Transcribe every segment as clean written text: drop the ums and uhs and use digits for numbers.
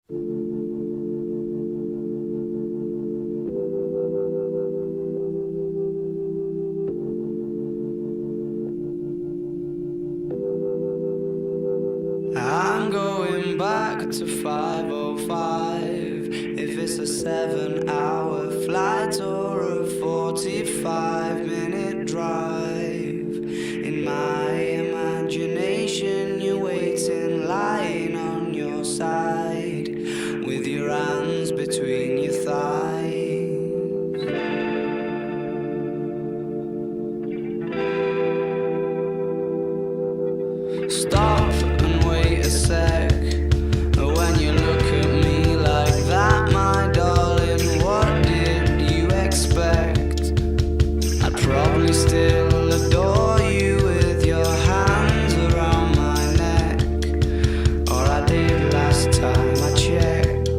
I'm going back to 5:05. If it's a 7-hour flight or a 45-minute drive, in my imagination you're waiting, lying on your side, with your hands between your thighs. Stop and wait a sec. When you look at me like that, my darling, what did you expect? I'd probably still adore you with your hands around my neck, or I did last time I checked.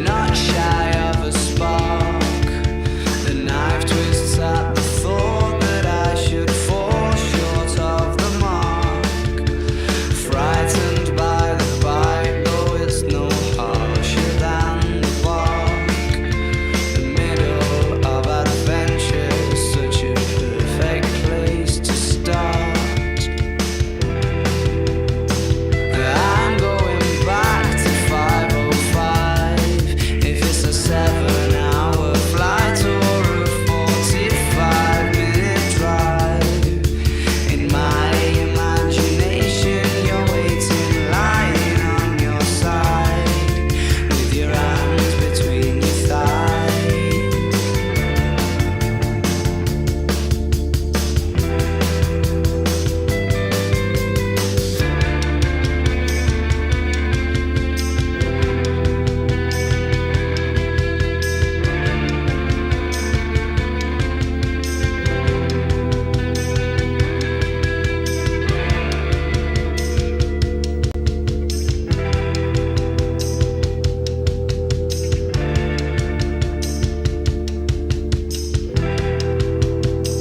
Not shy of a spark, the knife twists at the thought that I should fall short of the mark. Frightened by the bite, though it's no harsher than the bark. The middle of adventure, such a perfect place to start. I'm going back to 5:05. If it's a 7-hour flight or a 45-minute drive, in my imagination you're waiting, lying on your side, with your hands between your thighs.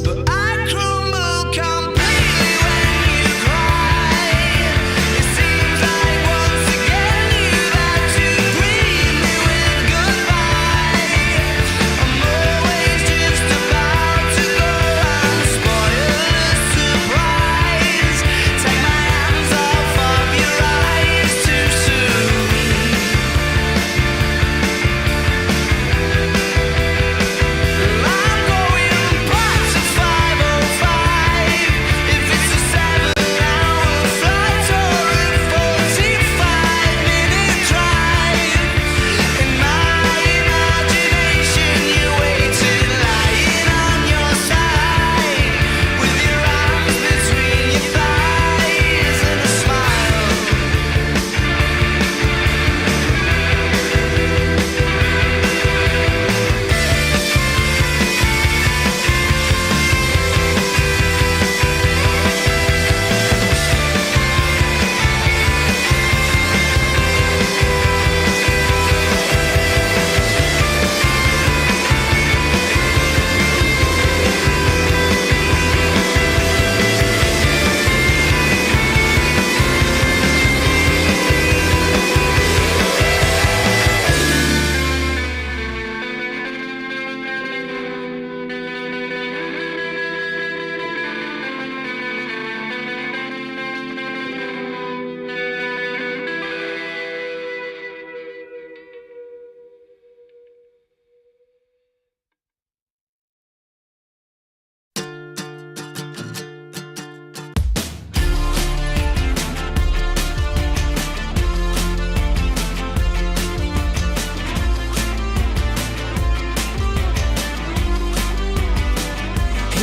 But I crumble completely when you cry. It seems like once again you've had to greet me with goodbye. I'm always just about to go and spoil the surprise. Take my hands off of your eyes too soon. I'm going back to 5:05. If it's a 7-hour flight or a 45-minute drive, in my imagination you're waiting, lying on your side, with your arms between your thighs and a smile.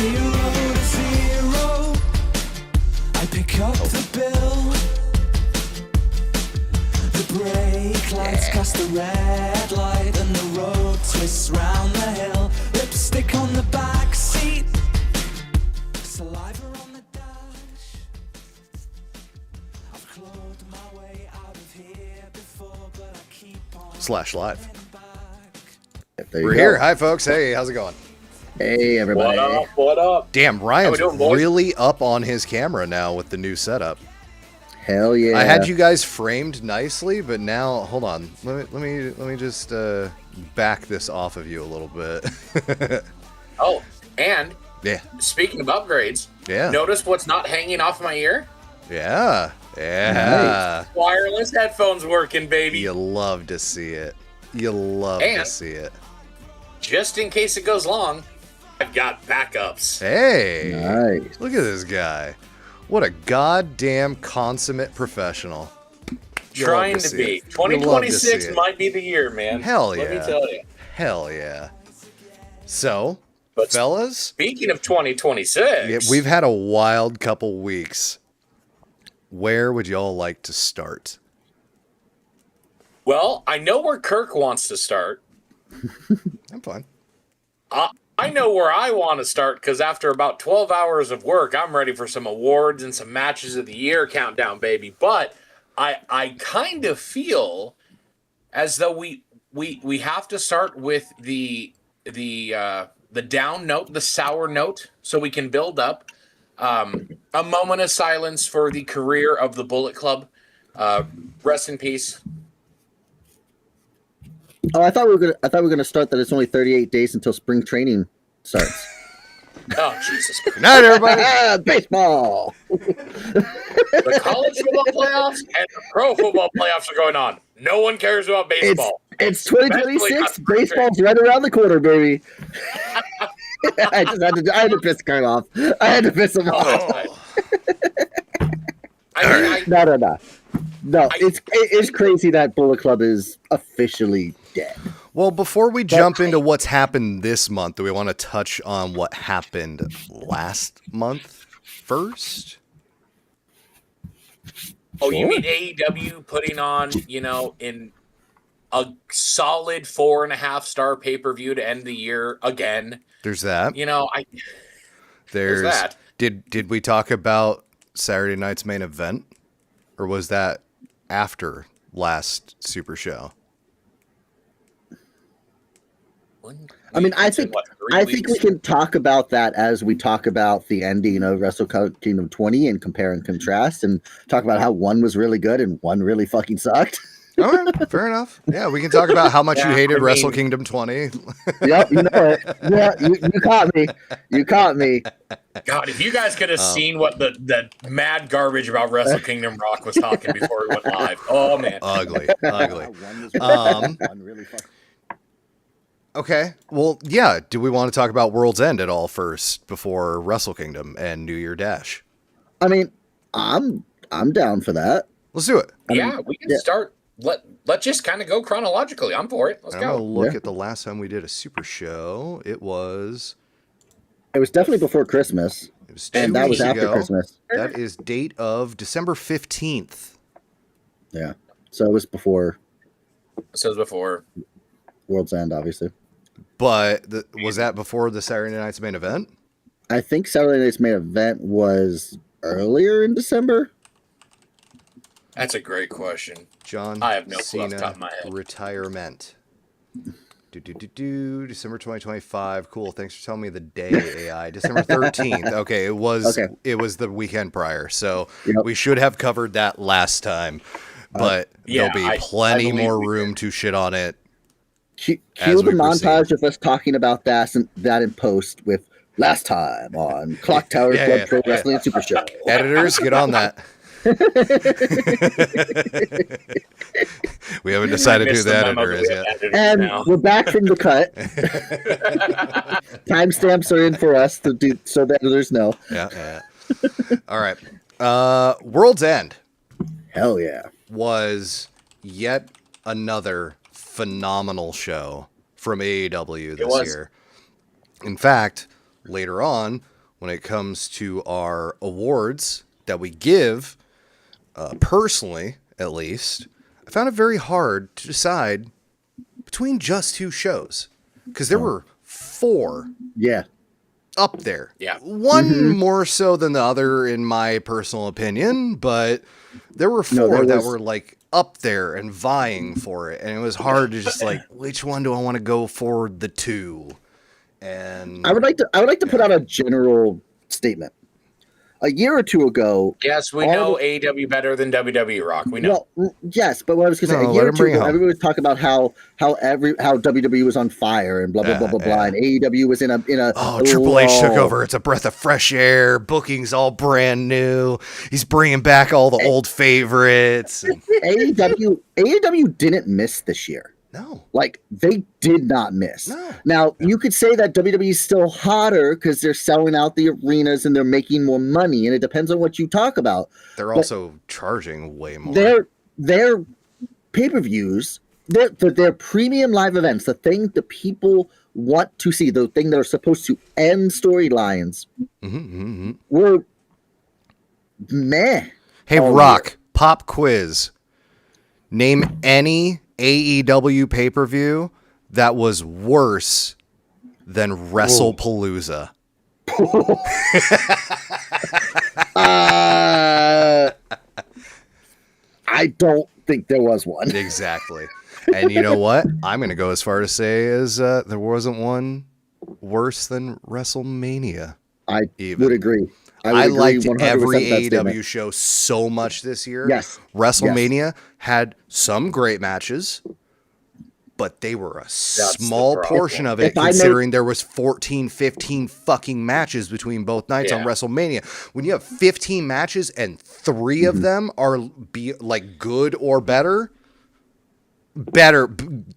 Hero to zero, I pick up the bill. The brake lights cast a red light and the road twists round the hill. Lipstick on the back seat, saliva on the dash. I've clawed my way out of here before, but I keep on /live. back. There you We're go. here. Hi, folks. Hey, how's it going? Hey, everybody. What up? What up? Damn, Ryan's doing, boys? really up on his camera now with the new setup. Hell yeah. I had you guys framed nicely, but now hold on. Let me just back this off of you a little bit. Oh, and Yeah. speaking of upgrades, Yeah. notice what's not hanging off my ear? Yeah. Yeah. Wireless headphones working, baby. You love to see it. You love to And- see it. Just in case it goes long, I've got backups. Hey. Nice. Look at this guy. What a goddamn consummate professional. You love Trying to see be. it. You love to 2026 see it. might be the year, man. Hell Let me yeah. tell you. Hell yeah. So, But fellas, speaking of 2026, yeah, we've had a wild couple weeks. Where would y'all like to start? well, I know where Kirk wants to start. I'm fine. I know where I want to start because after about 12 hours of work, I'm ready for some awards and some matches of the year countdown, baby. But I kind of feel as though we have to start with the down note, the sour note, so we can build up. A moment of silence for the career of the Bullet Club. Rest in peace. Oh, I thought we were gonna start that it's only 38 days until spring training starts. Oh, Jesus Christ. Good night, everybody. Baseball. The college football playoffs and the pro football playoffs are going on. No one cares about baseball. It's 2026. Especially not spring Baseball's right around the corner, baby. I had to piss Kyle off. I had to piss him off. Oh. I mean, No, it's crazy that Bullet Club is officially dead. Well, before we jump into what's happened this month, do we want to touch on what happened last month first? oh, you mean AEW putting on, in a solid 4.5-star pay-per-view to end the year again? There's that. There's that. Did we talk about Saturday night's main event, or was that after last Super Show? I mean, I think we can talk about that as we talk about the ending of Wrestle Kingdom 20 and compare and contrast and talk about how one was really good and one really fucking sucked. All right, fair enough. Yeah, we can talk about how much you hated Wrestle Kingdom 20. Yep, you know it. Yeah, you caught me. You caught me. God, if you guys could have seen what the mad garbage about Wrestle Kingdom Rock was talking before we went live. Oh, man. Ugly. One really fucking. Okay. Well, yeah. Do we want to talk about World's End at all first before Wrestle Kingdom and New Year Dash? I mean, I'm down for that. Let's do it. Yeah, we can start. Let's just kind of go chronologically. I'm for it. Let's I'm go. gonna look at the last time we did a Super Show. It was definitely before Christmas. It was 2 And that was weeks after ago. Christmas. That is date of December 15th. Yeah. So it was before Says before. World's End, obviously. But was that before the Saturday night's main event? I think Saturday night's main event was earlier in December. That's a great question. John I have no clue off the Cena top of my head. retirement. December 2025. Cool. Thanks for telling me the day, AI. December 13th. Okay, it was the weekend prior. So Yep. we should have covered that last time. But yeah, there'll be I plenty believe more we room to shit on it. Cue As the we montage of us talking about that in post with last time on Clock Tower Yeah, Club yeah. Pro Wrestling Super Show. Editors, get on that. We haven't decided who Missed the memo editor that is we have yet. edited And now. we're back from the cut. Timestamps are in for us to do so the editors know. Yeah. All right. World's End Hell yeah. was yet another phenomenal show from AEW this year. In fact, later on, when it comes to our awards that we give, personally, at least, I found it very hard to decide between just two shows because there were 4 Yeah. up there. Yeah. One more so than the other, in my personal opinion, but there were 4 there that was- were like up there and vying for it. And it was hard to just like, which one do I want to go for the 2? And I would like to put out a general statement. A year or two ago, yes, we know AEW better than WWE, Rock. We know. Well, yes, but what I was going to say, a No, year let or him two bring it ago, home. everybody was talking about how WWE was on fire and blah blah blah blah blah, and AEW was in a Triple H took lull. over. It's a breath of fresh air. Booking's all brand new. He's bringing back all the old favorites. AEW didn't miss this year. No. Like, they did not miss. No. Now, you could say that WWE is still hotter because they're selling out the arenas and they're making more money, and it depends on what you talk about. They're also charging way more. Their pay-per-views, their premium live events, the thing that people want to see, the thing that are supposed to end storylines, were meh. Hey, Rock, pop quiz. Name any AEW pay-per-view that was worse than WrestlePalooza. I don't think there was one. Exactly. And you know what? I'm going to go as far to say as there wasn't one worse than WrestleMania. I even. would agree. I liked 100% every that AEW statement. show so much this year. Yes. WrestleMania had some great matches, but they were a small portion of it, considering there was 14, 15 fucking matches between both nights on WrestleMania. When you have 15 matches and 3 of them are like good or better,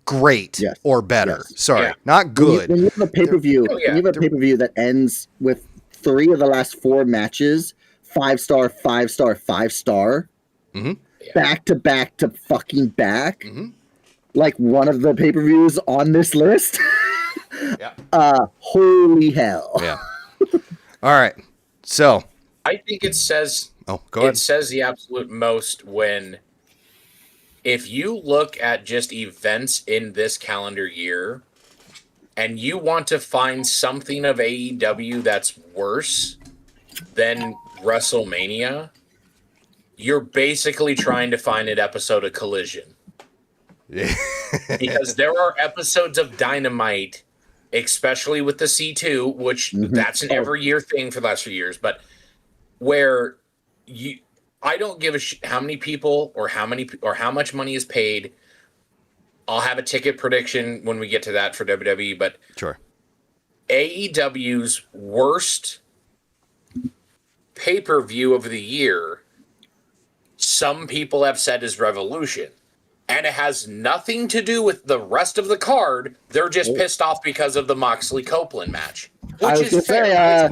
great or better. Sorry, not good. When you have a pay-per-view, that ends with 3 of the last 4 matches, 5-star, 5-star, 5-star, back to back to fucking back, like one of the pay-per-views on this list. Holy hell. Yeah. All right. So I think it says go ahead. It says the absolute most when if you look at just events in this calendar year and you want to find something of AEW that's worse than WrestleMania, you're basically trying to find an episode of Collision. Because there are episodes of Dynamite, especially with the C2, which that's an every year thing for the last few years, but where I don't give a shit how many people or how much money is paid. I'll have a ticket prediction when we get to that for WWE, but sure. AEW's worst pay-per-view of the year, some people have said is Revolution. And it has nothing to do with the rest of the card. They're just pissed off because of the Moxley Copeland match, which is fair.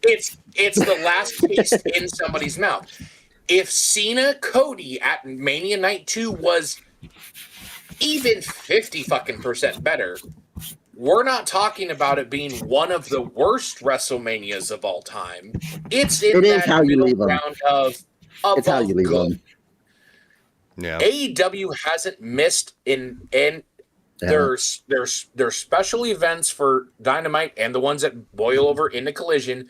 It's the last taste in somebody's mouth. If Cena Cody at Mania Night 2 was even 50% better, we're not talking about it being one of the worst WrestleManias of all time. It's in that middle ground of it's how you leave them. Yeah. AEW hasn't missed in their special events for Dynamite and the ones that boil over into Collision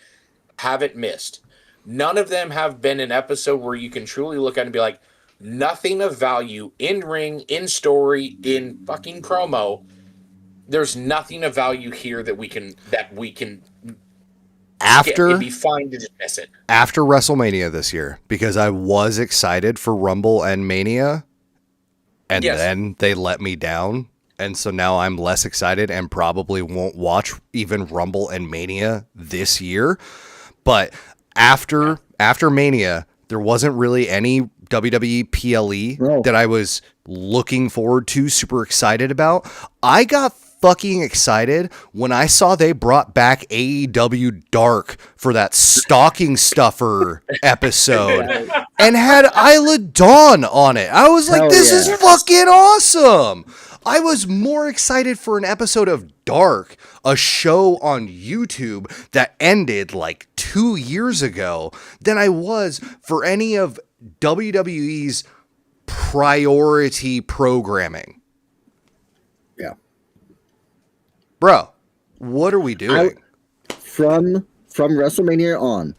haven't missed. None of them have been an episode where you can truly look at it and be like, nothing of value in ring, in story, in fucking promo. There's nothing of value here that we can it'd be fine to just miss it. After WrestleMania this year, because I was excited for Rumble and Mania, and then they let me down. And so now I'm less excited and probably won't watch even Rumble and Mania this year. But after Mania, there wasn't really any WWE PLE that I was looking forward to, super excited about. I got fucking excited when I saw they brought back AEW Dark for that stocking stuffer episode and had Isla Dawn on it. I was like, this is fucking awesome. I was more excited for an episode of Dark, a show on YouTube that ended like 2 years ago, than I was for any of WWE's priority programming. Yeah. Bro, what are we doing? From WrestleMania on,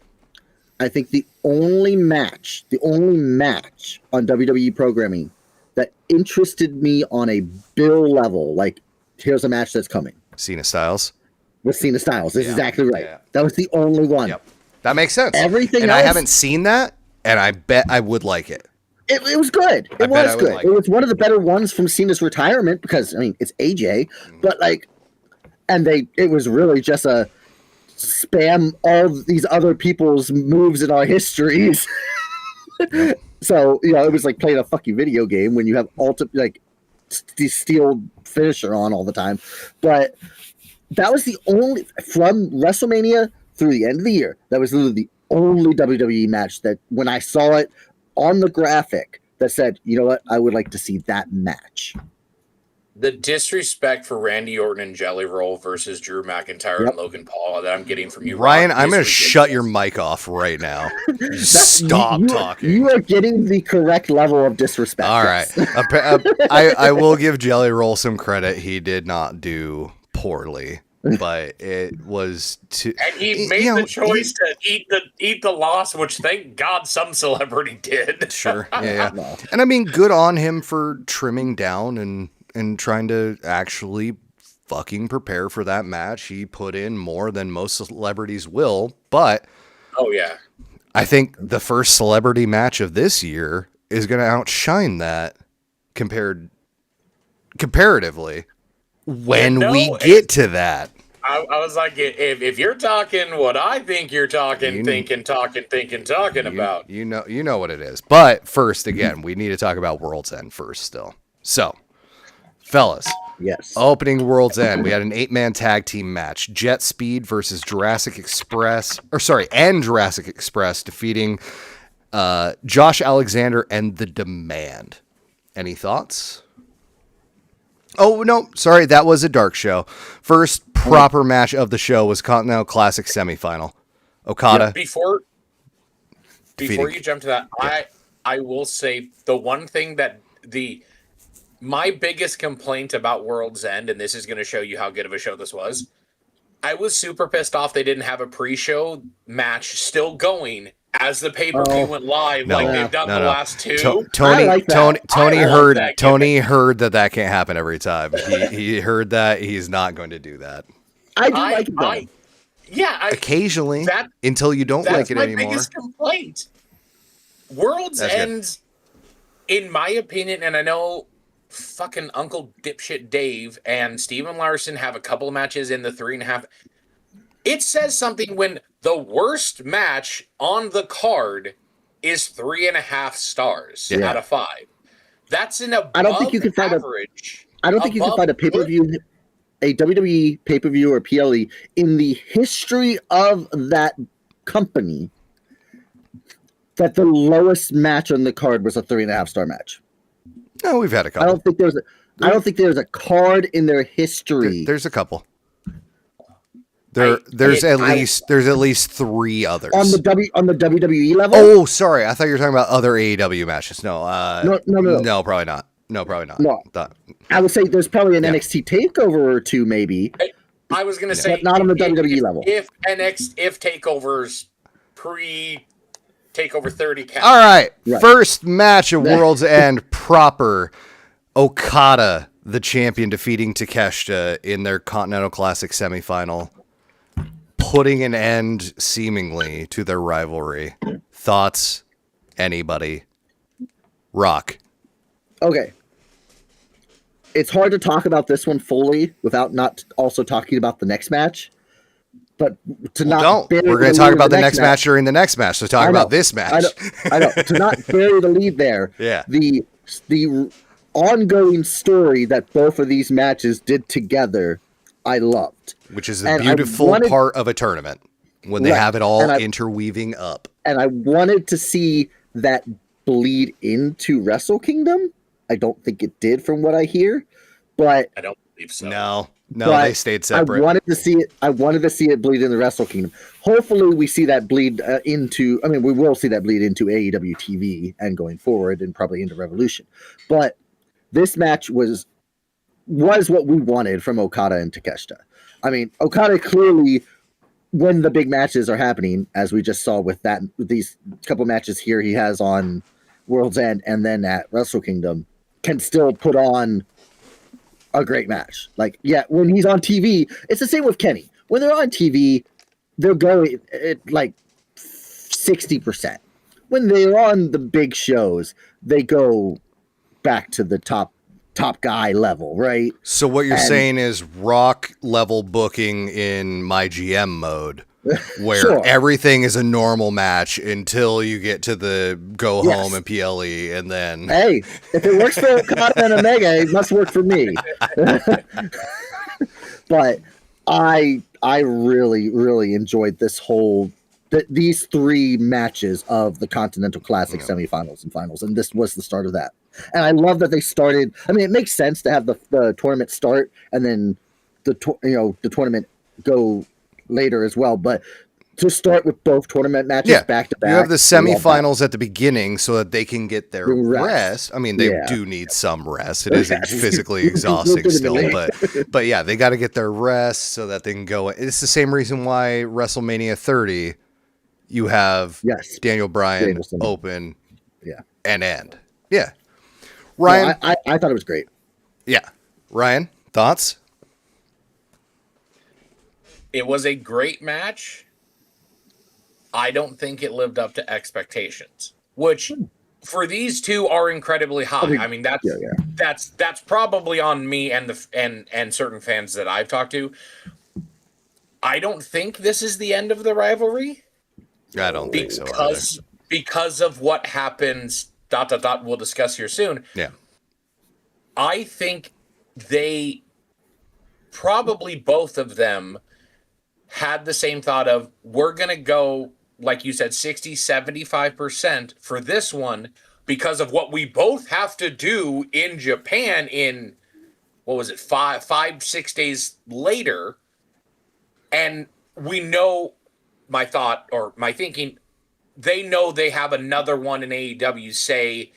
I think the only match on WWE programming that interested me on a bill level, like, here's a match that's coming. Cena Styles? with Cena Styles. That's Yeah. exactly right. Yeah. That was the only one. Yep. That makes sense. Everything and else, I haven't seen that, and I bet I would like it. It was good. It was good. Like it was one of the better ones from Cena's retirement because, I mean, it's AJ, but like, and it was really just a spam all these other people's moves in our histories. So, it was like playing a fucking video game when you have like steel finisher on all the time. But that was the only, from WrestleMania through the end of the year, that was literally the only WWE match that when I saw it on the graphic that said, you know what, I would like to see that match. The disrespect for Randy Orton and Jelly Roll versus Drew McIntyre and Logan Paul that I'm getting from you, Ryan, Rock, I'm going to shut your mic off right now. Stop talking. You are getting the correct level of disrespect. All right. I will give Jelly Roll some credit. He did not do poorly, but it was too. And he made the choice to eat the loss, which thank God some celebrity did. Sure. Yeah. And I mean, good on him for trimming down and trying to actually fucking prepare for that match. He put in more than most celebrities will, but oh yeah, I think the first celebrity match of this year is going to outshine that comparatively when we get to that. I was like, if you're talking what I think you're talking, thinking about, you know what it is. But first, again, we need to talk about World's End first still. So, fellas, yes, opening World's End, we had an 8-man tag team match: Jet Speed versus Jurassic Express, and Jurassic Express defeating Josh Alexander and The Demand. Any thoughts? Oh, no, sorry, that was a dark show. First proper match of the show was Continental Classic semifinal. Okada. Yeah, before you jump to that, I will say the one thing that my biggest complaint about World's End, and this is going to show you how good of a show this was, I was super pissed off they didn't have a pre-show match still going as the pay-per-view went live they've done the last two. Tony heard that can't happen every time. He heard that. He's not going to do that. I do like that. Occasionally, until you don't like it anymore. That's my biggest complaint. World's End, in my opinion, and I know fucking Uncle Dipshit Dave and Steven Larson have a couple of matches in the 3.5. It says something when the worst match on the card is 3.5 stars out of 5. That's an above I don't think you can find average. I don't think you can find a pay-per-view, a WWE pay-per-view or PLE in the history of that company that the lowest match on the card was a 3.5-star match. No, we've had a couple. I don't think there's a card in their history. There's a couple. There's at least 3 others on the WWE level. Oh, sorry, I thought you were talking about other AEW matches. No, no, probably not. No, probably not. No, I would say there's probably an NXT takeover or two, maybe. I was gonna say, but not on the WWE level. If takeovers takeover 30 count. All right, first match of World's End proper. Okada, the champion, defeating Takeshita in their Continental Classic semifinal, putting an end, seemingly, to their rivalry. Thoughts? Anybody? Rock. Okay. It's hard to talk about this one fully without not also talking about the next match. But we're going to talk about the next match during the next match. So talk about this match. I know. To not bury the lead there. Yeah. The ongoing story that both of these matches did together, I loved. Which is a beautiful part of a tournament when they have it all interweaving up. And I wanted to see that bleed into Wrestle Kingdom. I don't think it did from what I hear, but I don't believe so. No, they stayed separate. I wanted to see it bleed in the Wrestle Kingdom. Hopefully we see that bleed into, we will see that bleed into AEW TV and going forward and probably into Revolution. But this match was what we wanted from Okada and Takeshita. Okada clearly, when the big matches are happening, as we just saw with these couple matches here he has on World's End and then at Wrestle Kingdom, can still put on a great match. When he's on TV, it's the same with Kenny. when they're on TV, they're going at like 60%. When they're on the big shows, they go back to the top guy level, right? So what you're saying is Rock level booking in my GM mode, where Sure. everything is a normal match until you get to the go Yes. home and PLE, and then Hey, if it works for Okada and Omega, it must work for me. But I really, really enjoyed this whole these 3 matches of the Continental Classic semifinals and finals, and this was the start of that. And I love that they started. I mean, it makes sense to have the tournament start and then the tournament go later as well, but to start with both tournament matches back to back. You have the semifinals at the beginning so that they can get their rest. I mean, they Yeah. do need some rest. It isn't physically exhausting still, but yeah, they got to get their rest so that they can go. It's the same reason why WrestleMania 30, you have Daniel Bryan Danielson. open Yeah. and end. Yeah. Ryan? No, I thought it was great. Yeah. Ryan, thoughts? It was a great match. I don't think it lived up to expectations, which for these two are incredibly high. I mean, that's probably on me and and certain fans that I've talked to. I don't think this is the end of the rivalry. I don't think so either. Because of what happens. ... We'll discuss here soon. Yeah. I think they probably both of them had the same thought of, we're going to go, like you said, 60, 75% for this one because of what we both have to do in Japan in, what was it, 5-6 days later. And we know, my thought or my thinking, they know they have another one in AEW, say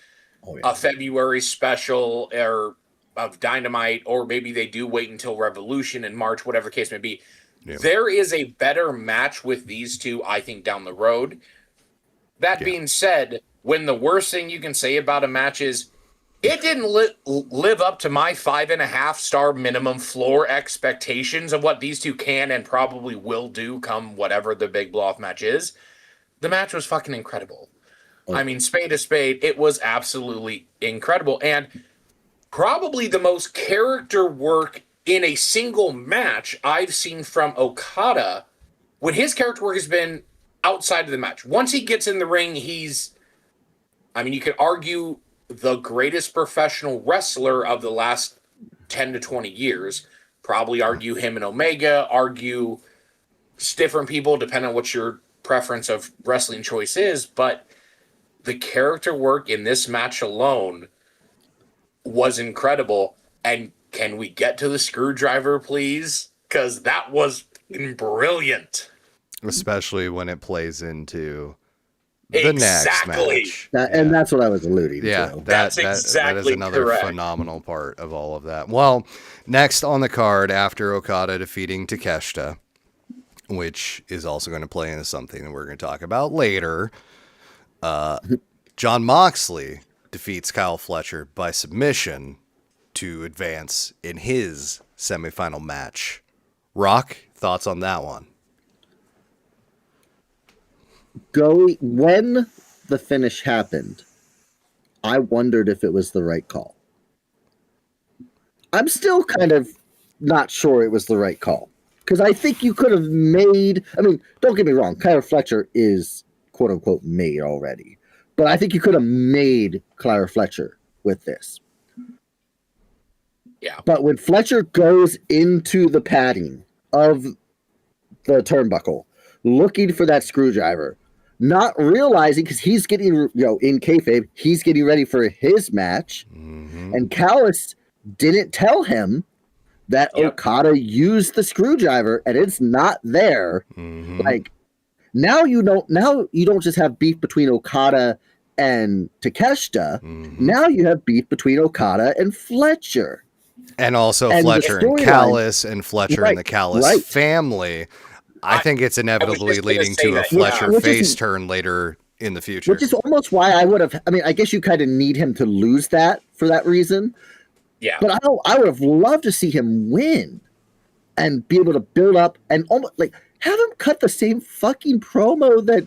a February special or of Dynamite, or maybe they do wait until Revolution in March, whatever the case may be. Yeah. There is a better match with these two, I think, down the road. That being said, when the worst thing you can say about a match is it didn't live up to my 5.5-star minimum floor expectations of what these two can and probably will do come whatever the big blow-off match is, the match was fucking incredible. I mean, spade to spade, it was absolutely incredible. And probably the most character work in a single match I've seen from Okada, when his character work has been outside of the match. Once he gets in the ring, he's, I mean, you could argue the greatest professional wrestler of the last 10 to 20 years. Probably argue him and Omega, argue different people, depending on what your preference of wrestling choice is. But the character work in this match alone was incredible. And can we get to the screwdriver, please? Because that was brilliant. Especially when it plays into the next match. And that's what I was alluding to. That's exactly that is another correct. phenomenal part of all of that. Well, next on the card, after Okada defeating Takeshita, which is also going to play into something that we're going to talk about later, Jon Moxley defeats Kyle Fletcher by submission to advance in his semifinal match. Rock, thoughts on that one? When the finish happened, I wondered if it was the right call. I'm still kind of not sure it was the right call. Because I think you could have made... I mean, don't get me wrong. Kyle Fletcher is, quote-unquote, made already. But I think you could have made Kyle Fletcher with this. Yeah. But when Fletcher goes into the padding of the turnbuckle, looking for that screwdriver, not realizing, because he's getting, in kayfabe, he's getting ready for his match, and Callis didn't tell him that Okada used the screwdriver, and it's not there. Like, now you don't just have beef between Okada and Takeshita. Now you have beef between Okada and Fletcher. And also Fletcher and Callis, and Fletcher and the Callis family. I think it's inevitably leading to a Fletcher face turn later in the future. Which is almost why I would have... I mean, I guess you kind of need him to lose that for that reason. Yeah. But I would have loved to see him win and be able to build up and almost like have him cut the same fucking promo that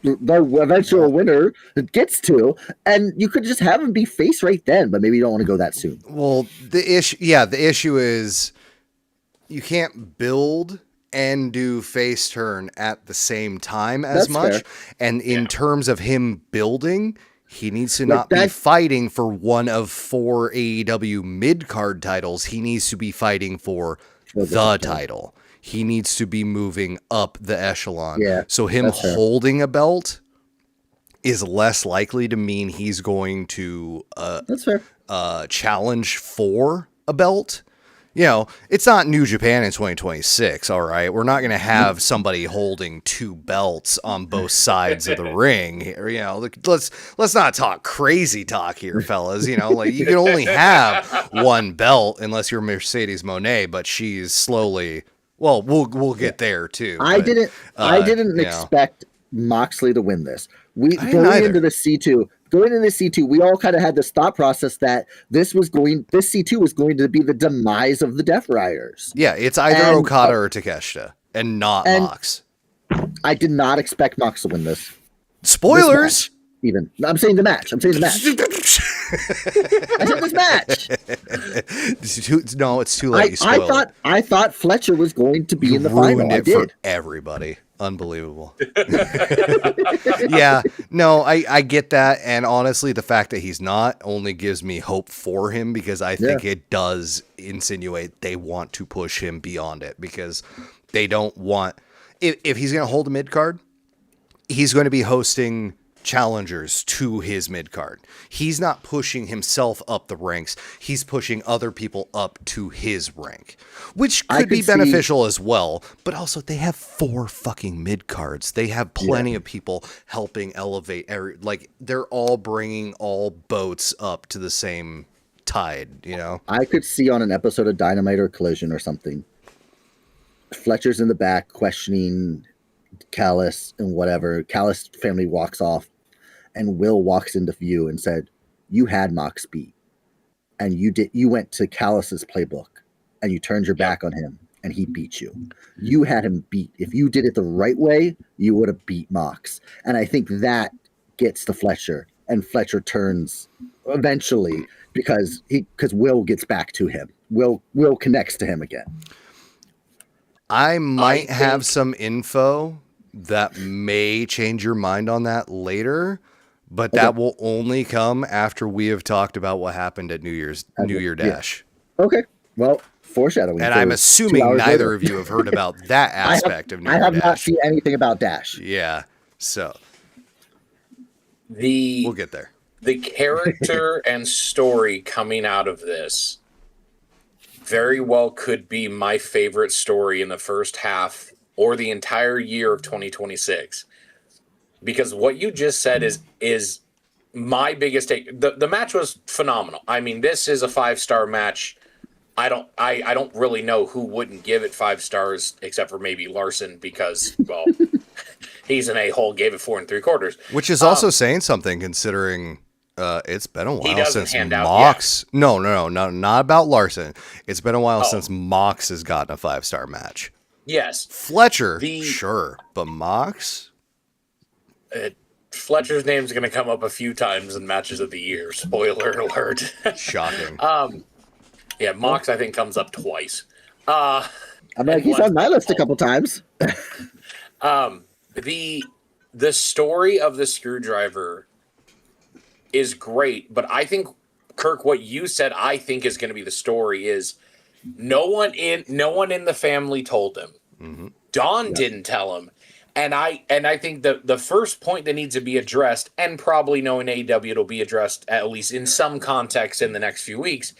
the eventual winner gets to, and you could just have him be face right then, but maybe you don't want to go that soon. Well, the issue is you can't build and do face turn at the same time as That's much. fair. And in terms of him building, he needs to not be fighting for one of 4 AEW mid-card titles. He needs to be fighting for the title. He needs to be moving up the echelon. Yeah, so him holding a belt is less likely to mean he's going to that's fair. Challenge for a belt. You know, it's not New Japan in 2026, all right? We're not going to have somebody holding 2 belts on both sides of the ring here. You know, let's not talk crazy talk here, fellas. You know, like you can only have 1 belt unless you're Mercedes Moné, but she's slowly. Well, we'll get there too. I didn't expect Moxley to win this. Going into the C2, we all kind of had this thought process that this C2 was going to be the demise of the Death Riders. Yeah, it's either Okada or Takeshita, and not Mox. I did not expect Mox to win this. Spoilers. I'm saying the match. I said this match. It's too late. I thought Fletcher was going to be in the final. I did. For everybody. Unbelievable. Yeah, no, I get that. And honestly, the fact that he's not only gives me hope for him, because I think it does insinuate they want to push him beyond it, because they don't want, if he's going to hold a mid card, he's going to be hosting challengers to his mid card. He's not pushing himself up the ranks. He's pushing other people up to his rank, which could be beneficial as well. But also, they have 4 fucking mid cards. They have plenty of people helping elevate. Like, they're all bringing all boats up to the same tide. You know, I could see on an episode of Dynamite or Collision or something, Fletcher's in the back questioning Callis and whatever. Callis family walks off, and Will walks into view and said, "You had Mox beat, and you went to Callis's playbook, and you turned your back on him, and he beat you. You had him beat. If you did it the right way, you would have beat Mox." And I think that gets to Fletcher, and Fletcher turns eventually because Will gets back to him. Will connects to him again. I might have some info that may change your mind on that later, but that will only come after we have talked about what happened at New Year Dash. Yeah. Okay. Well, foreshadowing. And I'm assuming neither of you have heard about that aspect of New Year Dash. I have not seen anything about Dash. Yeah. So we'll get there. The character and story coming out of this very well could be my favorite story in the first half or the entire year of 2026. Because what you just said is my biggest take. The match was phenomenal. I mean, this is a 5-star match. I don't really know who wouldn't give it 5 stars except for maybe Larson, because, well, he's an a-hole, gave it 4 3/4. Which is also saying something, considering it's been a while since Mox. No, not about Larson. It's been a while since Mox has gotten a 5-star match. Yes. Fletcher, sure, but Mox? Fletcher's name's going to come up a few times in matches of the year. Spoiler alert. Shocking. Yeah, Mox, I think, comes up twice. I'm like, he's on my list a couple times. The story of the screwdriver is great, but I think, Kirk, what you said, I think is going to be the story is no one in the family told him. Mm-hmm. Don didn't tell him. And I think the first point that needs to be addressed, and probably knowing AEW, it'll be addressed at least in some context in the next few weeks.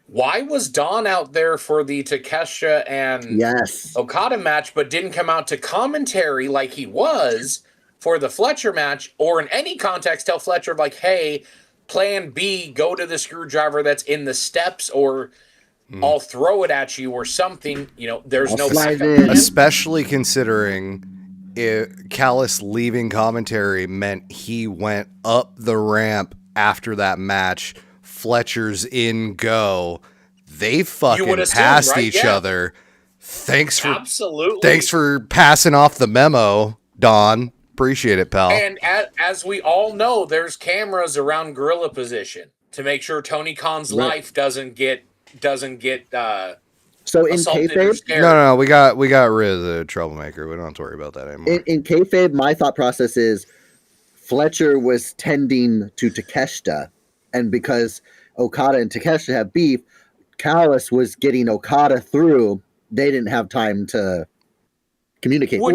Why was Don out there for the Takeshita and Okada match, but didn't come out to commentary like he was for the Fletcher match, or in any context tell Fletcher, like, hey, plan B, go to the screwdriver that's in the steps, or I'll throw it at you, or something. You know, there's no backup plan. Especially considering Callis leaving commentary meant he went up the ramp after that match. Fletcher's in go. They fucking passed each other. Thanks Absolutely. for passing off the memo, Don. Appreciate it, pal. And as we all know, there's cameras around gorilla position to make sure Tony Khan's life doesn't get so in assaulted or kayfabe, scared. No, we got rid of the troublemaker. We don't have to worry about that anymore. in kayfabe, my thought process is Fletcher was tending to Takeshita, and because Okada and Takeshita have beef, Callis was getting Okada through. They didn't have time to communicate. Or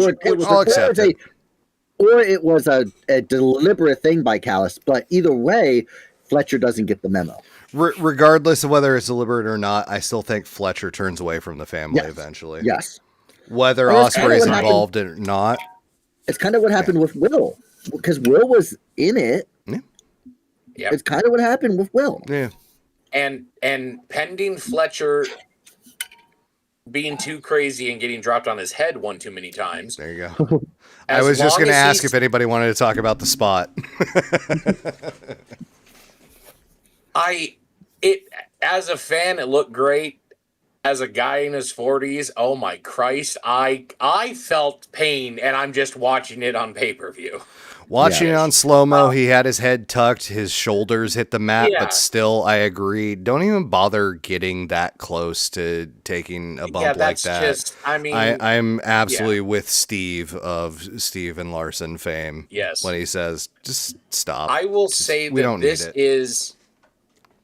it was a deliberate thing by Callis. But either way, Fletcher doesn't get the memo. Regardless of whether it's deliberate or not, I still think Fletcher turns away from the family eventually. Yes. Whether Ospreay's involved or not. It's kind of what happened with Will. Because Will was in it. Yeah. Yep. It's kind of what happened with Will. Yeah. And pending Fletcher being too crazy and getting dropped on his head one too many times. There you go. I was just going to ask if anybody wanted to talk about the spot. As a fan, it looked great. As a guy in his 40s, oh my Christ, I felt pain, and I'm just watching it on pay-per-view. Watching it on slow-mo, he had his head tucked, his shoulders hit the mat, but still, I agree. Don't even bother getting that close to taking a bump like that. Just, I mean, I'm absolutely with Steve of Steve and Larson fame. Yes. When he says, just stop. I will say that this is,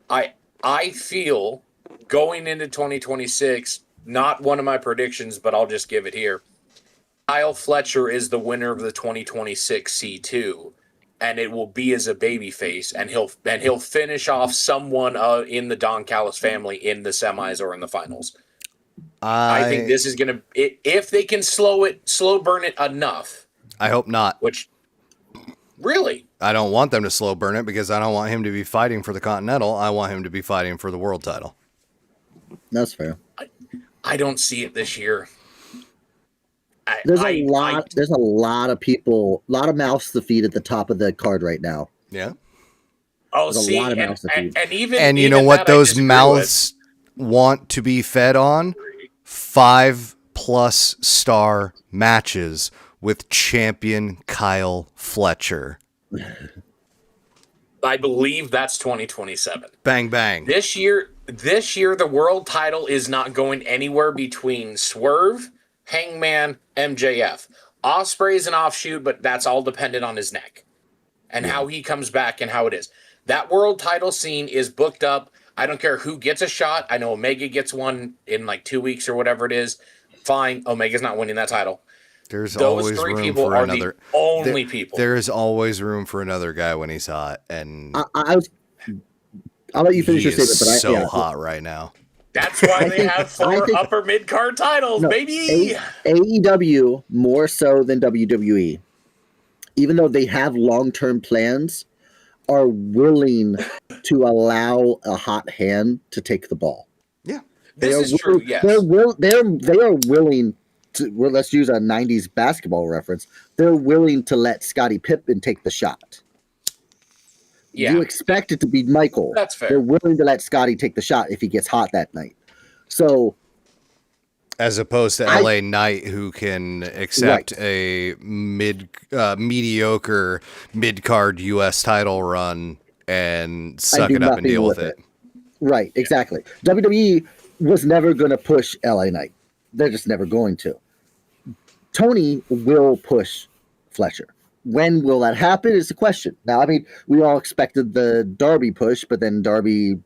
I feel going into 2026, not one of my predictions, but I'll just give it here. Kyle Fletcher is the winner of the 2026 C2, and it will be as a babyface, and he'll finish off someone in the Don Callis family in the semis or in the finals. I think this is gonna, if they can slow burn it enough. I hope not. Which, really, I don't want them to slow burn it because I don't want him to be fighting for the Continental. I want him to be fighting for the world title. That's fair. I don't see it this year. There's a lot of people, a lot of mouths to feed at the top of the card right now. Yeah. Oh, there's see, a lot of mouths to feed. and you know what those mouths want to be fed on? 5+ star matches with champion Kyle Fletcher. I believe that's 2027. Bang bang. This year, the world title is not going anywhere between Swerve, Hangman, MJF. Ospreay's an offshoot, but that's all dependent on his neck and how he comes back and how it is. That world title scene is booked up. I don't care who gets a shot. I know Omega gets one in like 2 weeks or whatever it is. Fine. Omega's not winning that title. There's Those always three room people for are another. the only people. There is always room for another guy when he's hot, and I'll let you finish your statement. But so hot right now. That's why they have 4 upper mid card titles, baby. AEW more so than WWE, even though they have long-term plans, are willing to allow a hot hand to take the ball. Yeah, this is true. Yes, they are willing to. Well, let's use a '90s basketball reference. They're willing to let Scottie Pippen take the shot. Yeah. You expect it to be Michael. That's fair. They're willing to let Scotty take the shot if he gets hot that night. So, as opposed to LA Knight, who can accept a mediocre mid-card U.S. title run and suck it up and deal with it. Right, exactly. WWE was never going to push LA Knight. They're just never going to. Tony will push Fletcher. When will that happen is the question. Now, I mean, we all expected the Darby push, but then Darby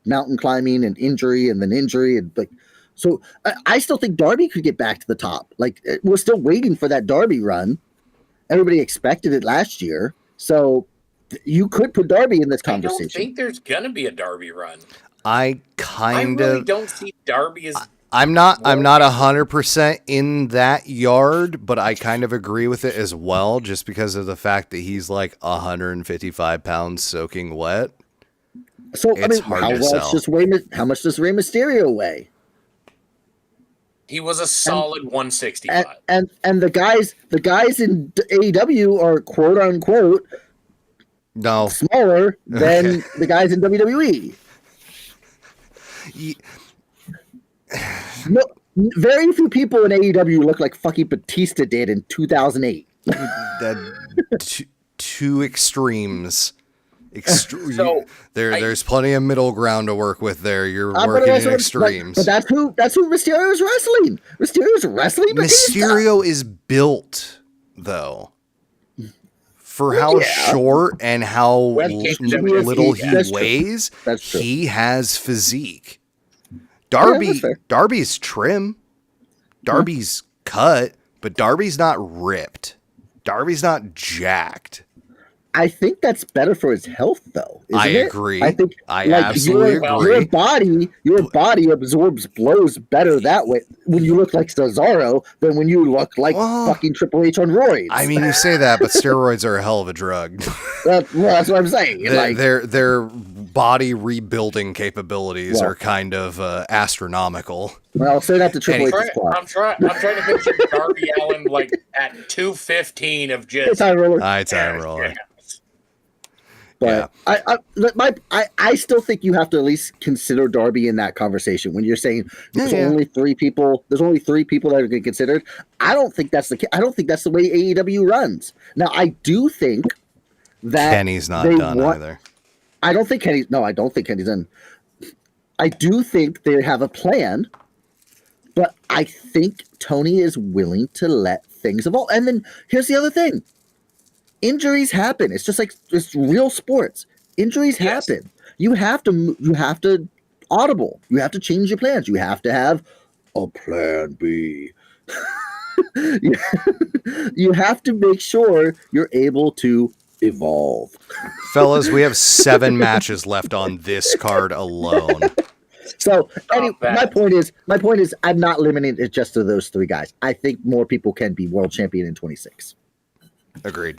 mountain climbing and injury and then injury. And like, so I still think Darby could get back to the top. Like, we're still waiting for that Darby run. Everybody expected it last year. So you could put Darby in this conversation. I don't think there's going to be a Darby run. I really don't see Darby as... I'm not 100% in that yard, but I kind of agree with it as well, just because of the fact that he's like 155 pounds soaking wet. So I mean, how much does Rey Mysterio weigh? He was a solid 165. And the guys in AEW are quote unquote smaller than the guys in WWE. Very few people in AEW look like fucking Batista did in 2008. Two extremes. So, there's plenty of middle ground to work with there. You're working in extremes. But that's who Mysterio's wrestling. Mysterio's wrestling Batista. Mysterio is built, though, for how short and how little he weighs. That's true. He has physique. Darby's trim. Darby's cut, but Darby's not ripped. Darby's not jacked. I think that's better for his health, though. I agree. I absolutely agree. Your body absorbs blows better that way when you look like Cesaro than when you look like fucking Triple H on roids. I mean, you say that, but steroids are a hell of a drug. That's what I'm saying. Their body rebuilding capabilities are kind of astronomical. Well, say that to Triple H's squad. I'm trying to picture Darby Allin like at 215 of just. It's high roller. It's high roller. Yeah. But I still think you have to at least consider Darby in that conversation when you're saying there's only three people. There's only three people that are getting considered. I don't think that's the. I don't think that's the way AEW runs. Now I do think that Kenny's not done either. I don't think Kenny's. No, I don't think Kenny's done. I do think they have a plan, but I think Tony is willing to let things evolve. And then here's the other thing. Injuries happen. It's just like it's real sports. Injuries happen. You have to audible. You have to change your plans. You have to have a plan B. You have to make sure you're able to evolve. Fellas, we have 7 matches left on this card alone. So anyway, my point is I'm not limiting it just to those 3 guys. I think more people can be world champion in 26. Agreed.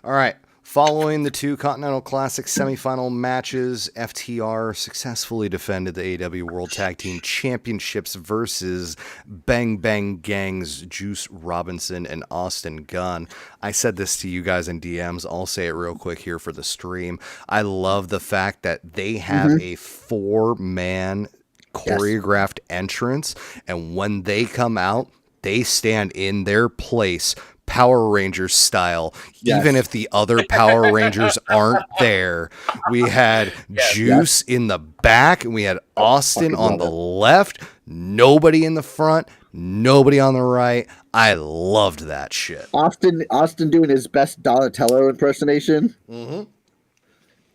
All right. Following the 2 Continental Classic semifinal matches, FTR successfully defended the AEW World Tag Team Championships versus Bang Bang Gang's Juice Robinson and Austin Gunn. I said this to you guys in DMs. I'll say it real quick here for the stream. I love the fact that they have a 4-man choreographed entrance, and when they come out, they stand in their place Power Rangers style, even if the other Power Rangers aren't there. We had Juice in the back, and we had Austin on the left. Nobody in the front, nobody on the right. I loved that shit. Austin doing his best Donatello impersonation.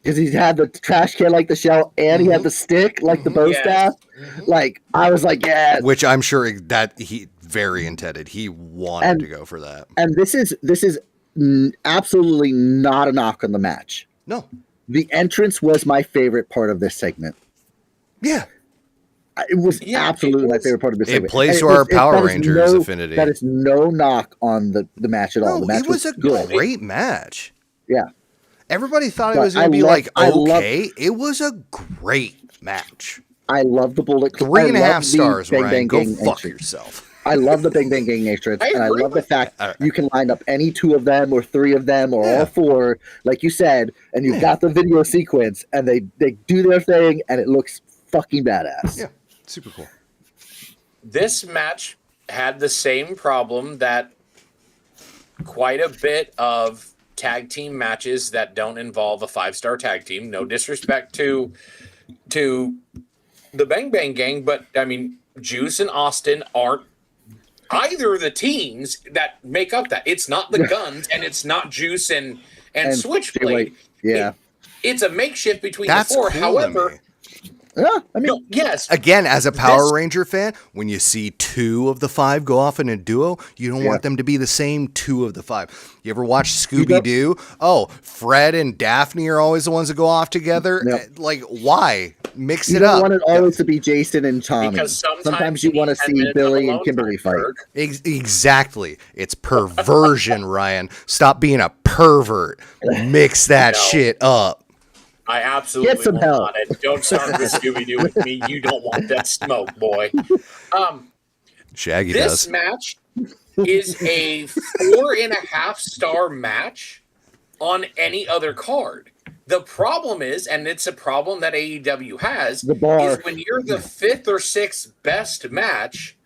Because he had the trash can like the shell, and he had the stick like the bow staff. Like I was like, which I'm sure that he very intended. He wanted to go for that. And this is absolutely not a knock on the match. No, the entrance was my favorite part of this segment. Yeah, it was absolutely my favorite part of this segment. It plays to our Power Rangers affinity. That is no knock on the match at all. The match was a great match. Yeah. Everybody thought it was going to be okay. It was a great match. I love the Bullet Club. 3.5 stars, Ryan. Go fuck yourself. I love the Bang Bang Gang entrance, and I love the fact you can line up any 2 of them or 3 of them or all 4, like you said, and you've got the video sequence, and they do their thing, and it looks fucking badass. Yeah, super cool. This match had the same problem that quite a bit of tag team matches that don't involve a 5-star tag team. No disrespect to the Bang Bang Gang, but I mean, Juice and Austin aren't either of the teams that make up that. It's not the Guns, and it's not Juice and Switchblade. It's a makeshift between the 4. Cool. However, yes. Again, as a Power Ranger fan, when you see 2 of the 5 go off in a duo, you don't want them to be the same 2 of the 5. You ever watch Scooby-Doo? Oh, Fred and Daphne are always the ones that go off together. Like, why? Mix it up. You don't want it always to be Jason and Tommy. Because sometimes you want to see Billy and Kimberly fight. Exactly. It's perversion, Ryan. Stop being a pervert. Mix that shit up. I absolutely want it. Don't start with Scooby-Doo with me. You don't want that smoke, boy. Shaggy does. This match is a 4.5-star match on any other card. The problem is, and it's a problem that AEW has, The bar. is when you're the 5th or 6th best match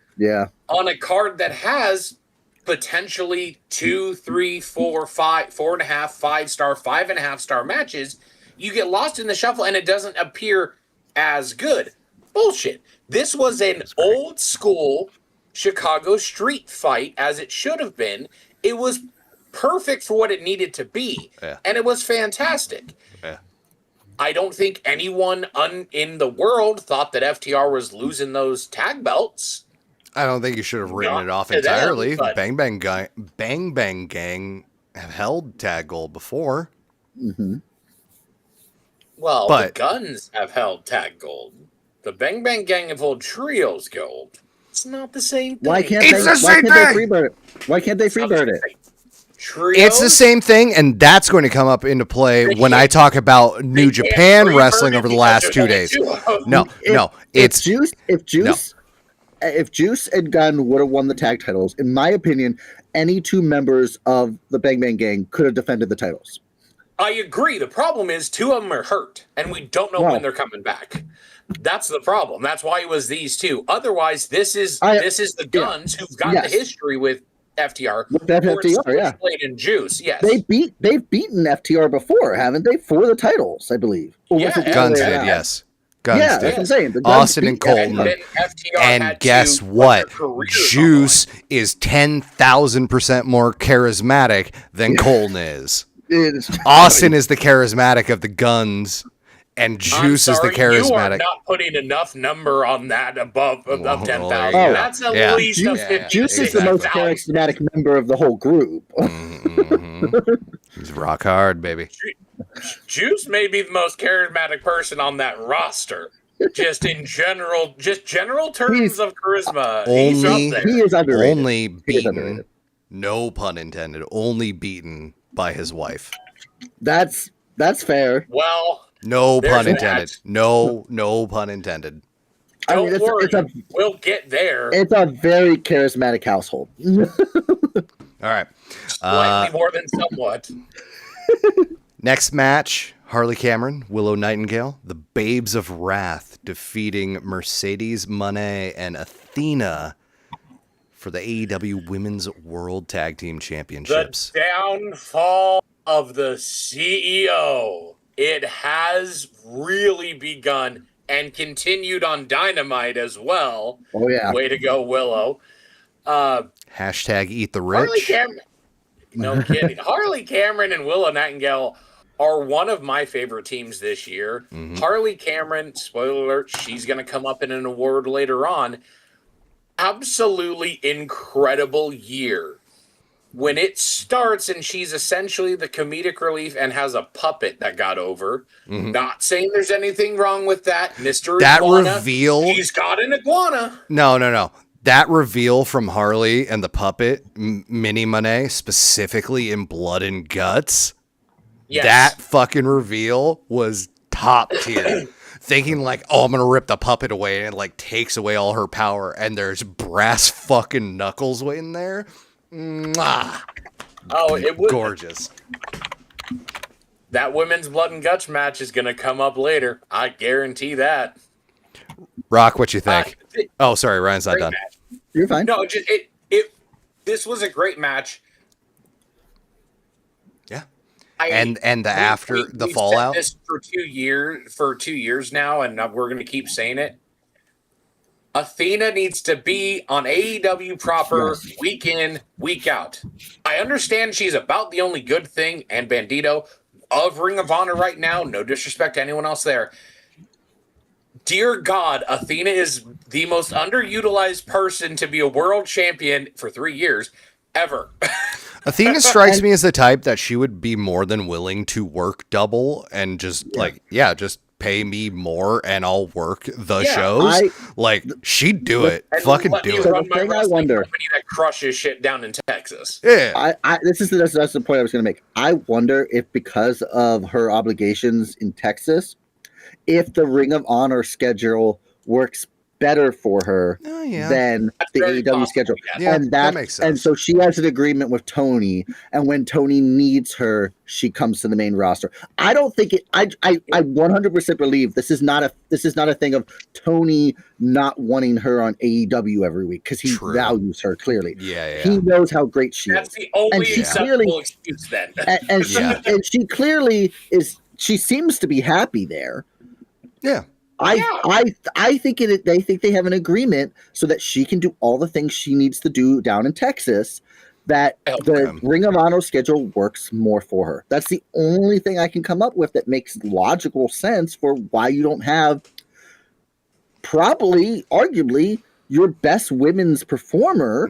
on a card that has potentially 2, 3, 4, 5, 4.5, 5-star, 5.5-star matches, you get lost in the shuffle and it doesn't appear as good. Bullshit. This was an old school Chicago street fight as it should have been. It was perfect for what it needed to be, and it was fantastic. I don't think anyone in the world thought that FTR was losing those tag belts. I don't think you should have written it off entirely. Bang Bang Gang have held tag gold before. Mm-hmm. Well, the Guns have held tag gold. The Bang Bang Gang have held trios gold. It's not the same thing. Why can't they freebird it? Why can't they freebird it? Trios? It's the same thing, and that's going to come up into play when I talk about New Japan wrestling over the last 2 days. If Juice and Gunn would have won the tag titles, in my opinion, any two members of the Bang Bang Gang could have defended the titles. I agree. The problem is 2 of them are hurt, and we don't know when they're coming back. That's the problem. That's why it was these 2. Otherwise, this is the Guns who've got the history with FTR. With that FTR, Played in Juice, yes. They've beaten FTR before, haven't they? For the titles, I believe. Guns did, yes. Guns did. That's what I'm saying. Austin and Colton. And guess what? Juice is 10,000% more charismatic than Colton is. Austin is the charismatic of the Guns, and Juice is the charismatic. You are not putting enough number on that above 10,000. That's at least a 50. Juice is the most charismatic member of the whole group. He's rock hard, baby. Juice may be the most charismatic person on that roster. Just in general, terms of charisma. He's up there. He is underrated. Only beaten, no pun intended, only beaten by his wife. That's fair. Well, no pun intended. No pun intended. Don't worry, we'll get there. It's a very charismatic household. All right. Slightly more than somewhat. Next match, Harley Cameron, Willow Nightingale, the Babes of Wrath defeating Mercedes Moné and Athena for the AEW Women's World Tag Team Championships. The downfall of the CEO. It has really begun and continued on Dynamite as well. Oh, yeah. Way to go, Willow. Hashtag eat the rich. No kidding. Harley Cameron and Willow Nightingale are one of my favorite teams this year. Mm-hmm. Harley Cameron, spoiler alert, she's going to come up in an award later on. Absolutely incredible year. When it starts and she's essentially the comedic relief and has a puppet that got over. Mm-hmm. Not saying there's anything wrong with that. Mr. That Iguana, reveal. He's got an iguana. No. That reveal from Harley and the puppet, Mini Monet, specifically in Blood and Guts. Yes. That fucking reveal was top tier. Thinking like, oh, I'm going to rip the puppet away, and it like takes away all her power, and there's brass fucking knuckles in there. Mwah. Oh, it was gorgeous. That women's Blood and Guts match is going to come up later. I guarantee that. Rock, what you think? Sorry, Ryan's not done. Match. You're fine. No, this was a great match. Yeah. And the fallout. Said this for 2 years now, and we're going to keep saying it. Athena needs to be on AEW proper week in, week out. I understand she's about the only good thing, and Bandito of Ring of Honor right now. No disrespect to anyone else there. Dear God, Athena is the most underutilized person to be a world champion for 3 years ever. Athena strikes me as the type that she would be more than willing to work double and just just pay me more and I'll work the shows. She'd do it. Fucking do it. So the thing I wonder, company that crushes shit down in Texas. Yeah. That's the point I was going to make. I wonder if because of her obligations in Texas, if the Ring of Honor schedule works better for her than the AEW schedule. Yeah, and that makes sense. And so she has an agreement with Tony, and when Tony needs her, she comes to the main roster. I don't think it. I 100% believe this is not a thing of Tony not wanting her on AEW every week because he values her clearly. Yeah. He knows how great she is. That's the only acceptable excuse then. And she clearly is. She seems to be happy there. Yeah. I think they think they have an agreement so that she can do all the things she needs to do down in Texas, that the Ring of Honor schedule works more for her. That's the only thing I can come up with that makes logical sense for why you don't have arguably your best women's performer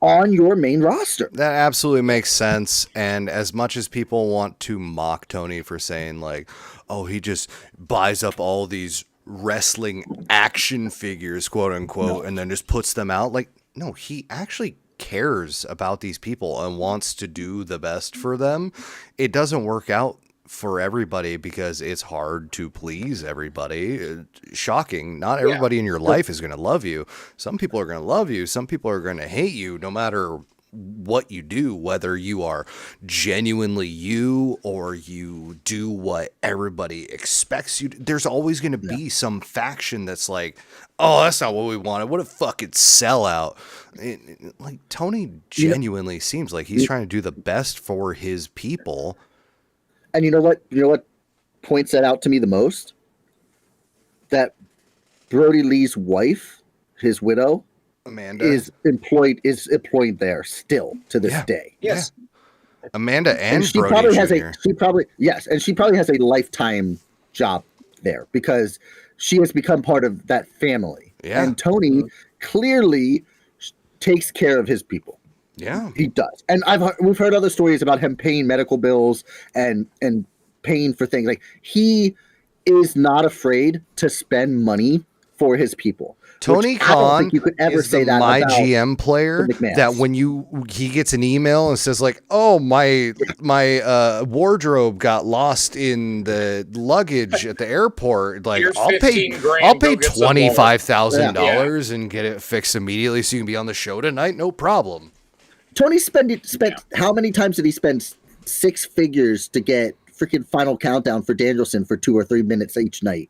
on your main roster. That absolutely makes sense. And as much as people want to mock Tony for saying like, oh, he just buys up all these wrestling action figures, quote unquote, and then just puts them out. Like, no, he actually cares about these people and wants to do the best for them. It doesn't work out for everybody because it's hard to please everybody. Shocking. Not everybody in your life is going to love you. Some people are going to love you. Some people are going to hate you, no matter what you do, whether you are genuinely you or you do what everybody expects you to. There's always going to be some faction that's like, oh, that's not what we wanted. What a fucking sellout. Like, Tony genuinely seems like he's trying to do the best for his people. And you know what points that out to me the most? That Brody Lee's wife, his widow, Amanda, is employed there still to this day. Yes. Yeah. Amanda and she Brody probably Jr. She probably has a lifetime job there because she has become part of that family. Yeah. And Tony clearly takes care of his people. Yeah, he does. And we've heard other stories about him paying medical bills and paying for things. Like, he is not afraid to spend money for his people. Tony Khan is the My GM player that when he gets an email and says like, oh, my wardrobe got lost in the luggage at the airport. Like, I'll pay $25,000 and get it fixed immediately so you can be on the show tonight. No problem. Tony spent how many times did he spend 6 figures to get freaking Final Countdown for Danielson for 2 or 3 minutes each night?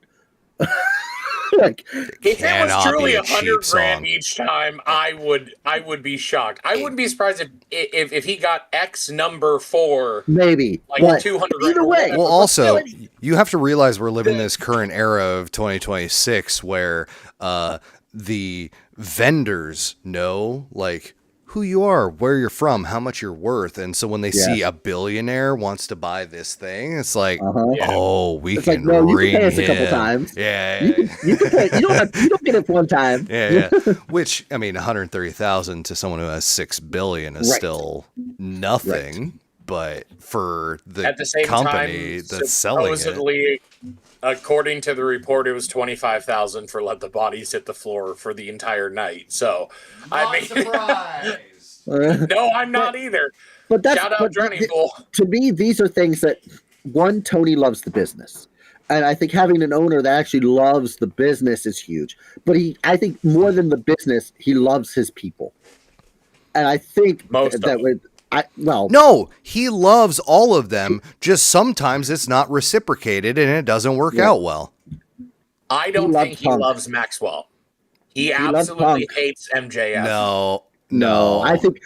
Like, if it was truly $100,000 each time, I would be shocked. I wouldn't be surprised if he got X number for maybe like $200,000. Either way. Well, also you have to realize we're living in this current era of 2026 where the vendors know like who you are, where you're from, how much you're worth. And so when they see a billionaire wants to buy this thing, it's like, oh, we can ring you can pay us a couple times. Yeah. You can pay. You don't get it one time. Yeah. Which, I mean, 130,000 to someone who has 6 billion is still nothing. Right. But for the company that's selling it, according to the report, it was $25,000 for let the bodies hit the floor for the entire night. So, surprised. No, I'm not either. But that's shout out Journey Pool. To me, these are things that Tony loves the business, and I think having an owner that actually loves the business is huge. But I think more than the business, he loves his people, and I think no, he loves all of them. Just sometimes it's not reciprocated and it doesn't work out well. I don't think he loves Maxwell. He absolutely hates MJF. No. I think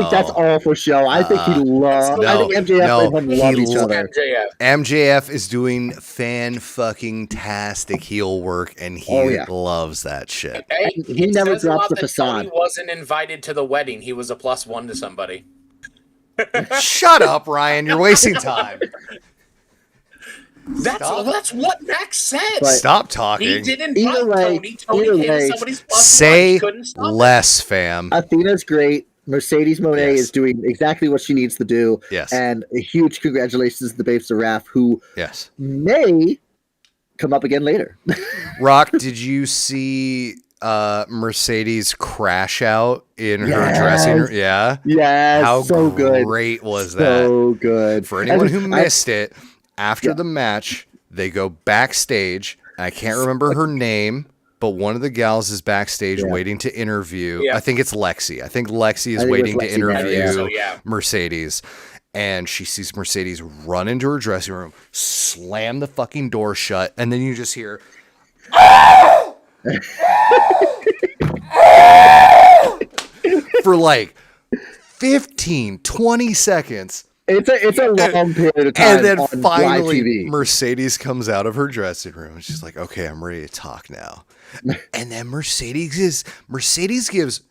that's all for show. I think he loves. I think MJF and him love each other. MJF is doing fan-fucking-tastic heel work, and he loves that shit. Hey, he never drops the facade. He wasn't invited to the wedding. He was a +1 to somebody. Shut up, Ryan. You're wasting time. That's what Max said. Stop talking. He didn't invite Tony hit somebody's +1. Say less, fam. Athena's great. Mercedes Moné is doing exactly what she needs to do. Yes. And a huge congratulations to the Babes of Wrath, who may come up again later. Rock, did you see Mercedes crash out in her dressing room? Yeah. Yes. How so great was that? So good. For anyone who missed it, after the match, they go backstage. I can't remember her name. but one of the gals is backstage waiting to interview. Yeah. I think it's Lexi. I think Lexi is waiting to interview Mercedes. And she sees Mercedes run into her dressing room, slam the fucking door shut, and then you just hear for like 15, 20 seconds. It's a long period of time. And then on finally, YTV. Mercedes comes out of her dressing room, and she's like, "Okay, I'm ready to talk now." And then Mercedes gives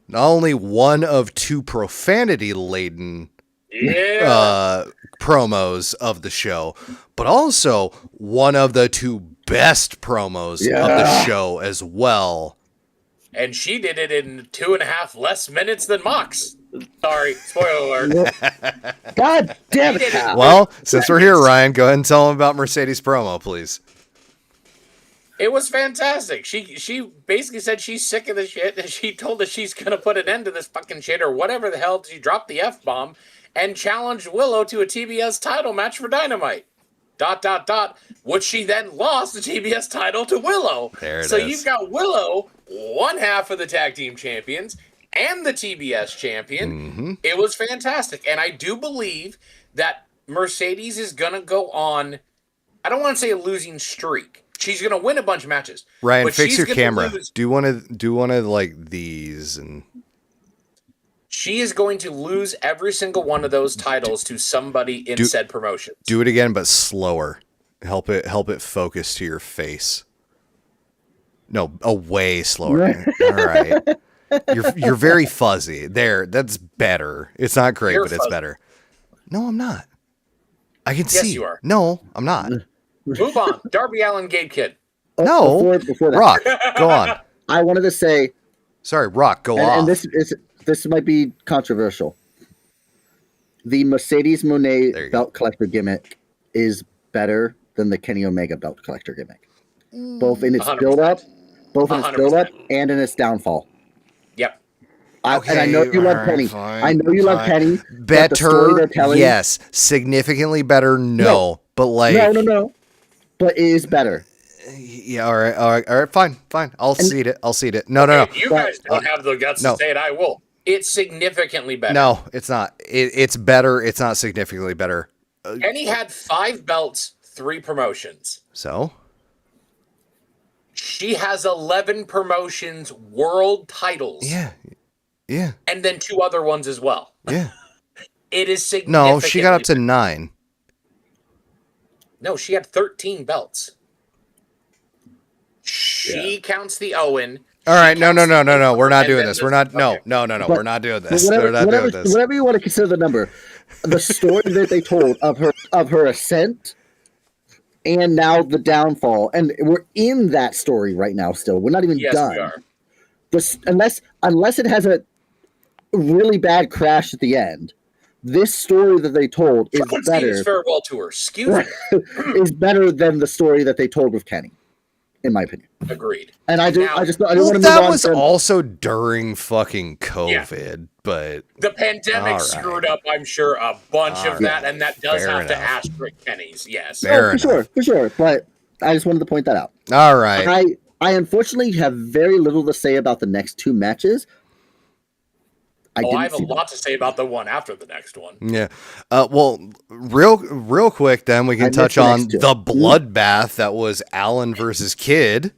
not only one of two profanity laden promos of the show, but also one of the two best promos of the show as well. And she did it in 2.5 less minutes than Mox. Sorry, spoiler alert. God damn it. Well, since we're here, Ryan, go ahead and tell them about Mercedes promo, please. It was fantastic. She basically said she's sick of the shit, and she told us she's going to put an end to this fucking shit or whatever the hell. She dropped the F-bomb and challenged Willow to a TBS title match for Dynamite. ... Which she then lost the TBS title to Willow. There it so is. You've got Willow, one half of the tag team champions, and the TBS champion. Mm-hmm. It was fantastic. And I do believe that Mercedes is going to go on, I don't want to say a losing streak. She's going to win a bunch of matches. Ryan, but fix she's your gonna camera. lose. Do one of like these and She is going to lose every single one of those titles to somebody in said promotions. do it again, but slower. Help it focus to your face. No, way slower. All right. You're very fuzzy. There, that's better. It's not great, but it's better. No, I'm not. I can see. Yes, you are. No, I'm not. Move on. Darby Allin, Gabe Kidd. No. Before that, Rock, go on. I wanted to say, Sorry, Rock, go off. and this might be controversial. The Mercedes Moné belt collector gimmick is better than the Kenny Omega belt collector gimmick, both in its 100%. build-up, and in its downfall. Yep. And I know you love Penny. I know you love Penny. but the story they're Better, telling- yes. Significantly better, no. But like, no. But it is better. yeah, all right, fine. I'll cede it. No. If you guys don't have the guts to say it, I will. It's significantly better. No, it's not. It's better. It's not significantly better. Kenny had 5 belts, 3 promotions. So? She has 11 promotions, world titles. Yeah. And then 2 other ones as well. Yeah. It is significant. No, she got up to 9. No, she had 13 belts. She counts the Owen. All right, no. We're not And doing then this. the- We're not. okay. No. We're not doing this. We're not Whatever, doing this. whatever you want to consider the number, the story that they told of her ascent, and now the downfall, and we're in that story right now. Still, we're not even done. We are. Unless it has a really bad crash at the end, this story that they told is John better. Cena's farewell tour. Excuse me. Is better than the story that they told with Kenny, in my opinion. Agreed. And I don't want to move on. That was also during fucking COVID, but The pandemic All screwed right. up, I'm sure, a bunch of that, and that does Fair have to enough. asterisk Kenny's. Yes. Fair enough. For sure. But I just wanted to point that out. All right. I unfortunately have very little to say about the next 2 matches. I have a lot to say about the one after the next one. Yeah. Well, real quick, then we can touch on the bloodbath that was Allen versus Kidd.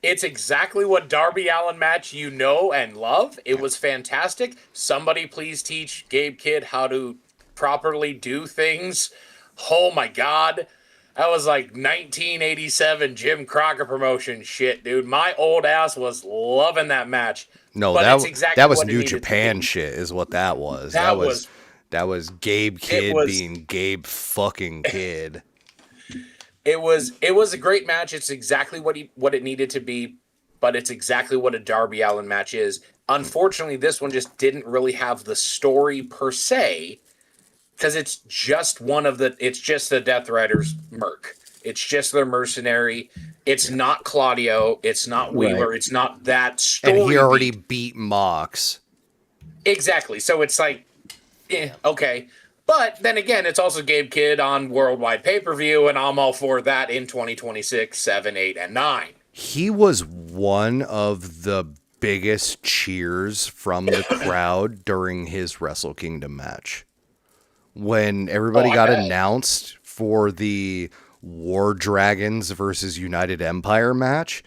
It's exactly what Darby Allin match you know and love. It was fantastic. Somebody please teach Gabe Kidd how to properly do things. Oh my God. That was like 1987 Jim Crockett promotion shit, dude. My old ass was loving that match. No, But that it's exactly that was what it New needed to Japan be. shit is what that was. That That was Gabe Kidd was- being Gabe fucking Kidd. It was a great match. It's exactly what it needed to be, but it's exactly what a Darby Allin match is. Unfortunately, this one just didn't really have the story per se, because it's just the Death Riders merc. It's just their mercenary. It's not Claudio. It's not Wheeler. Right. It's not that story. And he already beat Mox. Exactly. So it's like, okay. But then again, it's also Gabe Kidd on worldwide pay-per-view, and I'm all for that in 2026, 7, 8, and 9. he was one of the biggest cheers from the crowd during his Wrestle Kingdom match. When everybody got announced for the War Dragons versus United Empire match,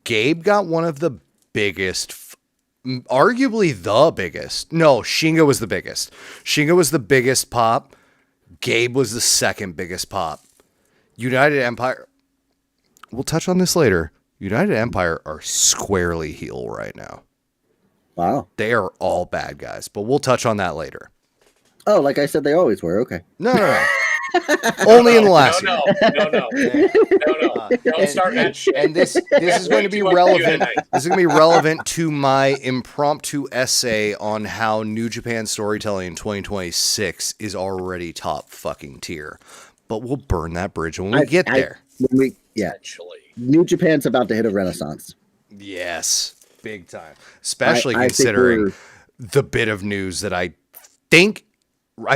Gabe got one of the biggest, arguably the biggest. No, Shinga was the biggest. Shinga was the biggest pop. Gabe was the second biggest pop. United Empire, we'll touch on this later. United Empire are squarely heel right now. Wow. They are all bad guys, but we'll touch on that later. Oh, like I said, they always were. Okay. No. Only in the last year. No. Don't start that shit. And this is going to be relevant. This is going to be relevant to my impromptu essay on how New Japan storytelling in 2026 is already top fucking tier. But we'll burn that bridge when we get there. New Japan's about to hit a renaissance. Yes, big time. Especially considering the bit of news that I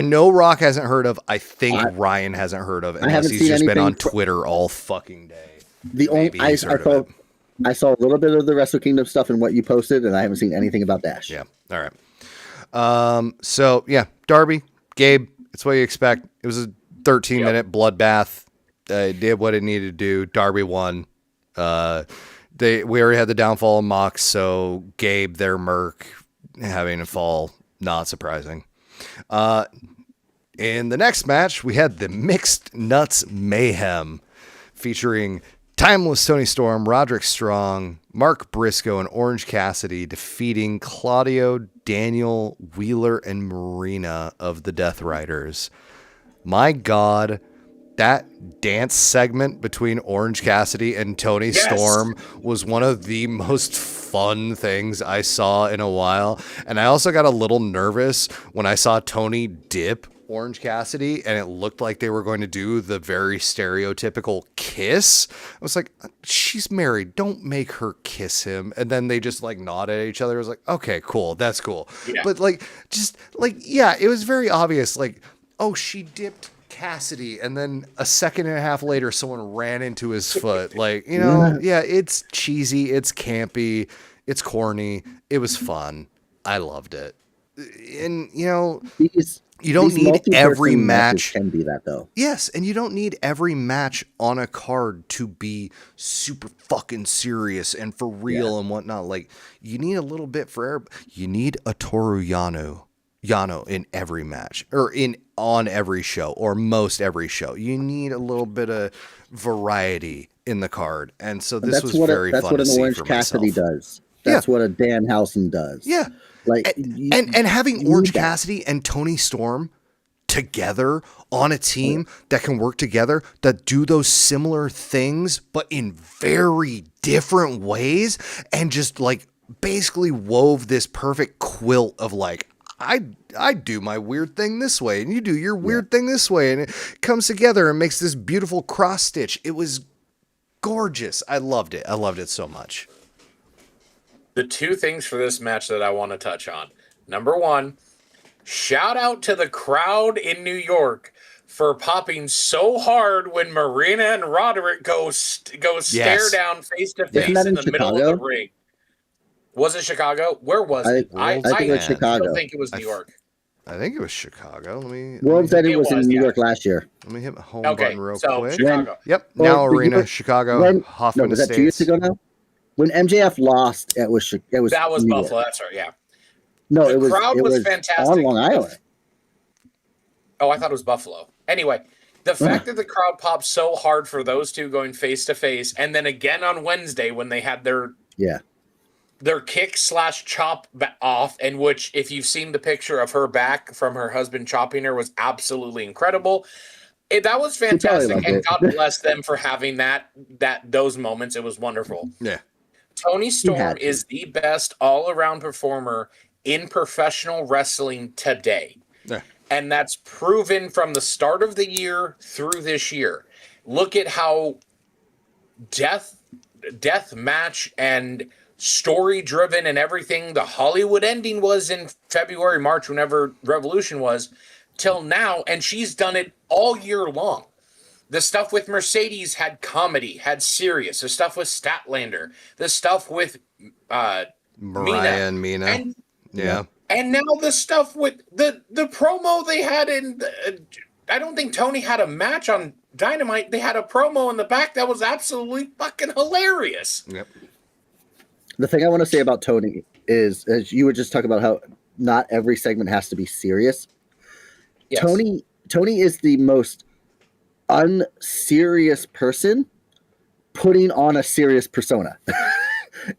know Rock hasn't heard of. I think Ryan hasn't heard of, unless he's just been on Twitter all fucking day. I saw a little bit of the Wrestle Kingdom stuff and what you posted, and I haven't seen anything about Dash. Yeah. All right. So yeah, Darby, Gabe, it's what you expect. It was a 13-minute bloodbath. It did what it needed to do. Darby won. We already had the downfall of Mox, so Gabe, their Merc, having a fall, not surprising. In the next match, we had the Mixed Nuts Mayhem featuring Timeless Tony Storm, Roderick Strong, Mark Briscoe, and Orange Cassidy defeating Claudio, Daniel, Wheeler, and Marina of the Death Riders. My God, that dance segment between Orange Cassidy and Tony Storm was one of the most fun things I saw in a while. And I also got a little nervous when I saw Tony dip Orange Cassidy and it looked like they were going to do the very stereotypical kiss. I was like, she's married, don't make her kiss him. And then they just like nod at each other. I was like, okay, cool, that's cool. Yeah. But it was very obvious, like, oh, she dipped Cassidy, and then a second and a half later someone ran into his foot. Like, it's cheesy, it's campy, it's corny, it was fun, I loved it. And you don't need every match can be that though. Yes, and you don't need every match on a card to be super fucking serious and for real and whatnot. Like, you need a little bit for everybody. You need a Toru Yano in every match, or on every show, or most every show. You need a little bit of variety in the card, and so this was very fun to see. That's what an Orange Cassidy does. That's what a Danhausen does. Yeah, like and having Orange Cassidy and Tony Storm together on a team that can work together, that do those similar things but in very different ways, and just like basically wove this perfect quilt of like, I do my weird thing this way, and you do your weird thing this way, and it comes together and makes this beautiful cross stitch. It was gorgeous. I loved it. I loved it so much. The two things for this match that I want to touch on. Number one, shout out to the crowd in New York for popping so hard when Marina and Roderick go stare down face to face in the middle of the ring. Was it Chicago? Where was it? I think it was Chicago. I don't think it was New York. I think it was Chicago. World said it was in New York last year. Let me hit my home button real quick. Chicago. Now Arena, Chicago, Hoffman was that 2 years ago now? When MJF lost, it was that was New Buffalo. York. That's right. Yeah. No, the crowd was fantastic on Long Island. Oh, I thought it was Buffalo. Anyway, the fact that the crowd popped so hard for those two going face to face, and then again on Wednesday when they had their kick/chop off, in which, if you've seen the picture of her back from her husband chopping her, was absolutely incredible. That was fantastic, and God bless them for having those moments. It was wonderful. Yeah. Tony Storm is the best all-around performer in professional wrestling today. Yeah. And that's proven from the start of the year through this year. Look at how death match and story-driven and everything the Hollywood ending was in February, March, whenever Revolution was, till now, and she's done it all year long. the stuff with Mercedes had comedy, had serious. The stuff with Statlander, the stuff with Mariah and Mina. And, yeah. And now the stuff with the promo they had in I don't think Tony had a match on Dynamite. They had a promo in the back that was absolutely fucking hilarious. Yep. The thing I want to say about Tony is, as you were just talking about how not every segment has to be serious. Yes. Tony is the most unserious person putting on a serious persona.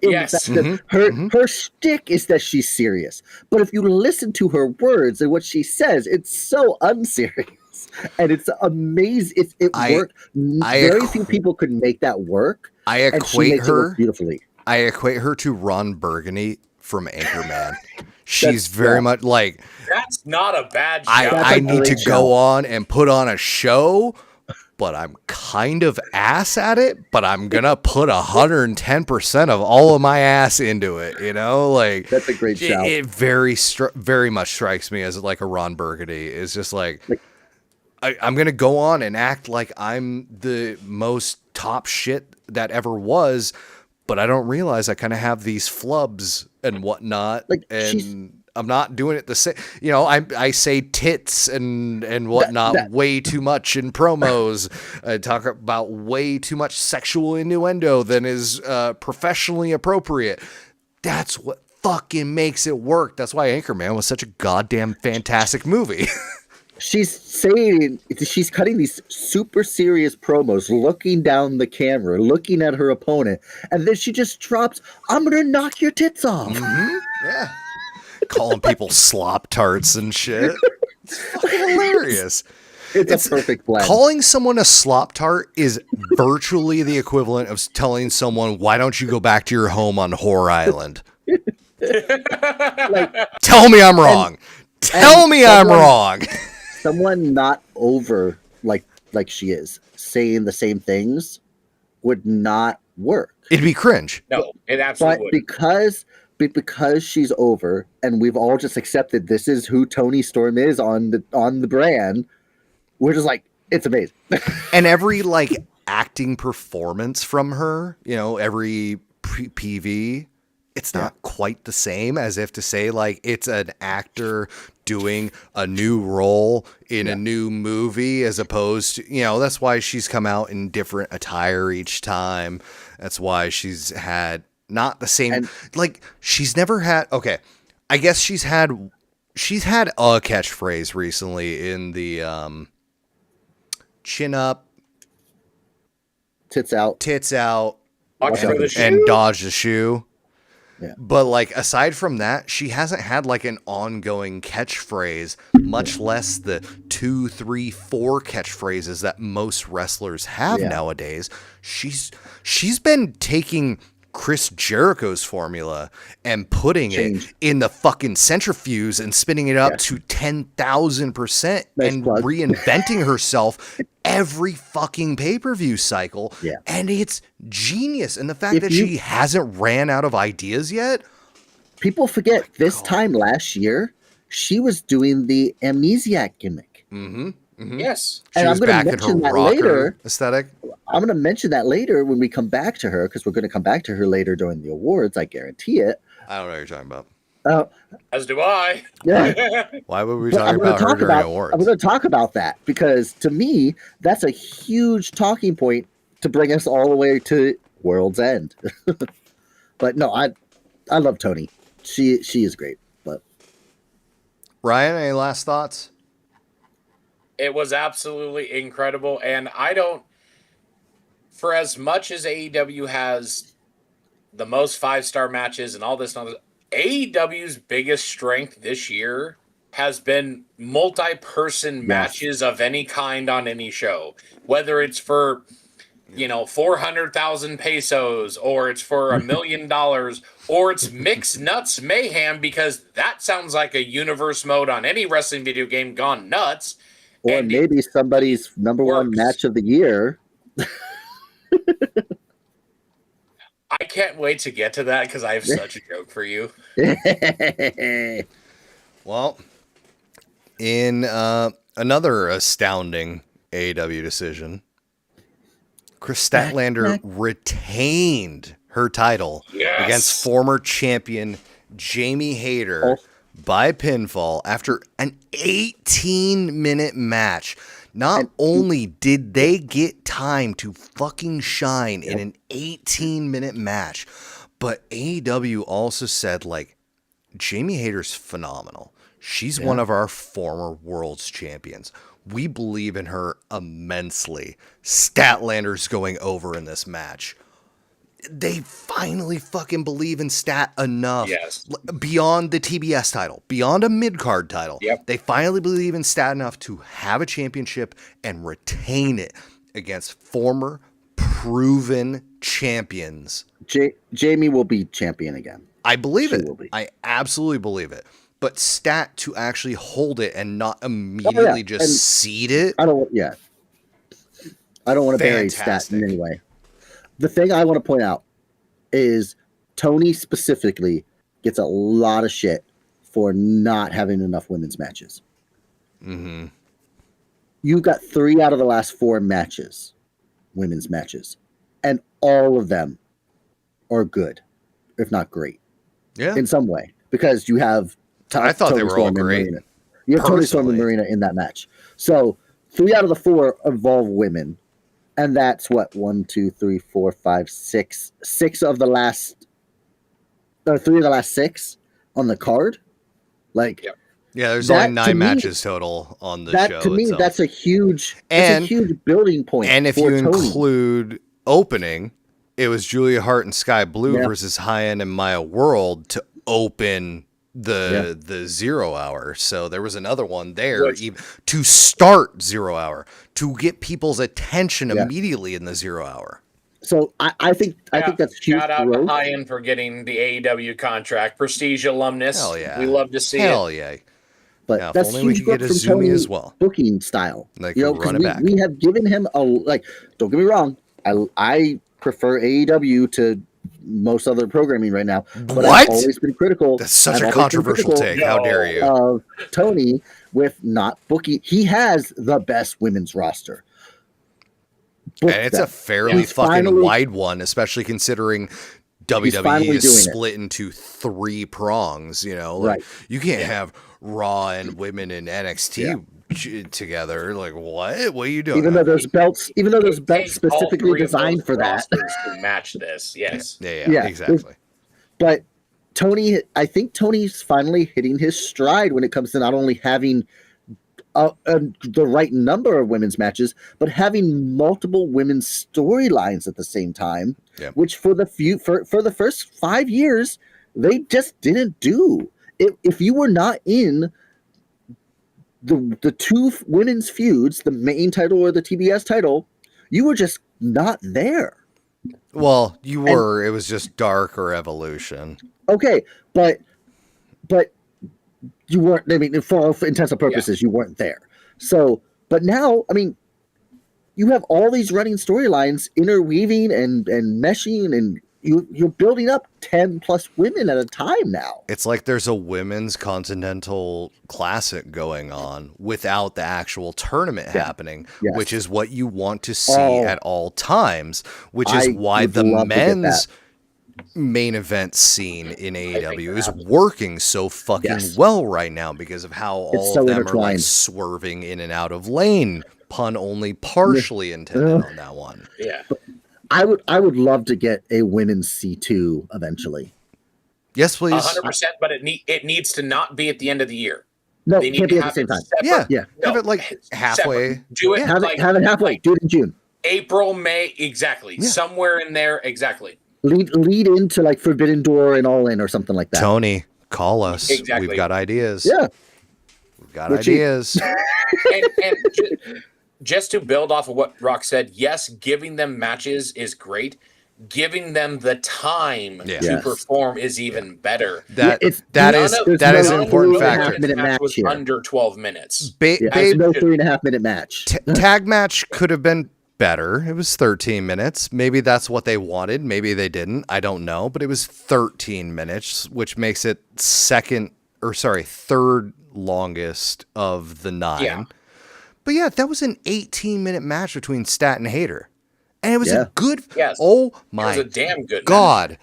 Yes. Her shtick is that she's serious. But if you listen to her words and what she says, it's so unserious. And it's amazing. It worked. Very few people could make that work. I equate her beautifully. I equate her to Ron Burgundy from Anchorman. She's very much like, that's not a bad show. I need to go on and put on a show, but I'm kind of ass at it, but I'm going to put 110% of all of my ass into it, you know? Like, that's a great shout. It very much strikes me as like a Ron Burgundy. It's just like I'm going to go on and act like I'm the most top shit that ever was, but I don't realize I kind of have these flubs and whatnot, and I'm not doing it the same. You know, I say tits and whatnot way too much in promos. I talk about way too much sexual innuendo than is professionally appropriate. That's what fucking makes it work. That's why Anchorman was such a goddamn fantastic movie. She's cutting these super serious promos, looking down the camera, looking at her opponent, and then she just drops, "I'm gonna knock your tits off." Mm-hmm. Yeah, calling people slop tarts and shit. It's fucking hilarious. It's a perfect blend. Calling someone a slop tart is virtually the equivalent of telling someone, "Why don't you go back to your home on Whore Island?" Tell me I'm wrong. Tell me I'm wrong. Someone not over like she is saying the same things would not work. It'd be cringe. No, it absolutely would. Because she's over, and we've all just accepted this is who Toni Storm is on the brand. We're just like, it's amazing. And every like acting performance from her, you know, every PV, it's not quite the same, as if to say like it's an actor doing a new role in a new movie, as opposed to, you know, that's why she's come out in different attire each time. That's why she's had not the same, like she's never had, okay, I guess she's had a catchphrase recently in the chin up, tits out, and dodge the shoe. Yeah. But like aside from that, she hasn't had like an ongoing catchphrase, much less the 2, 3, 4 catchphrases that most wrestlers have nowadays. She's been taking Chris Jericho's formula and putting it in the fucking centrifuge and spinning it up to 10,000% and reinventing herself every fucking pay-per-view cycle. Yeah. And it's genius. And the fact that she hasn't ran out of ideas yet. People forget this time last year, she was doing the amnesiac gimmick. Mm-hmm. Mm-hmm. Yes. And I'm going to mention that later. Aesthetic. I'm going to mention that later when we come back to her, because we're going to come back to her later during the awards. I guarantee it. I don't know what you're talking about. As do I. Yeah. Why would we talk about her during awards? I'm going to talk about that because to me, that's a huge talking point to bring us all the way to World's End. But no, I love Toni. She is great. But Ryan, any last thoughts? It was absolutely incredible. And for as much as AEW has the most 5-star matches and all this, AEW's biggest strength this year has been multi-person matches of any kind on any show. Whether it's for, 400,000 pesos, or it's for $1 million, or it's Mixed Nuts Mayhem, because that sounds like a universe mode on any wrestling video game gone nuts. Or maybe somebody's number one match of the year. I can't wait to get to that because I have such a joke for you. Well, in another astounding AEW decision, Chris Statlander retained her title against former champion Jamie Hayter by pinfall after an 18-minute match. Not only did they get time to fucking shine in an 18-minute match, but AEW also said, like, Jamie Hayter's phenomenal. She's one of our former world's champions. We believe in her immensely. Statlander's going over in this match. They finally fucking believe in Stat enough. Yes. Beyond the TBS title, beyond a mid-card title. Yep. They finally believe in Stat enough to have a championship and retain it against former proven champions. Jamie will be champion again. I believe it. Will be. I absolutely believe it. But Stat to actually hold it and not immediately just cede it. I don't want to bury Stat in any way. The thing I want to point out is Tony specifically gets a lot of shit for not having enough women's matches. Mm-hmm. You've got 3 out of the last 4 matches, women's matches, and all of them are good, if not great, in some way. Because you have I thought they were all great. You have Tony Storm and Marina in that match. So 3 out of the 4 involve women. And that's what 1, 2, 3, 4, 5, 6. 6 of the last, or 3 of the last 6 on the card. Like, there's only 9 matches total on the show. To me, itself. that's a huge building point. And if you Tony. include opening, it was Julia Hart and Sky Blue versus High End and Maya World to open the 0 hour. So there was another one there to start 0 hour, to get people's attention immediately in the 0 hour. So I think that's huge. Shout out to High End for getting the AEW contract. Prestige alumnus. Hell yeah. We love to see it. Hell yeah. But now, that's if only we huge could get a from Zumi Tony as well. Booking style. Like, because run it back. We have given him don't get me wrong. I prefer AEW to most other programming right now. But I've always been critical. That's such a controversial take. How dare you? Of Tony with not booking. He has the best women's roster. And it's a fairly fucking wide one, especially considering WWE is split into 3 prongs. You know, like, you can't have Raw and women in NXT together. Like, what? What are you doing? Even though those belts specifically designed for that to match this. Yes. Yeah, exactly. But Tony, I think Tony's finally hitting his stride when it comes to not only having the right number of women's matches, but having multiple women's storylines at the same time, which for the first 5 years, they just didn't do. If you were not in the 2 women's feuds, the main title or the TBS title, you were just not there. Well, you were. It was just Dark or Evolution. Okay, but you weren't. I mean, for all intents and purposes, you weren't there. So, but now, I mean, you have all these running storylines interweaving and meshing, and you're building up 10 plus women at a time now. It's like there's a women's Continental Classic going on without the actual tournament happening, which is what you want to see at all times, which is why the men's main event scene in AEW is working so fucking well right now because of how all of them are like swerving in and out of lane. Pun only partially intended on that one. Yeah. I would love to get a women's C2 eventually. Yes, please. 100%, but it needs to not be at the end of the year. No, it can't be at the same time. Have it like halfway. Separate. Do it. Have it halfway. Do it in June. April, May, exactly. Yeah. Somewhere in there, exactly. Lead into like Forbidden Door and All In or something like that. Tony, call us. Exactly. We've got ideas. Yeah. We've got ideas. and just to build off of what Rock said, yes, giving them matches is great. Giving them the time to perform is even better. That is an important factor. Match was under 12 minutes. There's no 3.5 minute match. Tag match could have been better. It was 13 minutes. Maybe that's what they wanted. Maybe they didn't. I don't know. But it was 13 minutes, which makes it third longest of the 9. Yeah. But yeah, that was an 18-minute match between Stat and Hayter. And it was a good. Yes. Oh It my was a damn good God.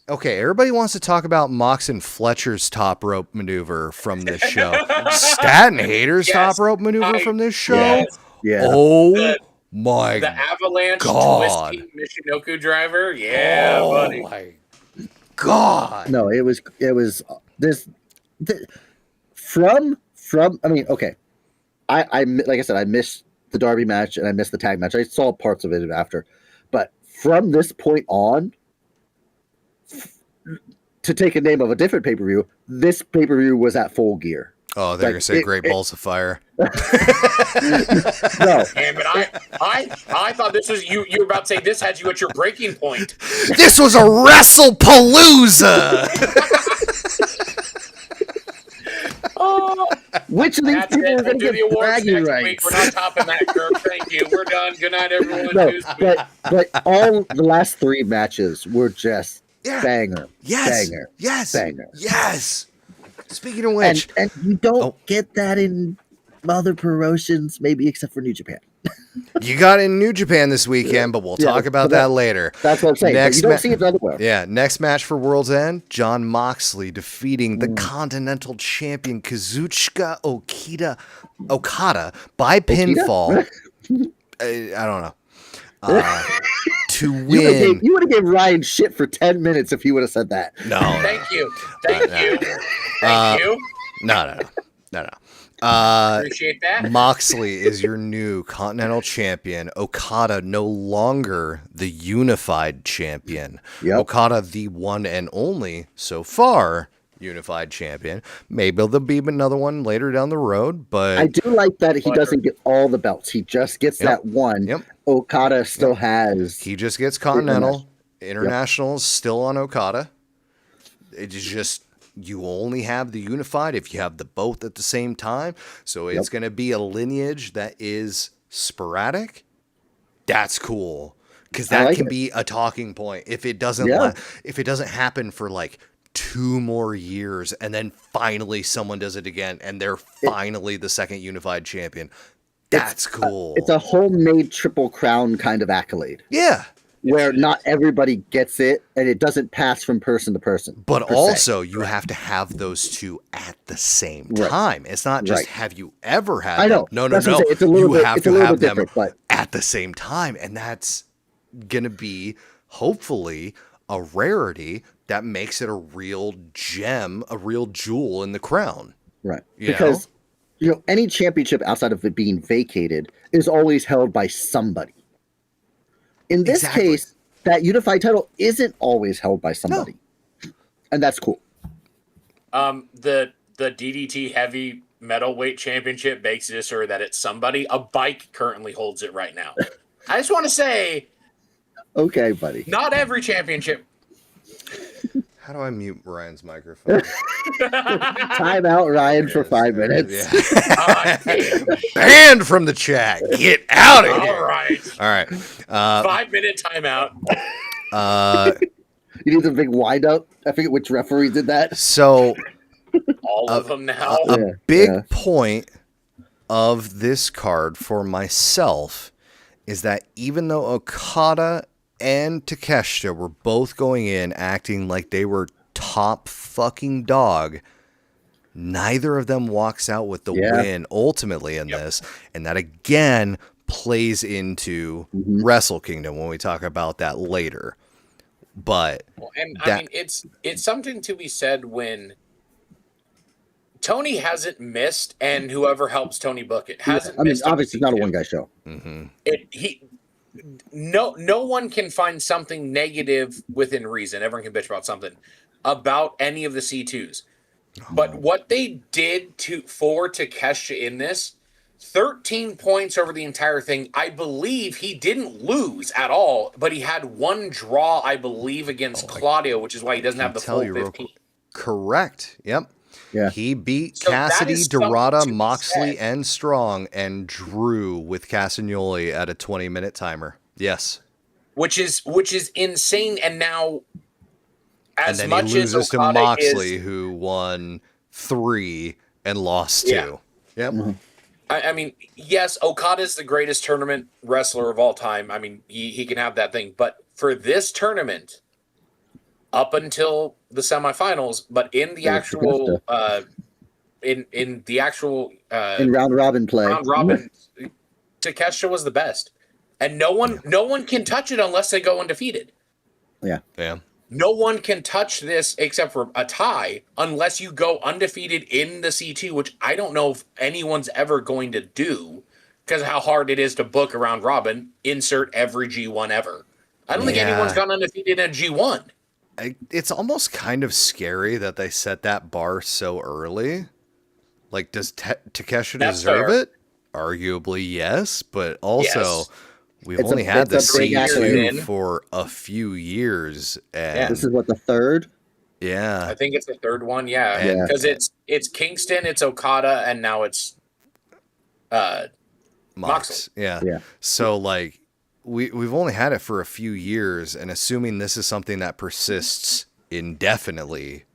Okay, everybody wants to talk about Mox and Fletcher's top rope maneuver from this show. Stat and Hater's top rope maneuver from this show. Yes. Yeah. Oh my The avalanche God. twisting Michinoku driver. Yeah, buddy. My God. No, it was this from I mean, okay. I like I said, I missed the Darby match and I missed the tag match. I saw parts of it after. But from this point on, to take a name of a different pay-per-view, this pay-per-view was at Full Gear. Oh, they're gonna say Great Balls of Fire. No. Damn it! I thought this was you. You were about to say this had you at your breaking point. This was a WrestlePalooza. Oh, Which of these that's people it. are We'll going to do get the awards bragging next rights? week. We're not topping that, Kirk. Thank you. We're done. Good night, everyone. No, News week. but all the last three matches were just banger. Yes. Banger. Yes. Banger. Yes. Speaking of which, And you don't get that in other promotions, maybe except for New Japan. you got in New Japan this weekend, but we'll talk about that later. That's what I'm saying. But you don't see it otherwise. Yeah, next match for World's End, Jon Moxley defeating the Continental Champion Kazuchika Okada by pinfall. I don't know. To win. You would have gave Ryan shit for 10 minutes if he would have said that. No. Thank you. Thank you. Thank you. No. Appreciate that. Moxley is your new Continental Champion. Okada no longer the unified champion. Yep. Okada the one and only, so far, unified champion. Maybe there'll be another one later down the road, but I do like that he doesn't get all the belts. He just gets that one. Yep. Okada still has. He just gets Continental. International is still on Okada. It is just, you only have the unified if you have the both at the same time. So it's going to be a lineage that is sporadic. That's cool. Because that can be a talking point. If it doesn't if it doesn't happen for like 2 more years and then finally someone does it again and they're finally the second unified champion. That's cool. It's a homemade Triple Crown kind of accolade. Yeah. Where not everybody gets it and it doesn't pass from person to person. But also you have to have those two at the same time. It's not just have you ever had I know. them. No. It's a little you bit, have it's to a little have bit them different, but at the same time. And that's going to be hopefully a rarity that makes it a real gem, a real jewel in the crown. Right. You Because any championship outside of it being vacated is always held by somebody. In this case, that unified title isn't always held by somebody. No. And that's cool. The DDT heavy metalweight championship begs to differ that it's somebody. A bike currently holds it right now. I just want to say, okay, buddy. Not every championship. How do I mute Ryan's microphone? Time out, Ryan, for 5 minutes. Yeah. Banned from the chat. Get out of here. All right. 5-minute timeout. You need a big wind up. I forget which referee did that. So, all of them now. A big point of this card for myself is that even though Okada and Takeshita were both going in acting like they were top fucking dog, neither of them walks out with the win ultimately in this. And that again plays into Wrestle Kingdom when we talk about that later. But I mean, it's something to be said when Tony hasn't missed, and whoever helps Tony book it hasn't missed. Obviously, it's not a one guy show. No one can find something negative within reason. Everyone can bitch about something about any of the C2s. But what they did for Takeshita in this, 13 points over the entire thing. I believe he didn't lose at all, but he had one draw, I believe, against Claudio, which is why he doesn't have the full 15. Correct. Yep. Yeah. He beat Cassidy, Dorada, Moxley, and Strong, and drew with Castagnoli at a 20-minute timer. Yes. Which is insane. And now, and then he loses to Moxley, who won 3 and lost 2. Yep. I mean, yes, Okada's the greatest tournament wrestler of all time. I mean, he can have that thing. But for this tournament, up until the semifinals, but in the It was actual in the actual in round robin play. round robin, Takeshita was the best. And no one can touch it unless they go undefeated. Yeah. No one can touch this except for a tie unless you go undefeated in the C2, which I don't know if anyone's ever going to do because of how hard it is to book around robin, insert every G1 ever. I don't think anyone's gone undefeated in a G1. It's almost kind of scary that they set that bar so early. Like, does Takeshita deserve it? Arguably, yes, but also we've only had the C2 for a few years, and this is what, the third? Yeah, I think it's the third one. Yeah, because it's Kingston, it's Okada, and now it's Moxley. Yeah. So like we've only had it for a few years, and assuming this is something that persists indefinitely,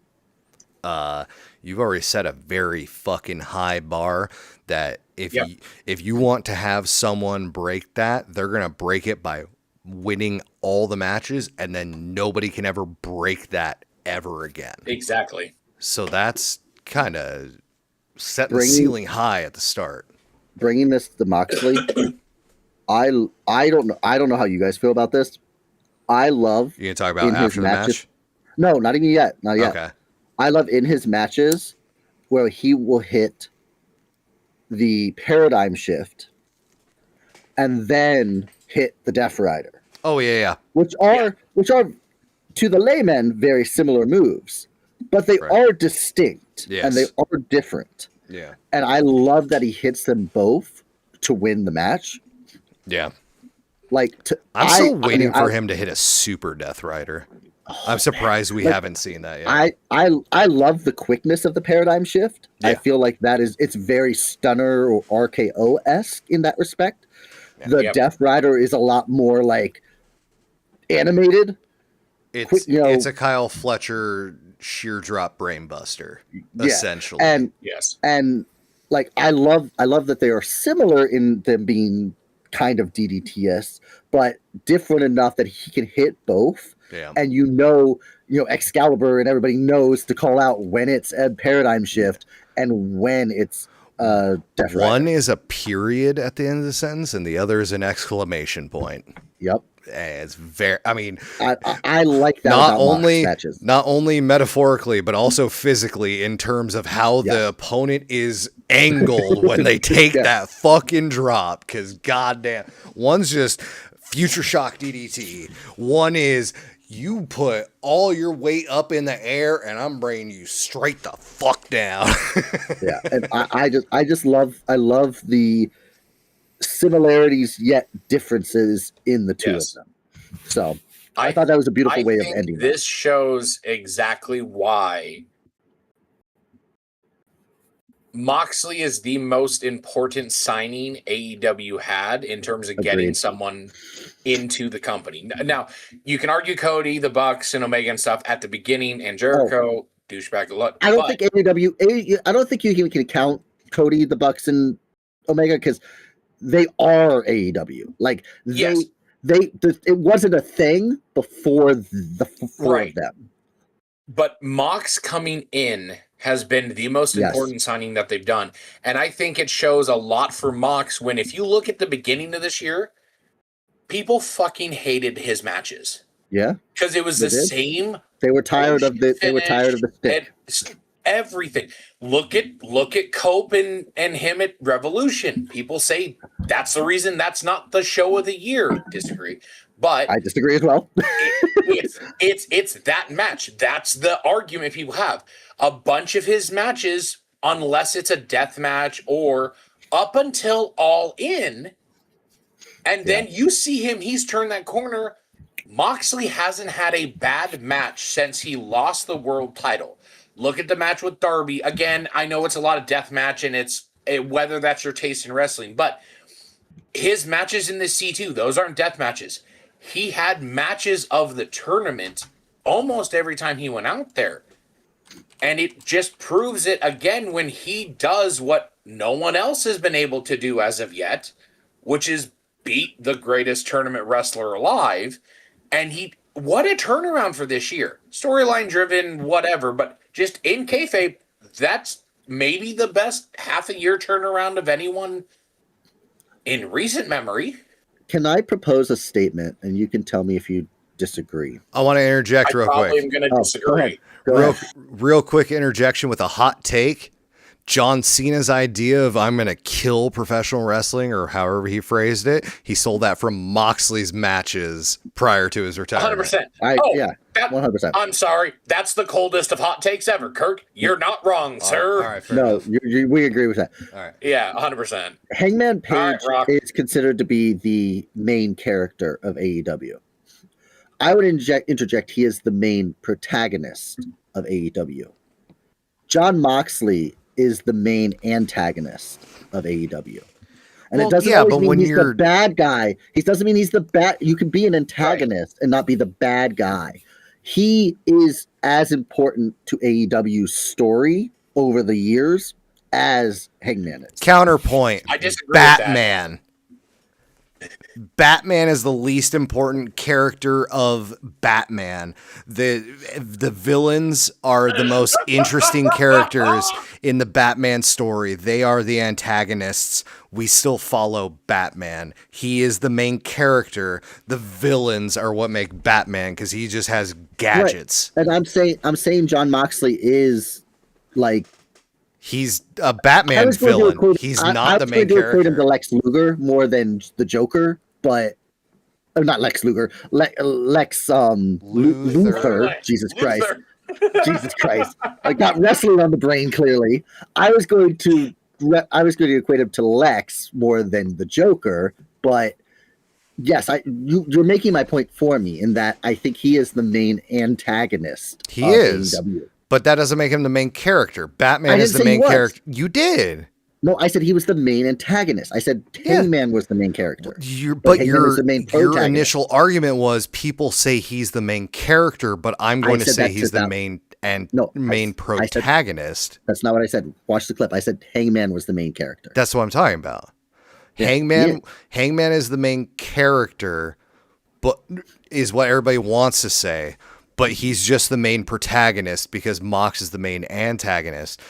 you've already set a very fucking high bar that if you want to have someone break that, they're going to break it by winning all the matches, and then nobody can ever break that ever again. Exactly. So that's kind of setting the ceiling high at the start. Bringing this to Moxley, I don't know how you guys feel about this. I love you gonna talk about after the match? No, not even yet. Not yet. Okay. I love in his matches where he will hit the paradigm shift and then hit the Death Rider. Oh yeah. Which are to the layman very similar moves, but they are distinct and they are different. Yeah. And I love that he hits them both to win the match. Yeah. Like I'm still waiting for him to hit a super Death Rider. I'm surprised we haven't seen that yet. I love the quickness of the paradigm shift. I feel like it's very Stunner or RKO-esque in that respect. The Death Rider is a lot more like animated. It's a Kyle Fletcher sheer drop brainbuster, essentially. And like I love that they are similar in them being kind of DDTS, but different enough that he can hit both. Yeah. And Excalibur and everybody knows to call out when it's a paradigm shift and when it's Death Rider. One is a period at the end of the sentence, and the other is an exclamation point. Yep. It's very. I mean, I like that. Not only metaphorically, but also physically, in terms of how the opponent is angled when they take that fucking drop. Because goddamn, one's just future shock DDT. One is you put all your weight up in the air, and I'm bringing you straight the fuck down. Yeah, and I just love the similarities yet differences in the two of them. So I thought that was a beautiful way of ending this. Shows exactly why Moxley is the most important signing AEW had in terms of getting someone into the company. Now, you can argue Cody, the Bucks, and Omega and stuff at the beginning, and Jericho, douchebag a lot. I don't think AEW. I don't think you even can count Cody, the Bucks, and Omega because they are AEW. Like it wasn't a thing before the four of them. But Mox coming in has been the most important signing that they've done. And I think it shows a lot for Mox when, if you look at the beginning of this year, people fucking hated his matches. Yeah. Because it was the same. They were tired of the stick. Everything. Look at Cope and him at Revolution. People say that's the reason that's not the show of the year. Disagree. But I disagree as well. it's that match. That's the argument people have. A bunch of his matches, unless it's a death match or up until All In, and then you see him, he's turned that corner. Moxley hasn't had a bad match since he lost the world title. Look at the match with Darby. Again, I know it's a lot of death match, and it's whether that's your taste in wrestling, but his matches in the C2, those aren't death matches. He had matches of the tournament almost every time he went out there. And it just proves it again when he does what no one else has been able to do as of yet, which is beat the greatest tournament wrestler alive. And what a turnaround for this year. Storyline driven, whatever, but just in kayfabe, that's maybe the best half a year turnaround of anyone in recent memory. Can I propose a statement, and you can tell me if you disagree? I want to interject real quick. I'm going to disagree. Go ahead. Real quick interjection with a hot take. John Cena's idea of I'm going to kill professional wrestling, or however he phrased it, he sold that from Moxley's matches prior to his retirement. 100%. Yeah, 100%. I'm sorry. That's the coldest of hot takes ever, Kirk. You're not wrong, sir. All right, fair enough. We agree with that. All right. Yeah, 100%. Hangman Page Rock. is considered to be the main character of AEW. I would interject. He is the main protagonist of AEW. John Moxley is the main antagonist of AEW. And it doesn't always mean he's the bad guy. He doesn't mean he's the bad. You can be an antagonist and not be the bad guy. He is as important to AEW's story over the years as Hangman is. Counterpoint. I disagree Batman. With that. Batman is the least important character of Batman. The villains are the most interesting characters in the Batman story. They are the antagonists. We still follow Batman. He is the main character. The villains are what make Batman, because he just has gadgets. Right. And I'm saying John Moxley is like, he's a Batman villain. He's not the main character. I was going to equate him to Lex Luger more than the Joker, but not Lex Luger. Lex Luthor. Jesus Christ. Jesus Christ. I got wrestling on the brain. Clearly, I was going to equate him to Lex more than the Joker, but yes, you're making my point for me in that I think he is the main antagonist. He is. AEW. But that doesn't make him the main character. Batman is the main character. You did. No, I said he was the main antagonist. I said Hangman was the main character. Your initial argument was people say he's the main character, but I'm going to say he's the main protagonist. That's not what I said. Watch the clip. I said Hangman was the main character. That's what I'm talking about. Yeah, Hangman is the main character, but is what everybody wants to say. But he's just the main protagonist because Mox is the main antagonist.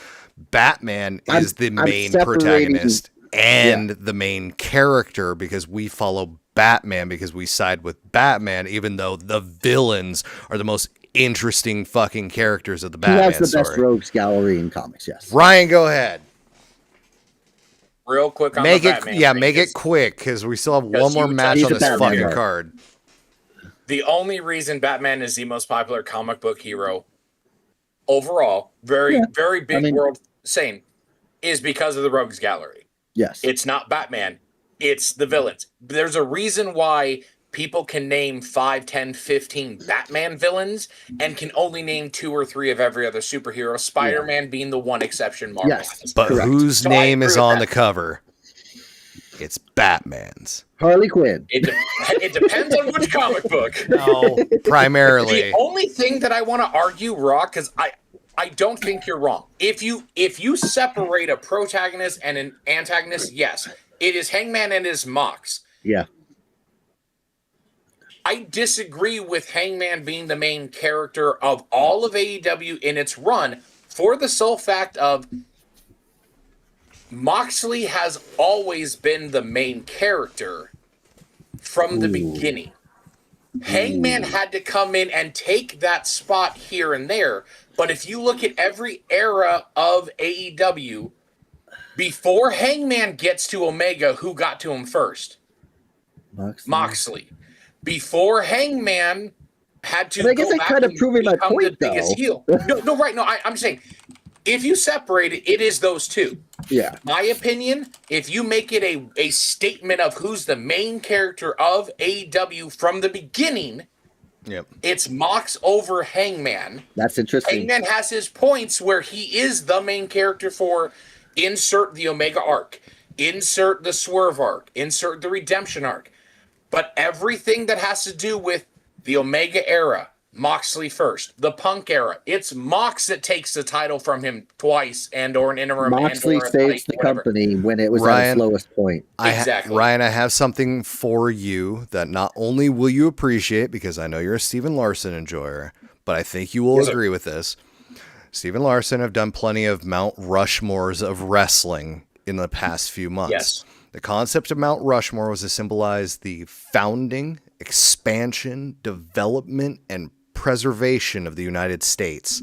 Batman is the main protagonist and the main character because we follow Batman because we side with Batman, even though the villains are the most interesting fucking characters of the Batman story. He has the best rogues gallery in comics, yes. Ryan, go ahead. Real quick on make the it Batman. Yeah, make it quick because we still have one more match on this fucking card. The only reason Batman is the most popular comic book hero overall, very big world saying, is because of the Rogues Gallery. Yes. It's not Batman. It's the villains. There's a reason why people can name 5, 10, 15 Batman villains and can only name 2 or 3 of every other superhero, Spider-Man being the one exception Marvel has. But whose name is on the cover? It's Batman's. Harley Quinn. It depends on which comic book. No, primarily. The only thing that I want to argue, Rock, because I don't think you're wrong. If you separate a protagonist and an antagonist, yes, it is Hangman and it is Mox. Yeah. I disagree with Hangman being the main character of all of AEW in its run for the sole fact of Moxley has always been the main character from the beginning. Hangman had to come in and take that spot here and there. But if you look at every era of AEW, before Hangman gets to Omega, who got to him first? Moxley. Before Hangman had to go back and become the biggest heel. No, right. No, I'm saying, if you separate it, it is those two. Yeah. My opinion, if you make it a statement of who's the main character of AEW from the beginning, it's Mox over Hangman. That's interesting. Hangman has his points where he is the main character for insert the Omega arc, insert the Swerve arc, insert the Redemption arc. But everything that has to do with the Omega era, Moxley first. The Punk era, it's Mox that takes the title from him twice, and or an interim. Moxley and or saves the company when it was at its lowest point. Exactly. Ryan, I have something for you that not only will you appreciate, because I know you're a Steven Larson enjoyer, but I think you will agree with this. Steven Larson have done plenty of Mount Rushmores of wrestling in the past few months. Yes. The concept of Mount Rushmore was to symbolize the founding, expansion, development, and preservation of the United States.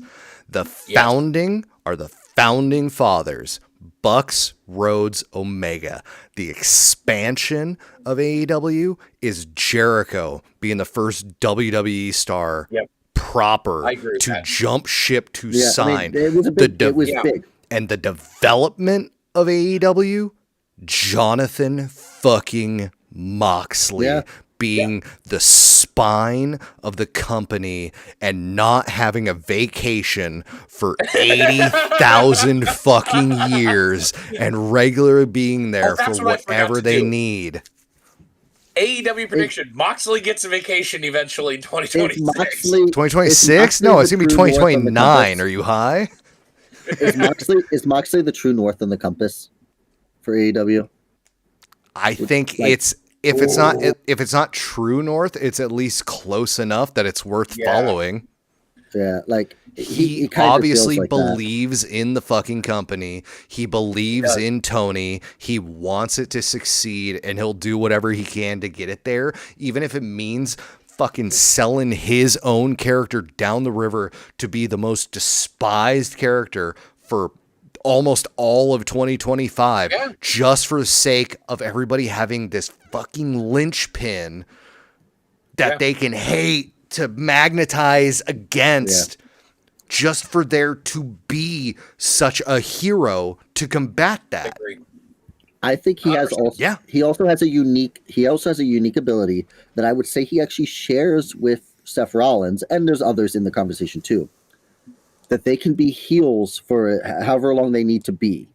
The founding are the founding fathers, Bucks, Rhodes, Omega. The expansion of AEW is Jericho being the first WWE star proper to jump ship to sign. I mean, it was big. And the development of AEW, Jonathan fucking Moxley being the spine of the company and not having a vacation for 80,000 fucking years and regularly being there for whatever they need. AEW prediction: Moxley gets a vacation eventually in 2026. 2026? No, it's going to be 2029. Are you high? Is Moxley the true north on the compass for AEW? I think it's if it's not true north, it's at least close enough that it's worth following. Yeah, like he obviously believes in the fucking company. He believes in Tony. He wants it to succeed, and he'll do whatever he can to get it there, even if it means fucking selling his own character down the river to be the most despised character for almost all of 2025, just for the sake of everybody having this fucking linchpin that they can hate to magnetize against, just for there to be such a hero to combat that. I think he has also he also has a unique ability that I would say he actually shares with Seth Rollins, and there's others in the conversation too, that they can be heels for however long they need to be.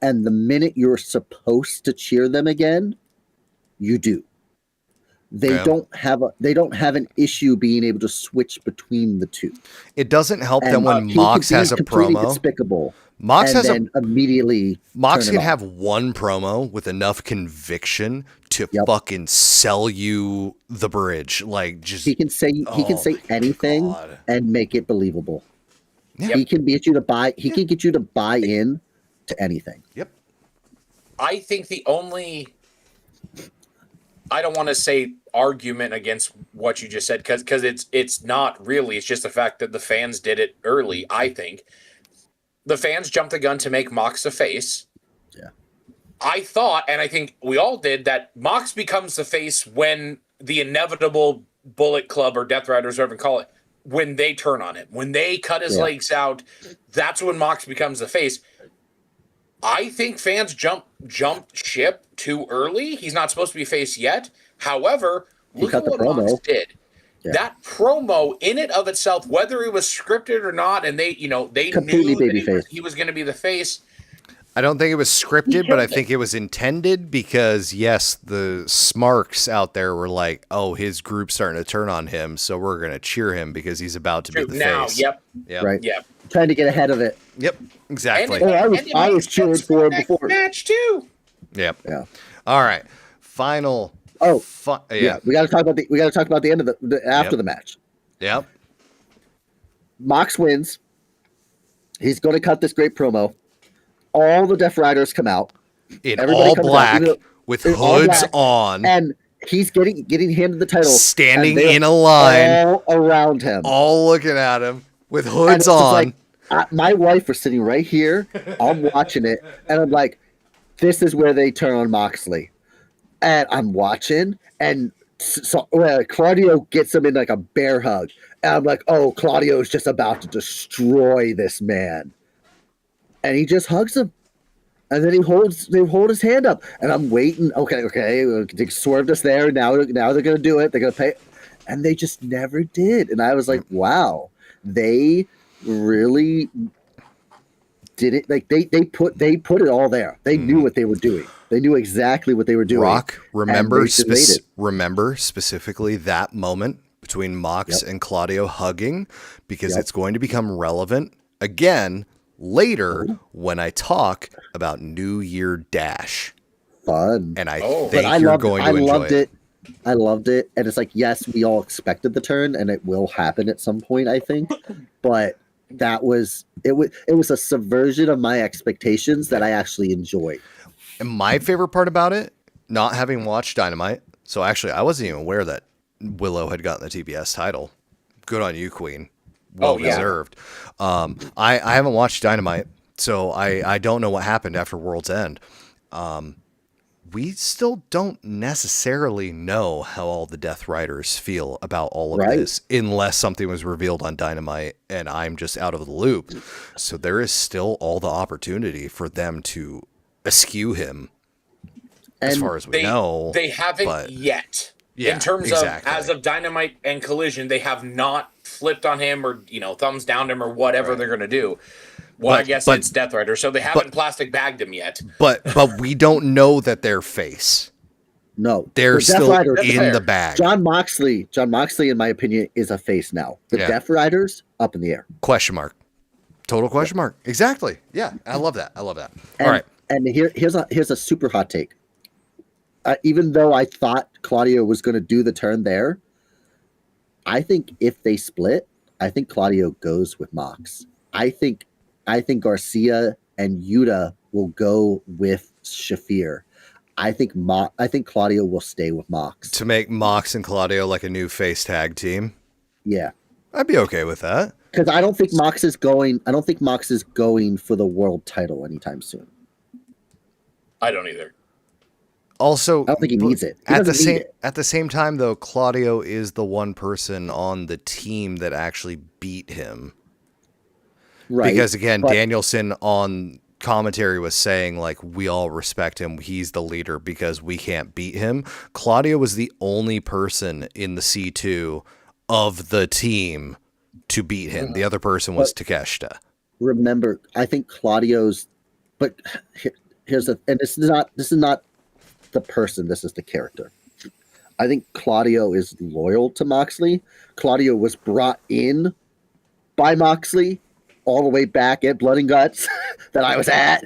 And the minute you're supposed to cheer them again, you do. They don't have an issue being able to switch between the two. It doesn't help them when Mox has a promo. Despicable. Mox has immediately. Mox can have one promo with enough conviction to fucking sell you the bridge. Like he can say anything and make it believable. He can get you to buy. He can get you to buy in to anything. Yep. I think the only, I don't want to say argument against what you just said, because it's not really. It's just the fact that the fans did it early. I think the fans jumped the gun to make Mox a face. Yeah. I thought, and I think we all did, that Mox becomes the face when the inevitable Bullet Club or Death Riders, whatever you call it, when they turn on him, when they cut his legs out, that's when Mox becomes the face. I think fans jumped ship too early. He's not supposed to be face yet. However, look at what Mox did. Yeah. That promo in it of itself, whether it was scripted or not, and they completely knew that he was going to be the face. I don't think it was scripted, but I think it was intended because, yes, the smarks out there were like, oh, his group's starting to turn on him, so we're going to cheer him because he's about to be the face. Yep. Right. Yep. Trying to get ahead of it. Yep. Exactly. I was cheering for him before. Match too. Yep. Yeah. All right. Final. We got to talk about the end of after the match. Yep. Mox wins. He's going to cut this great promo. All the Death Riders come out. Everybody all black with hoods on. And he's getting handed the title. Standing in a line. All around him. All looking at him with hoods on. Like, my wife was sitting right here. I'm watching it. And I'm like, this is where they turn on Moxley. And I'm watching. And so Claudio gets him in like a bear hug. And I'm like, oh, Claudio's just about to destroy this man. And he just hugs him, and then they hold his hand up, and I'm waiting. Okay, they swerved us there. Now they're gonna do it. They're gonna pay, and they just never did. And I was like, wow, they really did it. Like they put it all there. They knew what they were doing. They knew exactly what they were doing. Rock, remember specifically that moment between Mox and Claudio hugging, because it's going to become relevant again later when I talk about New Year Dash. Fun. And I think you're going to enjoy it. I loved it. And it's like, yes, we all expected the turn and it will happen at some point, I think. But it was a subversion of my expectations that I actually enjoyed. And my favorite part about it, not having watched Dynamite, so actually I wasn't even aware that Willow had gotten the TBS title. Good on you, Queen. Well deserved. I haven't watched Dynamite, so I don't know what happened after World's End. We still don't necessarily know how all the Death Riders feel about all of this, unless something was revealed on Dynamite and I'm just out of the loop. So there is still all the opportunity for them to eschew him, as far as we know. They haven't yet. Yeah, in terms of, as of Dynamite and Collision, they have not flipped on him or, thumbs down him or whatever they're going to do. Well, I guess it's Death Rider, so they haven't plastic bagged him yet. But we don't know that they're face. No, they're still in the bag. John Moxley, in my opinion, is a face now. The Death Riders, up in the air. Question mark. Total question mark. Exactly. Yeah, I love that. All right. And here's a super hot take. Even though I thought Claudio was going to do the turn there, I think if they split, I think Claudio goes with Mox. I think Garcia and Yuta will go with Shafir. I think Claudio will stay with Mox to make Mox and Claudio like a new face tag team. Yeah, I'd be okay with that, because I don't think Mox is going for the world title anytime soon. I don't either. I Also, don't think he needs it. At the same time, though, Claudio is the one person on the team that actually beat him. Right. Because again, Danielson on commentary was saying, like, we all respect him. He's the leader because we can't beat him. Claudio was the only person in the C2 of the team to beat him. The other person was Takeshita. Remember, I think Claudio's, but this is not the person, this is the character. I think Claudio is loyal to Moxley. Claudio was brought in by Moxley all the way back at Blood and Guts that I was at.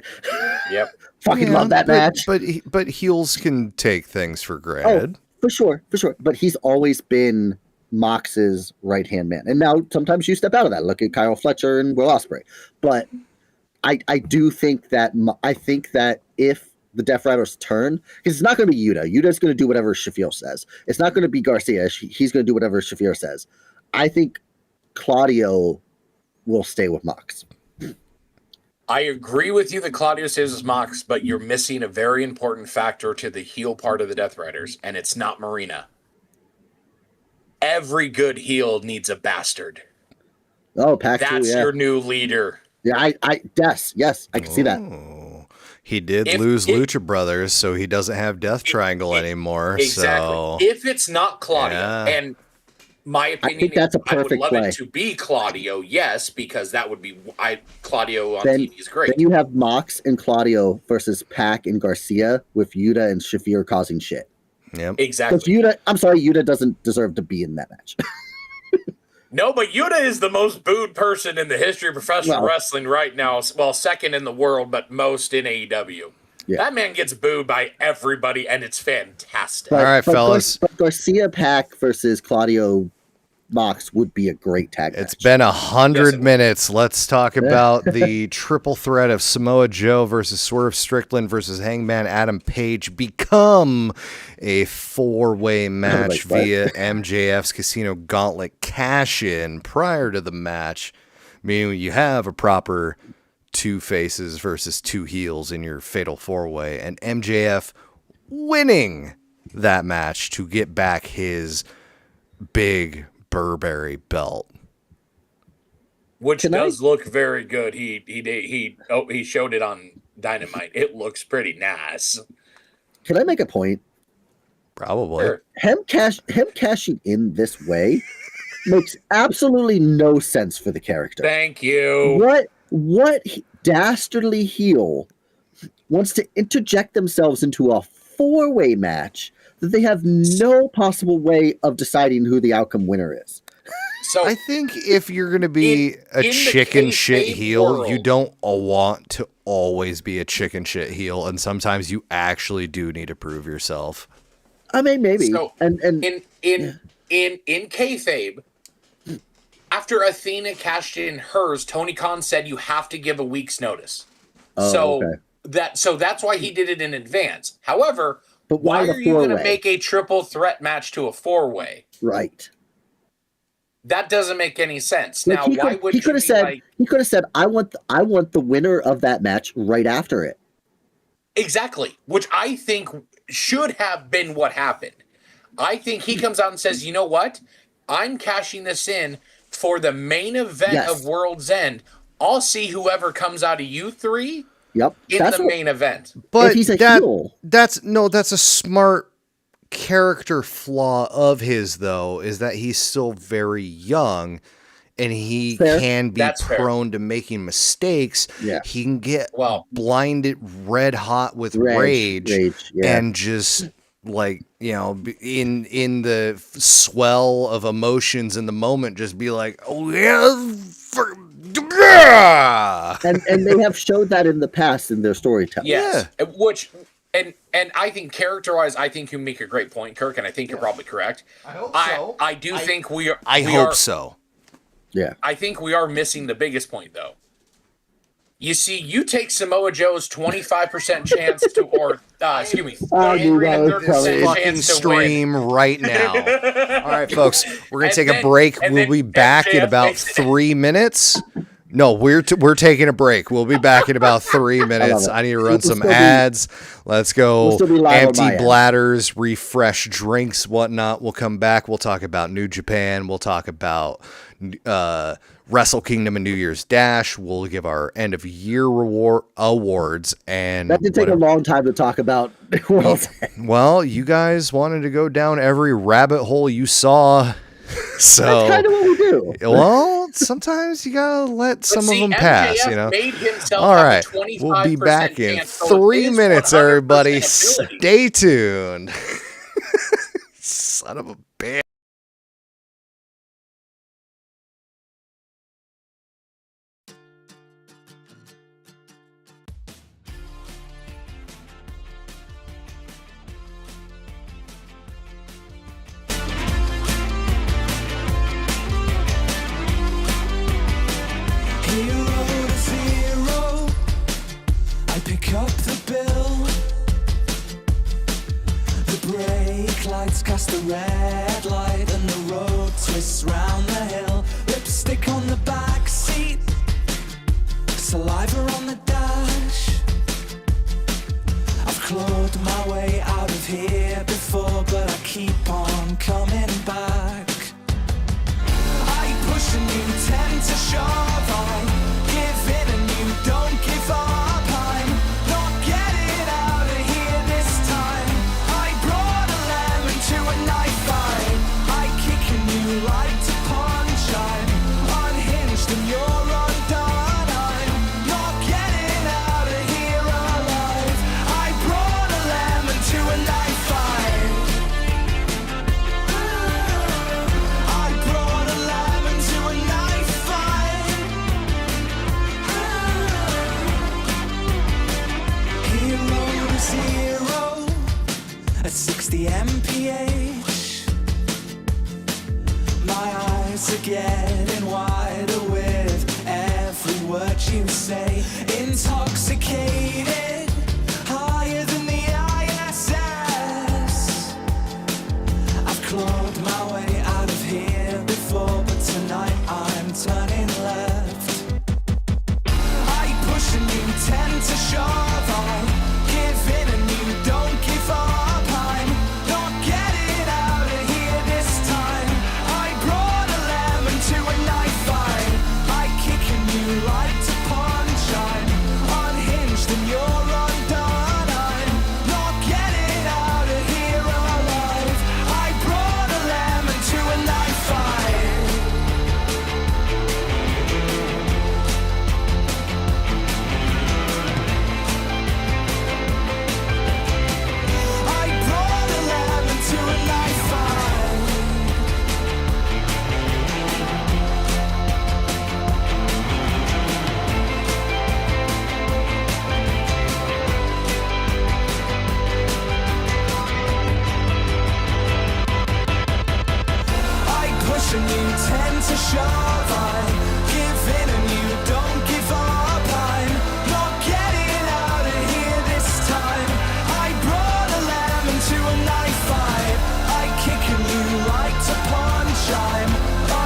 Yep. Fucking love that match. But heels can take things for granted. Oh, for sure. But he's always been Mox's right-hand man. And now sometimes you step out of that. Look at Kyle Fletcher and Will Ospreay. But I do think that if the Death Riders turn, because it's not going to be Yuta. Yuta's going to do whatever Shafir says. It's not going to be Garcia. He's going to do whatever Shafir says. I think Claudio will stay with Mox. I agree with you that Claudio stays with Mox, but you're missing a very important factor to the heel part of the Death Riders, and it's not Marina. Every good heel needs a bastard. Oh, Pac-2, that's your new leader. Yeah, yes, I can see that. He did lose Lucha Brothers, so he doesn't have Death Triangle anymore. Exactly. So. If it's not Claudio, and my opinion, I think that's a perfect I would love play. it to be Claudio, yes, because that would be Claudio on TV is great. Then you have Mox and Claudio versus Pac and Garcia with Yuta and Shafir causing shit. Yep. Exactly. Yuta doesn't deserve to be in that match. No, but Yuta is the most booed person in the history of professional wrestling right now. Well, second in the world, but most in AEW. Yeah. That man gets booed by everybody, and it's fantastic. All right, fellas. But Garcia Pac versus Claudio Mox would be a great tag match. It's been 100 minutes. Let's talk about the triple threat of Samoa Joe versus Swerve Strickland versus Hangman Adam Page become a 4-way match via MJF's Casino Gauntlet cash-in. Prior to the match, meaning you have a proper 2 faces versus 2 heels in your fatal 4-way, and MJF winning that match to get back his big Burberry belt, which does look very good. He showed it on Dynamite. It looks pretty nice. Can I make a point? Probably. Sure. Him cashing in this way makes absolutely no sense for the character. Thank you. What dastardly heel wants to interject themselves into a 4-way match that they have no possible way of deciding who the outcome winner is. So I think if you're going to be a chicken shit heel, you don't want to always be a chicken shit heel, and sometimes you actually do need to prove yourself. I mean, maybe. So, and in kayfabe, after Athena cashed in hers, Tony Khan said you have to give a week's notice. Okay. That's why he did it in advance. However, but why are you going to make a triple threat match to a 4-way? Right. That doesn't make any sense. Like now, why would he could have said he could have said I want the winner of that match right after it. Exactly, which I think should have been what happened. I think he comes out and says, "You know what? I'm cashing this in for the main event of World's End. I'll see whoever comes out of you three in the main event." But if he's a heel. That's a smart character flaw of his, though, is that he's still very young and he can be prone to making mistakes. Yeah. He can get blinded red hot with rage and just like, you know, in the swell of emotions in the moment, just be like, oh yeah, and they have showed that in the past in their storytelling. Yes, which and I think character-wise, I think you make a great point, Kirk, and I think you're probably correct. I hope so. I think we are. I hope so. Yeah. I think we are missing the biggest point, though. You see, you take Samoa Joe's 25% chance to, or excuse me, 30% fucking chance to stream win right now. All right, folks, we're gonna take a break. We'll be back in about 3 minutes. No, we're taking a break. We'll be back in about 3 minutes. I need to run some ads. Let's go. Empty bladders, refresh drinks, whatnot. We'll come back. We'll talk about New Japan. We'll talk about Wrestle Kingdom and New Year's Dash. We'll give our end of year awards. And that did take a long time to talk about. Well, you guys wanted to go down every rabbit hole you saw. So that's kind of what we do. Well, sometimes you gotta let some of them pass, you know. All right, we'll be back in 3 minutes, everybody. Stay tuned. Son of a bitch. Up the bill, the brake lights cast a red light and the road twists round the hill. Lipstick on the back seat, saliva on the dash. I've clawed my way out of here before, but I keep on coming back. I push and you tend to shove, I give in and you don't give up. MPH, my eyes are getting wider with every word you say. Intoxicated, higher than the ISS. I've clawed my way out of here before, but tonight I'm turning left. I push and you tend to shove, I give in and you don't give up. Like to punch, I'm unhinged and you're to shove. I'm giving and you don't give up. I'm not getting out of here this time. I brought a lemon to a knife fight. I kick and you like to punch. I'm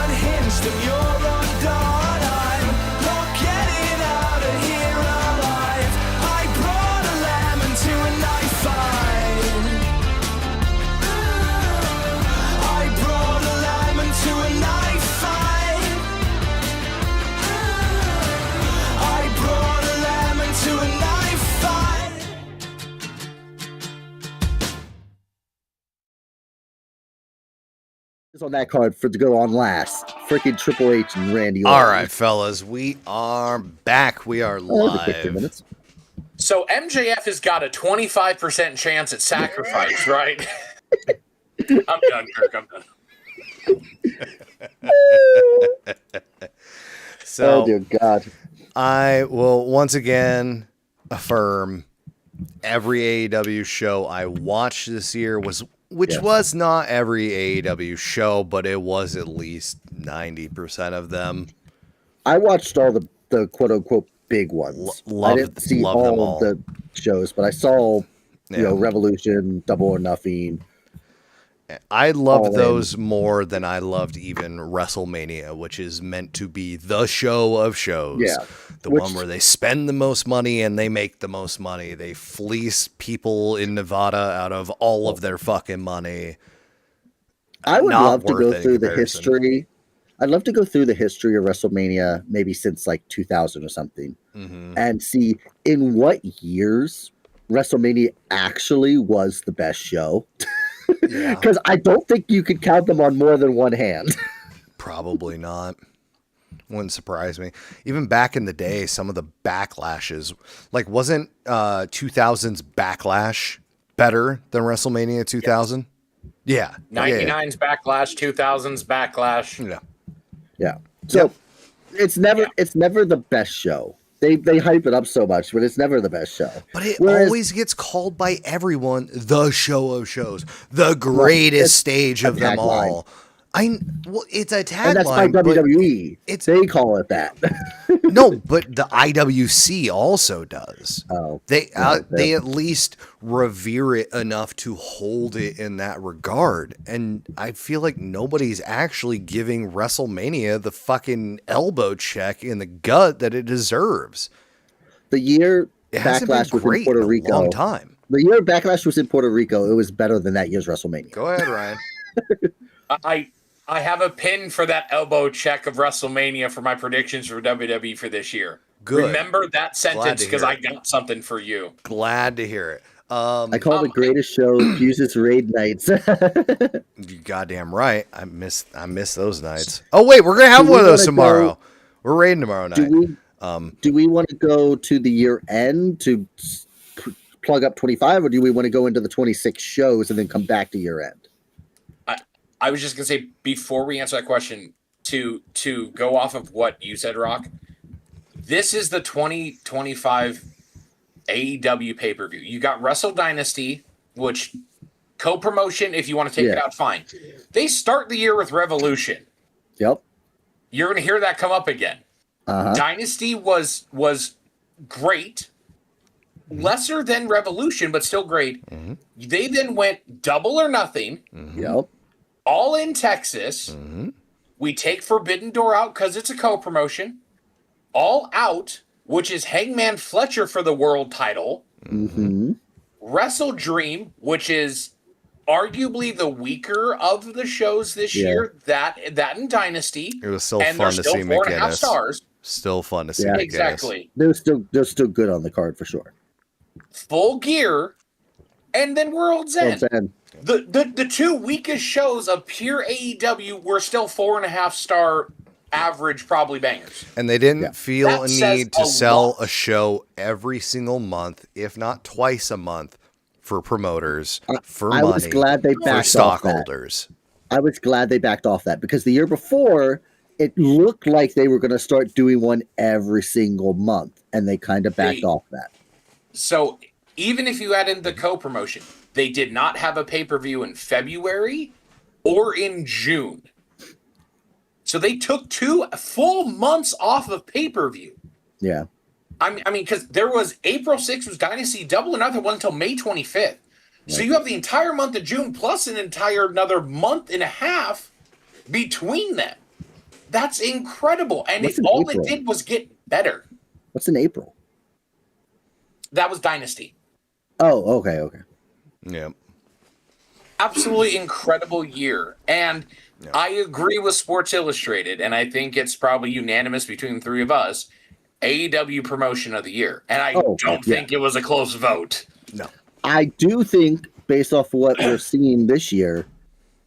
unhinged and you're undone. I'm not getting out of here alive. I brought a lemon to a knife fight. I brought a lemon to a knife fight. I brought a lemon to a knife fight. On that card for to go on last. Freaking Triple H and Randy Orton. All right, fellas, we are back. We are Oh, that'll be 15 live. minutes. So MJF has got a 25% chance at sacrifice, right? I'm done, Kirk. I'm done. So Oh dear God. I will once again affirm every AEW show I watched this year which was not every AEW show, but it was at least 90% of them. I watched all the quote unquote big ones. I didn't see love them all of the shows, but I saw Yeah. Revolution, Double or Nothing. I loved All those more than I loved even WrestleMania, which is meant to be the show of shows. Yeah. The one where they spend the most money and they make the most money. They fleece people in Nevada out of all of their fucking money. I would Not love to worth go it in through the comparison. history. I'd love to go through the history of WrestleMania, maybe since like 2000 or something, and see in what years WrestleMania actually was the best show. Yeah. Because I don't think you could count them on more than one hand. Probably not. Wouldn't surprise me. Even back in the day, some of the backlashes, like wasn't 2000's Backlash better than WrestleMania 2000? Yeah. 99's Backlash, 2000's Backlash. Yeah. Yeah. So it's never the best show. They hype it up so much, but it's never the best show. But it Whereas- always gets called by everyone the show of shows, the greatest stage of them tagline. all. It's a tagline. And that's by but WWE. They call it that. no, but the IWC also does. Oh, They yeah. at least revere it enough to hold it in that regard. And I feel like nobody's actually giving WrestleMania the fucking elbow check in the gut that it deserves. The year It hasn't been Backlash was great in Puerto in a Rico. long time. The year Backlash was in Puerto Rico, it was better than that year's WrestleMania. Go ahead, Ryan. I have a pin for that elbow check of WrestleMania for my predictions for WWE for this year. Good. Remember that sentence to because hear I it. got something for you. Glad to hear it. I call the greatest show Jesus Raid Nights. You goddamn right. I miss those nights. Oh wait, we're gonna have Do one we of those wanna tomorrow. go- We're raiding tomorrow night. Do we want to go to the year end to plug up 25, or do we want to go into the 26 shows and then come back to year end? I was just gonna say before we answer that question, to go off of what you said, Rock. This is the 2025 AEW pay-per-view. You got Wrestle Dynasty, which co-promotion, if you want to take it out, fine. They start the year with Revolution. Yep. You're gonna hear that come up again. Dynasty was great. Lesser than Revolution, but still great. They then went Double or Nothing. Yep. All in Texas. We take Forbidden Door out because it's a co-promotion. All Out, which is Hangman Fletcher for the world title. Wrestle Dream, which is arguably the weaker of the shows this year. That and Dynasty. It was so and fun they're to see still 4.5 McGinnis. stars. Still fun to see Yeah. McGinnis. Exactly. They're still good on the card for sure. Full Gear, and then World's End. World's End. The two weakest shows of pure AEW were still 4.5 star average, probably bangers. And they didn't feel That a says need to a sell lot. a show every single month, if not twice a month, for promoters, for I money, was glad they for backed off that. stockholders. I was glad they backed off that because the year before it looked like they were going to start doing one every single month, and they kind of backed off that. So even if you add in the co-promotion, they did not have a pay-per-view in February or in June. So they took 2 full months off of pay-per-view. Yeah. I mean, because there was April 6th was Dynasty, Double or Nothing wasn't until May 25th. So you have the entire month of June plus another month and a half between them. That's incredible. And all it did was get better. What's in April? That was Dynasty. Oh, okay. Yeah. Absolutely incredible year. And I agree with Sports Illustrated, and I think it's probably unanimous between the three of us, AEW Promotion of the Year. And I don't think it was a close vote. No. I do think, based off what we're seeing this year,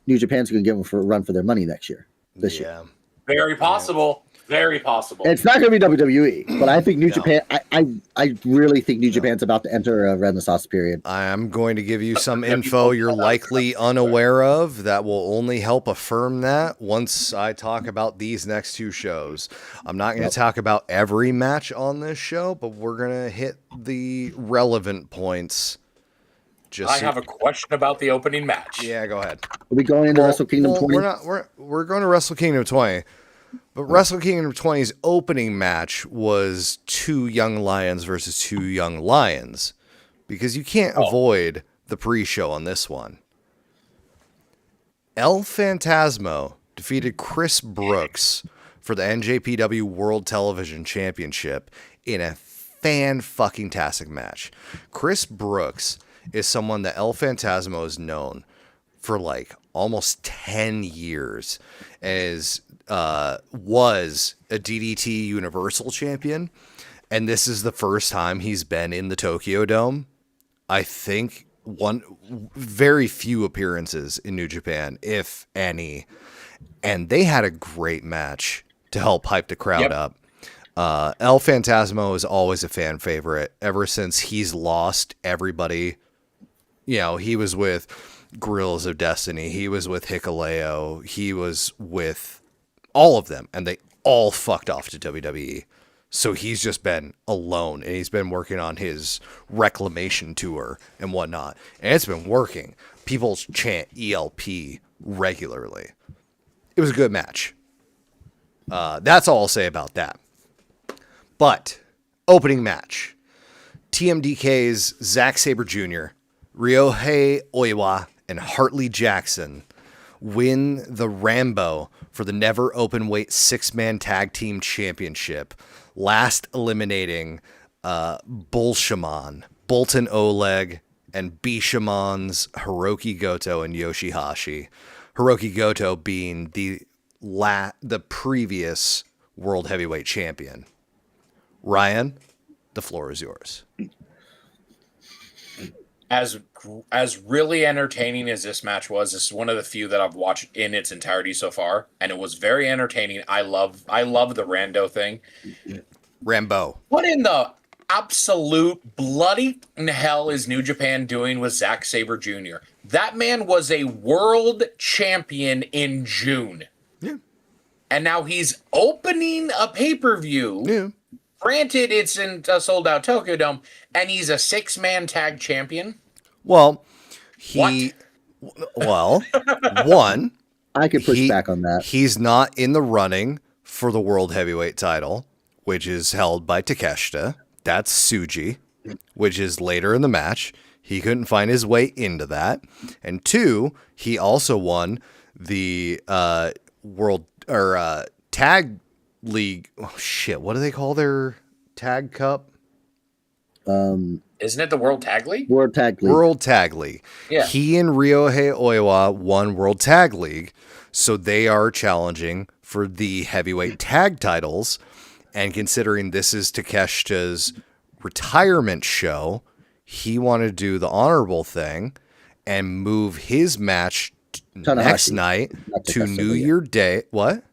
New Japan's going to give them a run for their money next year. This year. Very possible. Very possible. It's not going to be WWE, but I think New Japan. I really think New Japan's about to enter a renaissance period. I'm going to give you some info you're likely unaware of that will only help affirm that once I talk about these next 2 shows. I'm not going to talk about every match on this show, but we're going to hit the relevant points. I have a question about the opening match. Yeah, go ahead. Are we going into Wrestle Kingdom 20? We're going to Wrestle Kingdom 20. But Wrestle Kingdom 20's opening match was 2 young lions versus 2 young lions, because you can't avoid the pre-show on this one. El Phantasmo defeated Chris Brooks for the NJPW World Television Championship in a fan-fucking-tastic match. Chris Brooks is someone that El Phantasmo is known for like almost 10 years as was a DDT Universal Champion, and this is the first time he's been in the Tokyo Dome. I think very few appearances in New Japan, if any, and they had a great match to help hype the crowd up. El Phantasmo is always a fan favorite ever since he's lost everybody. You know, he was with Guerrillas of Destiny, he was with Hikuleo, he was with all of them, and they all fucked off to WWE. So he's just been alone, and he's been working on his reclamation tour and whatnot. And it's been working. People chant ELP regularly. It was a good match. That's all I'll say about that. But, opening match. TMDK's Zack Sabre Jr., Ryohei Oiwa, and Hartley Jackson win the Rambo for the Never Openweight 6-man Tag Team Championship, last eliminating Bolton Oleg and Bishamon's Hiroki Goto and Yoshihashi. Hiroki Goto being the previous World Heavyweight Champion. Ryan, the floor is yours. As really entertaining as this match was, this is one of the few that I've watched in its entirety so far, and it was very entertaining. I love the Rando thing. Rambo. What in the absolute bloody hell is New Japan doing with Zack Sabre Jr.? That man was a world champion in June. Yeah. And now he's opening a pay-per-view. Yeah. Granted, it's in a sold-out Tokyo Dome, and he's a 6-man tag champion. Well, What? one, I could push back on that. He's not in the running for the World Heavyweight title, which is held by Takeshita. That's Tsuji, which is later in the match. He couldn't find his way into that. And 2, he also won the World Tag League. Oh, shit. What do they call their tag cup? Isn't it the World Tag League? World Tag League. World Tag League. Yeah. He and Ryohei Oiwa won World Tag League, so they are challenging for the heavyweight tag titles. And considering this is Takeshita's retirement show, he wanted to do the honorable thing and move his match next night to New Year Day. What?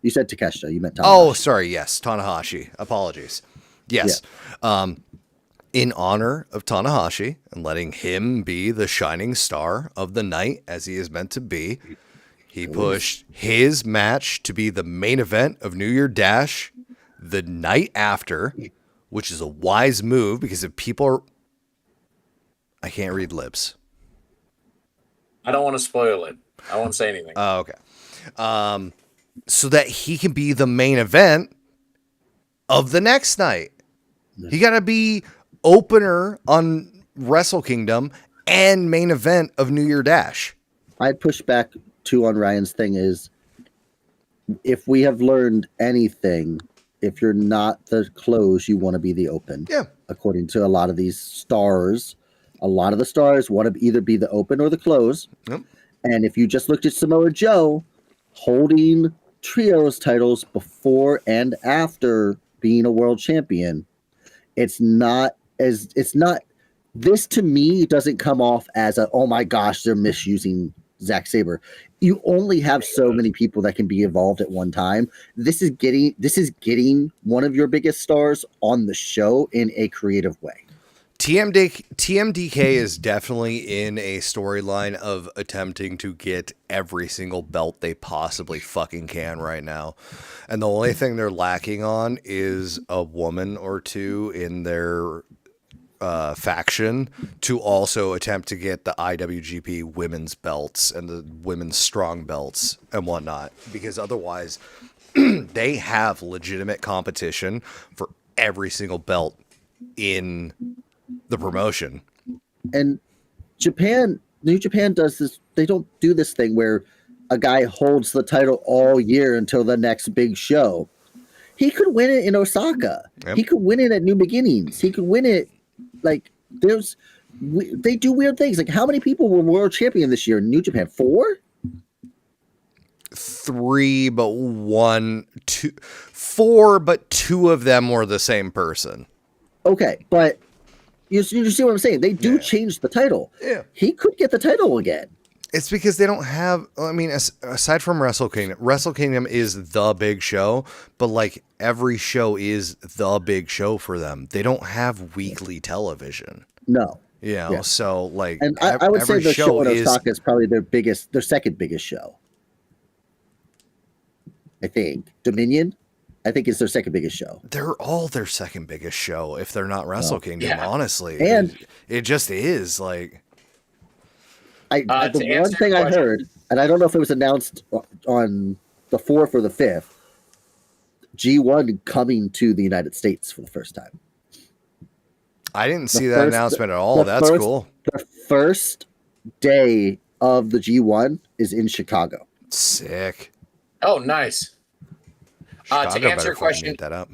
You said Takeshita. You meant Tanahashi. Oh, sorry. Yes, Tanahashi. Apologies. Yes. Yeah. In honor of Tanahashi and letting him be the shining star of the night as he is meant to be, he pushed his match to be the main event of New Year Dash the night after, which is a wise move because if people are... I can't read lips. I don't want to spoil it. I won't say anything. Oh, okay. so that he can be the main event of the next night. He got to be opener on Wrestle Kingdom and main event of New Year Dash. I'd push back too on Ryan's thing is, if we have learned anything, if you're not the close, you want to be the open. Yeah. According to a lot of these stars, a lot of the stars want to either be the open or the close. Yep. And if you just looked at Samoa Joe holding trios titles before and after being a world champion, it's not, this to me doesn't come off as a, oh my gosh, they're misusing Zack Sabre. You only have so many people that can be involved at one time. This is getting one of your biggest stars on the show in a creative way. TMDK is definitely in a storyline of attempting to get every single belt they possibly fucking can right now. And the only thing they're lacking on is a woman or two in their faction to also attempt to get the IWGP women's belts and the women's strong belts and whatnot. Because otherwise, they have legitimate competition for every single belt in the promotion. And New Japan does this. They don't do this thing where a guy holds the title all year until the next big show. He could win it in Osaka. Yep. He could win it at New Beginnings. He could win it. Like, they do weird things. Like, how many people were world champion this year in New Japan? 4? 3, but 1, 2, 4, but 2 of them were the same person. Okay, but you see what I'm saying? They do change the title. Yeah. He could get the title again. It's because they don't have, I mean, aside from Wrestle Kingdom is the big show, but like every show is the big show for them. They don't have weekly television. No. You know, so like, and I would say the show in Osaka is probably their second biggest show. I think Dominion, I think is their second biggest show. They're all their second biggest show if they're not Wrestle Kingdom, honestly. And it just is like. The one thing I heard, and I don't know if it was announced on the 4th or the 5th, G1 coming to the United States for the first time. I didn't see that announcement at all. That's cool. The first day of the G1 is in Chicago. Sick. Oh, nice. To answer your question, that up.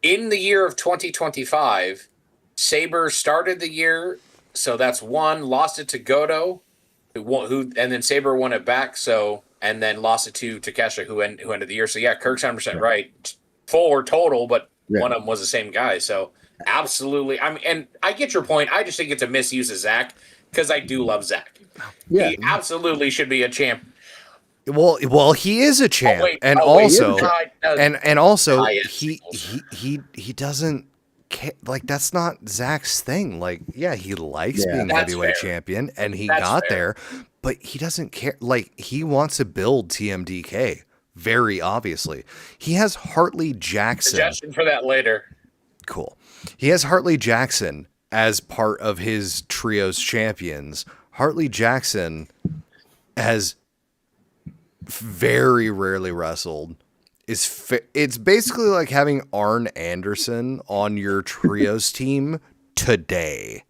In the year of 2025, Sabre started the year. So that's 1, lost it to Goto, who and then Sabre won it back. So, and then lost it to Takeshita, who ended the year. So yeah, Kirk's 100% right. 4 total, but one of them was the same guy. So absolutely. I mean, and I get your point. I just think it's a misuse of Zach because I do love Zach. Yeah, he absolutely should be a champ. Well, he is a champ, and also he doesn't. Like, that's not Zach's thing. Like, yeah, he likes being heavyweight champion, and he got there, but he doesn't care. Like, he wants to build TMDK, very obviously. He has Hartley Jackson. Suggestion for that later. Cool. He has Hartley Jackson as part of his trio's champions. Hartley Jackson has very rarely wrestled. It's basically like having Arn Anderson on your trios team today,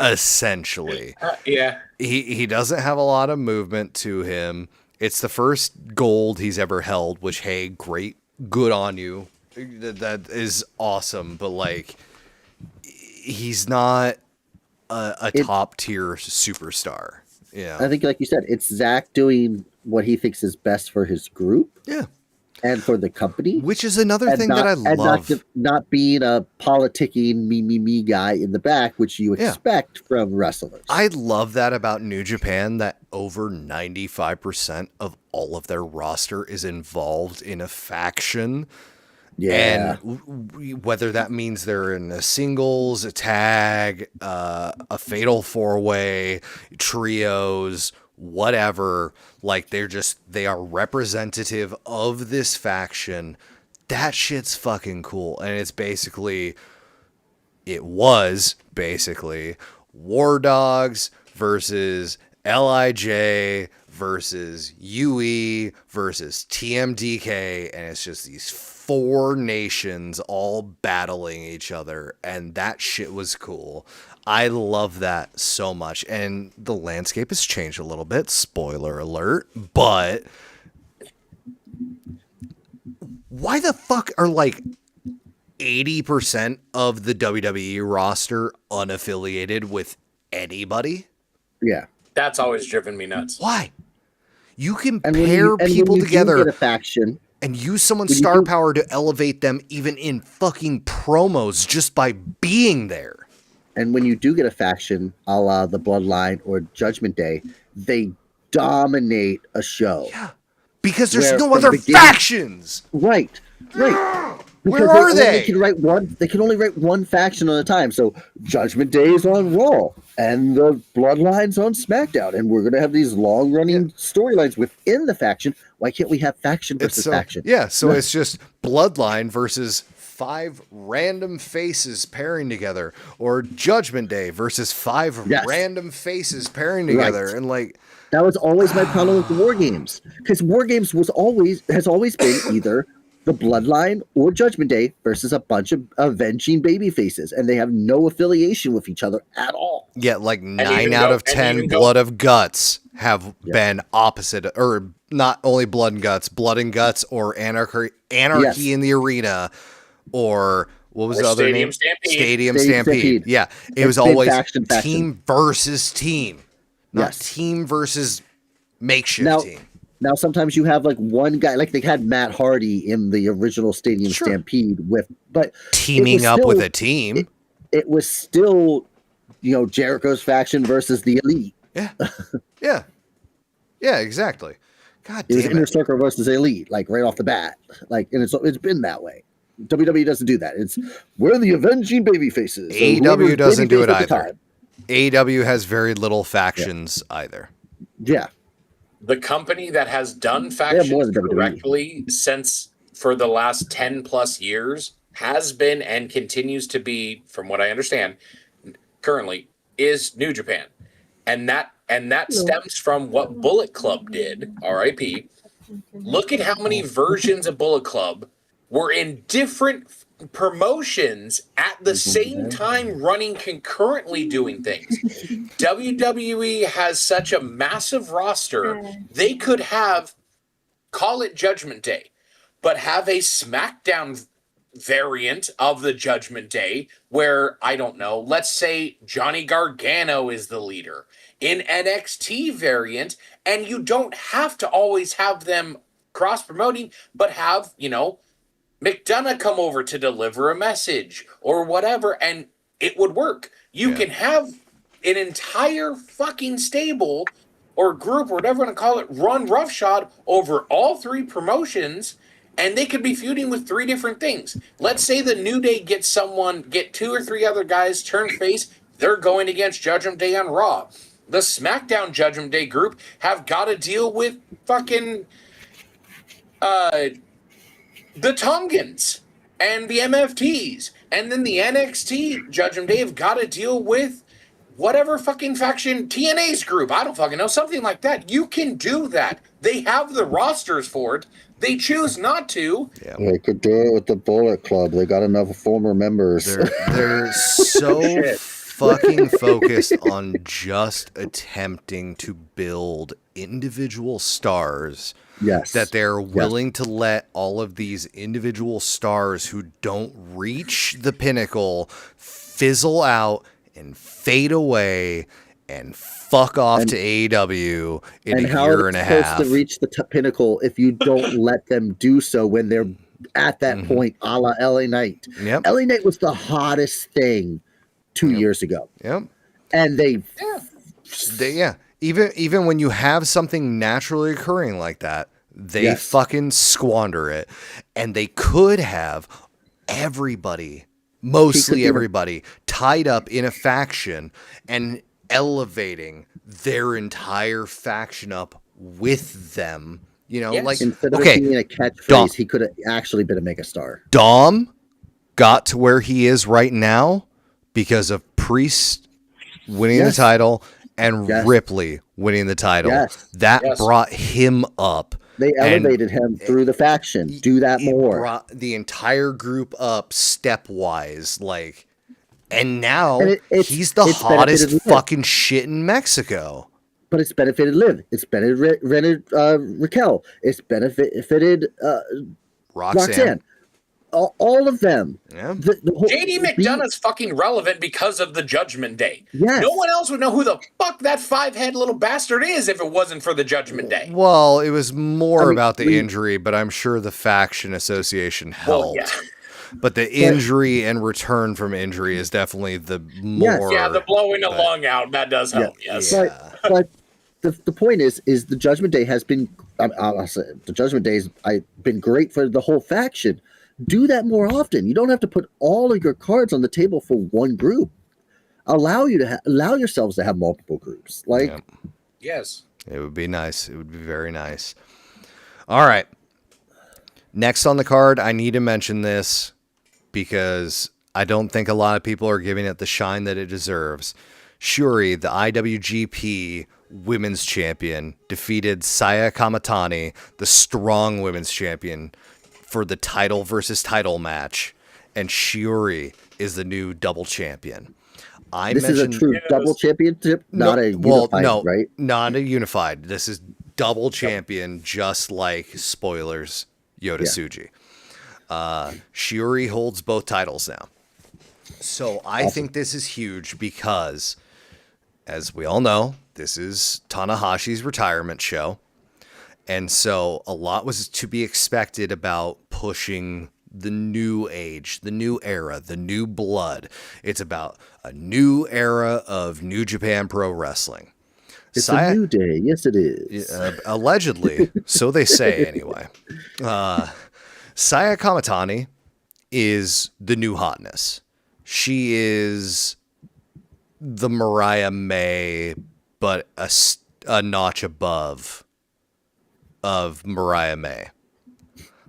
essentially. Yeah. He doesn't have a lot of movement to him. It's the first gold he's ever held, which, hey, great, good on you. That is awesome. But like, he's not a top tier superstar. Yeah. I think, like you said, it's Zach doing what he thinks is best for his group. Yeah. And for the company, which is another thing that I love. Not being a politicking me guy in the back, which you expect from wrestlers. I love that about New Japan, that over 95% of all of their roster is involved in a faction. Yeah. And whether that means they're in a singles, a tag, a fatal 4-way, trios, whatever, like they are representative of this faction. That shit's fucking cool. And it was basically War Dogs versus LIJ versus UE versus TMDK, and it's just these 4 nations all battling each other, and that shit was cool. I love that so much, and the landscape has changed a little bit, spoiler alert, but why the fuck are like 80% of the WWE roster unaffiliated with anybody? Yeah. That's always driven me nuts. Why? You can And pair people when you together do get a faction, and use someone's star power to elevate them even in fucking promos just by being there. and when you do get a faction, a la the Bloodline or Judgment Day, they dominate a show. Yeah. Because there's Where no from other the beginning- factions. Right. Because Where are they? They can only write one faction at a time. So Judgment Day is on Raw, and the Bloodline's on SmackDown, and we're gonna have these long-running storylines within the faction. Why can't we have faction versus faction? Yeah, so it's just Bloodline versus 5 random faces pairing together, or Judgment Day versus 5 random faces pairing together, Right. and like That was always my problem with War Games, because War Games has always been either the Bloodline or Judgment Day versus a bunch of avenging baby faces, and they have no affiliation with each other at all. yeah, like 9 out of 10 Blood of Guts have been opposite, or not only Blood and Guts, or Anarchy in the Arena, or what was the other name? Stadium Stampede. Yeah, it was always faction. team versus team, not team versus makeshift team. Now, sometimes you have like one guy, like they had Matt Hardy in the original Stadium Stampede but teaming up with a team. It was still, Jericho's faction versus the Elite. Yeah, exactly. God It was damn Inner it. Circle versus Elite, like right off the bat. And it's been that way. WWE doesn't do that. We're the avenging baby faces. AEW doesn't do it at the either. time. AEW has very little factions either. Yeah. The company that has done factions more than WWE. correctly for the last 10 plus years has been and continues to be, from what I understand currently, is New Japan. And that stems from what Bullet Club did, RIP. Look at how many versions of Bullet Club were in different promotions at the same time, running concurrently, doing things. WWE has such a massive roster, they could call it Judgment Day, but have a SmackDown variant of the Judgment Day where, I don't know, let's say Johnny Gargano is the leader in NXT variant, and you don't have to always have them cross promoting, but have, McDonough come over to deliver a message or whatever, and it would work. You can have an entire fucking stable or group or whatever you want to call it run roughshod over all 3 promotions, and they could be feuding with 3 different things. Let's say the New Day get 2 or 3 other guys turn face, they're going against Judgment Day on Raw. The SmackDown Judgment Day group have got to deal with fucking the Tongans and the MFTs, and then the NXT Judgment Day have got to deal with whatever fucking faction, TNA's group, I don't fucking know, something like that. You can do that. They have the rosters for it. They choose not to. Yeah. They could do it with the Bullet Club. They got enough former members. They're so fucking focused on just attempting to build individual stars. Yes. That they're willing to let all of these individual stars who don't reach the pinnacle fizzle out and fade away and fuck off to AEW in a year and a half. And how it's supposed to reach the pinnacle if you don't let them do so when they're at that point, a la LA Knight. Yep. LA Knight was the hottest thing 2 years ago. Yep. And they Even when you have something naturally occurring like that, they fucking squander it. And they could have mostly everybody, tied up in a faction and elevating their entire faction up with them. Like, instead of it being a catchphrase, he could have actually been a megastar. Dom got to where he is right now because of Priest winning the title and Ripley winning the title. That brought him up. They elevated him through the faction. Do that more. Brought the entire group up stepwise, like, and now he's the hottest fucking shit in Mexico. But it's benefited Liv. It's benefited Raquel. It's benefited Roxanne. All of them. Yeah. The whole, JD McDonough's fucking relevant because of the Judgment Day. Yes. No one else would know who the fuck that 5-head little bastard is if it wasn't for the Judgment Day. Well, it was more about the injury, but I'm sure the faction association helped. Well, yeah. But the injury and return from injury is definitely the more. Yeah, the blowing a lung out, that does help, yes. But the point is the Judgment Day has been, the Judgment Day has been great for the whole faction. Do that more often. You don't have to put all of your cards on the table for one group. Allow yourselves to have multiple groups. Yes. It would be nice. It would be very nice. All right. Next on the card, I need to mention this because I don't think a lot of people are giving it the shine that it deserves. Shuri, the IWGP Women's Champion, defeated Saya Kamatani, the Strong Women's Champion, for the title versus title match, and Shuri is the new double champion. This is a true double championship, not a unified, right? Not a unified. This is double champion, just like spoilers, Yoda Tsuji. Shuri holds both titles now. So I think this is huge because, as we all know, this is Tanahashi's retirement show. And so a lot was to be expected about pushing the new age, the new era, the new blood. It's about a new era of New Japan Pro Wrestling. It's a new day. Yes, it is. Allegedly. So they say anyway. Saya Kamatani is the new hotness. She is the Mariah May, but a notch above of Mariah May.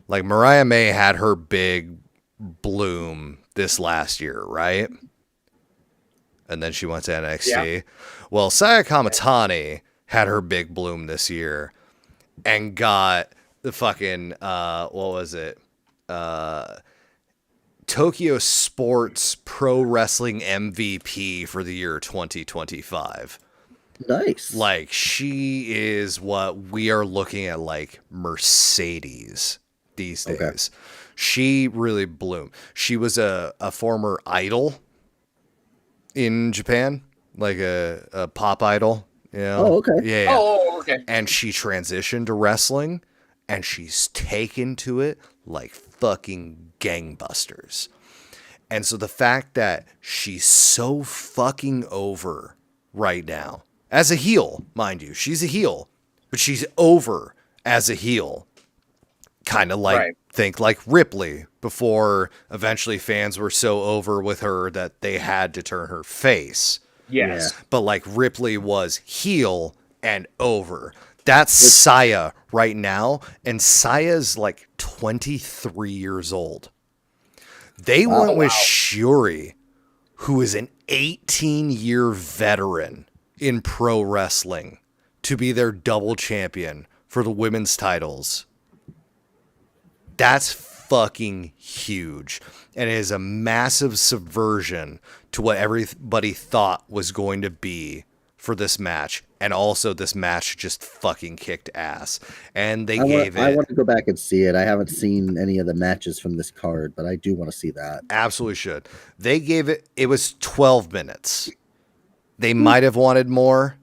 Like, Mariah May had her big bloom this last year, right? And then she went to NXT. Yeah. Well, Saya Kamatani had her big bloom this year and got the fucking, what was it? Tokyo Sports Pro Wrestling MVP for the year 2025. Nice. Like, she is what we are looking at, like Mercedes these days. Okay. She really bloomed. She was a former idol in Japan, like a pop idol. You know? Oh, okay. Yeah. Oh, okay. And she transitioned to wrestling, and she's taken to it like fucking gangbusters. And so the fact that she's so fucking over right now, as a heel, mind you, she's a heel, but she's over as a heel. Kind of like, think like Ripley before eventually fans were so over with her that they had to turn her face. Yes. Yeah. But like Ripley was heel and over. That's Saya right now. And Saya's like 23 years old. They went with Shuri, who is an 18-year veteran in pro wrestling, to be their double champion for the women's titles. That's fucking huge. And it is a massive subversion to what everybody thought was going to be for this match. And also, this match just fucking kicked ass. And I want to go back and see it. I haven't seen any of the matches from this card, but I do want to see that. Absolutely should. They gave it was 12 minutes. They might have wanted more.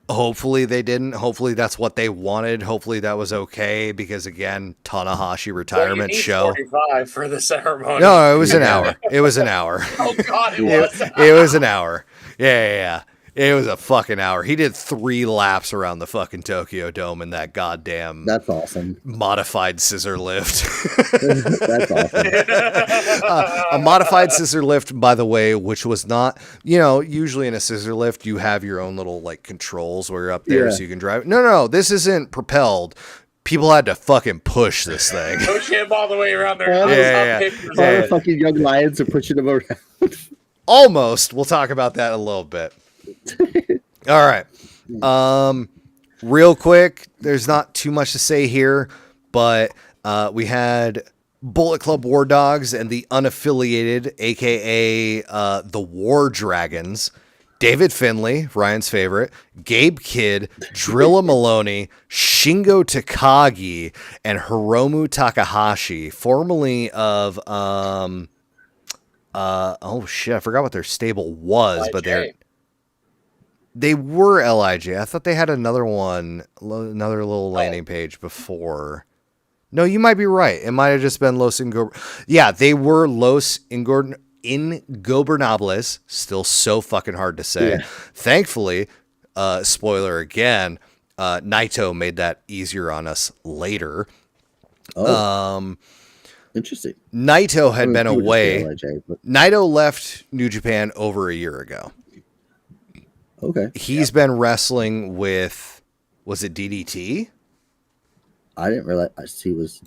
Hopefully they didn't. Hopefully that's what they wanted. Hopefully that was okay because, again, Tanahashi retirement show. 45 for the ceremony. No, it was an hour. It was an hour. Oh God, it was. It was an hour. Yeah. It was a fucking hour. He did 3 laps around the fucking Tokyo Dome in that goddamn. That's awesome. Modified scissor lift. That's awesome. A modified scissor lift, by the way, which was not, usually in a scissor lift, you have your own little like controls where you're up there so you can drive. No, this isn't propelled. People had to fucking push this thing. Push him all the way around there. All the fucking young lions are pushing him around. Almost. We'll talk about that in a little bit. All right. Real quick, there's not too much to say here, but we had Bullet Club War Dogs and the unaffiliated, aka the War Dragons. David Finlay, Ryan's favorite, Gabe Kidd, Drilla Maloney, Shingo Takagi, and Hiromu Takahashi, formerly of oh shit, I forgot what their stable was, but they were LIJ. I thought they had another one, another little landing page before. No, you might be right. It might have just been Los Ingobernables. Yeah, they were Los Ingobernables. Still so fucking hard to say. Yeah. Thankfully, spoiler again, Naito made that easier on us later. Oh. Interesting. Naito had been away. Naito left New Japan over a year ago. Okay. He's been wrestling with, was it DDT? I didn't realize he was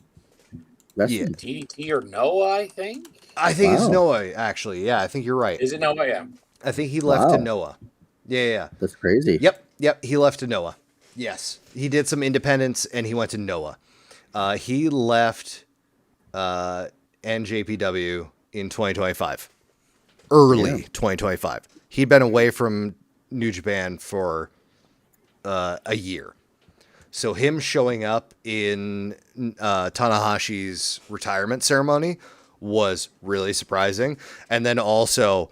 wrestling. Yeah. DDT or Noah, I think? I think it's Noah, actually. Yeah, I think you're right. Is it Noah? Yeah. I think he left to Noah. Yeah. That's crazy. Yep. He left to Noah. Yes. He did some independence and he went to Noah. He left NJPW in 2025. Early 2025. He'd been away from New Japan for a year. So him showing up in Tanahashi's retirement ceremony was really surprising. And then also,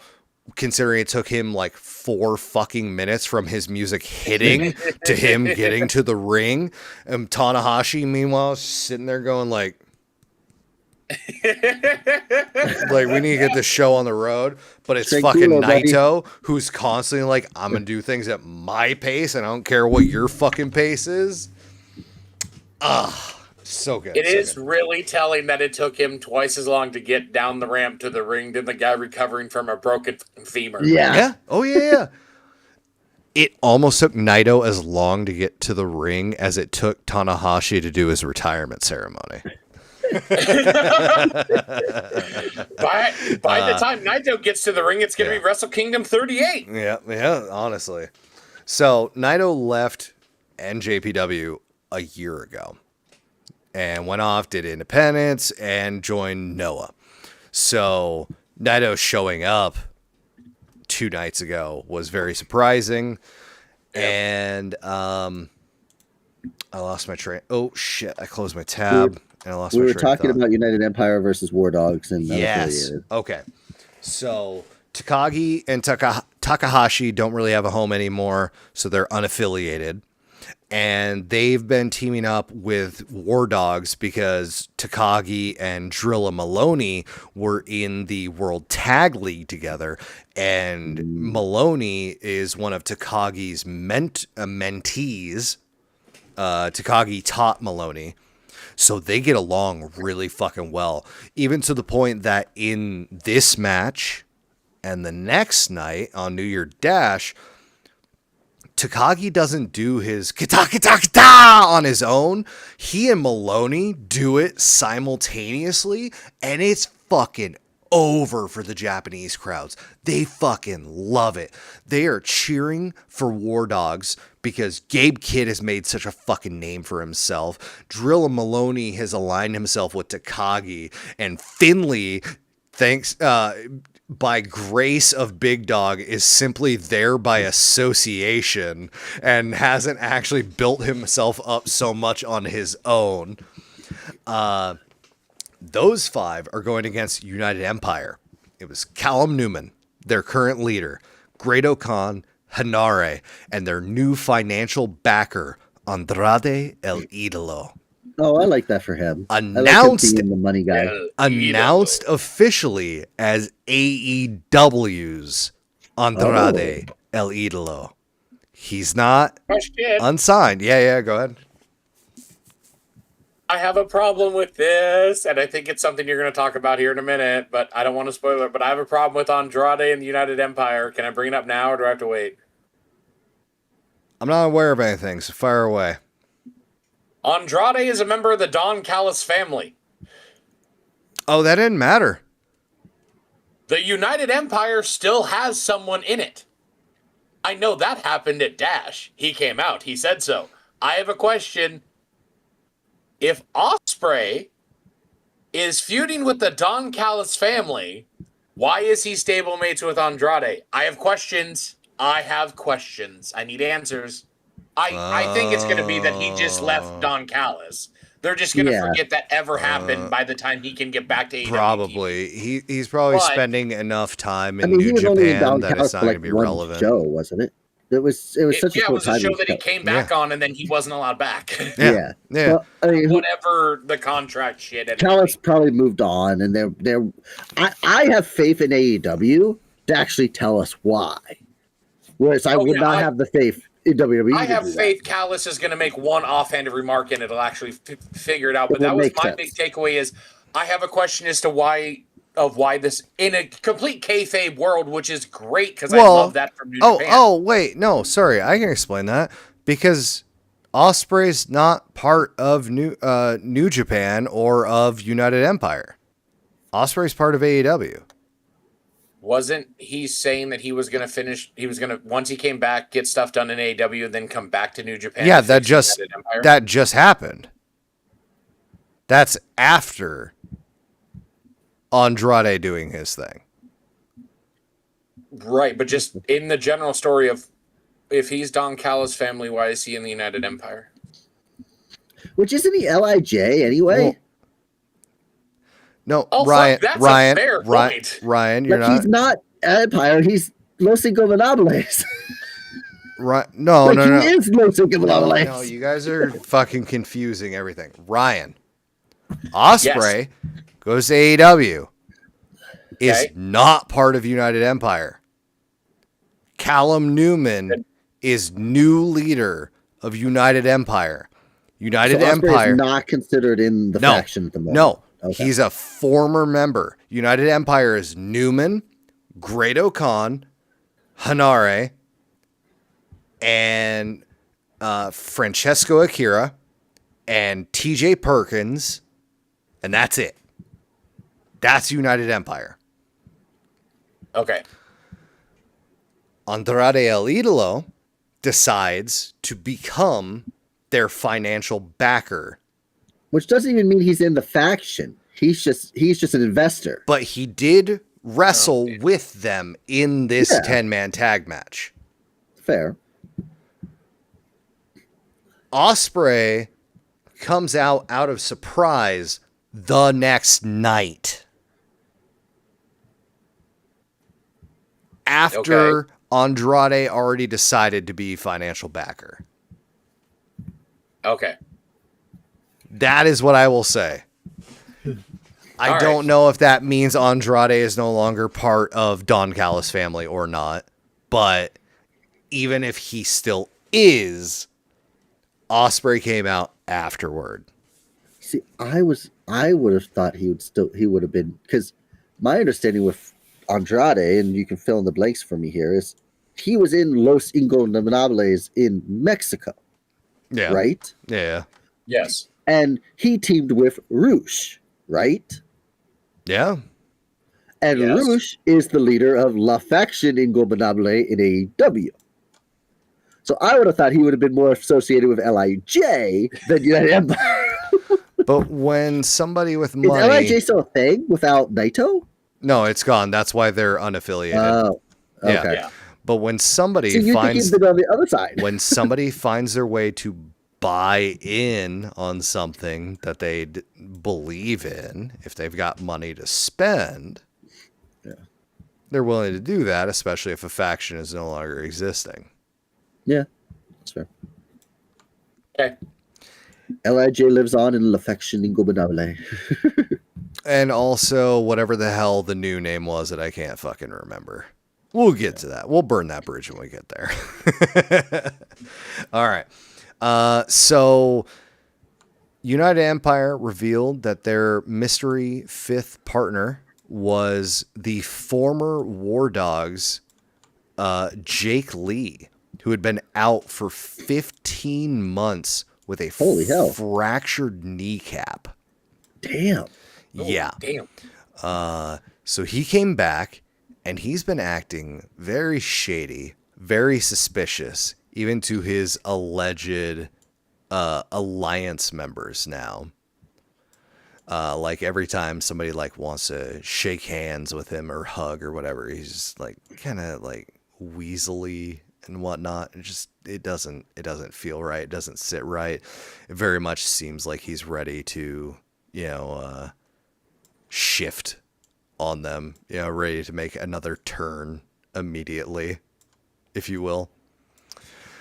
considering it took him like 4 fucking minutes from his music hitting to him getting to the ring, and Tanahashi, meanwhile, sitting there going like, like, we need to get this show on the road, but it's fucking Naito, who's constantly like, I'm gonna do things at my pace and I don't care what your fucking pace is. So good. It is really telling that it took him twice as long to get down the ramp to the ring than the guy recovering from a broken femur. Yeah. Oh yeah. It almost took Naito as long to get to the ring as it took Tanahashi to do his retirement ceremony. By the time Naito gets to the ring, it's going to be Wrestle Kingdom 38. Yeah, honestly. So Naito left NJPW a year ago and went off, did independence, and joined Noah. So Naito showing up 2 nights ago was very surprising. Yep. And I lost my train. Oh shit! I closed my tab. We were talking about United Empire versus War Dogs and yes. Okay. So Takagi and Takahashi don't really have a home anymore, so they're unaffiliated. And they've been teaming up with War Dogs because Takagi and Drilla Maloney were in the World Tag League together. And Maloney is one of Takagi's mentees. Takagi taught Maloney. So they get along really fucking well, even to the point that in this match and the next night on New Year Dash, Takagi doesn't do his kita on his own. He and Maloney do it simultaneously, and it's fucking over for the Japanese crowds. They fucking love it. They are cheering for War Dogs because Gabe Kidd has made such a fucking name for himself. Drilla Maloney has aligned himself with Takagi, and Finlay, thanks by grace of Big Dog, is simply there by association and hasn't actually built himself up so much on his own. Those 5 are going against United Empire. It was Callum Newman, their current leader, Great-O-Khan, Hanare, and their new financial backer, Andrade El Idolo. Oh, I like that for him. Announced, I like him being the money guy. Announced officially as AEW's Andrade El Idolo. He's not unsigned. Yeah, go ahead. I have a problem with this, and I think it's something you're going to talk about here in a minute, but I don't want to spoil it. But I have a problem with Andrade and the United Empire. Can I bring it up now, or do I have to wait? I'm not aware of anything, so fire away. Andrade is a member of the Don Callis family. Oh, that didn't matter. The United Empire still has someone in it. I know that happened at Dash. He came out. He said so. I have a question. If Ospreay is feuding with the Don Callis family, why is he stablemates with Andrade? I have questions. I need answers. I think it's going to be that he just left Don Callis. They're just going to forget that ever happened by the time he can get back to AEW. Probably. He's probably spending enough time in New he was only in Japan Don that Callis it's not for going to be one relevant. show, wasn't it? It was such a short time. It was a show that he came back on, and then he wasn't allowed back. Yeah. Well, I mean, whatever the contract shit. Callis probably moved on, and I have faith in AEW to actually tell us why. Whereas I would not have the faith in WWE. I have faith Callis is going to make one offhanded remark, and it'll actually figure it out. But that was my big takeaway: is I have a question as to why this in a complete kayfabe world, which is great because I love that from New Japan. Oh, wait, no, sorry, I can explain that because Ospreay's not part of New Japan or of United Empire. Ospreay's part of AEW. Wasn't he saying that he was going to finish? He was going to once he came back, get stuff done in AEW, then come back to New Japan. Yeah, that just happened. That's after Andrade doing his thing. Right, but just in the general story of if he's Don Callis' family, why is he in the United Empire? Which isn't he LIJ anyway? No, Oh, Ryan, that's Ryan, a fair point. Ryan, you're He's not Empire. He's Los Ingobernables. Right? No. He is Los Ingobernables. No, you guys are fucking confusing everything. Ryan, Ospreay goes to AEW. Is not part of United Empire. Callum Newman is new leader of United Empire. United Empire is not considered in the faction at the moment. No, he's a former member. United Empire is Newman, Great Khan, Hanare, and Francesco Akira, and TJ Perkins, and that's it. That's United Empire. Okay. Andrade El Idolo decides to become their financial backer. Which doesn't even mean he's in the faction. He's just an investor. But he did wrestle with them in this 10-man tag match. Fair. Ospreay comes out of surprise the next night. After Andrade already decided to be financial backer. Okay. That is what I will say. I don't know if that means Andrade is no longer part of Don Callis' family or not, but even if he still is, Ospreay came out afterward. See, I would have thought he would have been, because my understanding with Andrade, and you can fill in the blanks for me here, is he was in Los Ingobernables in Mexico. Yeah. Right? Yeah. Yes. And he teamed with Rush, right? Yeah. And Rush is the leader of La Faction Ingobernable in AEW. So I would have thought he would have been more associated with LIJ than United Empire. But when somebody with money... Is LIJ still a thing without Naito? No, it's gone. That's why they're unaffiliated. Oh, okay. Yeah. But when somebody finds... on the other side. When somebody finds their way to buy in on something that they believe in, if they've got money to spend, they're willing to do that, especially if a faction is no longer existing. Yeah, that's fair. Okay. LIJ lives on in La Faction Ingobernable. And also whatever the hell the new name was that I can't fucking remember. We'll get to that. We'll burn that bridge when we get there. All right. So United Empire revealed that their mystery fifth partner was the former War Dogs, Jake Lee, who had been out for 15 months with a fractured kneecap. Damn. Yeah. Damn. So he came back, and he's been acting very shady, very suspicious, even to his alleged alliance members now. Like every time somebody like wants to shake hands with him or hug or whatever, he's just like kind of like weaselly and whatnot. It doesn't feel right. It doesn't sit right. It very much seems like he's ready to, shift on them, ready to make another turn immediately, if you will.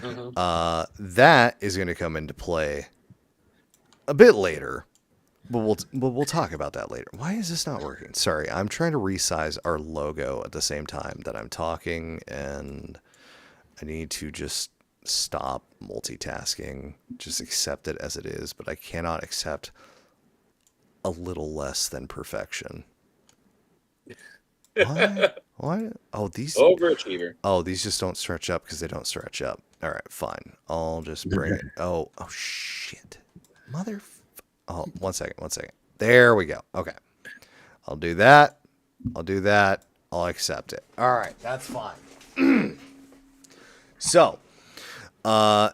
Mm-hmm. That is going to come into play a bit later. But we'll talk about that later. Why is this not working? Sorry, I'm trying to resize our logo at the same time that I'm talking, and I need to just stop multitasking. Just accept it as it is, but I cannot accept a little less than perfection. Why? Oh, these overachiever. Oh, these just don't stretch up because they don't stretch up. All right, fine. I'll just bring it. Oh shit, mother. Oh, one second. There we go. Okay. I'll do that. I'll accept it. All right. That's fine. So,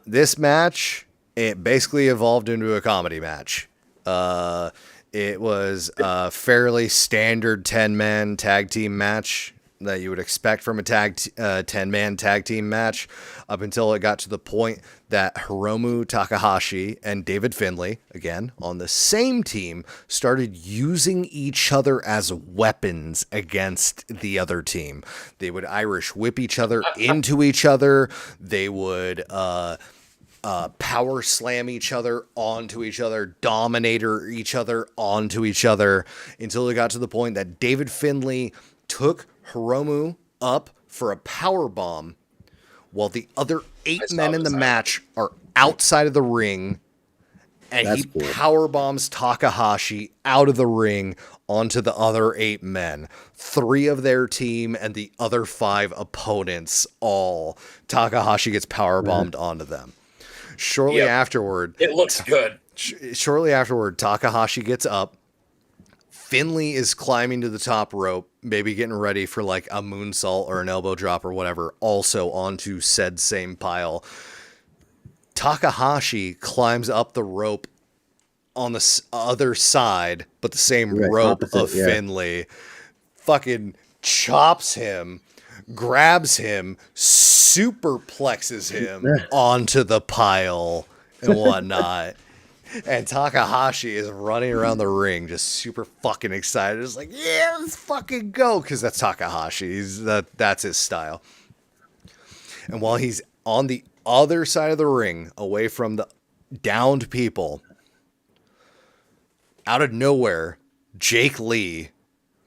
this match, it basically evolved into a comedy match. It was a fairly standard 10-man tag team match that you would expect from a 10-man tag team match, up until it got to the point that Hiromu Takahashi and David Finlay, again on the same team, started using each other as weapons against the other team. They would Irish whip each other into each other. They would power slam each other onto each other, dominator each other onto each other, until it got to the point that David Finlay took Hiromu up for a power bomb while the other 8 men in the match are outside of the ring, and he power bombs Takahashi out of the ring onto the other 8 men. 3 of their team and the other 5 opponents, all Takahashi gets power bombed onto them. Shortly afterward, it looks good. Shortly afterward, Takahashi gets up. Finlay is climbing to the top rope, maybe getting ready for like a moonsault or an elbow drop or whatever, also onto said same pile. Takahashi climbs up the rope on the other side, but the same rope of Finlay, fucking chops him, grabs him, superplexes him onto the pile and whatnot. And Takahashi is running around the ring, just super fucking excited. Just like, yeah, let's fucking go. Because that's Takahashi. That's his style. And while he's on the other side of the ring, away from the downed people, out of nowhere, Jake Lee,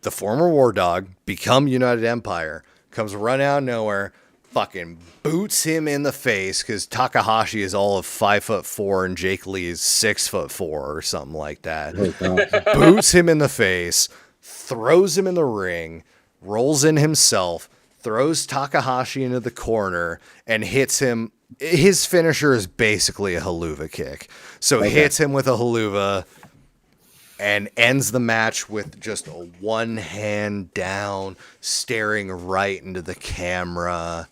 the former War Dog, become United Empire, comes running out of nowhere, fucking boots him in the face, because Takahashi is all of 5'4" and Jake Lee is 6'4" or something like that. Boots him in the face, throws him in the ring, rolls in himself, throws Takahashi into the corner, and hits him. His finisher is basically a haluva kick. So hits him with a haluva and ends the match with just a one hand down, staring right into the camera.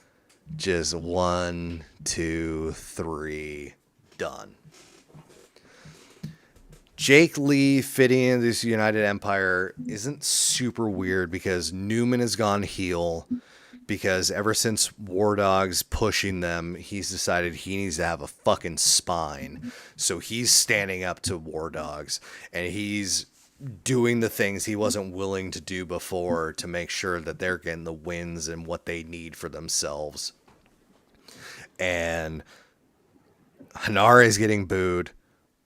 Just 1, 2, 3, done. Jake Lee fitting into this United Empire isn't super weird because Newman has gone heel, because ever since War Dog's pushing them, he's decided he needs to have a fucking spine. So he's standing up to War Dogs, and he's doing the things he wasn't willing to do before to make sure that they're getting the wins and what they need for themselves. And Hanare is getting booed.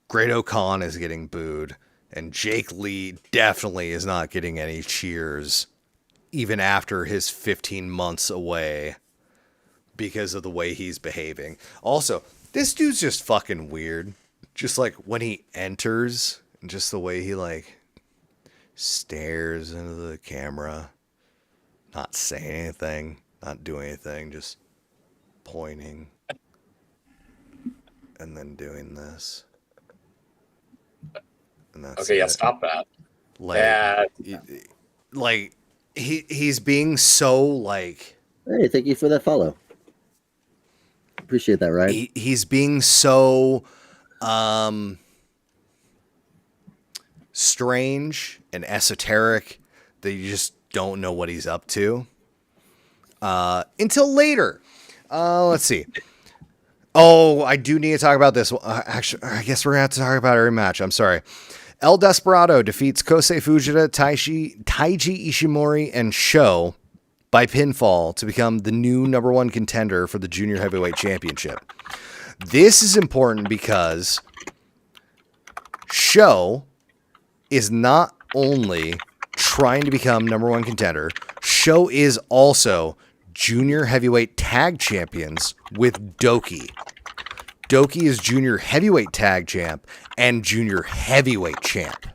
Great O'Khan is getting booed. And Jake Lee definitely is not getting any cheers, even after his 15 months away, because of the way he's behaving. Also, this dude's just fucking weird. Just like when he enters, just the way he like stares into the camera, not saying anything, not doing anything, just pointing and then doing this. And that's okay, yeah, stop that. Like he's being so like, Hey, thank you for that follow. appreciate that, right? He's being so strange and esoteric that you just don't know what he's up to until later. Let's see. Oh, I do need to talk about this. Actually, I guess we're going to have to talk about every match. I'm sorry. El Desperado defeats Kosei Fujita, Taiji Ishimori, and Sho by pinfall to become the new number one contender for the Junior Heavyweight Championship. This is important because Sho is not only trying to become number one contender, Sho is also Junior Heavyweight Tag Champions with Doki. Doki is Junior Heavyweight Tag Champ and Junior Heavyweight Champ.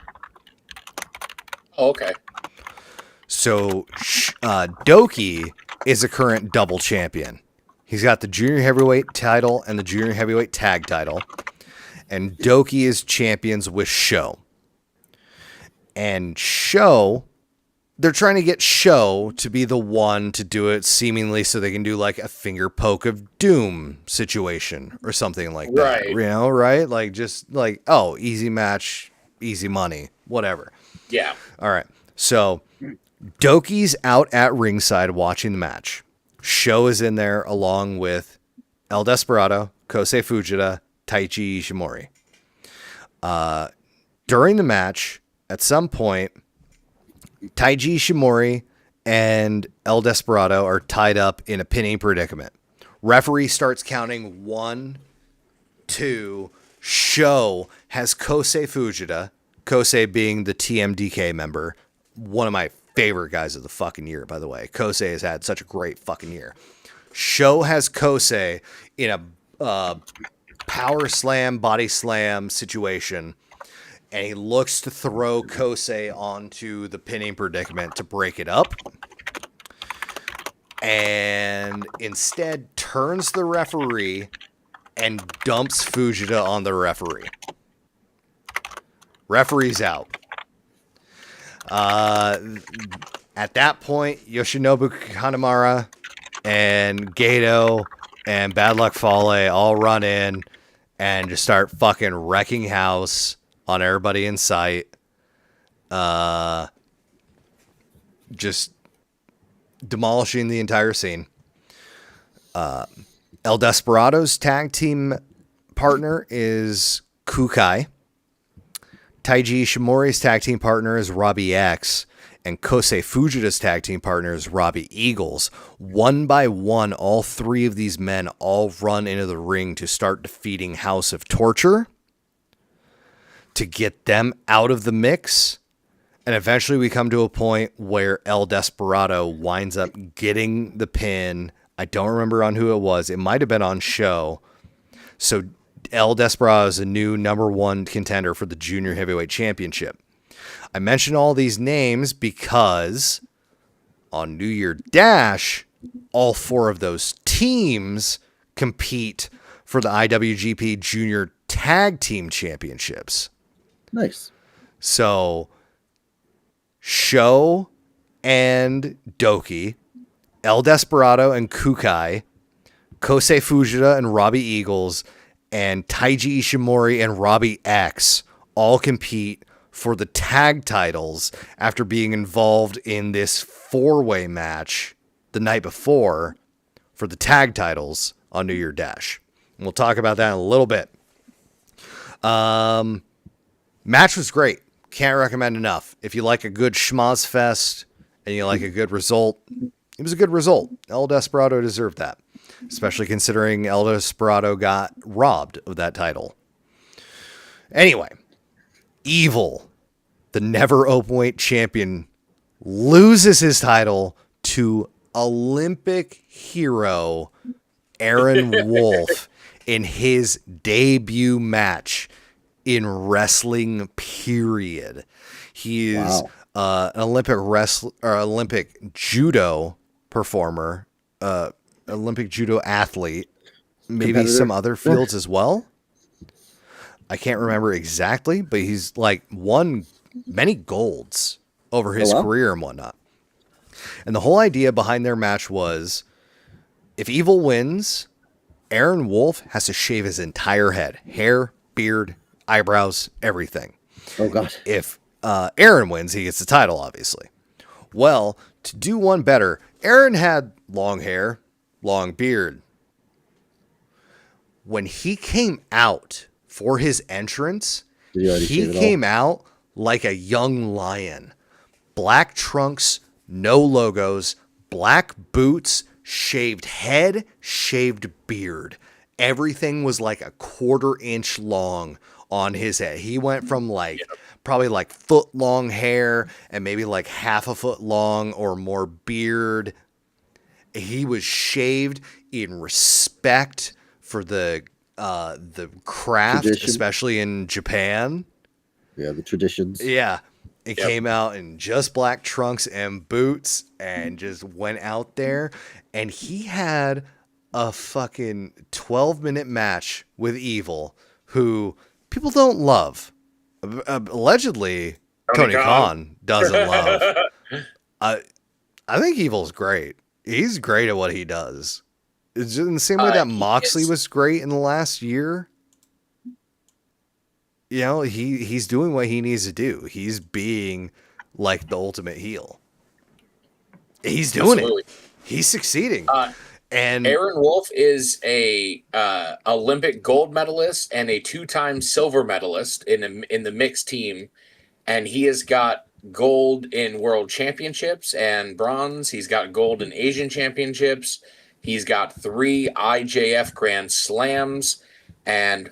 Oh, okay. So Doki is a current double champion. He's got the Junior Heavyweight title and the Junior Heavyweight Tag title. And Doki is champions with Sho. And Sho, they're trying to get Sho to be the one to do it seemingly so they can do like a finger poke of doom situation or something like that. Right. You know, right? Like just like, oh, easy match, easy money, whatever. Yeah. All right. So Doki's out at ringside watching the match. Sho is in there along with El Desperado, Kosei Fujita, Taiji Ishimori. During the match, at some point, Taiji Ishimori and El Desperado are tied up in a pinning predicament. Referee starts counting 1, 2. Sho has Kosei Fujita, Kosei being the TMDK member, one of my favorite guys of the fucking year, by the way. Kosei has had such a great fucking year. Sho has Kosei in a power slam, body slam situation, and he looks to throw Kosei onto the pinning predicament to break it up, and instead turns the referee and dumps Fujita on the referee. Referee's out. At that point, Yoshinobu Kanemaru and Gato and Bad Luck Fale all run in and just start fucking wrecking house on everybody in sight. Just demolishing the entire scene. El Desperado's tag team partner is Kukai. Taiji Ishimori's tag team partner is Robbie X, and Kosei Fujita's tag team partner is Robbie Eagles. One by one, all three of these men all run into the ring to start defeating House of Torture to get them out of the mix. And eventually we come to a point where El Desperado winds up getting the pin. I don't remember on who it was. It might have been on Sho. So El Desperado is a new number one contender for the Junior Heavyweight Championship. I mention all these names because on New Year Dash, all four of those teams compete for the IWGP Junior Tag Team Championships. Nice. So Sho and Doki, El Desperado and Kukai, Kosei Fujita and Robbie Eagles, and Taiji Ishimori and Robbie X all compete for the tag titles after being involved in this four-way match the night before for the tag titles on New Year Dash. And we'll talk about that in a little bit. Match was great. Can't recommend enough. If you like a good schmoz fest and you like a good result, it was a good result. El Desperado deserved that, especially considering El Desperado got robbed of that title. Anyway, Evil, the never openweight champion, loses his title to Olympic hero Aaron Wolf in his debut match in wrestling, period. He is an Olympic wrestler, or Olympic judo performer, Olympic judo athlete, maybe some other fields as well. I can't remember exactly, but he's like won many golds over his career and whatnot. And the whole idea behind their match was if Evil wins, Aaron Wolf has to shave his entire head, hair, beard, eyebrows, everything. Oh God. If Aaron wins, he gets the title, obviously. Well, to do one better, Aaron had long hair, long beard. When he came out for his entrance, he came out like a young lion. Black trunks, no logos, black boots, shaved head, shaved beard. Everything was like a 1/4 inch long on his head. He went from probably like foot long hair and maybe like 1/2 foot long or more beard. He was shaved in respect for the craft, tradition. especially in Japan. Yeah, the traditions. Yeah. It came out in just black trunks and boots and just went out there. And he had a fucking 12-minute match with Evil, who people don't love. Allegedly, Tony Khan doesn't love. I think Evil's great. He's great at what he does. It's in the same way that Moxley was great in the last year. You know, he's doing what he needs to do. He's being like the ultimate heel. He's doing it. He's succeeding. And Aaron Wolf is a Olympic gold medalist and a 2-time silver medalist in the mixed team, and he has got gold in world championships and bronze. He's got gold in Asian championships. He's got 3 IJF Grand Slams and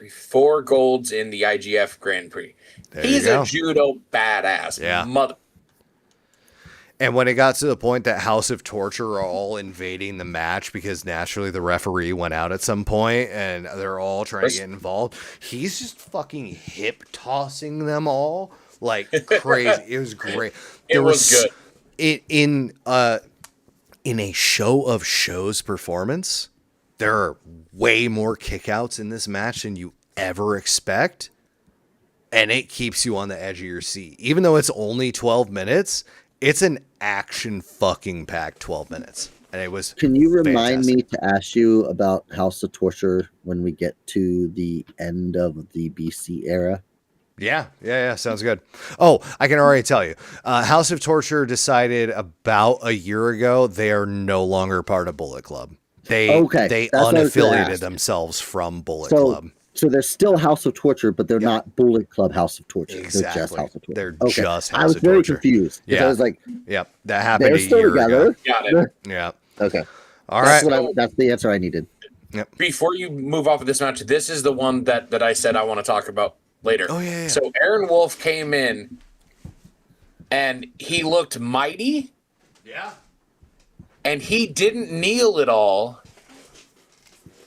4 golds in the IGF Grand Prix. He's a judo badass. Yeah. Mother. And when it got to the point that House of Torture are all invading the match because naturally the referee went out at some point and they're all trying to get involved, he's just fucking hip tossing them all like crazy. It was great. It was good. In a show of shows performance, there are way more kickouts in this match than you ever expect. And it keeps you on the edge of your seat. Even though it's only 12 minutes, it's an action fucking packed 12 minutes. And it was Can you remind me to ask you about House of Torture when we get to the end of the BC era? Yeah. Sounds good. Oh, I can already tell you. House of Torture decided about a year ago they are no longer part of Bullet Club. They unaffiliated themselves from Bullet Club. So they're still House of Torture, but they're not Bullet Club House of Torture. Exactly. They're just House of Torture. They're just House of Torture. I was very confused. Yeah. I was like, that happened they're a still year together. ago. Got it. Yeah. Okay. All right. That's the answer I needed. Yep. Before you move off of this match, this is the one that I said I want to talk about later. Oh, yeah. So Aaron Wolf came in and he looked mighty. Yeah. And he didn't kneel at all.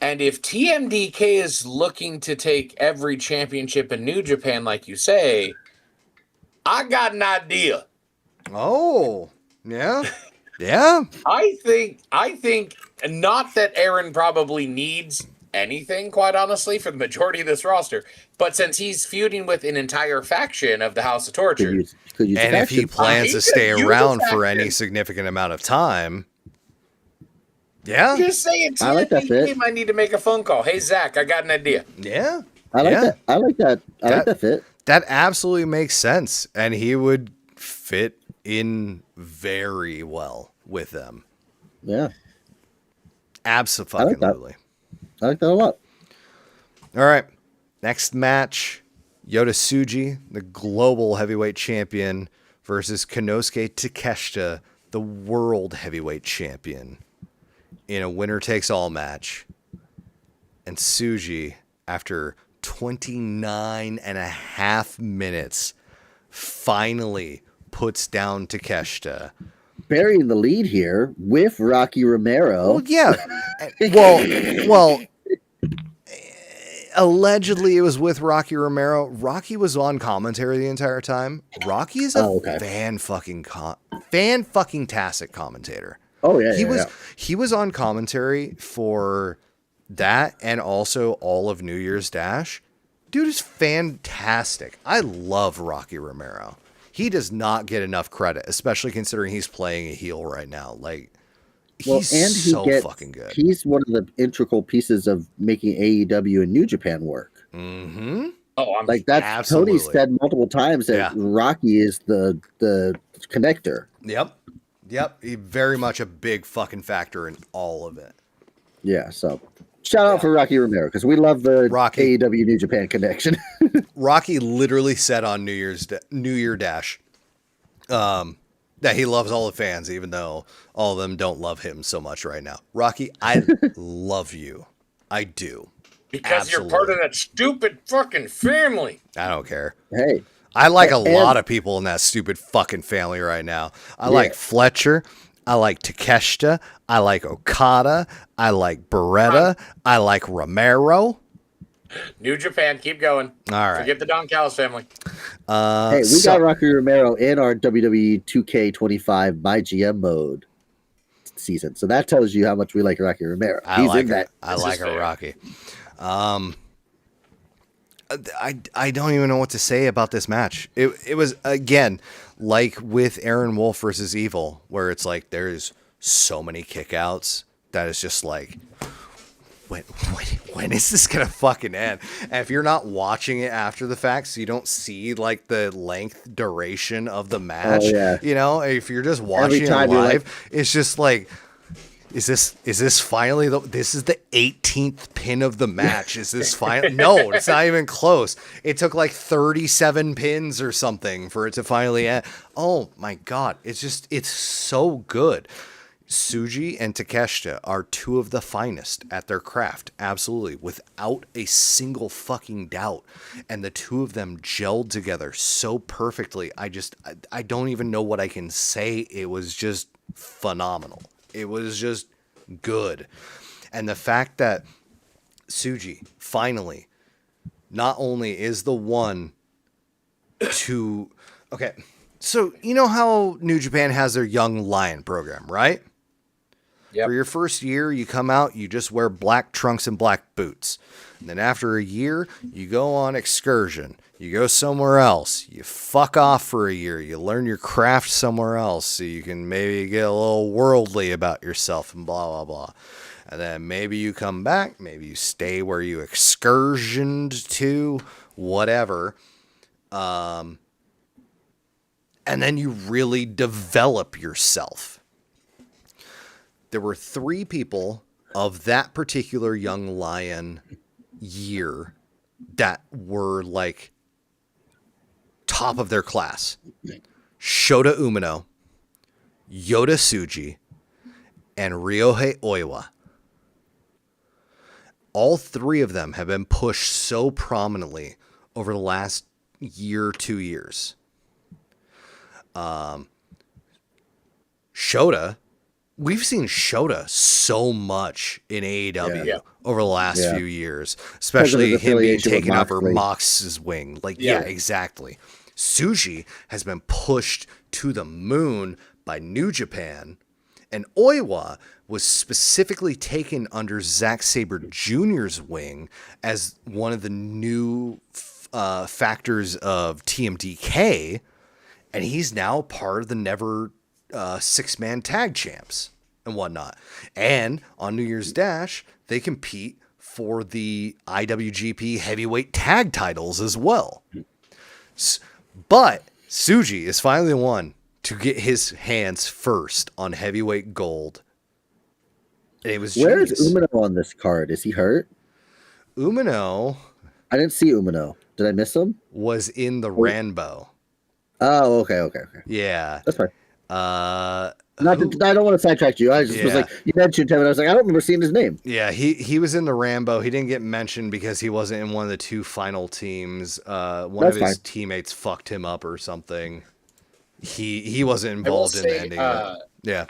And if TMDK is looking to take every championship in New Japan, like you say, I got an idea. Oh, yeah. Yeah. I think not that Aaron probably needs anything, quite honestly, for the majority of this roster, but since he's feuding with an entire faction of the House of Torture, and if he plans to stay around for any significant amount of time, I'm just saying, I like that fit. He might need to make a phone call. Hey, Zach, I got an idea. Yeah. I like that. I like that. I like that fit. That absolutely makes sense. And he would fit in very well with them. Yeah. Absolutely. I like that a lot. All right. Next match, Yota Tsuji, the global heavyweight champion, versus Konosuke Takeshita, the world heavyweight champion, in a winner-takes-all match. And Tsuji, after 29 and a half minutes, finally puts down Takeshita. Burying the lead here with Rocky Romero. Well, yeah. Well, allegedly it was with Rocky Romero. Rocky was on commentary the entire time. Rocky is a fan-fucking-tastic commentator. Oh yeah, he was on commentary for that and also all of New Year's Dash. Dude is fantastic. I love Rocky Romero. He does not get enough credit, especially considering he's playing a heel right now. Like, He's so fucking good. He's one of the integral pieces of making AEW and New Japan work. Mm-hmm. Oh, I'm Like that's absolutely. Tony said multiple times that Rocky is the connector. Yep. He very much a big fucking factor in all of it. Yeah, so shout out for Rocky Romero because we love the Rocky. AEW New Japan connection. Rocky literally said on New Year Dash that he loves all the fans, even though all of them don't love him so much right now. Rocky, I love you. I do. Because you're part of that stupid fucking family. I don't care. Hey. I like a lot of people in that stupid fucking family right now. I like Fletcher. I like Takeshita. I like Okada. I like Beretta. I like Romero. New Japan, keep going. All right. Forget the Don Callis family. Hey, we got Rocky Romero in our WWE 2K25 My GM mode season, so that tells you how much we like Rocky Romero. I like a Rocky. I don't even know what to say about this match. It was, again, like with Aaron Wolf versus Evil, where it's like there's so many kickouts that it's just like, when is this gonna fucking end? And if you're not watching it after the fact, so you don't see like the length duration of the match, you know, if you're just watching it live, it's just like, is this finally this is the 18th pin of the match? Is this final? No, it's not even close. It took like 37 pins or something for it to finally end. Oh my God. It's so good. Tsuji and Takeshita are two of the finest at their craft. Absolutely. Without a single fucking doubt. And the two of them gelled together so perfectly. I don't even know what I can say. It was just phenomenal. It was just good. And the fact that Tsuji finally not only is the one to... Okay, so you know how New Japan has their Young Lion program, right? Yep. For your first year, you come out, you just wear black trunks and black boots. And then after a year, you go on excursion. You go somewhere else. You fuck off for a year. You learn your craft somewhere else so you can maybe get a little worldly about yourself and blah, blah, blah. And then maybe you come back. Maybe you stay where you excursioned to, whatever. And then you really develop yourself. There were 3 people of that particular Young Lion year that were like top of their class. Shota Umino, Yota Tsuji, and Ryohei Oiwa. All 3 of them have been pushed so prominently over the last year, 2 years. Shota, we've seen Shota so much in AEW over the last few years, especially him being taken over Mox's wing. Like, exactly. Tsuji has been pushed to the moon by New Japan, and Oiwa was specifically taken under Zack Sabre Jr.'s wing as one of the new factors of TMDK, and he's now part of the Never 6-man tag champs and whatnot. And on New Year's Dash, they compete for the IWGP heavyweight tag titles as well. But Tsuji is finally the one to get his hands first on heavyweight gold. And it was Where is Umino on this card? Is he hurt? Umino, I didn't see Umino. Did I miss him? Was in the Ranbo. Oh, okay. Yeah. That's fine. I don't want to sidetrack you. I just was like, you mentioned him, and I was like, I don't remember seeing his name. Yeah, he was in the Rambo. He didn't get mentioned because he wasn't in one of the 2 final teams. One of his teammates fucked him up or something. He wasn't involved in ending it. Yeah.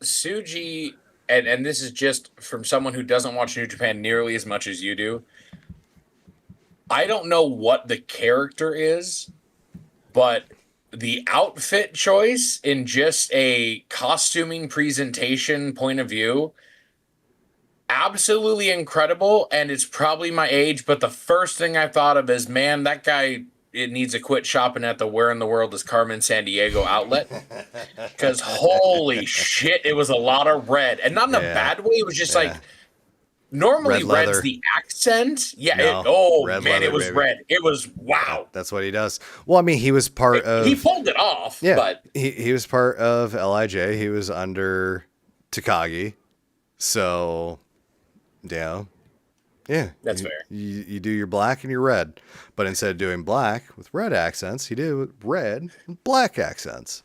Tsuji, and this is just from someone who doesn't watch New Japan nearly as much as you do. I don't know what the character is, but the outfit choice in just a costuming presentation point of view, absolutely incredible. And it's probably my age, but the first thing I thought of is, man, that guy it needs to quit shopping at the Where in the World is Carmen San Diego outlet. Because holy shit, it was a lot of red. And not in a bad way. It was just like, normally red's the accent. Yeah. Red man, leather, it was baby. red. It was wow. Yeah, that's what he does. Well, I mean, he was part of. He pulled it off. Yeah, but he was part of LIJ. He was under Takagi. So, yeah, that's fair. You do your black and your red, but instead of doing black with red accents, he did with red and black accents.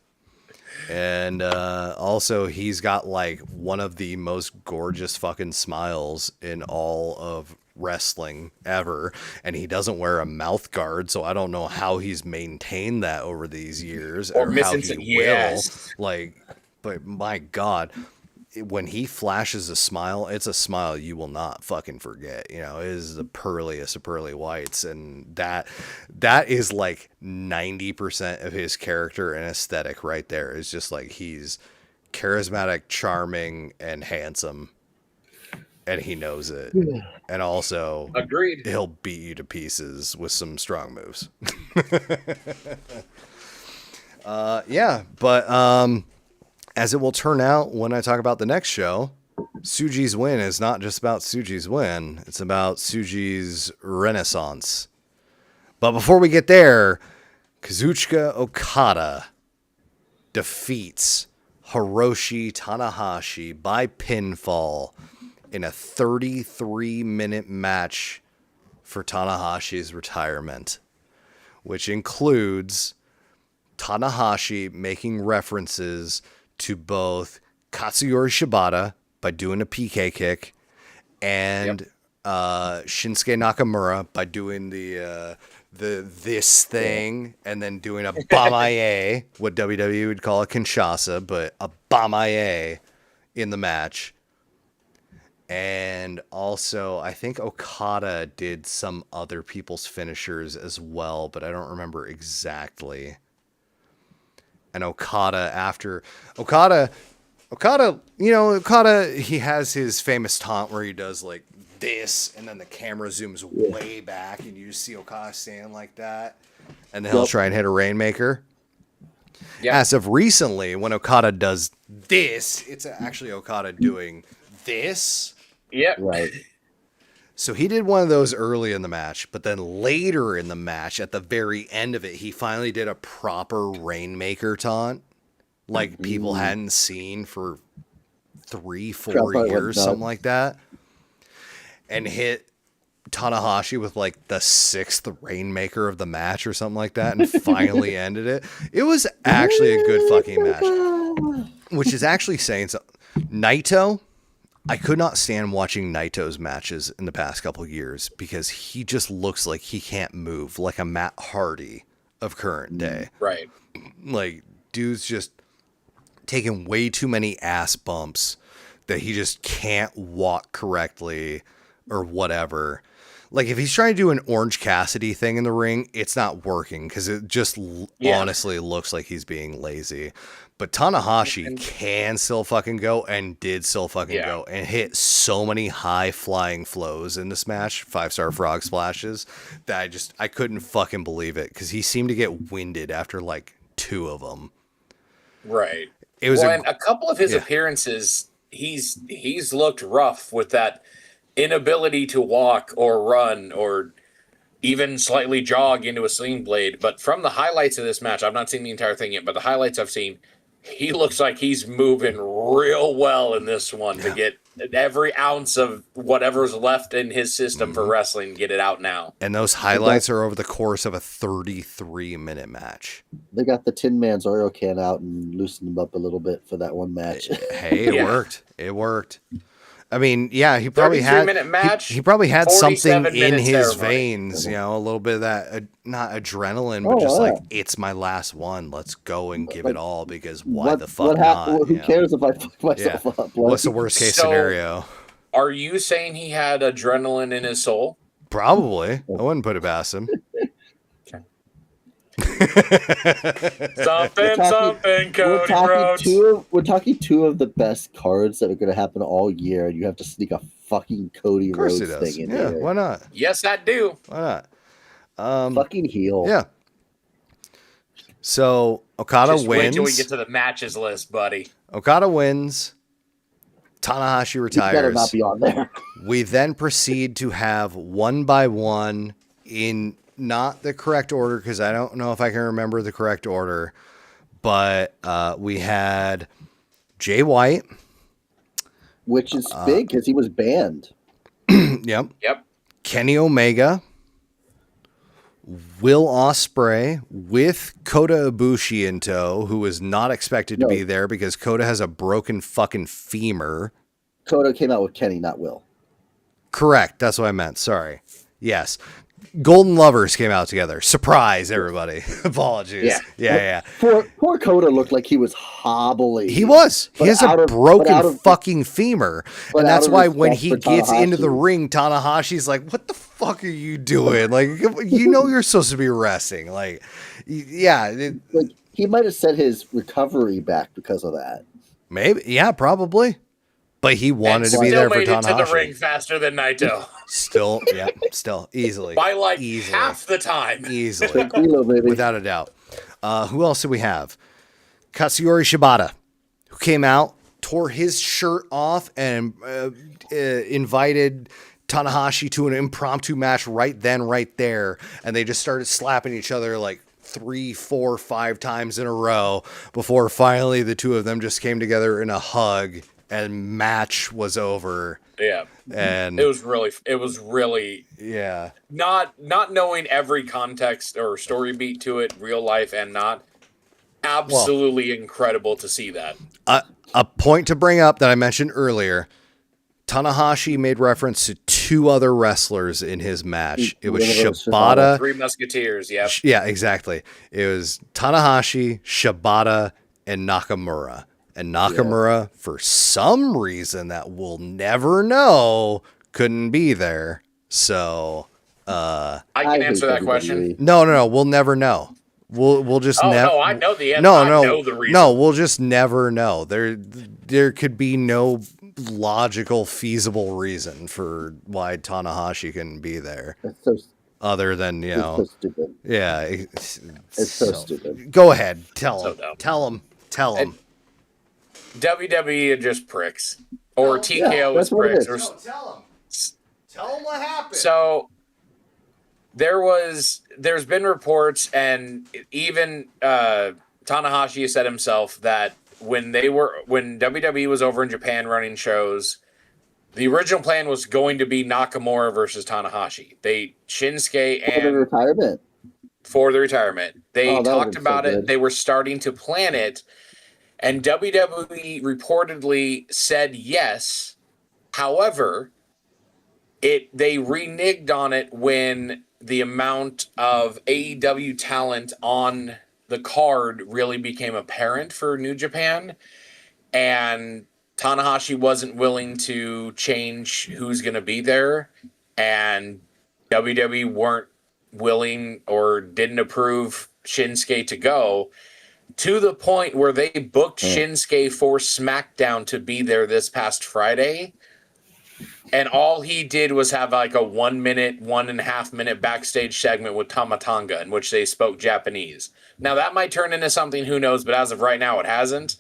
And also, he's got like one of the most gorgeous fucking smiles in all of wrestling ever. And he doesn't wear a mouth guard, so I don't know how he's maintained that over these years or how he will. Like, but my God, when he flashes a smile, it's a smile you will not fucking forget. You know, it is the pearliest of pearly whites, and that is like 90% of his character and aesthetic right there. It's just like he's charismatic, charming, and handsome, and he knows it. And also, agreed, he'll beat you to pieces with some strong moves. But as it will turn out when I talk about the next show, Tsuji's win is not just about Tsuji's win. It's about Tsuji's renaissance. But before we get there, Kazuchika Okada defeats Hiroshi Tanahashi by pinfall in a 33-minute match for Tanahashi's retirement, which includes Tanahashi making references to both Katsuyori Shibata by doing a PK kick and Shinsuke Nakamura by doing the this thing and then doing a Bamaye, what WWE would call a Kinshasa, but a Bamaye in the match. And also, I think Okada did some other people's finishers as well, but I don't remember exactly. And Okada, he has his famous taunt where he does like this, and then the camera zooms way back, and you just see Okada standing like that, and then he'll try and hit a Rainmaker. Yeah. As of recently, when Okada does this, it's actually Okada doing this. Yep. Right. So he did one of those early in the match, but then later in the match, at the very end of it, he finally did a proper Rainmaker taunt, like people hadn't seen for 3-4 years, something like that, and hit Tanahashi with like the 6th Rainmaker of the match or something like that, and finally ended it. It was actually a good fucking match, which is actually saying something. Naito, I could not stand watching Naito's matches in the past couple of years because he just looks like he can't move, like a Matt Hardy of current day. Right. Like, dude's just taking way too many ass bumps that he just can't walk correctly or whatever. Like, if he's trying to do an Orange Cassidy thing in the ring, it's not working because it just honestly looks like he's being lazy. But Tanahashi can still fucking go and did still fucking go and hit so many high flying flows in this match, 5-star frog splashes, that I couldn't fucking believe it because he seemed to get winded after like 2 of them. Right. It was and a couple of his appearances, he's looked rough with that inability to walk or run or even slightly jog into a sling blade. But from the highlights of this match, I've not seen the entire thing yet, but the highlights I've seen, he looks like he's moving real well in this one to get every ounce of whatever's left in his system for wrestling, get it out now. And those highlights are over the course of a 33-minute match. They got the Tin Man's oil can out and loosened them up a little bit for that one match. Hey, it worked. It worked. I mean, yeah, he probably had match, he probably had something in his ceremony. Veins, you know, a little bit of that, not adrenaline, but just like, it's my last one. Let's go and give it all because why the fuck not? Who cares if I fuck myself up? Like, what's the worst case scenario? Are you saying he had adrenaline in his soul? Probably. I wouldn't put it past him. something, Cody Rhodes. We're talking 2 of the best cards that are going to happen all year, and you have to sneak a fucking Cody Rhodes thing in there. Why not? Yes, I do. Why not? Fucking heel. Yeah. So Okada Just wins. wait till we get to the matches list, buddy. Okada wins. Tanahashi You better not retires. be on there. We then proceed to have one by one in not the correct order because I don't know if I can remember the correct order, but we had Jay White. Which is big because he was banned. Yep. Kenny Omega. Will Ospreay with Kota Ibushi in tow, who was not expected to be there because Kota has a broken fucking femur. Kota came out with Kenny, not Will. Correct. That's what I meant. Sorry. Yes. Golden Lovers came out together. Surprise, everybody. Apologies. Yeah. Poor Kota looked like he was hobbling. He was. He has a broken fucking femur. And that's why when he gets into the ring, Tanahashi's like, what the fuck are you doing? Like, you know you're supposed to be wrestling. Like, yeah. Like, he might have set his recovery back because of that. Maybe. Yeah, probably. But he wanted to be there for Tanahashi. Still made it to the ring faster than Naito. Still, easily. By half the time. Easily. Without a doubt. Who else do we have? Katsuyori Shibata, who came out, tore his shirt off, and invited Tanahashi to an impromptu match right then, right there. And they just started slapping each other like 3, 4, 5 times in a row before finally the two of them just came together in a hug and match was over. Yeah. And it was really not knowing every context or story beat to it, real life and not. Absolutely incredible to see that. A point to bring up that I mentioned earlier, Tanahashi made reference to 2 other wrestlers in his match. It was Shibata. 3 Musketeers, yeah. Yeah, exactly. It was Tanahashi, Shibata, and Nakamura. And Nakamura, for some reason that we'll never know, couldn't be there. So I can answer that question. No, we'll never know. We'll just never. No, I know the answer. I know the reason. No, we'll just never know. There could be no logical, feasible reason for why Tanahashi couldn't be there. Other than, you know. It's so stupid. Yeah. It's so stupid. Go ahead. Tell him. WWE are just pricks. Or TKO is pricks. Tell him what happened. So there's been reports, and even Tanahashi said himself that when WWE was over in Japan running shows, the original plan was going to be Nakamura versus Tanahashi. Shinsuke and for the retirement. They talked about it. They were starting to plan it. And WWE reportedly said yes. However, they reneged on it when the amount of AEW talent on the card really became apparent for New Japan. And Tanahashi wasn't willing to change who's going to be there. And WWE weren't willing or didn't approve Shinsuke to go. To the point where they booked Shinsuke for SmackDown to be there this past Friday. And all he did was have like a 1.5 minute backstage segment with Tama Tonga in which they spoke Japanese. Now that might turn into something, who knows, but as of right now it hasn't.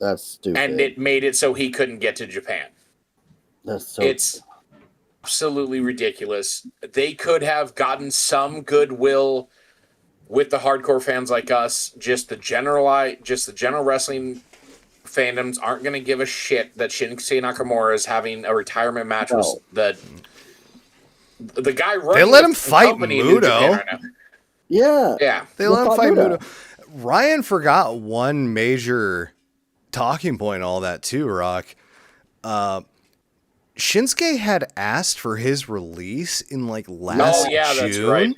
That's stupid. And it made it so he couldn't get to Japan. It's absolutely ridiculous. They could have gotten some goodwill with the hardcore fans like us. Just the general wrestling fandoms aren't going to give a shit that Shinsuke Nakamura is having a retirement match with the guy running. They let him fight Muto. Right yeah. They let him fight Muto. Ryan forgot one major talking point, all that too, Rock. Shinsuke had asked for his release in like last June. That's right.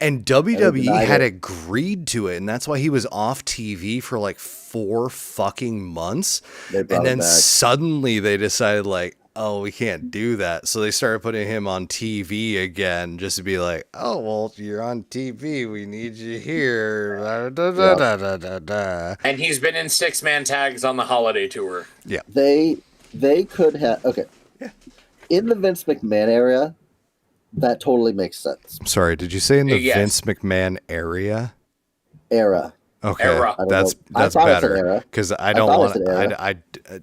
And WWE had agreed to it, and that's why he was off TV for like 4 fucking months. And then suddenly they decided, like, oh, we can't do that. So they started putting him on TV again, just to be like, oh, well, you're on TV. We need you here. And he's been in 6-man tags on the holiday tour. Yeah. They could have. Okay. Yeah. In the Vince McMahon area, that totally makes sense. I'm sorry, did you say in the Vince McMahon area? era. Okay, Era. that's thought I said better era. because I don't want. I said era.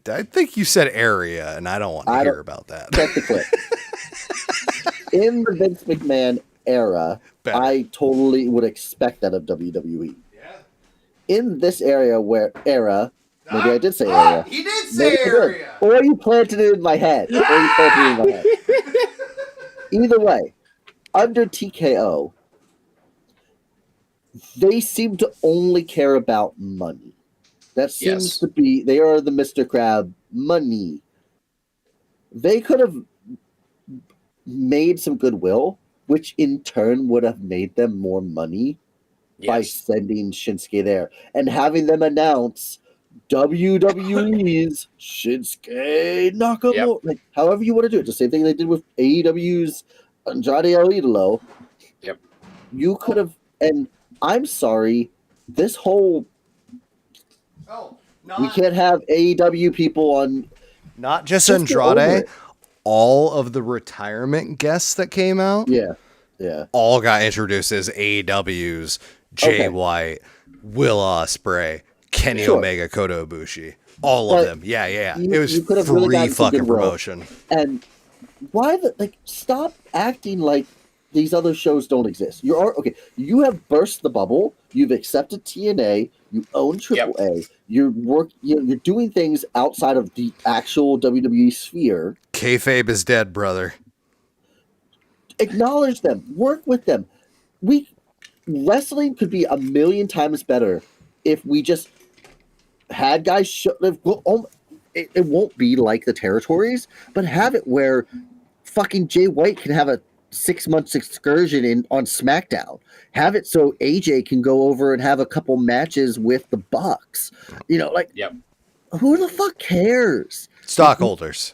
I think you said area, and I don't want to hear about that. Check the clip. In the Vince McMahon era, Better. I totally would expect that of WWE. Yeah. In this era, maybe I did say area. He did Maybe say I did. area. Or you planted it in my head. Either way, under TKO, they seem to only care about money. That seems to be, they are the Mr. Crab, money. They could have made some goodwill, which in turn would have made them more money by sending Shinsuke there and having them announce WWE's Shinsuke Nakamura. Like, however you want to do it. The same thing they did with AEW's Andrade El Idolo. Yep. You could have, and I'm sorry, this whole we can't have AEW people on. Not just Andrade. All of the retirement guests that came out, all got introduced as AEW's Jay White, Will Ospreay, Kenny Omega, Kota Ibushi, all of them. Yeah. It was free fucking promotion. And why stop acting like these other shows don't exist. You have burst the bubble. You've accepted TNA. You own AAA. You're doing things outside of the actual WWE sphere. Kayfabe is dead, brother. Acknowledge them. Work with them. Wrestling could be a million times better if we just had guys it won't be like the territories, but have it where fucking Jay White can have a 6 months excursion on SmackDown. Have it so AJ can go over and have a couple matches with the Bucks. Who the fuck cares? Stockholders.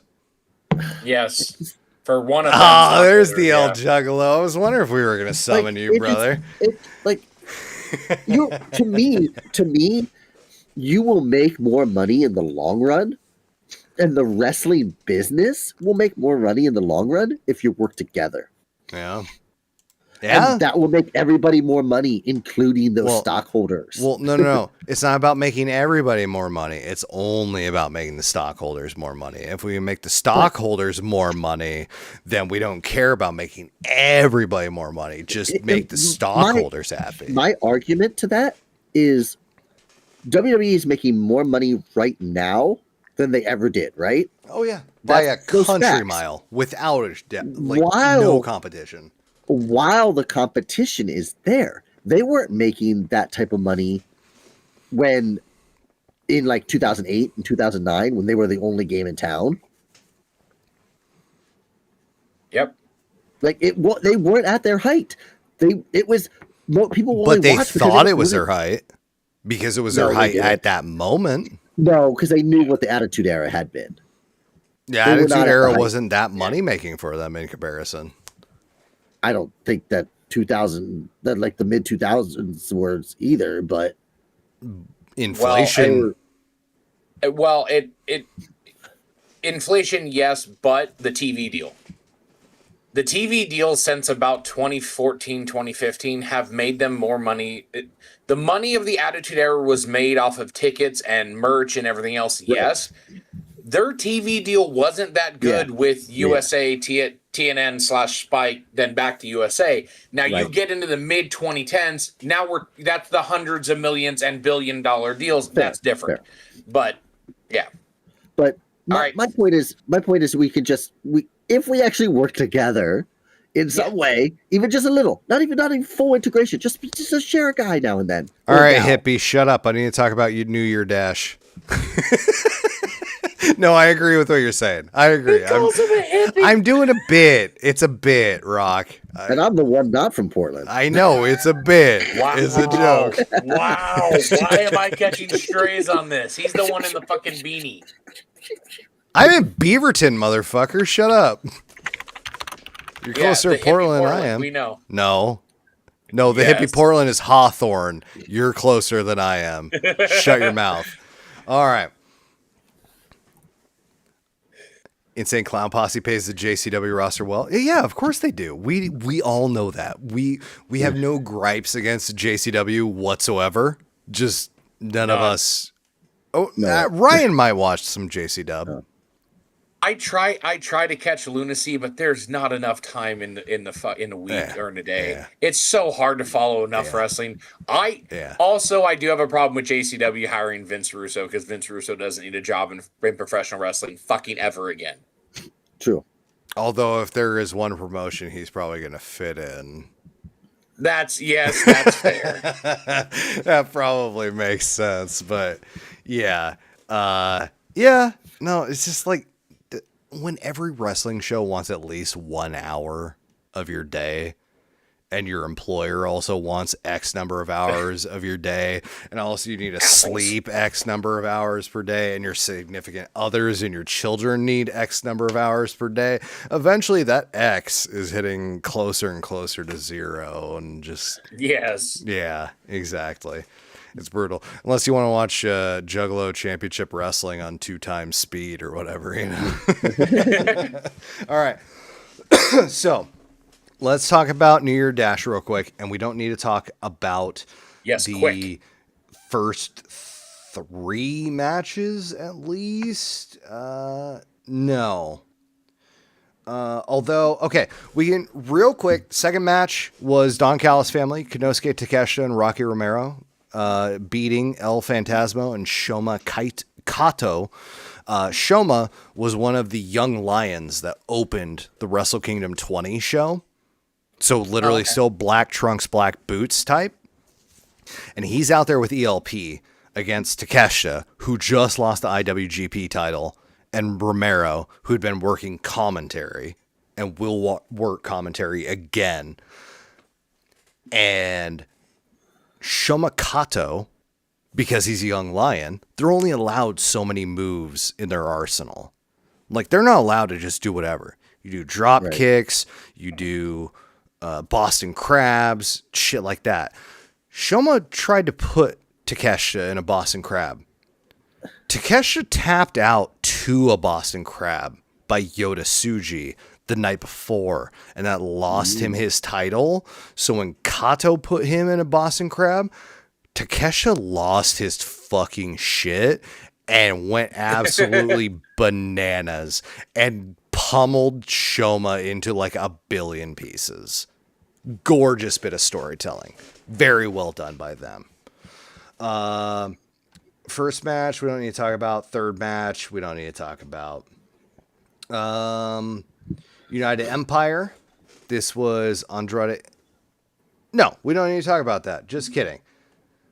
Yes. For one of them. Oh, there's the El Juggalo. I was wondering if we were going to summon you, brother. To me, you will make more money in the long run, and the wrestling business will make more money in the long run if you work together. Yeah. And that will make everybody more money, including those stockholders. Well, no. It's not about making everybody more money. It's only about making the stockholders more money. If we make the stockholders more money, then we don't care about making everybody more money. Just make the stockholders happy. My argument to that is WWE is making more money right now than they ever did, right? Oh, yeah. By a country mile, without no competition. While the competition is there, they weren't making that type of money when in 2008 and 2009 when they were the only game in town. Yep. They weren't at their height. It was people. But they thought it was their height because it was their height at that moment. No, because they knew what the Attitude Era had been. The Attitude Era wasn't that money making for them in comparison. I don't think that the mid 2000s was either, but inflation. Inflation, yes, but the TV deal. The TV deals since about 2014, 2015 have made them more money. The money of the Attitude Era was made off of tickets and merch and everything else. Right. Yes. Their TV deal wasn't that good with USA, TNN/Spike, then back to USA. Now you get into the mid 2010s. Now that's the hundreds of millions and billion-dollar deals. That's different. But yeah. But my point is we could if we actually work together in some way, even just a little, not even full integration, just share a guy now and then. All right, hippie, shut up. I need to talk about your New Year Dash. No, I agree with what you're saying. I agree. I'm doing a bit. It's a bit, Rock. And I'm the one not from Portland. I know, it's a bit. Wow. It's a joke. Wow. Why am I catching strays on this? He's the one in the fucking beanie. I'm in Beaverton, motherfucker. Shut up. You're closer to Portland than I am. We know. No, the hippie Portland is Hawthorne. You're closer than I am. Shut your mouth. All right. Insane Clown Posse pays the JCW roster well. Yeah, of course they do. We all know that. We have no gripes against JCW whatsoever. Just none of us. Oh, No. Ryan might watch some JCW. No. I try to catch Lunacy, but there's not enough time in the week or in a day. Yeah. It's so hard to follow enough wrestling. I do have a problem with JCW hiring Vince Russo, because Vince Russo doesn't need a job in professional wrestling fucking ever again. True. Although if there is one promotion, he's probably going to fit in. That's fair. That probably makes sense, but yeah. No, it's just like when every wrestling show wants at least 1 hour of your day, and your employer also wants X number of hours of your day, and also you need to sleep X number of hours per day, and your significant others and your children need X number of hours per day. Eventually that X is hitting closer and closer to zero, and just... Yes. Yeah, exactly. It's brutal. Unless you want to watch Juggalo Championship Wrestling on 2x speed or whatever, you know. All right. So let's talk about New Year Dash real quick, and we don't need to talk about quick. First 3 matches at least. No. Although, okay, we can real quick. Second match was Don Callis family, Konosuke Takeshita and Rocky Romero, beating El Phantasmo and Shoma Kato. Shoma was one of the young lions that opened the Wrestle Kingdom 20 show. So literally still black trunks, black boots type. And he's out there with ELP against Takeshita, who just lost the IWGP title, and Romero, who'd been working commentary and will work commentary again. And Shoma Kato, because he's a young lion, they're only allowed so many moves in their arsenal. Like, they're not allowed to just do whatever. You do drop kicks, you do Boston Crabs, shit like that. Shoma tried to put Takeshita in a Boston Crab. Takeshita tapped out to a Boston Crab by Yota Tsuji the night before, and that lost him his title. So when Kato put him in a Boston Crab, Takeshita lost his fucking shit and went absolutely bananas and pummeled Shoma into like a billion pieces. Gorgeous bit of storytelling. Very well done by them. First match, we don't need to talk about. Third match, we don't need to talk about. United Empire. This was Andrade. No, we don't need to talk about that. Just kidding.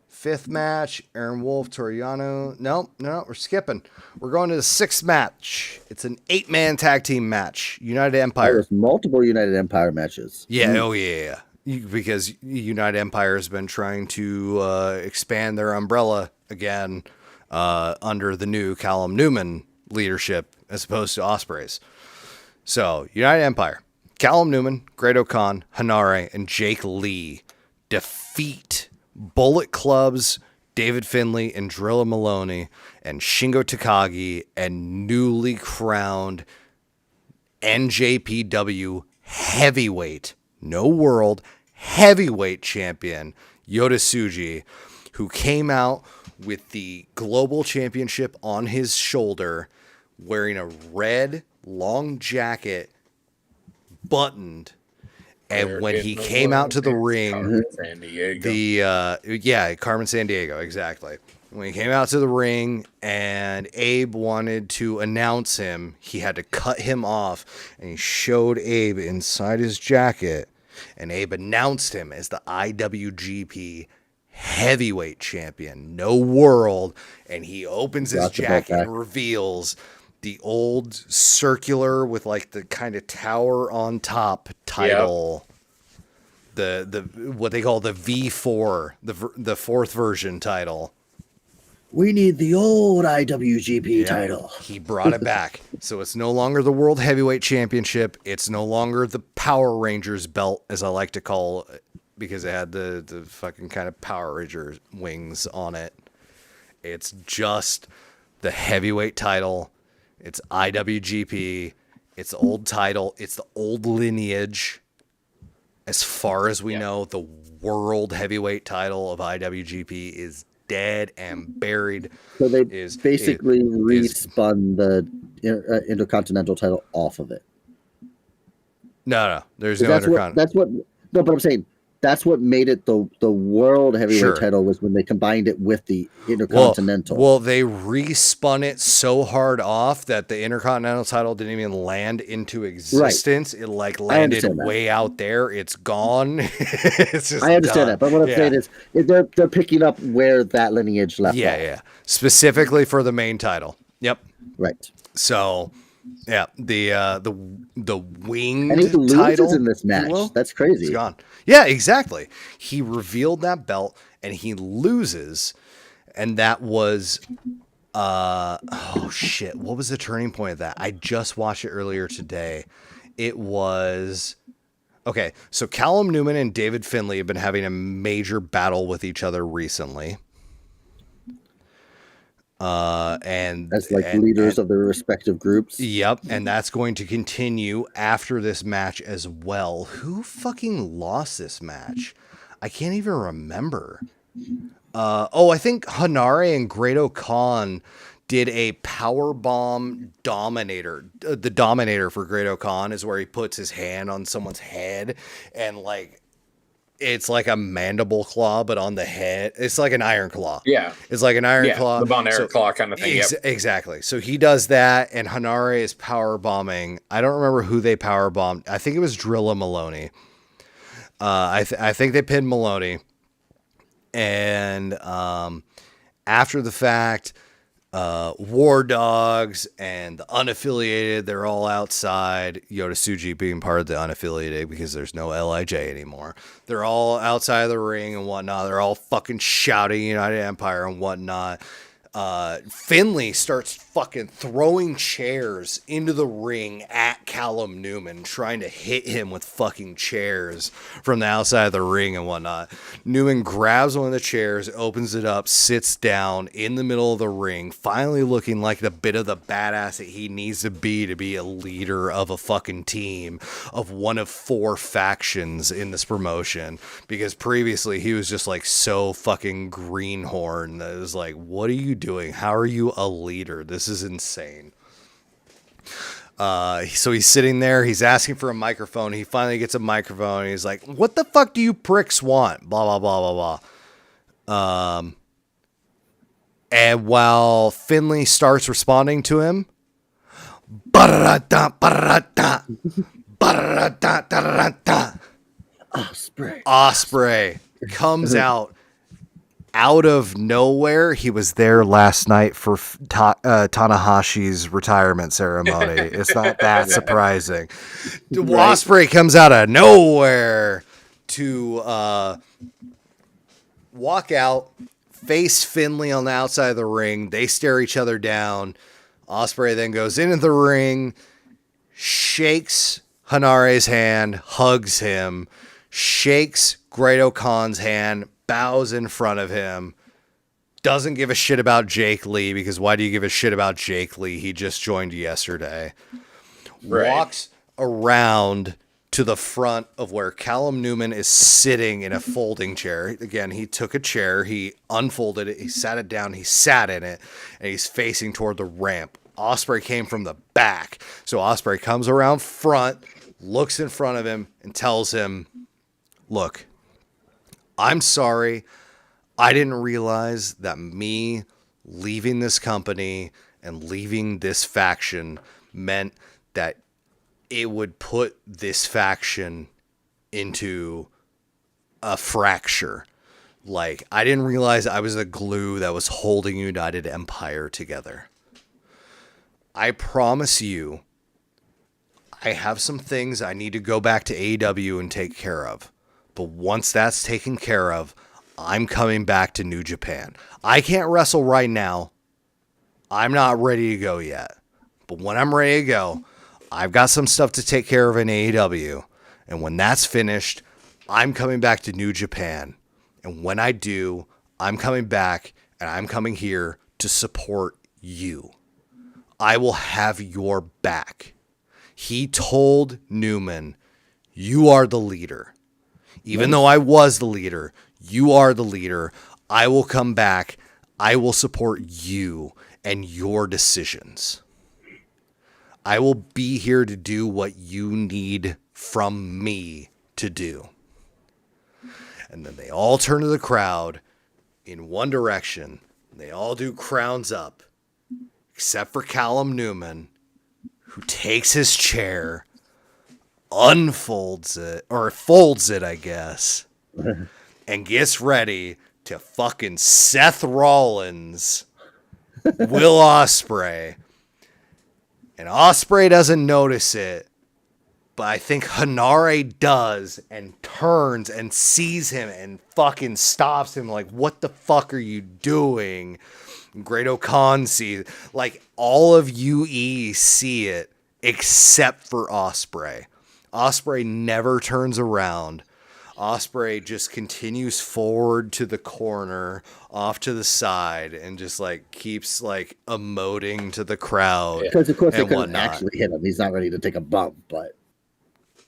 Fifth match, Aaron Wolf, Toriano. No, we're skipping. We're going to the sixth match. It's an 8-man tag team match. United Empire. There's multiple United Empire matches. Yeah, oh yeah. Because United Empire has been trying to expand their umbrella again under the new Callum Newman leadership as opposed to Ospreys. So, United Empire, Callum Newman, Great O'Khan, Hanare, and Jake Lee defeat Bullet Club's David Finlay and Drilla Maloney and Shingo Takagi and newly crowned NJPW heavyweight, no world, heavyweight champion Yota Tsuji, who came out with the global championship on his shoulder, wearing a red long jacket, buttoned. And when he came out to the ring, Carmen Sandiego, exactly. When he came out to the ring and Abe wanted to announce him, he had to cut him off, and he showed Abe inside his jacket, and Abe announced him as the IWGP heavyweight champion, no world, and he opens his jacket and reveals the old circular with like the kind of tower on top title, the what they call the V4, the fourth version title. We need the old IWGP title. He brought it back. So it's no longer the World Heavyweight Championship. It's no longer the Power Rangers belt, as I like to call it, because it had the fucking kind of Power Ranger wings on it. It's just the heavyweight title. It's IWGP. It's the old title. It's the old lineage. As far as we know, the world heavyweight title of IWGP is dead and buried. So they basically respun the Intercontinental title off of it. No. There's no Intercontinental. No, but I'm saying that's what made it the world heavyweight title was when they combined it with the Intercontinental. Well, they respun it so hard off that the Intercontinental title didn't even land into existence. Right. It landed way out there. It's gone. It's just I understand that, but what I'm saying is they're picking up where that lineage left off. Yeah. Specifically for the main title. Yep. Right. So, yeah, the winged and he loses title in this match. That's crazy. It's gone. Yeah, exactly. He revealed that belt and he loses, and that was oh shit. What was the turning point of that? I just watched it earlier today. It was okay. So Callum Newman and David Finlay have been having a major battle with each other recently. And as leaders of their respective groups. Yep, and that's going to continue after this match as well. Who fucking lost this match? I can't even remember. I think Hanare and Great Khan did a powerbomb dominator. The dominator for Great Khan is where he puts his hand on someone's head and it's like a mandible claw, but on the head. It's like an iron claw. Yeah. It's like an iron claw. The Von Erich claw kind of thing. Exactly. So he does that, and Hanare is power bombing. I don't remember who they power bombed. I think it was Drilla Maloney. I think they pinned Maloney. And after the fact, War Dogs and the unaffiliated, they're all outside. Yota Tsuji being part of the unaffiliated because there's no LIJ anymore. They're all outside of the ring and whatnot. They're all fucking shouting United Empire and whatnot. Finlay starts fucking throwing chairs into the ring at Callum Newman, trying to hit him with fucking chairs from the outside of the ring and whatnot. Newman grabs one of the chairs, opens it up, sits down in the middle of the ring, finally looking like the bit of the badass that he needs to be a leader of a fucking team of one of 4 factions in this promotion, because previously he was just so fucking greenhorn that it was what are you doing? How are you a leader? This is insane. So he's sitting there. He's asking for a microphone. He finally gets a microphone. And he's like, "What the fuck do you pricks want?" Blah blah blah blah blah. And while Finlay starts responding to him, Ospreay comes out of nowhere. He was there last night for Tanahashi's retirement ceremony. It's not that surprising. Ospreay comes out of nowhere to walk out, face Finlay on the outside of the ring. They stare each other down. Ospreay then goes into the ring, shakes Hanare's hand, hugs him, shakes Great Khan's hand, bows in front of him, doesn't give a shit about Jake Lee, because why do you give a shit about Jake Lee? He just joined yesterday. Right. Walks around to the front of where Callum Newman is sitting in a folding chair. Again, he took a chair, he unfolded it, he sat it down, he sat in it, and he's facing toward the ramp. Ospreay came from the back. So Ospreay comes around front, looks in front of him, and tells him, "Look, I'm sorry. I didn't realize that me leaving this company and leaving this faction meant that it would put this faction into a fracture. I didn't realize I was the glue that was holding United Empire together. I promise you, I have some things I need to go back to AEW and take care of. But once that's taken care of, I'm coming back to New Japan. I can't wrestle right now. I'm not ready to go yet. But when I'm ready to go, I've got some stuff to take care of in AEW. And when that's finished, I'm coming back to New Japan. And when I do, I'm coming back and I'm coming here to support you. I will have your back. He told Newman, you are the leader. Even though I was the leader, you are the leader. I will come back. I will support you and your decisions. I will be here to do what you need from me to do. And then they all turn to the crowd in one direction. They all do crowns up, except for Callum Newman, who takes his chair, unfolds it, or folds it, I guess, and gets ready to fucking Seth Rollins, Will Ospreay. And Ospreay doesn't notice it, but I think Hanare does and turns and sees him and fucking stops him like, what the fuck are you doing? Great Khan sees, like, all of UE see it except for Ospreay. Ospreay never turns around. Ospreay just continues forward to the corner, off to the side, and just like keeps like emoting to the crowd. Because of course they couldn't whatnot. actually hit him. He's not ready to take a bump, but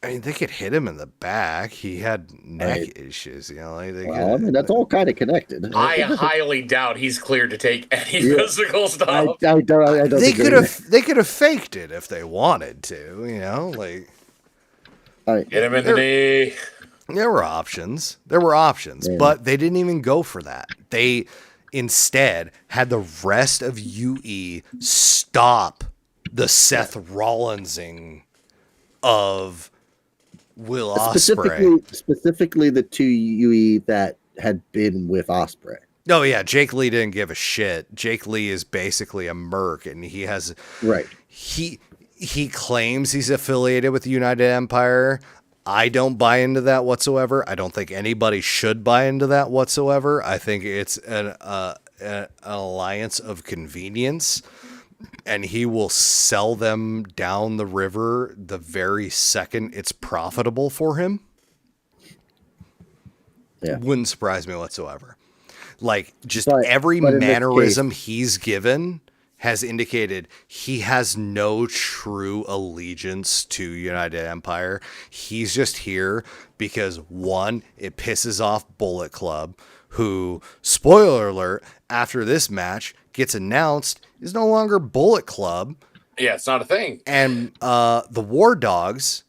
I mean, they could hit him in the back. He had neck issues, you know. Like well, I mean, that's all kind of connected. I highly doubt he's cleared to take any physical stuff. I don't they agree. could have faked it if they wanted to, you know. Like, Get him in the knee. There were options. But they didn't even go for that. They instead had the rest of UE stop the Seth Rollinsing of Will Ospreay. Specifically the two UE that had been with Ospreay. Oh yeah, Jake Lee didn't give a shit. Jake Lee is basically a merc, and he has He claims he's affiliated with the United Empire. I don't buy into that whatsoever. I don't think anybody should buy into that whatsoever. I think it's an alliance of convenience, and he will sell them down the river the very second it's profitable for him. Yeah. Wouldn't surprise me whatsoever. Like, just But every in this mannerism he's given has indicated he has no true allegiance to United Empire. He's just here because, one, it pisses off Bullet Club, who, spoiler alert, after this match gets announced, is no longer Bullet Club. Yeah, it's not a thing. And the War Dogs,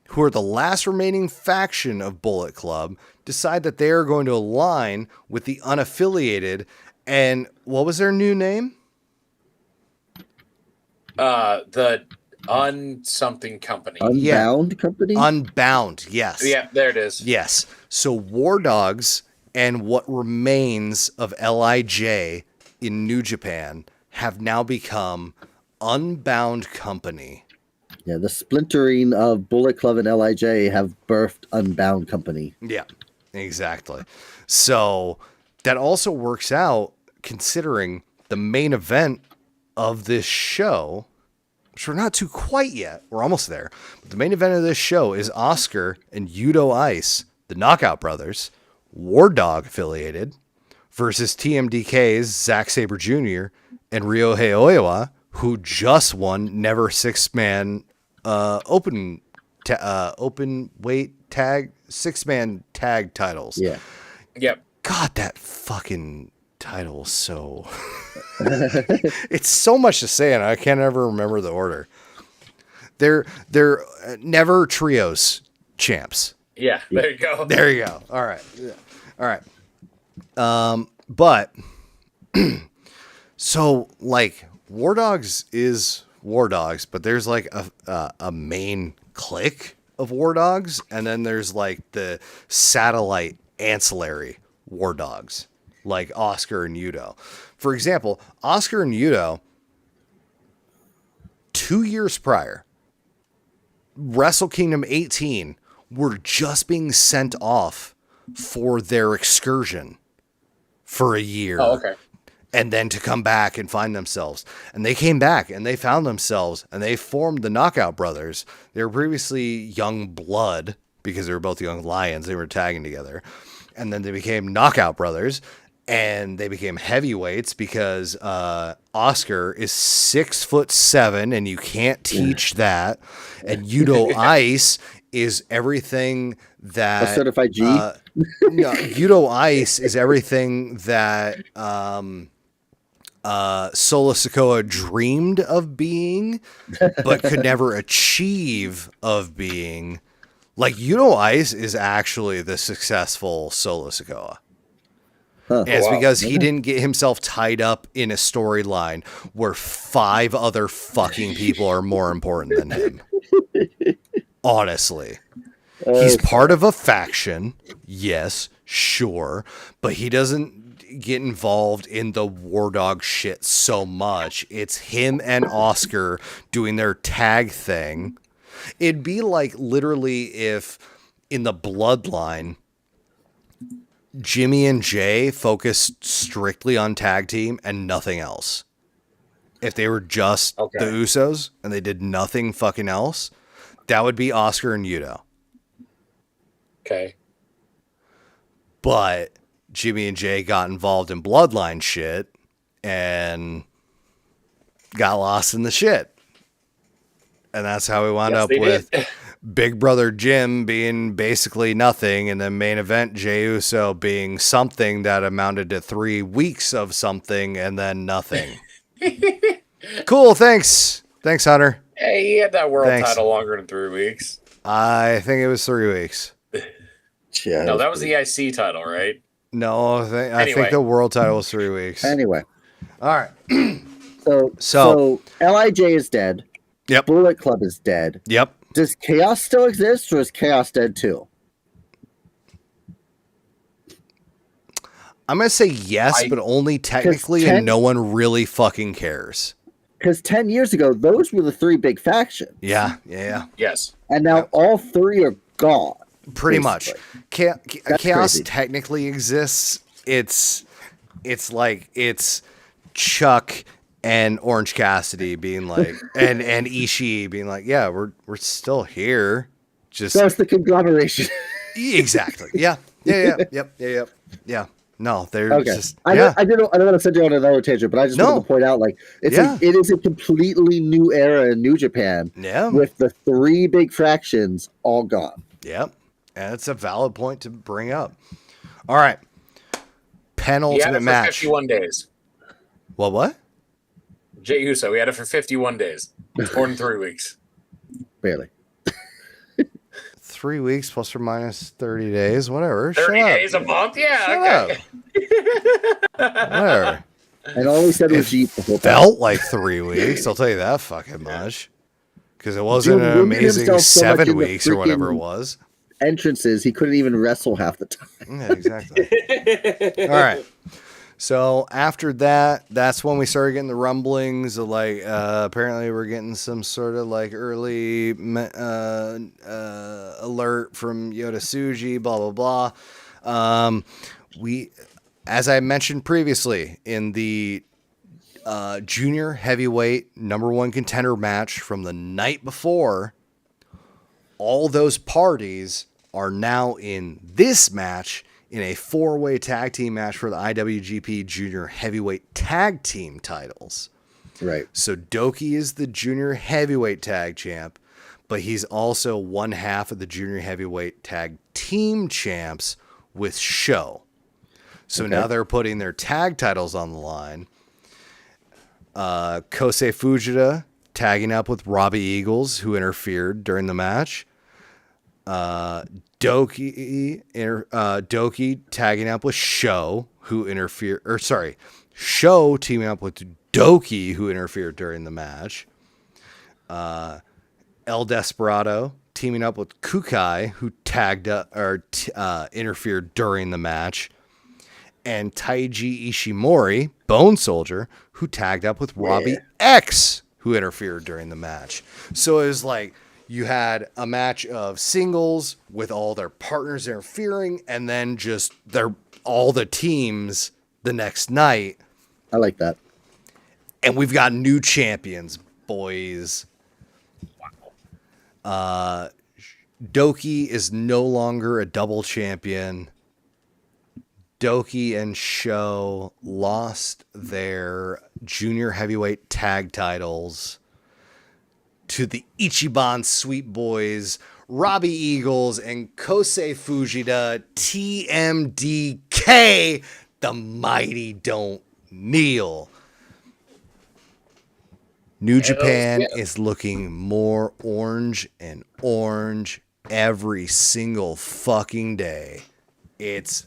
who are the last remaining faction of Bullet Club, decide that they are going to align with the unaffiliated. And what was their new name? The something company. Unbound company? Unbound, yes. Yeah, there it is. Yes. So War Dogs and what remains of LIJ in New Japan have now become Unbound Company. Yeah, the splintering of Bullet Club and LIJ have birthed Unbound Company. Yeah, exactly. So that also works out considering the main event of this show, which we're not to quite yet. We're almost there. But the main event of this show is Oscar and Yudo Ice, the Knockout Brothers, War Dog affiliated, versus TMDK's Zack Sabre Jr. and Ryohei Oiwa, who just won Never Six-Man open weight tag, 6-man tag titles. Yeah. Yep. God, that fucking title is so... It's so much to say, and I can't ever remember the order. They're never trios champs. Yeah, there you go. There you go. All right. Yeah. All right. But so like War Dogs is War Dogs, but there's like a main clique of War Dogs, and then there's like the satellite ancillary War Dogs, like Oscar and Yudo. For example, Oscar and Yudo, 2 years prior, Wrestle Kingdom 18, were just being sent off for their excursion for a year. Oh, okay. And then to come back and find themselves. And they came back and they found themselves and they formed the Knockout Brothers. They were previously Young Blood because they were both Young Lions. They were tagging together. And then they became Knockout Brothers. and they became heavyweights because Oscar is 6'7", and you can't teach that. And Yudo Ice is everything that A certified G. No, Yudo Ice is everything that Solo Sikoa dreamed of being, but could never achieve of being. Like, Yudo Ice is actually the successful Solo Sikoa. Huh. And it's because he didn't get himself tied up in a storyline where 5 other fucking people are more important than him. Honestly. He's part of a faction. Yes, sure. But he doesn't get involved in the War Dog shit so much. It's him and Oscar doing their tag thing. It'd be like literally if in the Bloodline, Jimmy and Jay focused strictly on tag team and nothing else. If they were just the Usos and they did nothing fucking else, that would be Oscar and Yudo. Okay. But Jimmy and Jay got involved in Bloodline shit and got lost in the shit. And that's how we wound up with Big Brother Jim being basically nothing, and then main event Jey Uso being something that amounted to 3 weeks of something and then nothing. Cool, thanks. Thanks, Hunter. Hey, he had that world title longer than 3 weeks. I think it was 3 weeks. Yeah, no, that was the IC title, right? No, I think the world title was 3 weeks. Anyway. All right. So LIJ is dead. Yep. Bullet Club is dead. Yep. Does Chaos still exist, or is Chaos dead too? I'm going to say yes, but only technically, and no one really fucking cares. Because 10 years ago, those were the 3 big factions. Yeah. Yes. And now all 3 are gone. Pretty much. Chaos crazy. technically exists. It's Chuck and Orange Cassidy being like, and Ishii being like, yeah, we're still here. Just that's the conglomeration. Exactly. Yeah. Yeah. No, they're just. I don't want to send you on another tangent, but I just wanted to point out, like, it is a completely new era in New Japan. Yeah. With the 3 big fractions all gone. Yep. And it's a valid point to bring up. All right. Penultimate match. 51 days. What? Jey Uso, we had it for 51 days. It's more than 3 weeks. Barely. 3 weeks plus or minus 30 days, whatever. 30 days a month? Yeah. Okay. Whatever. And all we said was Jeep the whole time. Felt like 3 weeks. I'll tell you that fucking much. Because it wasn't an amazing 7 weeks or whatever it was. Entrances, he couldn't even wrestle half the time. Yeah, exactly. All right. So after that, that's when we started getting the rumblings of like, apparently we're getting some sort of like early alert from Yota Tsuji, blah, blah, blah. As I mentioned previously in the junior heavyweight #1 contender match from the night before, all those parties are now in this match in a 4-way tag team match for the IWGP Junior Heavyweight Tag Team titles. Right. So Doki is the Junior Heavyweight Tag Champ, but he's also one half of the Junior Heavyweight Tag Team Champs with Show. So now they're putting their tag titles on the line. Kosei Fujita tagging up with Robbie Eagles, who interfered during the match. Doki tagging up with Show, who interfered, Show teaming up with Doki, who interfered during the match. El Desperado teaming up with Kukai, who tagged up or interfered during the match. And Taiji Ishimori, Bone Soldier, who tagged up with Robbie X, who interfered during the match. So it was like, you had a match of singles with all their partners interfering, and then just all the teams the next night. I like that. And we've got new champions, boys. Doki is no longer a double champion. Doki and Sho lost their junior heavyweight tag titles to the Ichiban Sweet Boys, Robbie Eagles, and Kosei Fujita. TMDK, the mighty don't kneel. New Japan is looking more orange and orange every single fucking day. It's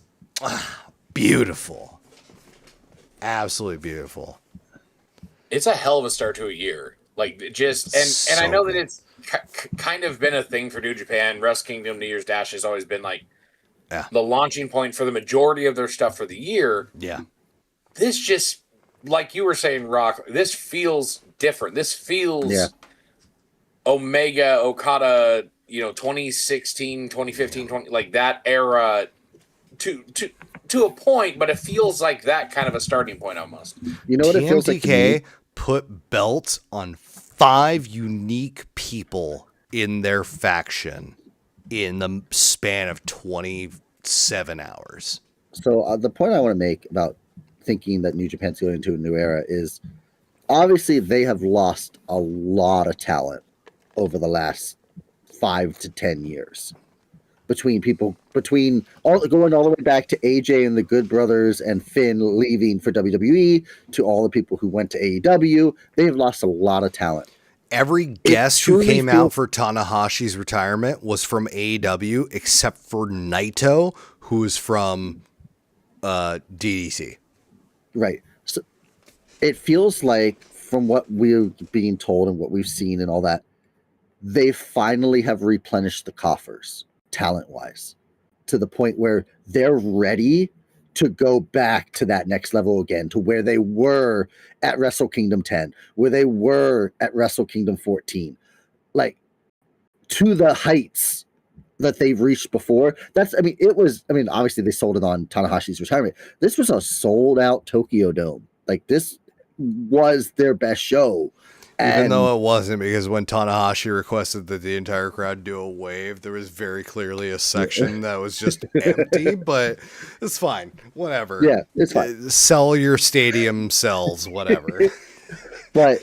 beautiful. Absolutely beautiful. It's a hell of a start to a year. Like, just, and I know that it's kind of been a thing for New Japan. Wrestle Kingdom New Year's Dash has always been like the launching point for the majority of their stuff for the year. Yeah. This just, like you were saying, Rock, this feels different. This feels Omega, Okada, 2016, 2015, like that era to a point, but it feels like that kind of a starting point almost. You know what it feels like to me? Put belts on 5 unique people in their faction in the span of 27 hours. So the point I want to make about thinking that New Japan's going into a new era is obviously they have lost a lot of talent over the last 5 to 10 years. Between going all the way back to AJ and the Good Brothers and Finn leaving for WWE to all the people who went to AEW, they have lost a lot of talent. Every guest who came out for Tanahashi's retirement was from AEW, except for Naito, who's from DDC. Right. So it feels like, from what we're being told and what we've seen and all that, they finally have replenished the coffers, talent-wise, to the point where they're ready to go back to that next level again, to where they were at Wrestle Kingdom 10, where they were at Wrestle Kingdom 14, like to the heights that they've reached before. Obviously they sold it on Tanahashi's retirement. This was a sold out Tokyo Dome. Like, this was their best show. Even though it wasn't, because when Tanahashi requested that the entire crowd do a wave, there was very clearly a section that was just empty, but it's fine. Whatever. Yeah, it's fine. Sell your stadium cells, whatever. but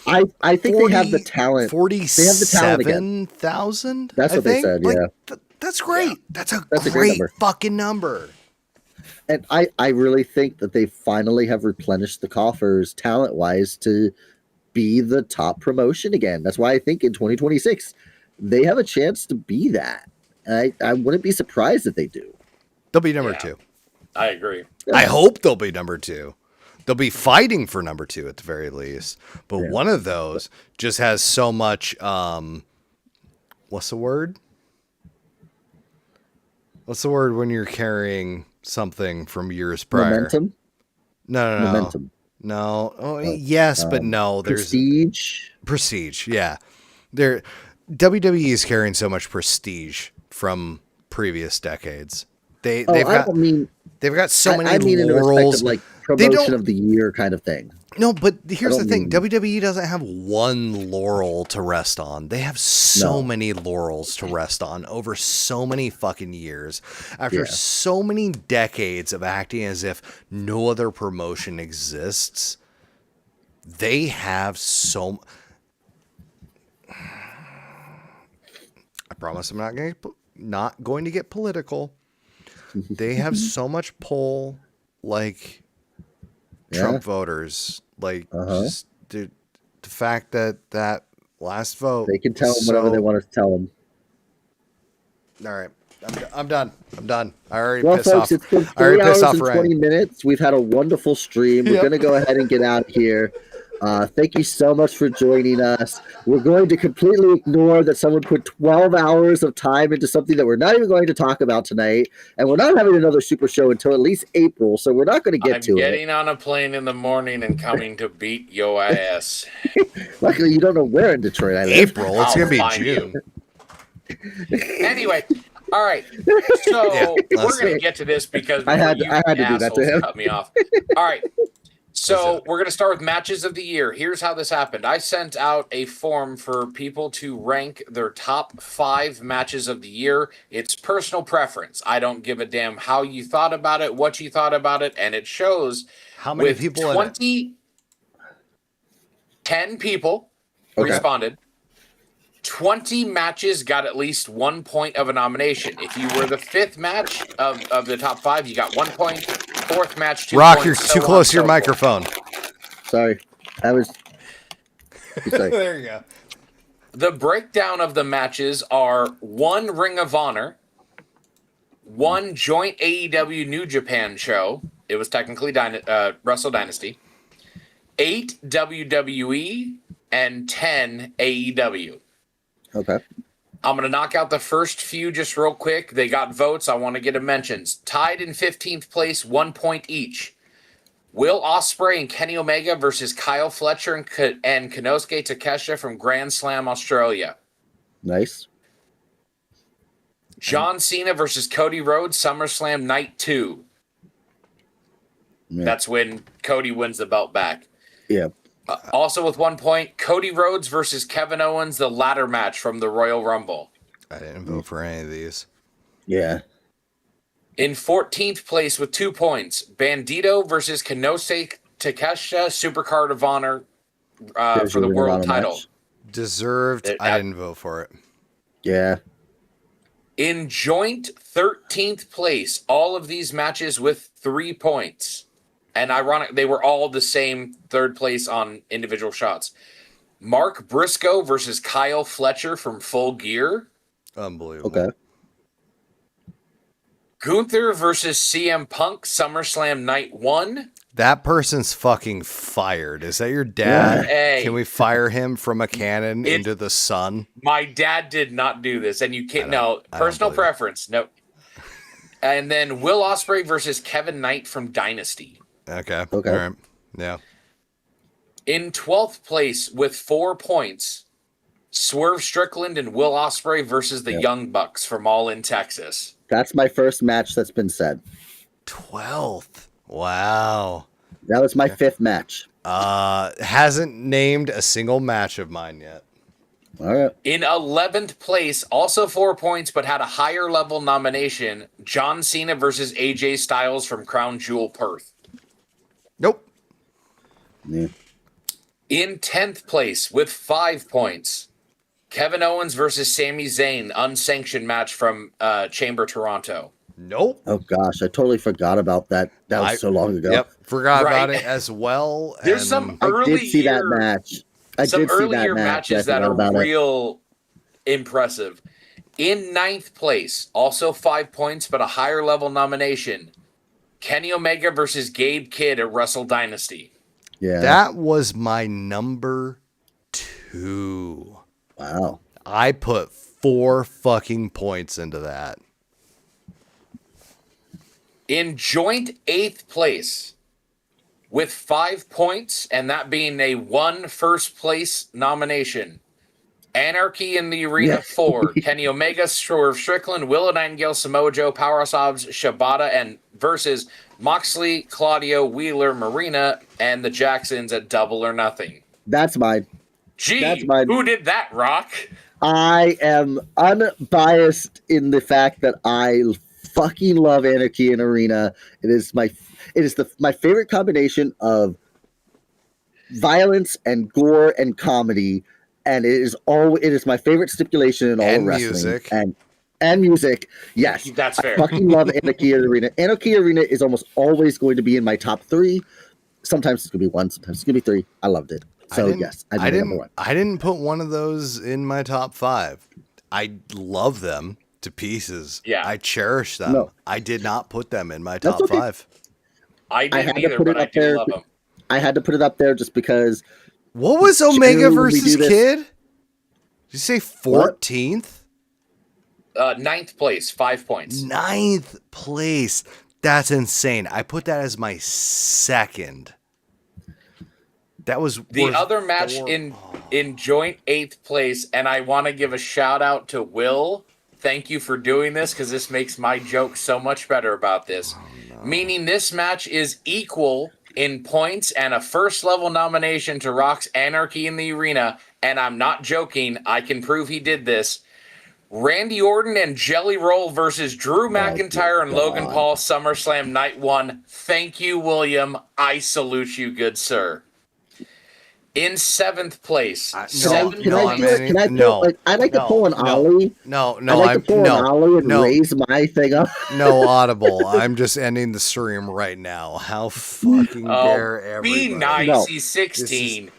I think 40, they have the talent. 47,000? That's what they said, yeah. That's great. That's a great great number. fucking number. And I really think that they finally have replenished the coffers talent-wise to be the top promotion again. That's why I think in 2026 they have a chance to be that. And I wouldn't be surprised if they do. They'll be number 2. I agree. I hope they'll be number 2. They'll be fighting for number 2 at the very least. But one of those just has so much what's the word? What's the word when you're carrying something from years prior? Momentum? No. Momentum. No. Oh, yes, but no. There's prestige. Yeah. WWE is carrying so much prestige from previous decades. They've got so many laurels. Of like promotion of the year kind of thing. No, but here's the thing. WWE doesn't have one laurel to rest on. They have so many laurels to rest on over so many fucking years. After so many decades of acting as if no other promotion exists, they have so... I promise I'm not going to get political. They have so much pull, like... Trump voters, just the fact that last vote, they can tell them whatever they want to tell them. All right, I'm done. I already well, pissed folks, off. It's been 3 hours and 20 minutes. We've had a wonderful stream. We're going to go ahead and get out of here. Thank you so much for joining us. We're going to completely ignore that someone put 12 hours of time into something that we're not even going to talk about tonight. And we're not having another Super Show until at least April, so we're not going to get to it. I'm getting on a plane in the morning and coming to beat your ass. Luckily, you don't know where in Detroit I live. April, it's going to be June. Anyway, all right. So we're going to get to this because I had to do that to him. Cut me off. All right. So we're going to start with matches of the year. Here's how this happened. I sent out a form for people to rank their top 5 matches of the year. It's personal preference. I don't give a damn how you thought about it, what you thought about it, and it shows how many with people 10 people responded. 20 matches got at least 1 point of a nomination. If you were the 5th match of the top 5, you got 1 point. 4th match, 2 Rock, points. you're So too close to your so microphone. Sorry. I was. Sorry. There you go. The breakdown of the matches are 1 Ring of Honor, 1 joint AEW New Japan show. It was technically Wrestle Dynasty. 8 WWE and 10 AEW. Okay. I'm going to knock out the first few just real quick. They got votes. I want to get them mentions. Tied in 15th place, 1 point each. Will Ospreay and Kenny Omega versus Kyle Fletcher and Konosuke Takeshita from Grand Slam, Australia. Nice. John Cena versus Cody Rhodes, SummerSlam Night 2. Yeah. That's when Cody wins the belt back. Yeah. Also with 1 point, Cody Rhodes versus Kevin Owens, the ladder match from the Royal Rumble. I didn't vote for any of these. Yeah. In 14th place with 2 points, Bandito versus Konosuke Takeshita, Supercard of Honor for the world title. Match. Deserved. I didn't vote for it. Yeah. In joint 13th place, all of these matches with 3 points. And ironic, they were all the same 3rd place on individual shots. Mark Briscoe versus Kyle Fletcher from Full Gear. Unbelievable. Okay. Gunther versus CM Punk, SummerSlam Night 1. That person's fucking fired. Is that your dad? Yeah. Hey. Can we fire him from a cannon into the sun? My dad did not do this, and you can't. No, personal preference. No. And then Will Ospreay versus Kevin Knight from Dynasty. Okay. Okay. All right. Yeah. In 12th place with 4 points, Swerve Strickland and Will Ospreay versus the Young Bucks from All in Texas. That's my first match that's been said. 12th. Wow. That was my 5th match. Hasn't named a single match of mine yet. All right. In 11th place, also 4 points, but had a higher level nomination, John Cena versus AJ Styles from Crown Jewel Perth. Nope. Yeah. In 10th place with 5 points, Kevin Owens versus Sami Zayn, unsanctioned match from Chamber Toronto. Nope. Oh gosh, I totally forgot about that. That was so long ago. Yep, forgot about it as well. There's some I early did see that match. Some earlier matches that are real impressive. In 9th place, also 5 points, but a higher level nomination, Kenny Omega versus Gabe Kidd at Wrestle Dynasty. Yeah. That was my number 2. Wow. I put 4 fucking points into that. In joint 8th place with 5 points, and that being a 1 first place nomination, Anarchy in the Arena 4, Kenny Omega, Swerve Strickland, Willow Nightingale, Samoa Joe, Powerhouse Hobbs, Shibata, and versus Moxley, Claudio, Wheeler, Marina, and the Jacksons at Double or Nothing. That's mine. Gee, That's mine. Who did that, Rock? I am unbiased in the fact that I fucking love Anarchy in Arena. It is my favorite combination of violence and gore and comedy, and it is my favorite stipulation in all of wrestling. Music. And music. Yes. That's fair. I fucking love Anarchy in Arena. Anarchy in Arena is almost always going to be in my top 3. Sometimes it's gonna be 1, sometimes it's gonna be 3. I loved it. So yes, I didn't put one of those in my top 5. I love them to pieces. Yeah. I cherish them. No. I did not put them in my top That's okay. 5. I didn't either, but I do love them. I had to put it up there just because. What was Omega June, we versus do this- Kid? Did you say 14th? 9th place, 5 points. 9th place. That's insane. I put that as my 2nd. That was The worth other match 4. in joint 8th place, and I want to give a shout out to Will. Thank you for doing this, because this makes my joke so much better about this. Meaning this match is equal in points and a first level nomination to Rock's Anarchy in the Arena. And I'm not joking. I can prove he did this. Randy Orton and Jelly Roll versus Drew McIntyre and Logan Paul, SummerSlam Night 1. Thank you, William. I salute you, good sir. In 7th place, I'd like to pull an Ollie. I'd like to pull an Ollie and raise my thing up. No audible. I'm just ending the stream right now. How fucking dare everybody? Be nice. No. He's 16.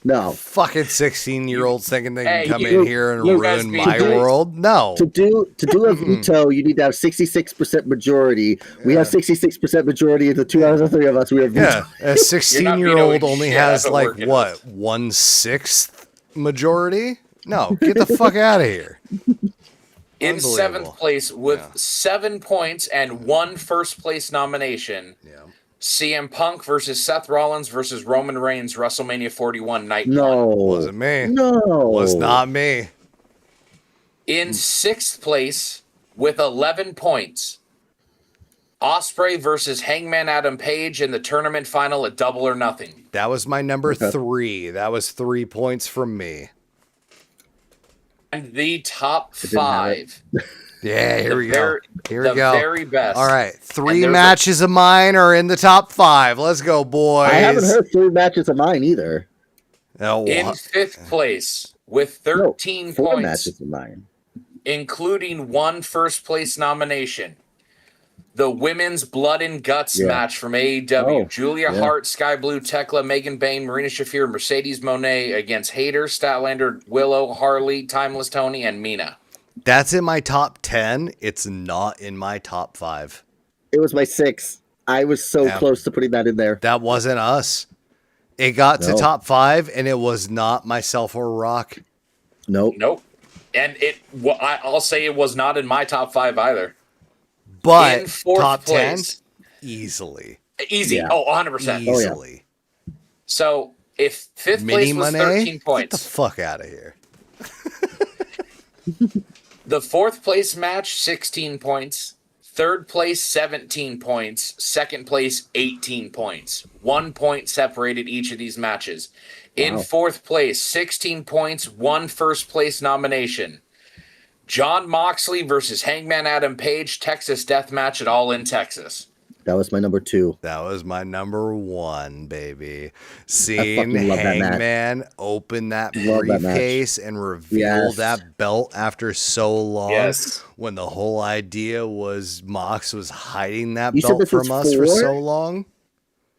No. Fucking 16-year-olds thinking they can come in here and ruin my world. No. To do a veto, you need to have 66% majority. We have 66% majority of the 2 out of the 3 of us. We have veto. A 16-year-old only has like what 1/6 majority. No, get the fuck out of here. In 7th place with 7 points and 1 first place nomination. Yeah. CM Punk versus Seth Rollins versus Roman Reigns, WrestleMania 41 Night 1. Wasn't me. No. Was not me. In 6th place with 11 points, Ospreay versus Hangman Adam Page in the tournament final at Double or Nothing. That was my number 3. That was 3 points from me. And the top 5. Yeah, here we go. Here we go. The very best. All right, 3 matches of mine are in the top 5. Let's go, boys. I haven't heard 3 matches of mine either. Oh, in 5th place with 13 4 points, matches of mine, including 1 first place nomination. The women's blood and guts match from AEW. Julia Hart, Sky Blue, Tekla, Megan Bain, Marina Shafir, Mercedes Moné against Hayter, Statlander, Willow, Harley, Timeless Tony, and Mina. That's in my top 10. It's not in my top 5. It was my 6. I was so close to putting that in there. That wasn't us. It got to top 5, and it was not myself or Rock. Nope. And I'll say it was not in my top 5 either. But in 4th top place, 10? Easily. Easy. Yeah. 100%. Easily. So if 5th place was 13 points. Get the fuck out of here. The 4th place match, 16 points. 3rd place, 17 points. 2nd place, 18 points. 1 point separated each of these matches. In 4th place, 16 points, 1 first place nomination. John Moxley versus Hangman Adam Page, Texas Death Match at All in Texas. That was my number 2. That was my number 1, baby. Seeing Hangman open that briefcase and reveal that belt after so long, when the whole idea was Mox was hiding that belt from us for so long.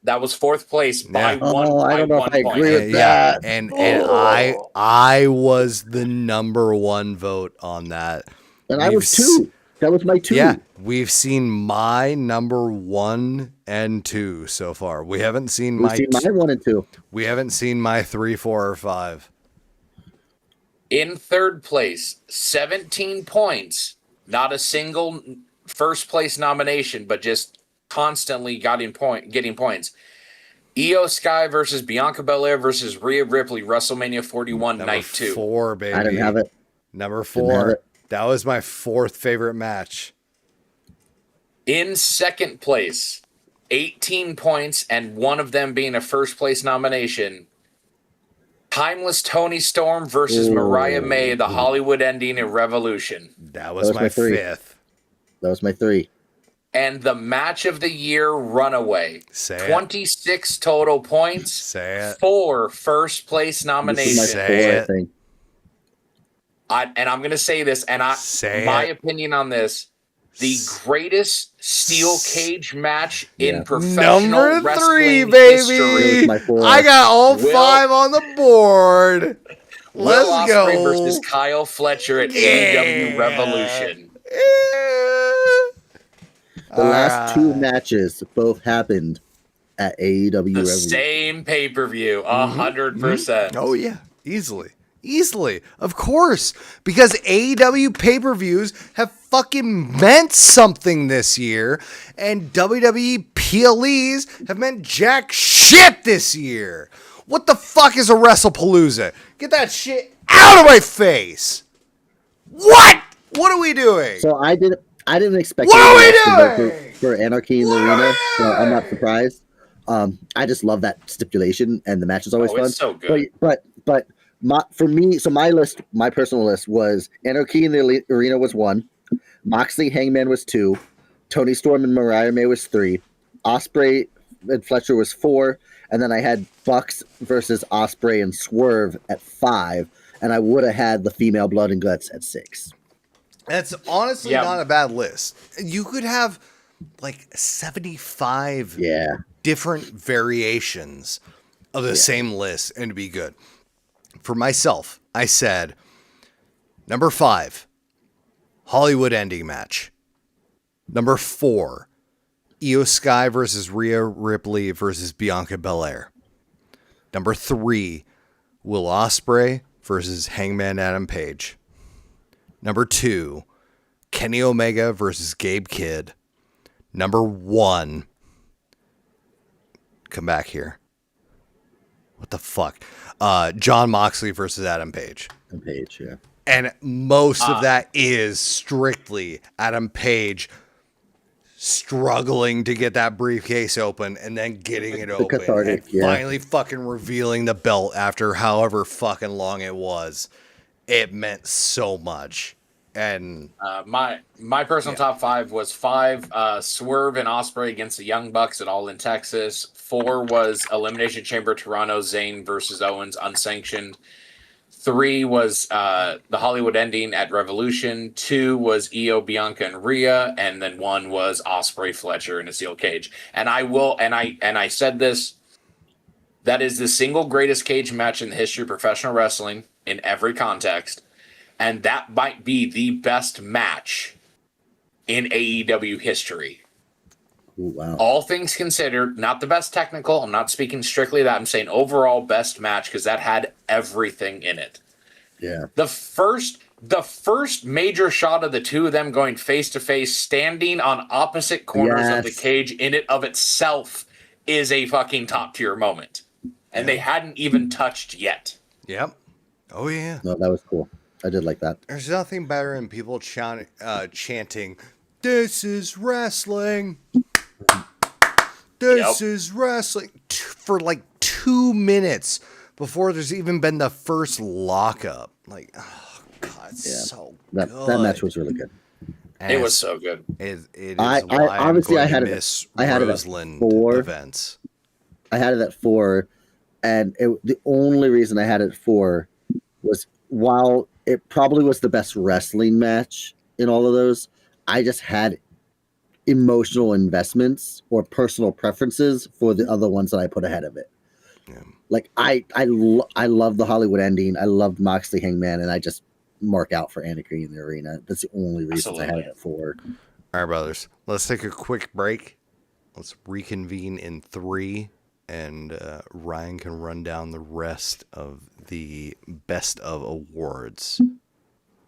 That was 4th place by one. I don't know if I agree with that. And I was the number 1 vote on that. And I was 2. That was my 2. Yeah, we've seen my number 1 and 2 so far. We haven't seen my 1 and 2. We haven't seen my 3, 4, or 5. In 3rd place, 17 points. Not a single first place nomination, but just constantly getting points. Io Sky versus Bianca Belair versus Rhea Ripley, WrestleMania 41 Night 2. Number 4, baby. I didn't have it. Number 4. That was my 4th favorite match. In 2nd place, 18 points, and 1 of them being a first place nomination. Timeless Tony Storm versus Mariah May, the Hollywood ending in Revolution. That was my 5th. That was my 3. And the match of the year runaway. 26 total points. 4 first place nominations. And I'm going to say this, and my opinion on this, the greatest steel cage match in professional number wrestling 3, baby. history. I got all 5 on the board. Let's go. Ospreay versus Kyle Fletcher at AEW Revolution. The last 2 matches both happened at AEW Revolution. The same pay-per-view, 100%. Oh, yeah. Easily. Of course. Because AEW pay-per-views have fucking meant something this year. And WWE PLEs have meant jack shit this year. What the fuck is a WrestlePalooza? Get that shit out of my face. What? What are we doing? So I didn't expect. What are we doing? for Anarchy in the Arena, so I'm not surprised. I just love that stipulation, and the match is always fun. It's so good. But for me, so my list, my personal list was Anarchy in the Arena was 1, Moxley Hangman was 2, Tony Storm and Mariah May was 3, Ospreay and Fletcher was 4, and then I had Bucks versus Ospreay and Swerve at 5, and I would have had the female Blood and Guts at 6. That's honestly not a bad list. You could have like 75 different variations of the same list and it'd be good. For myself, I said number 5, Hollywood ending match. Number 4, Io Sky versus Rhea Ripley versus Bianca Belair. Number 3, Will Ospreay versus Hangman Adam Page. Number 2, Kenny Omega versus Gabe Kidd. Number 1, come back here. What the fuck? John Moxley versus Adam Page. Adam Page, yeah. And most of that is strictly Adam Page struggling to get that briefcase open and then getting it open and finally fucking revealing the belt after however fucking long it was. It meant so much. And my personal top 5 was 5 Swerve and Ospreay against the Young Bucks at All in Texas. 4 was Elimination Chamber Toronto Zayn versus Owens unsanctioned. 3 was the Hollywood ending at Revolution. 2 was Io, Bianca, and Rhea, and then 1 was Ospreay, Fletcher in a steel cage. And I said this. That is the single greatest cage match in the history of professional wrestling in every context. And that might be the best match in AEW history. Ooh, wow. All things considered, not the best technical. I'm not speaking strictly that. I'm saying overall best match because that had everything in it. Yeah. The first major shot of the two of them going face to face, standing on opposite corners of the cage in it of itself is a fucking top tier moment. And they hadn't even touched yet. Yep. Oh yeah. No, that was cool. I did like that. There's nothing better than people chanting, "This is wrestling. This is wrestling," for like 2 minutes before there's even been the first lockup. Like, oh god, it's so good. That match was really good. And it was so good. It is I obviously I had it at 4 events. I had it at 4, and the only reason I had it at 4 was while it probably was the best wrestling match in all of those, I just had emotional investments or personal preferences for the other ones that I put ahead of it. Yeah. Like I love the Hollywood ending. I loved Moxley Hangman, and I just mark out for Anarchy in the Arena. That's the only reason I had it at 4. All right, brothers. Let's take a quick break. Let's reconvene in 3, and Ryan can run down the rest of the best of awards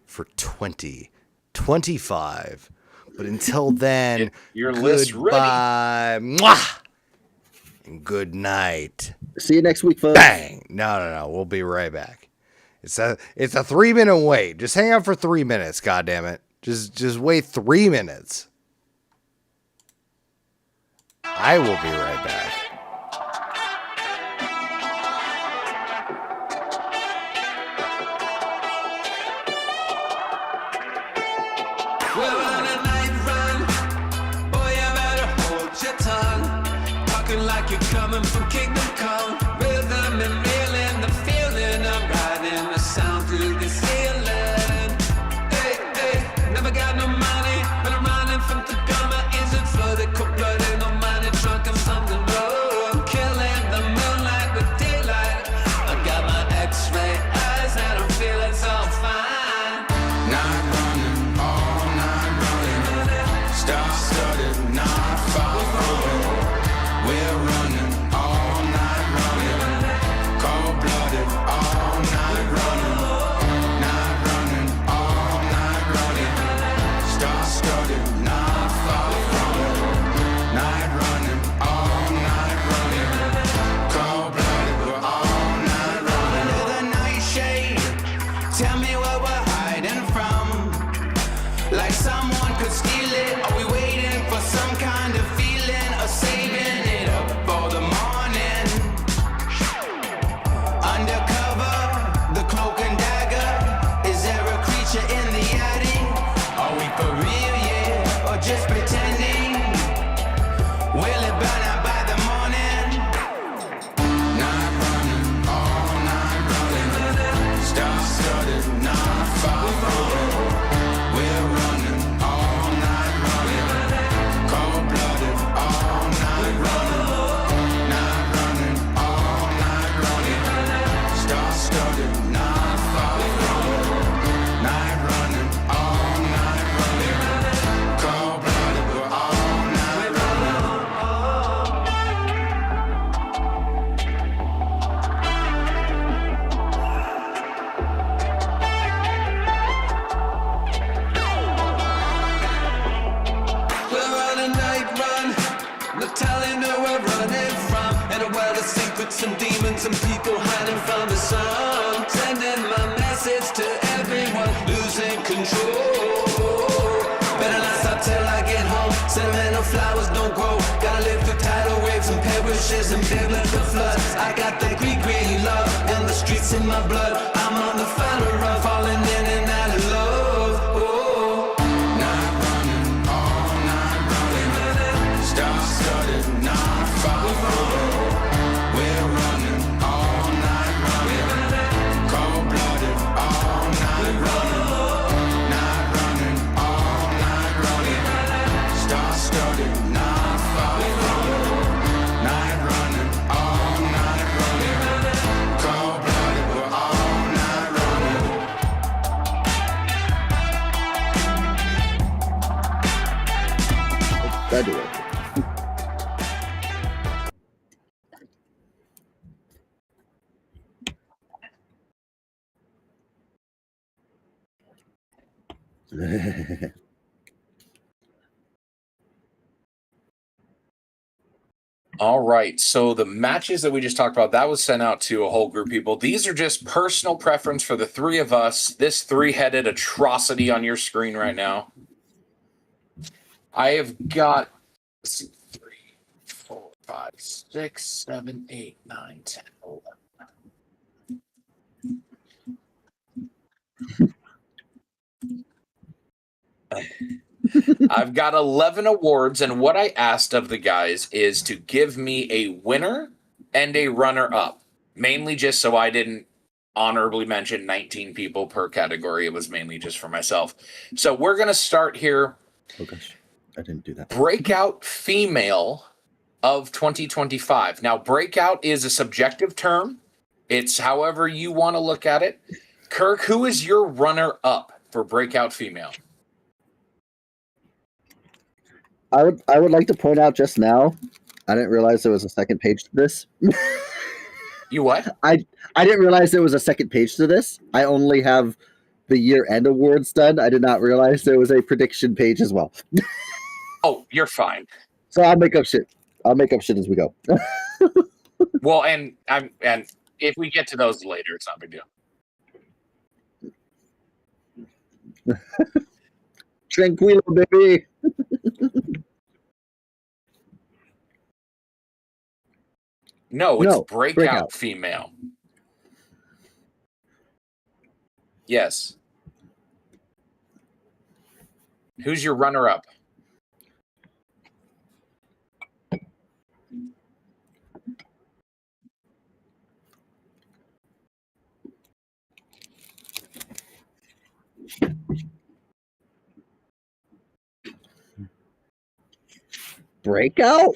for 2025. But until then, your list ready. Mwah! And good night. See you next week, folks. Bang! No. We'll be right back. It's a 3-minute wait. Just hang out for 3 minutes. God damn it! Just wait 3 minutes. I will be right back. Like you're coming from Kingdom Come, rhythm and reeling, the feeling of riding the sound through the ceiling. Hey, never got no money, but I'm running from Tacoma. Is it flooded, cold-blooded, no money, drunk and something low? I'm killing the moonlight with daylight. I got my X-ray eyes and I'm feeling so fine. Night running, all night running, star-studded, not far from. We're running all night running, cold-blooded all night running, all night running, star-studded, not far from it. Night running, all night running, cold-blooded, we're all night running. Under the nightshade, tell me what we're hiding from. Like someone could steal it, are we waiting for some kind some demons and people hiding from the sun. Sending my message to everyone losing control. Better not stop till I get home. Sentimental flowers don't grow. Gotta live through tidal waves and perishes and biblical floods. I got the Greek love and the streets in my blood. I'm on the final run, falling in and out of love. Oh, night running, all night running. Star-studded, not far from. We're running all night running. Cold-blooded, all night running. Night running, all night running. Star-studded, not far from. Night running, all night running. Cold-blooded, we're all night running. That do it. All right. So the matches that we just talked about, that was sent out to a whole group of people. These are just personal preference for the three of us. This three-headed atrocity on your screen right now. I have got, let's see, 3, 4, 5, 6, 7, 8, 9, 10, 11. I've got 11 awards, and what I asked of the guys is to give me a winner and a runner-up, mainly just so I didn't honorably mention 19 people per category. It was mainly just for myself. So we're going to start here. Oh gosh, I didn't do that. Breakout female of 2025. Now, breakout is a subjective term. It's however you want to look at it. Kirk, who is your runner-up for breakout female? I would like to point out just now, I didn't realize there was a second page to this. You what? I didn't realize there was a second page to this. I only have the year-end awards done. I did not realize there was a prediction page as well. Oh, you're fine. So I'll make up shit. I'll make up shit as we go. Well, and if we get to those later, it's not a big deal. Tranquilo, baby. No, it's No, breakout female. Yes. Who's your runner-up? Breakout?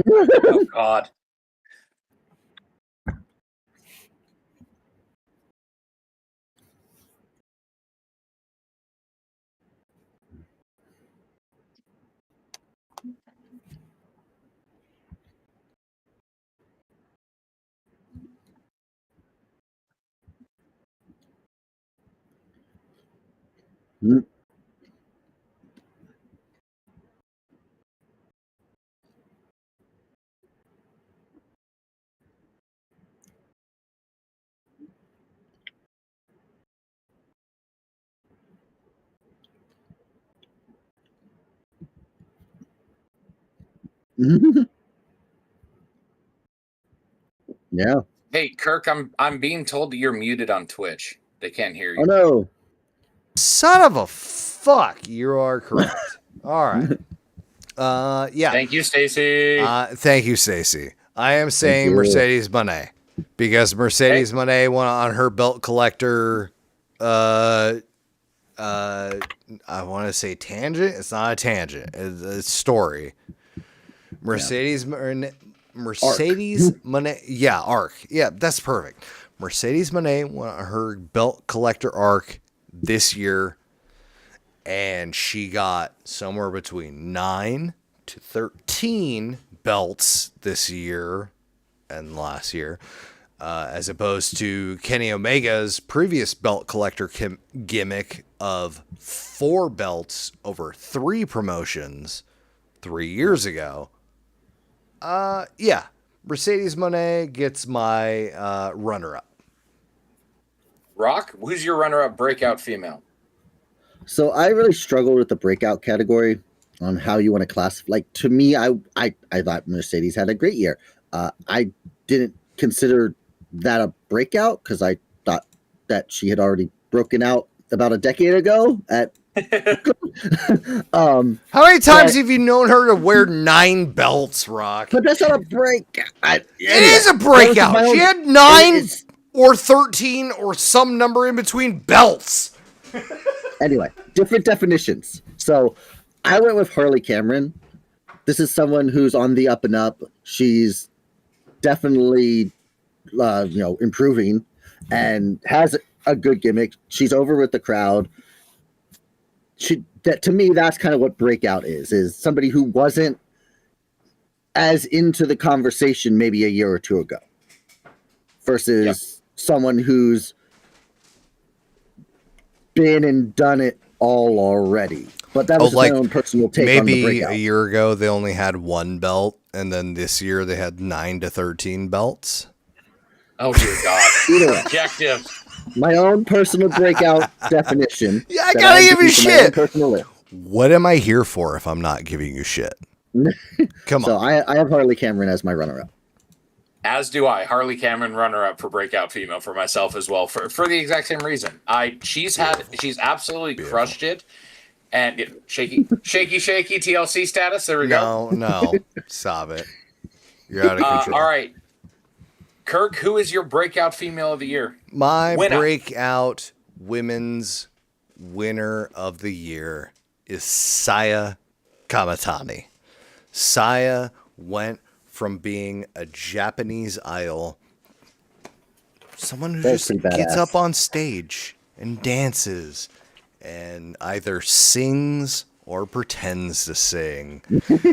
Oh, God. Yeah. Hey, Kirk, I'm being told that you're muted on Twitch. They can't hear you. Oh no. Son of a fuck. You are correct. All right. Yeah. Thank you, Stacy. Thank you, Stacy. I am saying you. Mercedes Moné because Mercedes Moné went on her belt collector. I want to say tangent. It's not a tangent. It's a story. Mercedes Moné. Yeah, arc. Yeah, that's perfect. Mercedes Moné went on her belt collector arc this year, and she got somewhere between 9 to 13 belts this year and last year, as opposed to Kenny Omega's previous belt collector gimmick of 4 belts over 3 promotions 3 years ago. Yeah. Mercedes Moné gets my runner-up. Rock, who's your runner-up breakout female? So I really struggled with the breakout category on how you want to classify. Like, to me, I thought Mercedes had a great year. I didn't consider that a breakout because I thought that she had already broken out about a decade ago. How many times have you known her to wear 9 belts, Rock? But that's not a break. It is a breakout. She had 9 or 13 or some number in between belts. Anyway, different definitions. So I went with Harley Cameron. This is someone who's on the up and up. She's definitely, improving and has a good gimmick. She's over with the crowd. To me, that's kind of what breakout is somebody who wasn't as into the conversation maybe a year or two ago versus someone who's been and done it all already. But that was my own personal take on the breakout. Maybe a year ago they only had 1 belt, and then this year they had 9 to 13 belts. Oh dear God! Either way, Objective. my own personal breakout definition. Yeah, I gotta give you shit. Personal list. What am I here for if I'm not giving you shit? Come on. So I have Harley Cameron as my runner-up. As do I. Harley Cameron runner-up for breakout female for myself as well for the exact same reason. She's absolutely crushed it. And shaky TLC status. There we go. No, stop it. You're out of control. All right, Kirk, who is your breakout female of the year? My breakout women's winner of the year is Saya Kamatani. Saya went from being a Japanese idol, someone who just gets up on stage and dances and either sings or pretends to sing.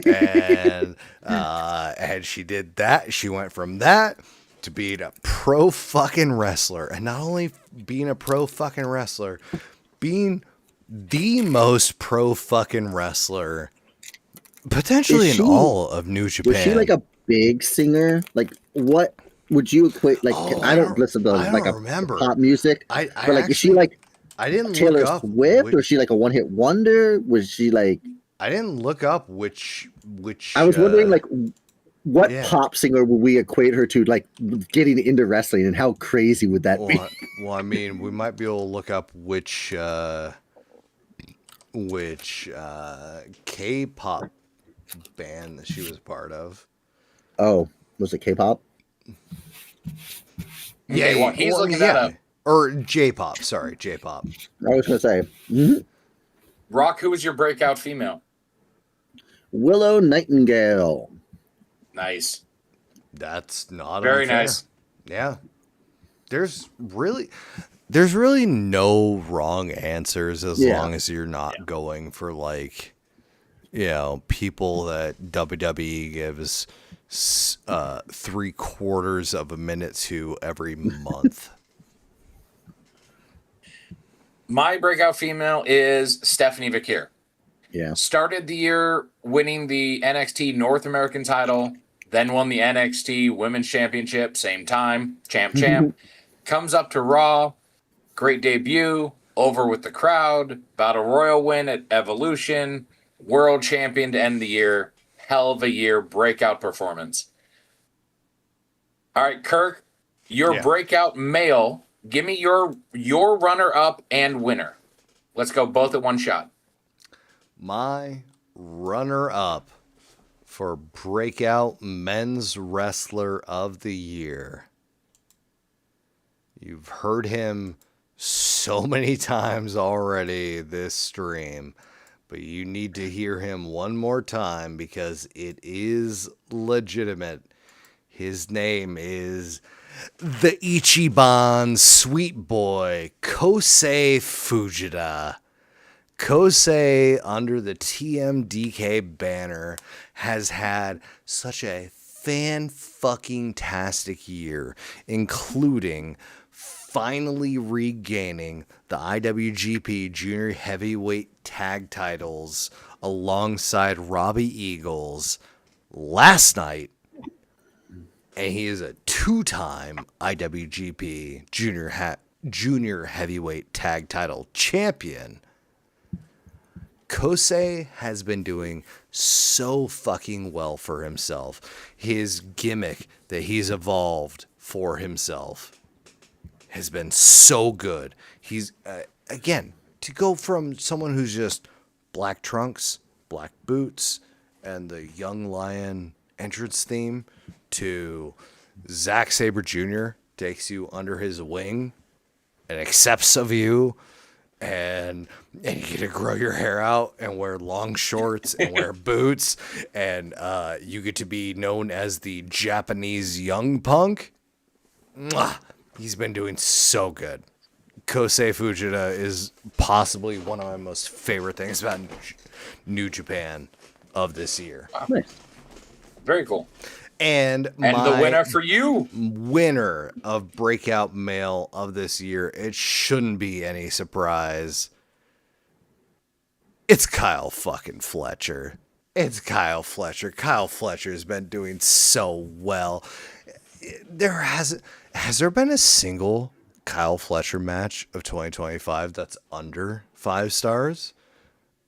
And she did that. She went from that to being a pro fucking wrestler. And not only being a pro fucking wrestler, being the most pro fucking wrestler potentially in all of New Japan. Was she like a big singer? Like, what would you equate? Like, I don't listen to like a pop music. But like, is she like I didn't Taylor look up Swift, or is she like a one-hit wonder? Was she like? I didn't look up which. I was wondering, like, what pop singer would we equate her to, like, getting into wrestling, and how crazy would that be? Well, I mean, we might be able to look up which K-pop band that she was part of. Oh, was it K-pop? Yeah, he's looking that up. Or J-pop, sorry, J-pop. I was going to say. Rock, who was your breakout female? Willow Nightingale. Nice. That's not very unfair. Nice. Yeah. There's really no wrong answers as long as you're not going for, like, people that WWE gives 3/4 of a minute to every month. My breakout female is Stephanie Vakir. Yeah. Started the year winning the NXT North American title, then won the NXT Women's Championship, same time, champ. Comes up to Raw, great debut, over with the crowd, Battle Royal win at Evolution, world champion to end the year, hell of a year, breakout performance. All right, Kirk, your breakout male, give me your runner-up and winner. Let's go both at one shot. My runner-up for breakout men's wrestler of the year. You've heard him so many times already this stream, but you need to hear him one more time because it is legitimate. His name is the Ichiban Sweet Boy, Kosei Fujita. Kosei, under the TMDK banner, has had such a fan-fucking-tastic year, including finally regaining the IWGP Junior Heavyweight Tag titles alongside Robbie Eagles last night and he is a 2-time IWGP Junior Heavyweight Tag Title Champion. Kosei has been doing so fucking well for himself. His gimmick that he's evolved for himself has been so good. He's, again, to go from someone who's just black trunks, black boots, and the Young Lion entrance theme to Zack Sabre Jr. takes you under his wing and accepts of you, and you get to grow your hair out and wear long shorts and wear boots, and you get to be known as the Japanese young punk. Mwah! He's been doing so good. Kosei Fujita is possibly one of my most favorite things about New Japan of this year. Wow. Nice. Very cool. And the winner for you, winner of Breakout Male of this year, it shouldn't be any surprise. It's Kyle fucking Fletcher. It's Kyle Fletcher. Kyle Fletcher's been doing so well. Has there been a single Kyle Fletcher match of 2025 that's under 5 stars?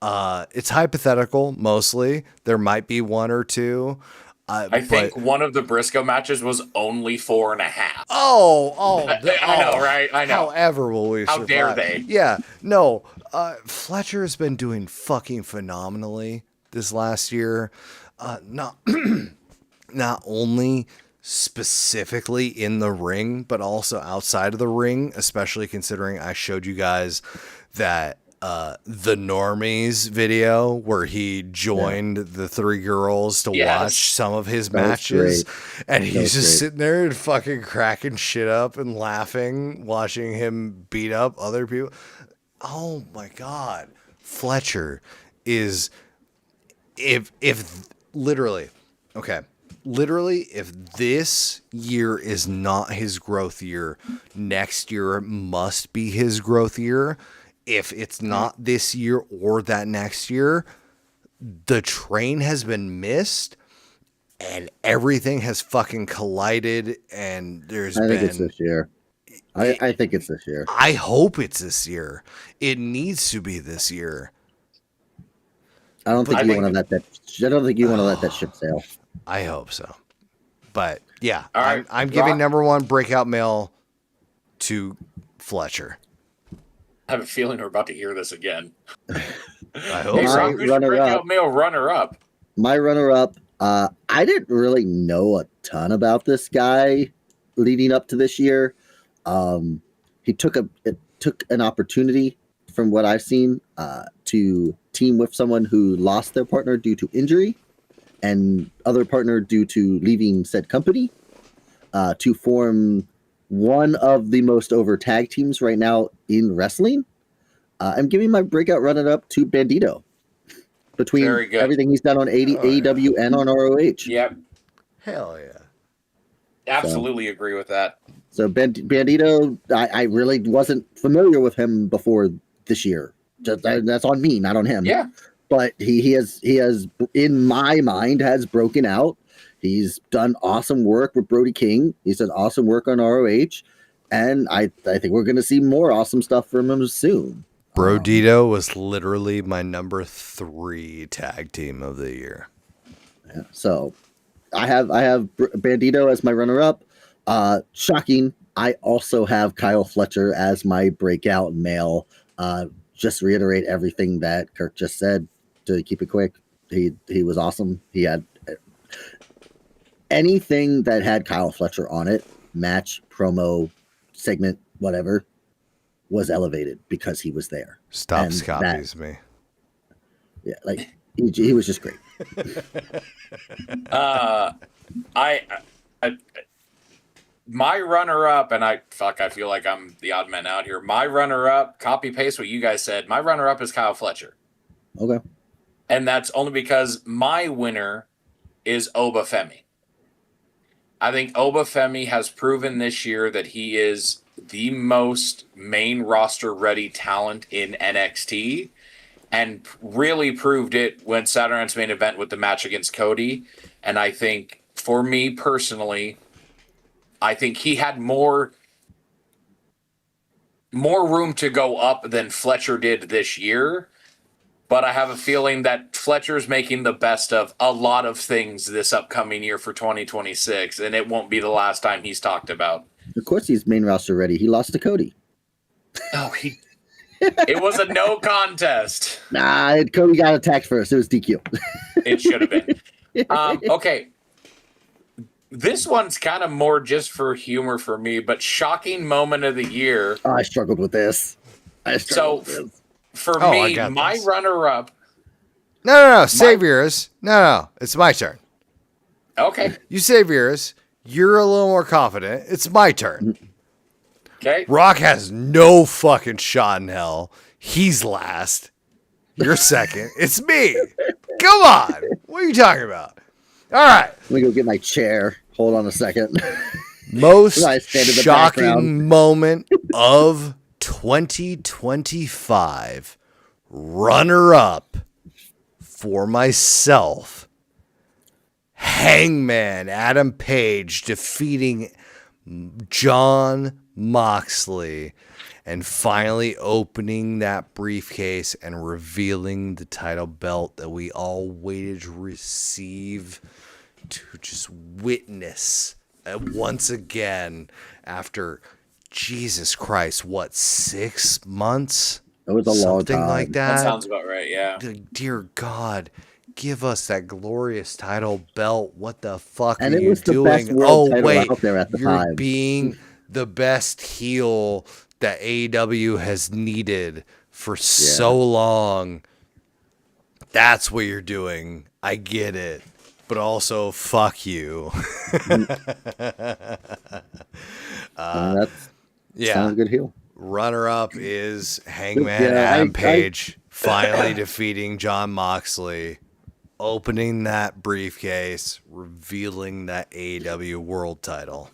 It's hypothetical mostly. There might be one or two. I think one of the Briscoe matches was only 4.5. I know, right? I know. However, will we How survive? dare they? Yeah, no. Fletcher has been doing fucking phenomenally this last year. Not only specifically in the ring, but also outside of the ring, especially considering I showed you guys that the Normies video where he joined the 3 girls to watch some of his matches, and he's just sitting there and fucking cracking shit up and laughing, watching him beat up other people. Oh my God. Fletcher is, if literally, if this year is not his growth year, next year must be his growth year. If it's not this year or that next year, the train has been missed and everything has fucking collided, and I think it's this year. I think it's this year. I hope it's this year. It needs to be this year. I don't think you want to let that ship sail. I hope so. But yeah, right, I'm giving number 1 Breakout Male to Fletcher. I have a feeling we're about to hear this again. I hope Hey, so. Rob, who's your Breakout Male runner-up? My runner-up, I didn't really know a ton about this guy leading up to this year. He took an opportunity, from what I've seen, to team with someone who lost their partner due to injury and other partner due to leaving said company, to form one of the most over tag teams right now in wrestling. I'm giving my breakout runner-up to Bandito. Between everything he's done on AEW and on ROH. Yep. Hell yeah. Absolutely agree with that. So Bandito, I really wasn't familiar with him before this year. That's on me, not on him. Yeah. But he has, in my mind, has broken out. He's done awesome work with Brody King. He's done awesome work on ROH. And I think we're going to see more awesome stuff from him soon. Brodito was literally my number 3 tag team of the year. Yeah, so I have Bandito as my runner-up. Shocking. I also have Kyle Fletcher as my breakout male. Just reiterate everything that Kirk just said to keep it quick. He was awesome. He had anything that had Kyle Fletcher on it, match, promo, segment, whatever, was elevated because he was there. Stops copies me. Yeah, like he was just great. My runner-up, and I feel like I'm the odd man out here. My runner-up, copy paste what you guys said. My runner-up is Kyle Fletcher. Okay. And that's only because my winner is Obafemi. I think Obafemi has proven this year that he is the most main roster ready talent in NXT, and really proved it when Saturday Night's main event with the match against Cody. And I think for me personally, I think he had more room to go up than Fletcher did this year. But I have a feeling that Fletcher's making the best of a lot of things this upcoming year for 2026, and it won't be the last time he's talked about. Of course, he's main roster ready. He lost to Cody. Oh, it was a no contest. Nah, Cody got attacked first. It was DQ. It should have been. Okay. This one's kind of more just for humor for me, but shocking moment of the year. Oh, I struggled with this. For me, my runner-up. No. Save yours. No. It's my turn. Okay. You save yours. You're a little more confident. It's my turn. Okay. Rock has no fucking shot in hell. He's last. You're second. It's me. Come on. What are you talking about? All right. Let me go get my chair. Hold on a second. Most shocking moment of 2025. Runner-up for myself. Hangman Adam Page defeating Jon Moxley and finally opening that briefcase and revealing the title belt that we all waited to receive, to just witness once again after, Jesus Christ, what, 6 months? It was a long time. Something like that. That sounds about right, yeah. Dear God, give us that glorious title belt. What the fuck and are you doing? Oh, wait, out there at the you're time. being the best heel that AEW has needed for so long. That's what you're doing. I get it. But also, fuck you. Sounds a good heel. Runner-up is Hangman Adam Page finally defeating Jon Moxley, opening that briefcase, revealing that AEW world title.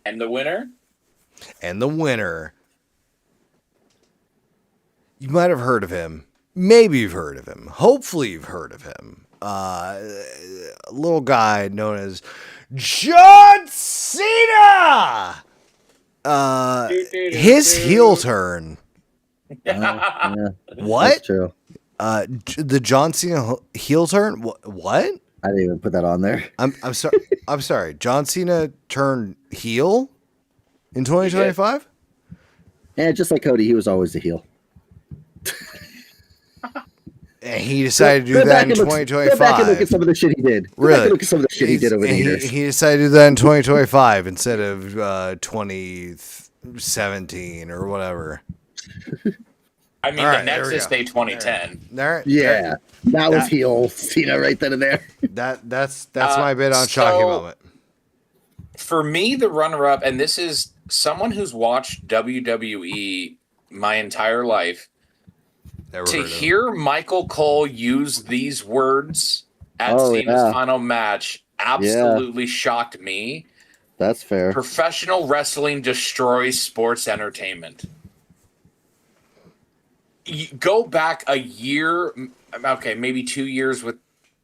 And the winner? And the winner, you might have heard of him. Maybe you've heard of him. Hopefully you've heard of him. A little guy known as John Cena! His heel turn. Yeah, What? That's true. The John Cena heel turn? What? I didn't even put that on there. I'm sorry. I'm sorry. John Cena turned heel in 2025? Yeah, just like Cody, he was always a heel. And he decided to do that in 2025. Go back and look at some of the shit he did. Go back and look at some of the shit he did over the years. He decided to do that in 2025 instead of 2017 or whatever. I mean, the Nexus Day 2010. That was heel Cena right then and there. That's my bit on shocking moment. For me, the runner-up, and this is someone who's watched WWE my entire life, to hear Michael Cole use these words at Cena's final match absolutely shocked me. That's fair. Professional wrestling destroys sports entertainment. You go back a year, okay, maybe 2 years with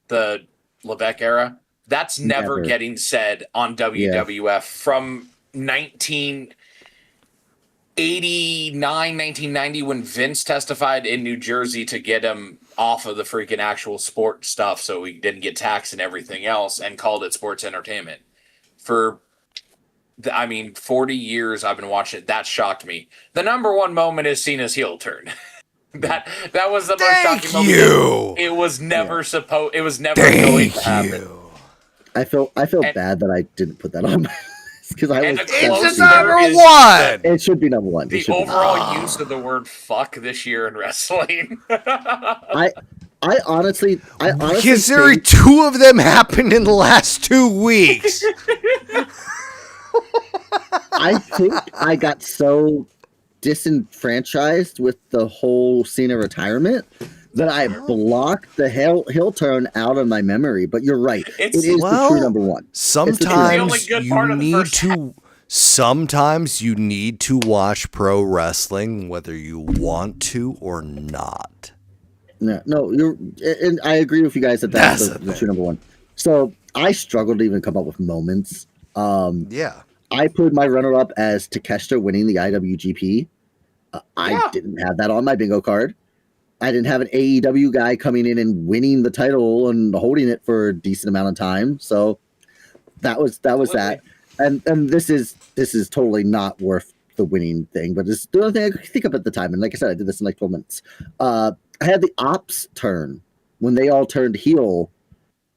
the Levesque era. That's never getting said on WWF from 1989, 1990, when Vince testified in New Jersey to get him off of the freaking actual sport stuff so he didn't get taxed and everything else, and called it sports entertainment. For 40 years I've been watching it. That shocked me. The number one moment is Cena's heel turn. that was the most shocking moment. It was never supposed. It was never going to happen. I felt bad that I didn't put that on my list because it's number one. It should be number one. The overall use of the word "fuck" this year in wrestling. I honestly considering two of them happened in the last 2 weeks. I think I got so disenfranchised with the whole Cena retirement that I blocked the heel turn out of my memory. But you're right. It is the true number one. Sometimes you need to watch pro wrestling whether you want to or not. No, and I agree with you guys that that's the true number one. So I struggled to even come up with moments. Yeah. I put my runner-up as Takeshita winning the IWGP. I didn't have that on my bingo card. I didn't have an AEW guy coming in and winning the title and holding it for a decent amount of time. So that was that. And this is totally not worth the winning thing, but it's the only thing I could think of at the time. And like I said, I did this in like 12 minutes. I had the Ops turn when they all turned heel.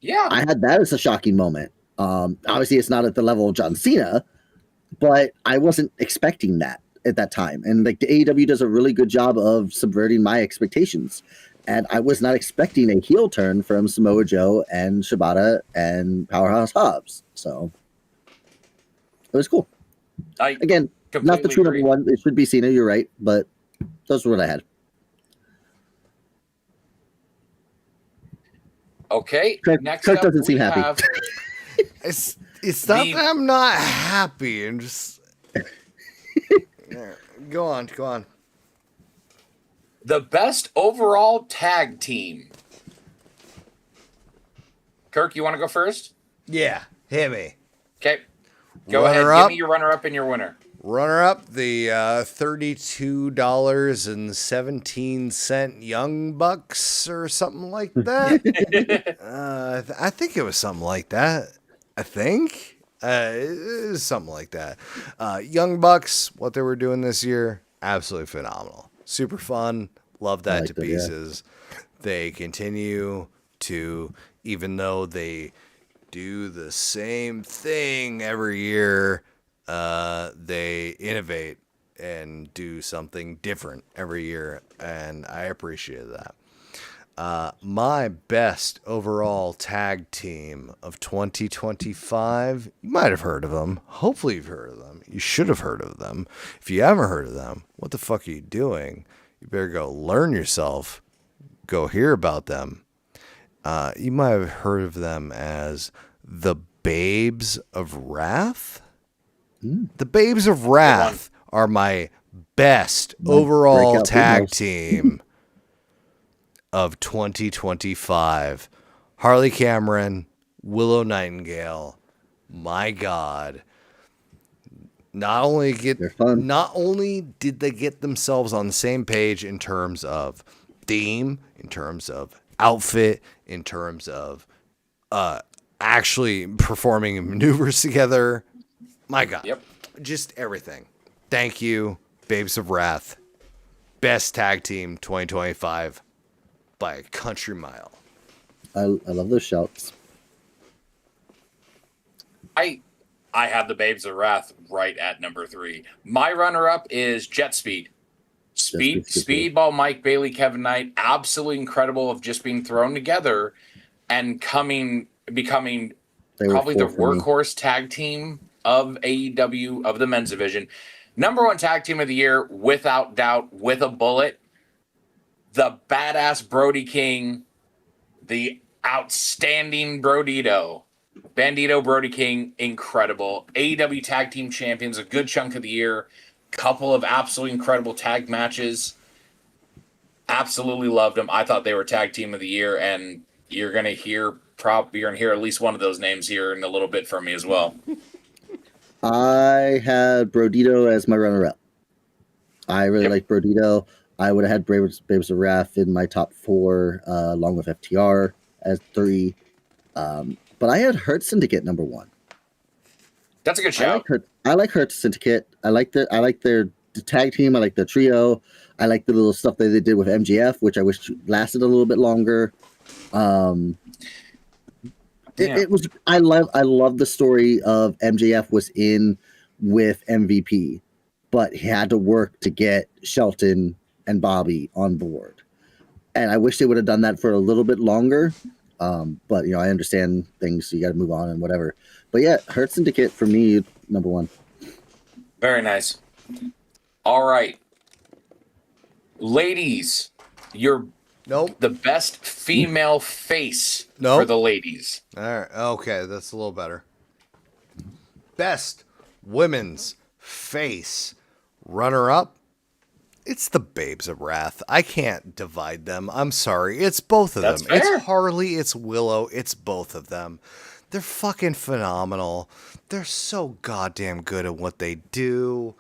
Yeah. I had that as a shocking moment. Obviously, it's not at the level of John Cena, but I wasn't expecting that at that time. And like the AEW does a really good job of subverting my expectations. And I was not expecting a heel turn from Samoa Joe and Shibata and Powerhouse Hobbs. So it was cool. Again, not the true number one. It should be Cena, you're right. But those were what I had. Okay. Kirk doesn't seem happy. It's not that I'm not happy. I'm just... Go on. The best overall tag team. Kirk, you want to go first? Yeah, hit me. Okay. Go ahead. Give me your runner-up and your winner. Runner-up, the $32.17 Young Bucks or something like that. I think it was something like that. I think. It was something like that. Young Bucks, what they were doing this year, absolutely phenomenal. Super fun. Love that to pieces. Yeah. They continue to, even though they do the same thing every year, they innovate and do something different every year, and I appreciate that. My best overall tag team of 2025, you might have heard of them. Hopefully you've heard of them. You should have heard of them. If you haven't heard of them, what the fuck are you doing? You better go learn yourself. Go hear about them. You might have heard of them as the Babes of Wrath. The Babes of Wrath are my best overall tag team of 2025. Harley Cameron, Willow Nightingale. My God. Not only did they get themselves on the same page in terms of theme, in terms of outfit, in terms of actually performing maneuvers together. My God. Yep. Just everything. Thank you, Babes of Wrath. Best tag team 2025 by a country mile. I love those shouts. I have the Babes of Wrath right at number 3. My runner-up is Jet Speed. Speedball Mike Bailey, Kevin Knight, absolutely incredible of just being thrown together and becoming probably the workhorse tag team of AEW, of the men's division. Number 1 tag team of the year, without doubt, with a bullet. The badass Brody King, the outstanding Bandito Brody King, incredible. AEW tag team champions, a good chunk of the year. Couple of absolutely incredible tag matches. Absolutely loved them. I thought they were tag team of the year, and you're gonna hear at least one of those names here in a little bit from me as well. I had Brodito as my runner-up. I really like Brodito. I would have had Babes of Wrath in my top 4, along with FTR as 3. But I had Hurt Syndicate number 1. That's a good shout. I like Hurt Syndicate. I like their tag team. I like the trio. I like the little stuff that they did with MJF, which I wish lasted a little bit longer. It was. I love the story of MJF was in with MVP, but he had to work to get Shelton and Bobby on board. And I wish they would have done that for a little bit longer. But I understand things, so you got to move on and whatever. But yeah, Hurt Syndicate for me, number 1. Very nice. All right, ladies, the best female face for the ladies. All right, okay, that's a little better. Best women's face runner-up. It's the Babes of Wrath. I can't divide them. I'm sorry. It's both of them. Fair. It's Harley. It's Willow. It's both of them. They're fucking phenomenal. They're so goddamn good at what they do.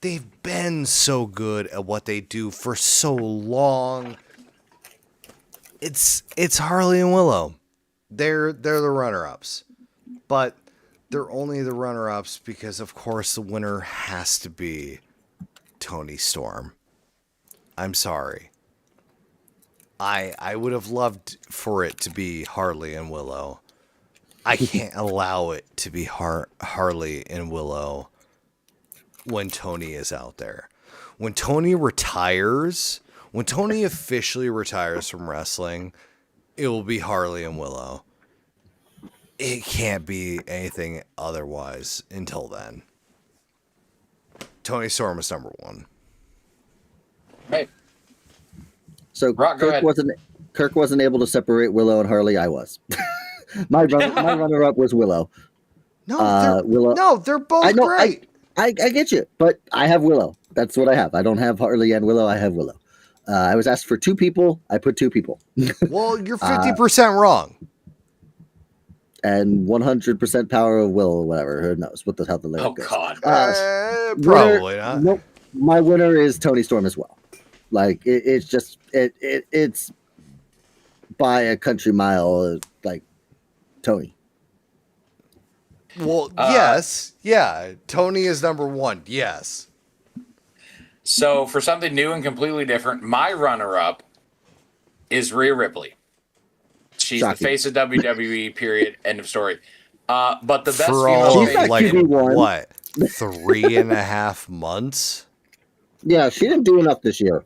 They've been so good at what they do for so long. It's Harley and Willow. They're the runner-ups. But they're only the runner-ups because, of course, the winner has to be Toni Storm. I'm sorry. I would have loved for it to be Harley and Willow. I can't allow it to be Harley and Willow when Toni is out there. When Toni retires, when Toni officially retires from wrestling, it will be Harley and Willow. It can't be anything otherwise until then. Toni Storm is number one. Hey, So Rock, go ahead. Kirk wasn't able to separate Willow and Harley. I was. my runner up was Willow. No, Willow. No, they're both I know. great. I get you, but I have Willow. That's what I have. I don't have Harley and Willow. I have Willow. I was asked for 2 people. I put 2 people. Well, you're 50% wrong. And 100% power of will or whatever. Who knows what the hell the lyric goes. God. Probably not. Nope. My winner is Toni Storm as well. Like it's by a country mile. Like Toni. Well, yes. Yeah. Toni is number one. Yes. So for something new and completely different, my runner-up is Rhea Ripley. She's Shocking. the face of WWE, period. End of story. But the best For female all, She's got face... like, QB1. what? 3.5 months? Yeah, she didn't do enough this year.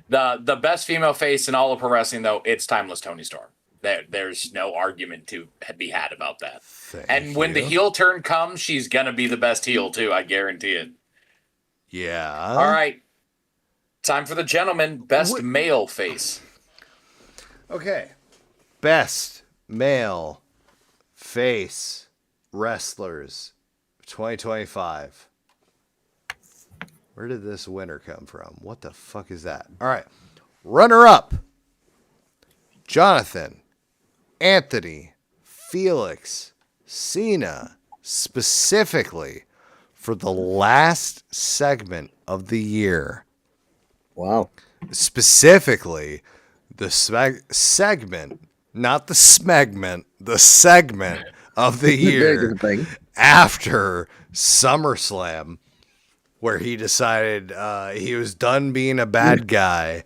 The best female face in all of pro wrestling, though, it's timeless Toni Storm. There's no argument to be had about that. Thank When the you. heel turn comes, she's going to be the best heel, too. I guarantee it. Yeah. All right. Time for the gentleman. Best What- male face. Okay. Best male face wrestlers 2025. Where did this winner come from? What the fuck is that? All right. Runner up. Jonathan, Anthony, Felix, Cena, specifically for the last segment of the year. Wow. Specifically, the segment, not the smegment, the segment of the Very year good thing. after SummerSlam, where he decided he was done being a bad guy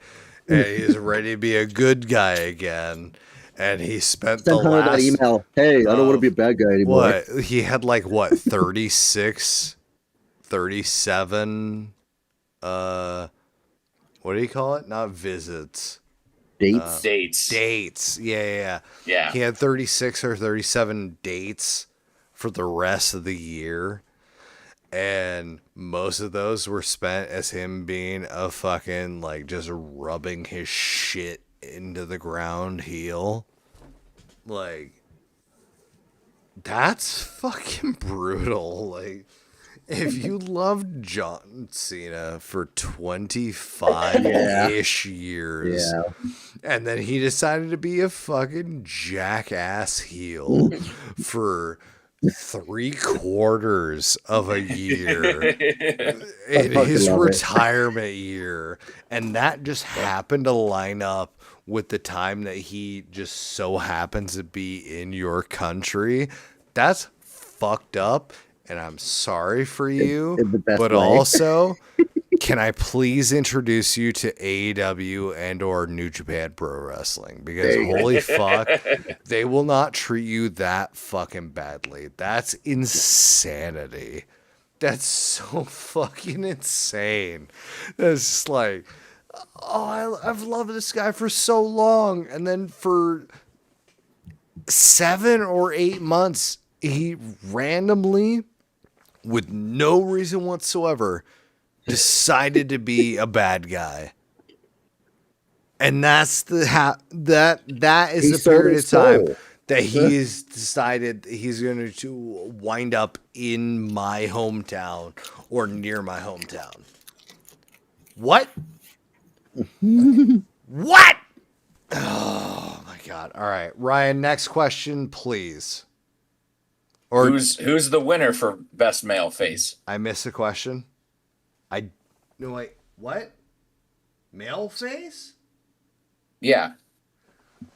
and he's ready to be a good guy again. And he spent Send the Hunter that last email. Hey, I don't want to be a bad guy anymore. what he had like what 36, 37 what do you call it? Not visits. Dates. Dates. Yeah. Yeah. He had 36 or 37 dates for the rest of the year. And most of those were spent as him being a fucking, like, just rubbing his shit into the ground heel. Like, that's fucking brutal. Like, if you loved John Cena for 25-ish years, Yeah. and then he decided to be a fucking jackass heel for 3/4 of a year in fucking his love it. retirement year, and that just happened to line up with the time that he just so happens to be in your country, that's fucked up, and I'm sorry for you, in the best but way. also can I please introduce you to AEW and or New Japan Pro Wrestling? Because There you go. holy fuck, they will not treat you that fucking badly. That's insanity. That's so fucking insane. That's just like, oh, I've loved this guy for so long. And then for 7 or 8 months, he randomly, with no reason whatsoever, decided to be a bad guy. And that's that is He the sold period his of time soul. that he's decided he's going to wind up in my hometown or near my hometown. What? What? Oh my God. All right, Ryan. Next question, please. Or who's the winner for best male face? I missed a question. No, wait. What? Male face? Yeah.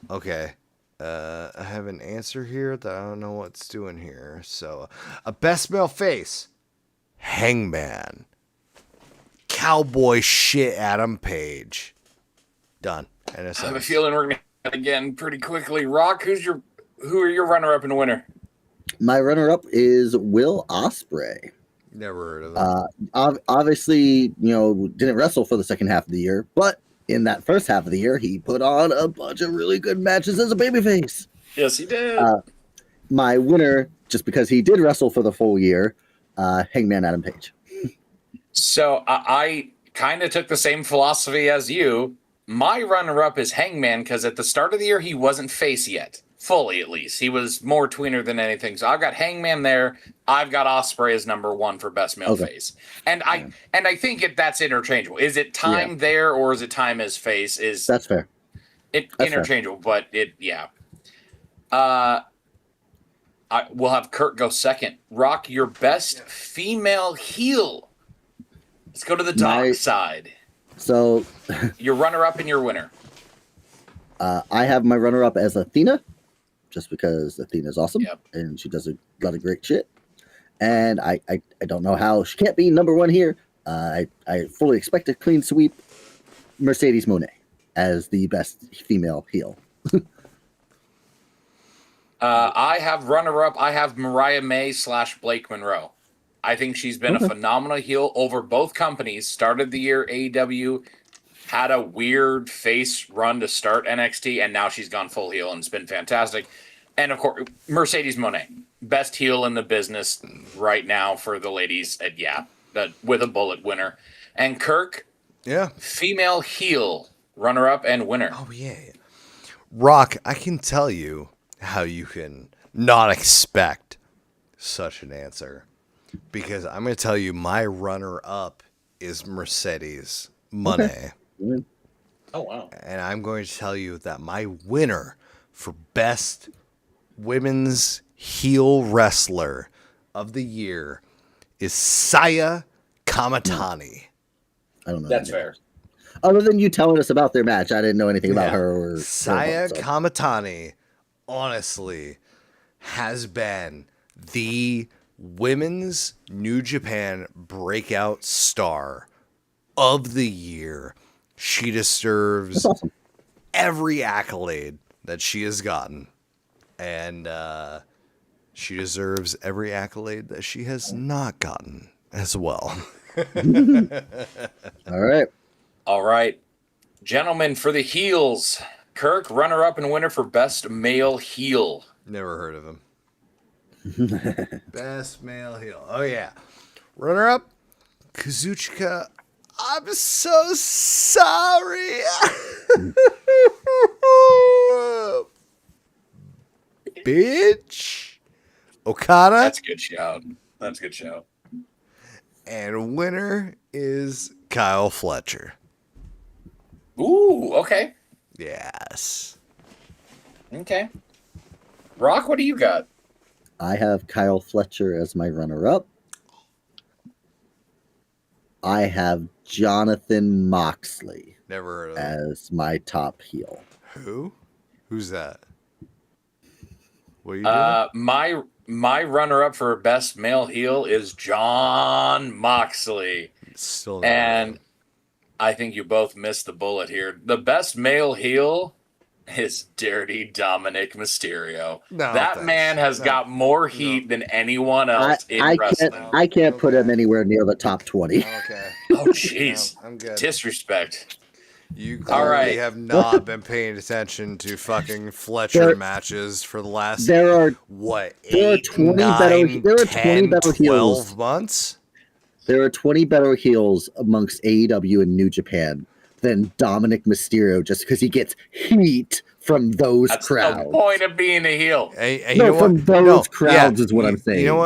Okay. I have an answer here that I don't know what's doing here. So, a best male face. Hangman. Cowboy shit Adam Page. Done. I have a feeling we're gonna get again pretty quickly. Rock, who are your runner-up and winner? My runner-up is Will Ospreay. Never heard of him. Obviously, didn't wrestle for the second half of the year, but in that first half of the year, he put on a bunch of really good matches as a babyface. Yes, he did. My winner, just because he did wrestle for the full year, Hangman Adam Page. So I kind of took the same philosophy as you. My runner-up is Hangman because at the start of the year, he wasn't face yet. Fully, at least. He was more tweener than anything. So I've got Hangman there. I've got Ospreay as number one for best male face. And I think that's interchangeable. Is it time there or is it time as face? That's fair. That's interchangeable, fair. But we'll have Kurt go second. Rock, your best female heel. Let's go to the dark side. So your runner-up and your winner. I have my runner-up as Athena. Just because Athena's awesome and she does a lot of great shit. And I don't know how she can't be number one here. I fully expect a clean sweep. Mercedes Moné as the best female heel. I have runner-up. I have Mariah May / Blake Monroe. I think she's been a phenomenal heel over both companies. Started the year AEW, had a weird face run to start NXT, and now she's gone full heel, and it's been fantastic. And, of course, Mercedes Moné, best heel in the business right now for the ladies. With a bullet winner. And Kirk, female heel, runner-up and winner. Oh, yeah. Rock, I can tell you how you can not expect such an answer. Because I'm going to tell you my runner-up is Mercedes Moné. Okay. Oh, wow. And I'm going to tell you that my winner for best women's heel wrestler of the year is Saya Kamatani. I don't know. That's fair. Other than you telling us about their match, I didn't know anything about her. Saya Kamatani, honestly, has been the women's New Japan breakout star of the year. She deserves every accolade that she has gotten. And she deserves every accolade that she has not gotten as well. All right. Gentlemen, for the heels, Kirk, runner-up and winner for best male heel. Never heard of him. Best male heel. Oh, yeah. Runner-up, Kazuchika. I'm so sorry. Bitch. Okada. That's a good shout. And winner is Kyle Fletcher. Ooh, okay. Yes. Okay. Rock, what do you got? I have Kyle Fletcher as my runner-up. I have Jonathan Moxley. Never heard of him. As my top heel. Who? Who's that? What are you doing? My runner-up for best male heel is John Moxley. Still and I think you both missed the bullet here. The best male heel is Dirty Dominic Mysterio. That man has got more heat than anyone else in wrestling. I can't put him anywhere near the top 20. Okay. Oh, jeez. I'm good. Disrespect. You clearly have not been paying attention to fucking Fletcher matches for the last, there are 20 better 12 months? There are 20 better heels amongst AEW and New Japan than Dominic Mysterio just because he gets heat from those crowds. That's the point of being a heel. Crowds is what I'm saying. You know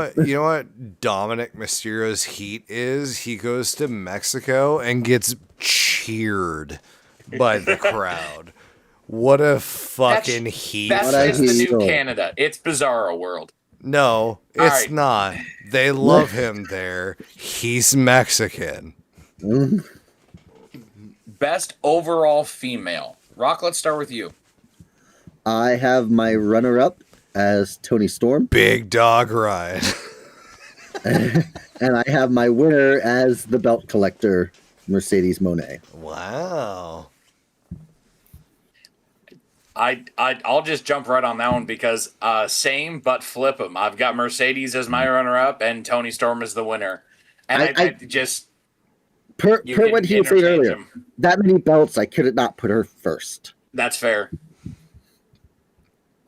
what Dominic Mysterio's heat is? He goes to Mexico and gets cheered by the crowd. What a fucking heat. That's What I just the new feel. Canada. It's Bizarro World. No, it's right. not. They love him there. He's Mexican. Best overall female. Rock, let's start with you. I have my runner-up as Toni Storm, Big Dog Ryan. and I have my winner as the belt collector, Mercedes Moné. Wow. I'll just jump right on that one because same but flip them. I've got Mercedes as my runner-up and Toni Storm as the winner. And I just per what he was saying earlier, them. that many belts, I could not put her first. That's fair.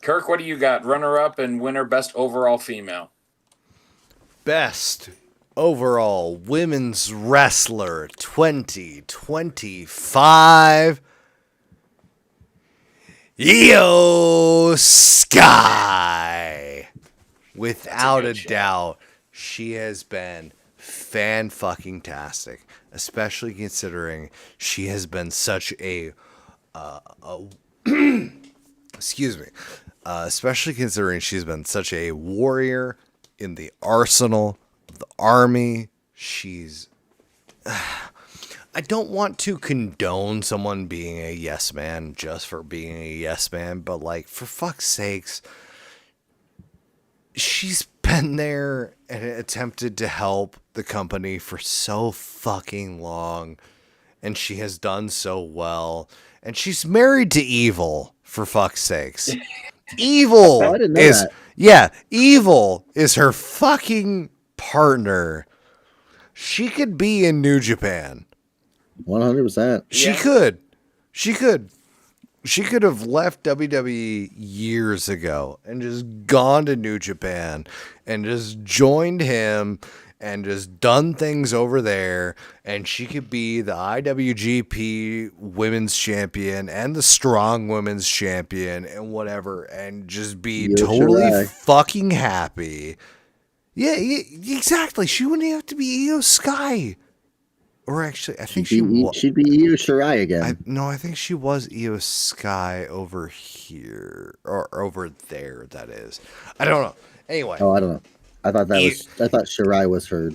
Kirk, what do you got? Runner-up and winner, best overall female. Best overall women's wrestler 2025. Io Sky. Without a doubt, she has been fan-fucking-tastic, especially considering she has been such a excuse me. Especially considering she's been such a warrior in the arsenal of the army. She's... I don't want to condone someone being a yes man just for being a yes man, but like, for fuck's sakes, she's been there and attempted to help the company for so fucking long, and she has done so well, and she's married to Evil, for fuck's sakes. Evil Oh, I didn't know is that. Yeah, Evil is her fucking partner. She could be in New Japan. 100%. She could. She could have left WWE years ago and just gone to New Japan and just joined him and just done things over there, and she could be the IWGP Women's Champion and the Strong Women's Champion and whatever, and just be totally fucking happy. Yeah, exactly. She wouldn't have to be Io Sky. Or actually, I think she'd be Io Shirai again. I think she was Io Sky over here or over there. That is, I don't know. Anyway, I don't know. I thought Shirai was her.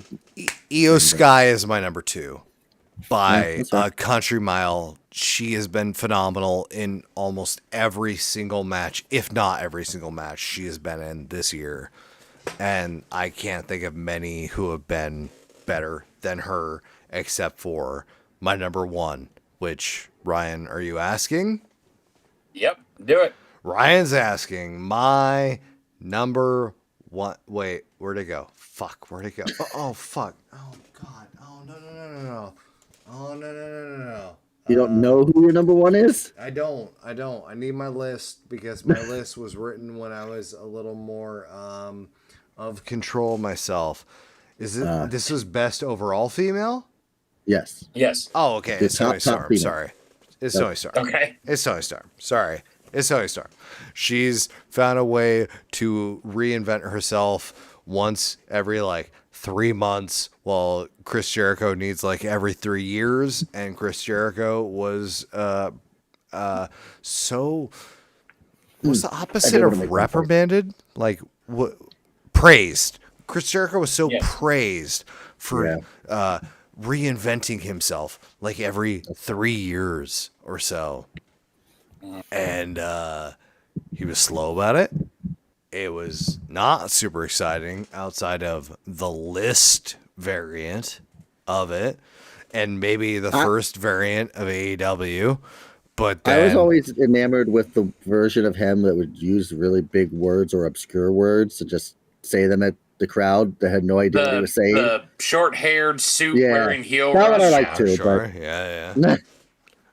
Io Sky is my number 2 by a country mile. She has been phenomenal in almost every single match, if not every single match she has been in this year, and I can't think of many who have been better than her. Except for my number 1, which, Ryan, are you asking? Yep, do it. Ryan's asking my number 1. Wait, where'd it go? Fuck, where'd it go? Oh, fuck. Oh, God. Oh, no. Oh, no. You don't know who your number 1 is? I don't. I need my list because my list was written when I was a little more of control myself. Is it? This was best overall female? Yes. Oh, okay. It's Toni Storm. Sorry. It's Toni Storm. Okay. It's Toni Storm. Sorry. It's Toni Storm. She's found a way to reinvent herself once every 3 months, while Chris Jericho needs every 3 years, and Chris Jericho was so what's the opposite of reprimanded? Praised. Chris Jericho was so praised for reinventing himself every 3 years or so. And he was slow about it. It was not super exciting outside of the list variant of it and maybe the first variant of AEW. But then, I was always enamored with the version of him that would use really big words or obscure words to just say them at the crowd that had no idea what he was saying. The short-haired suit wearing heel that rush. one I like too. Sure. But... Yeah.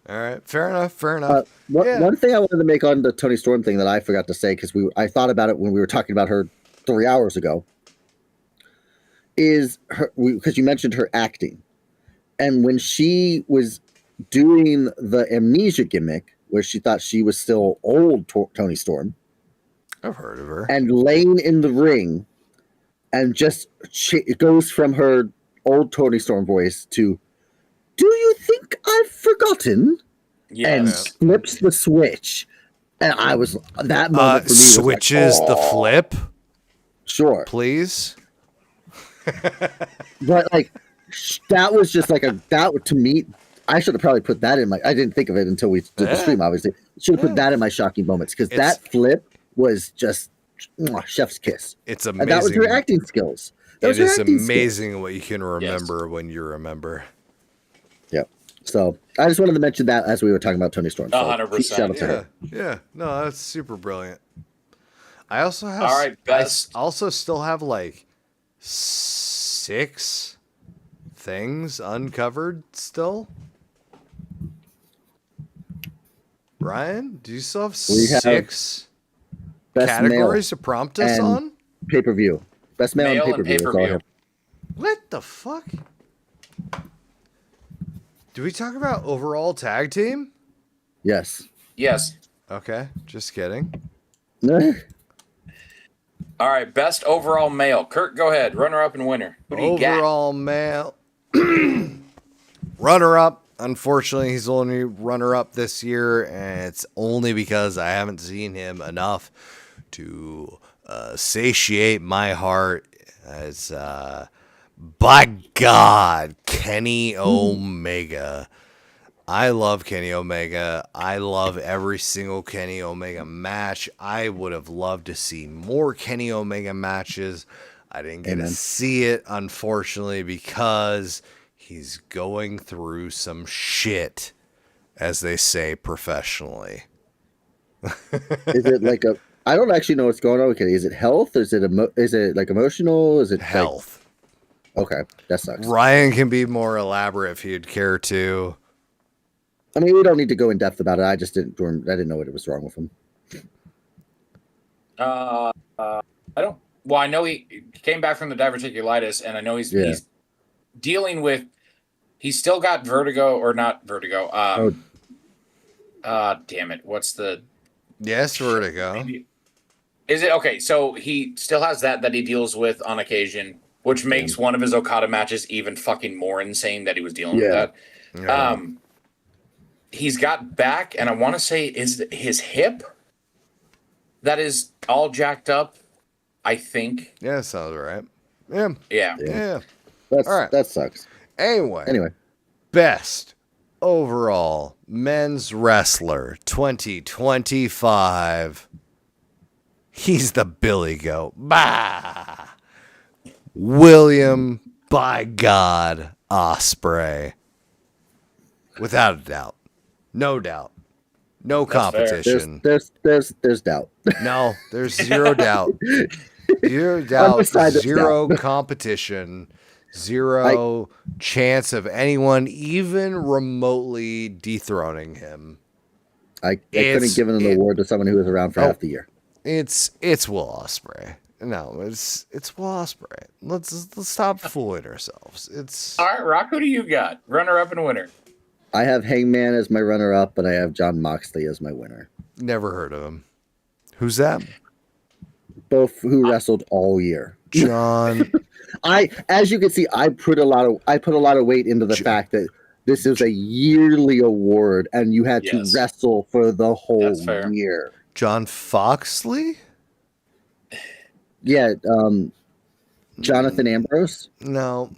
All right. Fair enough. One thing I wanted to make on the Toni Storm thing that I forgot to say, because I thought about it when we were talking about her 3 hours ago, is because you mentioned her acting. And when she was doing the amnesia gimmick, where she thought she was still old Toni Storm, I've heard of her, and laying in the ring, and it goes from her old Toni Storm voice to, "Do you think I've forgotten?" and flips the switch. And I was that moment for me was switches like, the flip. Sure, please. But like that was just like that to me. I should have probably put that in my. I didn't think of it until we did the stream. Obviously, should have put that in my shocking moments because that flip was just chef's kiss. It's amazing. And that was your acting skills. It is amazing what you can remember when you remember. Yep. So I just wanted to mention that as we were talking about Tony Storm. 100%. Yeah. No, that's super brilliant. I also have. All right, best. I also still have like 6 things uncovered still. Ryan, do you still have 6 categories to prompt us on? Pay-per-view. Best male and pay-per-view. What the fuck? Do we talk about overall tag team? Yes. Okay, just kidding. All right, best overall male. Kurt, go ahead. Runner up and winner. Who do you got? Overall male. Runner up. Unfortunately, he's only runner up this year, and it's only because I haven't seen him enough to satiate my heart. As by God, Kenny Omega. I love Kenny Omega. I love every single Kenny Omega match. I would have loved to see more Kenny Omega matches. I didn't get to see it, unfortunately, because he's going through some shit, as they say professionally. Is it like a... I don't actually know what's going on with Kenny. Is it health? Is it like emotional? Is it health? Okay, that sucks. Ryan can be more elaborate if he'd care to. I mean, we don't need to go in depth about it. I didn't know what was wrong with him. I don't. Well, I know he came back from the diverticulitis, and I know he's dealing with. He's still got vertigo, or not vertigo. Damn it! What's the? Yes, vertigo. Is it okay? So he still has that he deals with on occasion, which makes one of his Okada matches even fucking more insane that he was dealing with that. Yeah. He's got back, and I want to say is his hip that is all jacked up. I think. Yeah, sounds right. Yeah. All right. That sucks. Anyway, best overall men's wrestler 2025. He's the Billy Goat. Bah! William, by God, Ospreay. Without a doubt. No doubt. No competition. There's doubt. No, there's zero doubt. Zero doubt. Zero competition. Zero chance of anyone even remotely dethroning him. I couldn't have given an award to someone who was around for half the year. It's Will Ospreay. No, it's Will Ospreay. Let's stop fooling ourselves. It's all right. Rock, who do you got? Runner up and winner. I have Hangman as my runner-up, and I have Jon Moxley as my winner. Never heard of him. Who's that? Both who wrestled all year. John. As you can see, I put a lot of weight into the fact that this is a yearly award, and you had to wrestle for the whole year. John Foxley? Yeah, Jonathan Ambrose? No.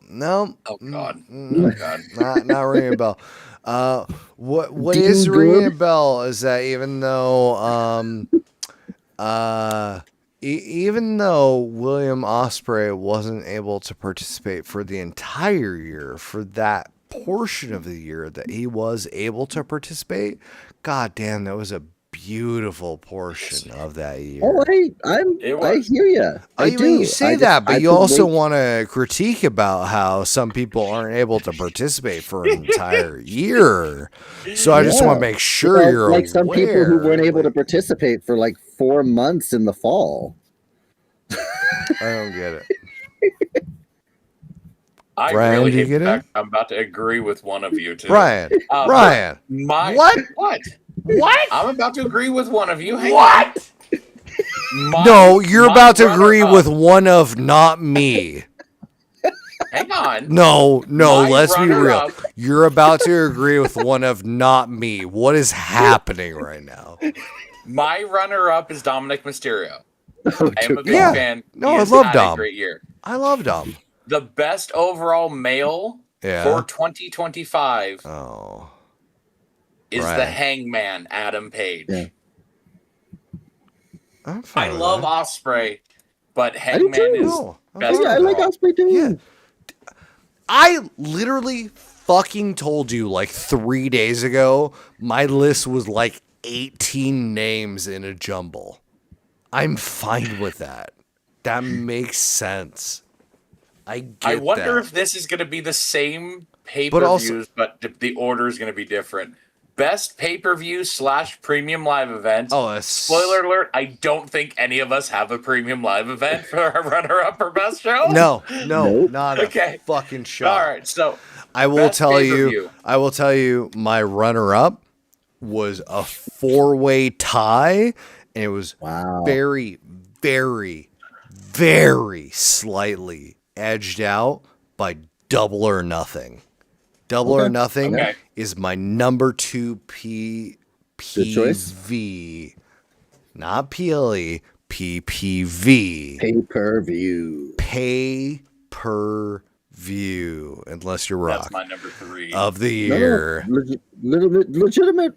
Oh God. Not ringing a bell. What is ringing a bell is that even though William Ospreay wasn't able to participate for the entire year, for that portion of the year that he was able to participate, god damn, that was a beautiful portion of that year. Oh, I hear you. I do. You say that, but you also want to critique about how some people aren't able to participate for an entire year. So I just want to make sure you're like some people who weren't able to participate for like 4 months in the fall. I don't get it. I Brian, really do you get it? I'm about to agree with one of you too. Brian. What? I'm about to agree with one of you. Hang what? On. No, you're about to agree with one of not me. Hang on. No, My let's be real. runner-up- You're about to agree with one of not me. What is happening right now? My runner-up is Dominic Mysterio. Oh, I am a big Yeah. fan. No, He I has love had Dom. a great year. I love Dom. The best overall male Yeah. for 2025 Oh. is Right. the Hangman, Adam Page. Yeah. I'm I fine with love that. Ospreay, but do Hangman too. is No, I'm best fine I with like overall. Ospreay too. Yeah. I literally fucking told you like 3 days ago, my list was like 18 names in a jumble. I'm fine with that. That makes sense. I get I wonder that. if this is going to be the same But pay-per-views, but the order is going to be different. Best pay-per-view / premium live event. Oh, that's Spoiler alert, I don't think any of us have a premium live event for our runner-up or best show. No, Nope. not a Okay. fucking shot. All right, so I will best tell pay-per-view. you, my runner-up was a 4-way tie, and it was Wow. very, very, very slightly edged out by Double or Nothing. Double or Okay. Nothing Okay. is my number 2 Good choice. PV, not PLE, PPV. Pay-per-view. Pay per view, unless you're Rock, That's my number 3. of the No, year. legitimate.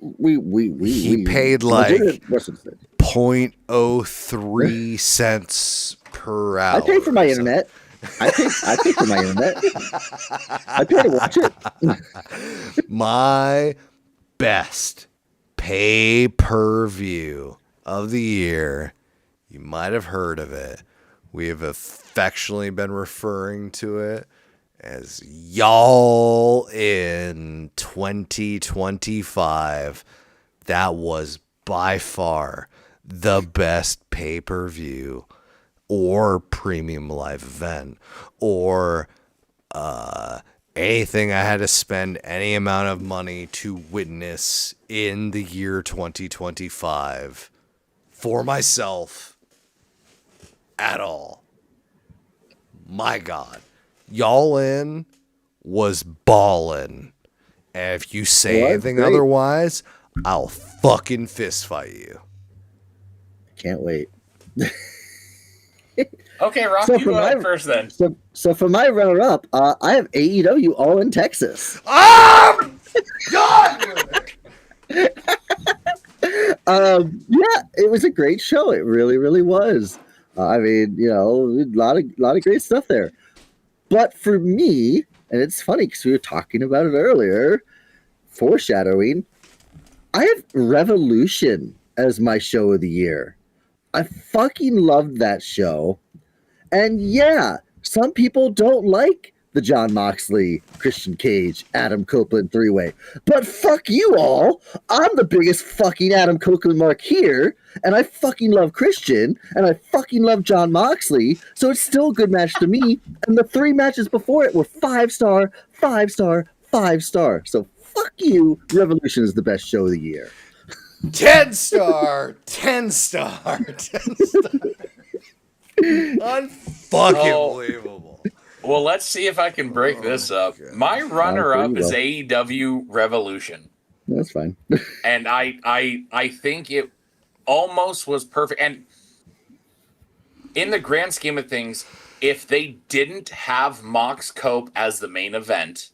He paid like legitimate wrestlers. 0.03 cents per hour. I pay for my or internet. I pay for my internet. I pay to watch it. something. My best pay per view of the year. You might have heard of it. We have affectionately been referring to it as Y'all in 2025. That was by far the best pay-per-view or premium live event or anything I had to spend any amount of money to witness in the year 2025 for myself at all. My God. Y'all in was ballin'. And if you say Well, anything great. otherwise, I'll fucking fist fight you. Can't wait. Okay, Rock, So you for go ahead my- first then. So for my runner-up, I have AEW All in Texas. Ah! God! Yeah, it was a great show. It really, really was. I mean, a lot of great stuff there. But for me, and it's funny because we were talking about it earlier, foreshadowing, I have Revolution as my show of the year. I fucking loved that show. And yeah, some people don't like the John Moxley, Christian Cage, Adam Copeland three-way. But fuck you all. I'm the biggest fucking Adam Copeland mark here, and I fucking love Christian, and I fucking love John Moxley, so it's still a good match to me. And the 3 matches before it were 5-star, 5-star, 5-star. So fuck you. Revolution is the best show of the year. 10-star, 10-star, 10-star. Unfucking Oh. believable. Well, let's see if I can break this up. God. My runner-up you is will. AEW Revolution. That's fine. And I think it almost was perfect. And in the grand scheme of things, if they didn't have Mox Cope as the main event,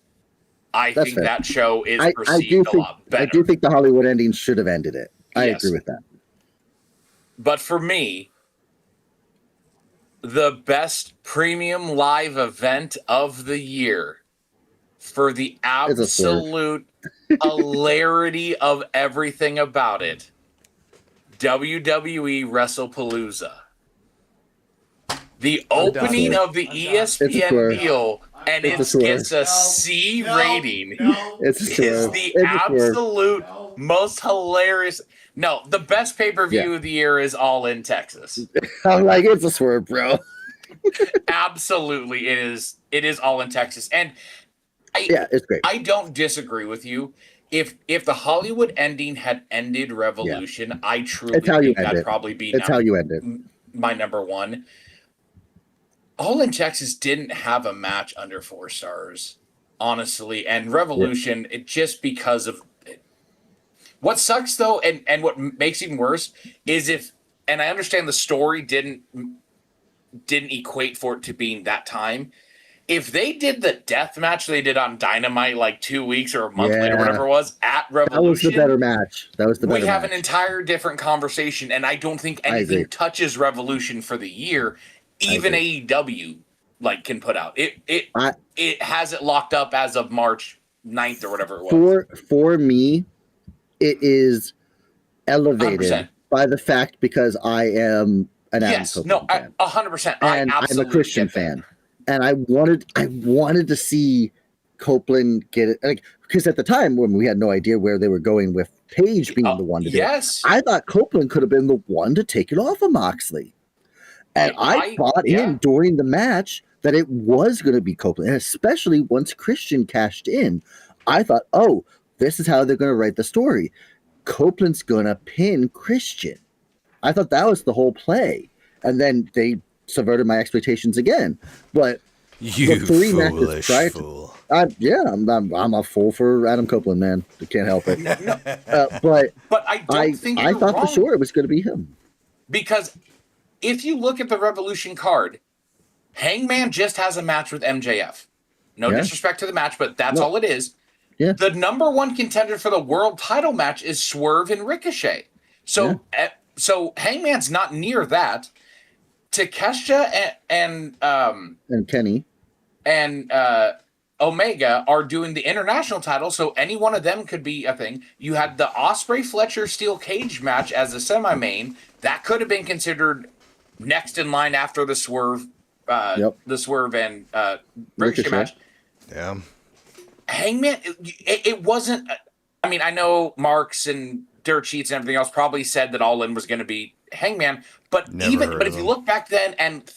I That's think fair. that show is I perceived a lot better. I do think the Hollywood ending should have ended it. I Yes. agree with that. But for me, the best premium live event of the year for the It's a swerve. absolute hilarity of everything about it, WWE WrestlePalooza. The opening of the It's a ESPN swerve. deal, and It's a it swerve. gets a C rating, It's a is swerve. the It's a swerve. absolute most hilarious. No, the best pay-per-view Yeah. of the year is All in Texas. I'm like, it's a swerve, bro. Absolutely, it is. It is All in Texas, and Yeah, it's great. I don't disagree with you. If the Hollywood ending had ended Revolution, I truly It's how you think end that'd it. probably be It's how you end it. my number one. All in Texas didn't have a match under 4 stars, honestly. And Revolution, it just because of it. What sucks though, and what makes it even worse is and I understand the story didn't equate for it to being that time. If they did the death match they did on Dynamite like 2 weeks or a month later, whatever it was, at Revolution, that was the better match. We have an entire different conversation, and I don't think anything touches Revolution for the year. Even AEW can put out it has it locked up as of March 9th or whatever it was. For me, it is elevated 100%. by the fact because I am an Adam Copeland fan. 100%. And I'm a Christian fan. And I wanted to see Copeland get it, because at the time when we had no idea where they were going with Page being the one to do it, I thought Copeland could have been the one to take it off of Moxley. And I bought in during the match that it was going to be Copeland, and especially once Christian cashed in, I thought, oh, this is how they're going to write the story. Copeland's going to pin Christian. I thought that was the whole play, and then they subverted my expectations again. But you the 3 foolish matches fool. I'm a fool for Adam Copeland, man. I can't help it. But I don't think I thought for sure it was going to be him, because if you look at the Revolution card, Hangman just has a match with MJF. No disrespect to the match, but that's all it is. Yeah. The number 1 contender for the world title match is Swerve and Ricochet. So Hangman's not near that. Takeshita and Kenny and Omega are doing the international title, so any one of them could be a thing. You had the Ospreay Fletcher steel cage match as a semi-main that could have been considered next in line after the Swerve, the Swerve and Ricochet match. Yeah, Hangman, it wasn't. I mean, I know Marks and Dirt Sheets and everything else probably said that All In was going to be Hangman, but if you look back then and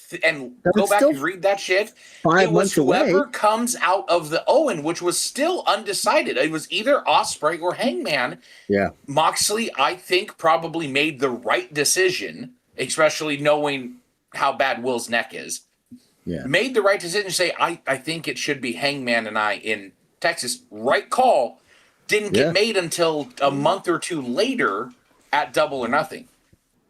go back and read that shit, 5 it was months away. whoever comes out of the Owen, which was still undecided. It was either Ospreay or Hangman. Yeah, Moxley, I think, probably made the right decision, especially knowing how bad Will's neck is. Yeah, made the right decision to say, I think it should be Hangman and I in Texas. Right call. Didn't get made until a month or 2 later at Double or Nothing.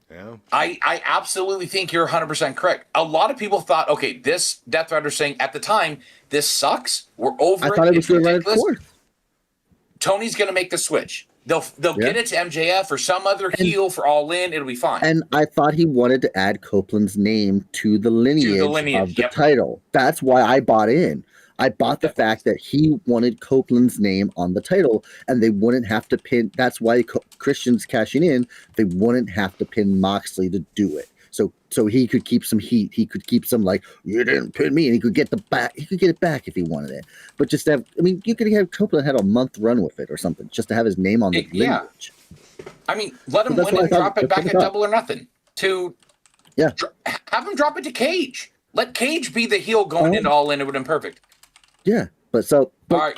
Yeah. I absolutely think you're 100% correct. A lot of people thought, okay, this Death Rider saying at the time, this sucks. We're over it. I thought it was going to run it fourth. Tony's going to make the switch. They'll get it to MJF or some other heel for All In. It'll be fine. And I thought he wanted to add Copeland's name to the lineage of the title. That's why I bought in. I bought the fact that he wanted Copeland's name on the title, and they wouldn't have to pin. That's why Christian's cashing in. They wouldn't have to pin Moxley to do it. So he could keep some heat. He could keep some you didn't pin me, and he could get He could get it back if he wanted it. But just to have, you could have Copeland had a month run with it or something, just to have his name on the lineage. I mean, let him win and drop it back at Double or Nothing. Have him drop it to Cage. Let Cage be the heel going into All In. It would have been perfect. Yeah, but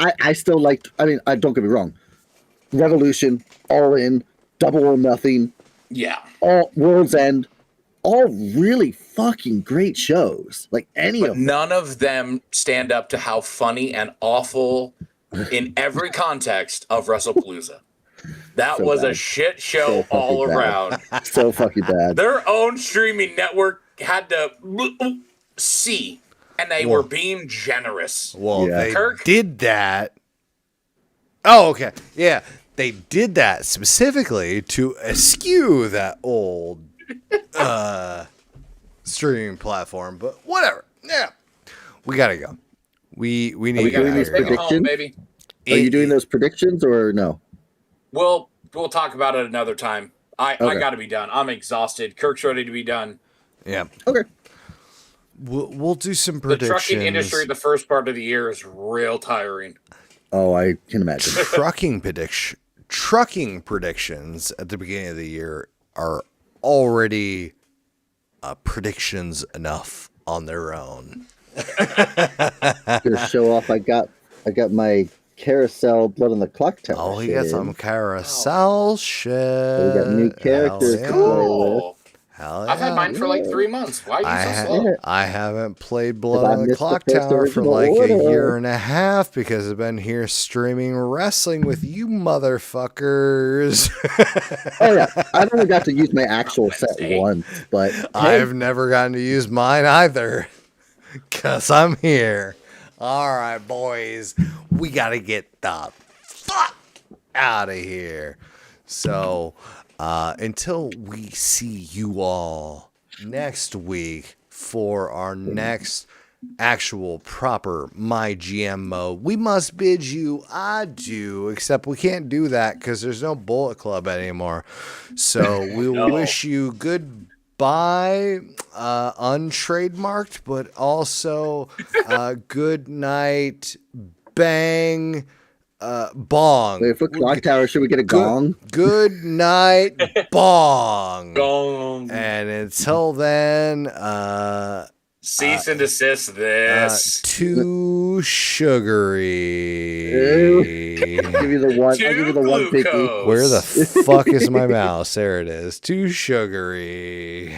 I still liked. I mean, don't get me wrong. Revolution, All In, Double or Nothing. Yeah. All World's End, all really fucking great shows. None of them stand up to how funny and awful in every context of WrestlePalooza. That was a shit show all around. So fucking bad. Their own streaming network had to see. And they were being generous. Well, they did that. Oh, okay. Yeah, they did that specifically to eschew that old streaming platform. But whatever. Yeah, we gotta go. We need to doing these predictions, baby. Are you doing those predictions or no? We'll talk about it another time. I got to be done. I'm exhausted. Kirk's ready to be done. Yeah. Okay. We'll do some predictions. The trucking industry, the first part of the year is real tiring. Oh, I can imagine. Trucking predictions at the beginning of the year are already predictions enough on their own. Gonna show off. I got my carousel blood on the clock tower. Oh, he got some carousel shit. We got new characters to play with. Hell I've had yeah. mine for like 3 months. Why are you so slow? I haven't played I Blood on the missed the Clock first Tower for original like order. a year and a half because I've been here streaming wrestling with you motherfuckers. Oh yeah, I've only got to use my actual set Wednesday. once, but hey, I've never gotten to use mine either because I'm here. All right, boys, we got to get the fuck out of here. So until we see you all next week for our next actual proper My GM mode, we must bid you adieu, except we can't do that because there's no Bullet Club anymore. So we'll wish you goodbye, untrademarked, but also good night, bang, bong. wait, for Clock Tower, should we get a gong? Good night, bong. Gong. And until then, Cease and desist this. too sugary. I'll give you the one. I'll give you the one pinky. Glucose. Where the fuck is my mouse? There it is. Too sugary.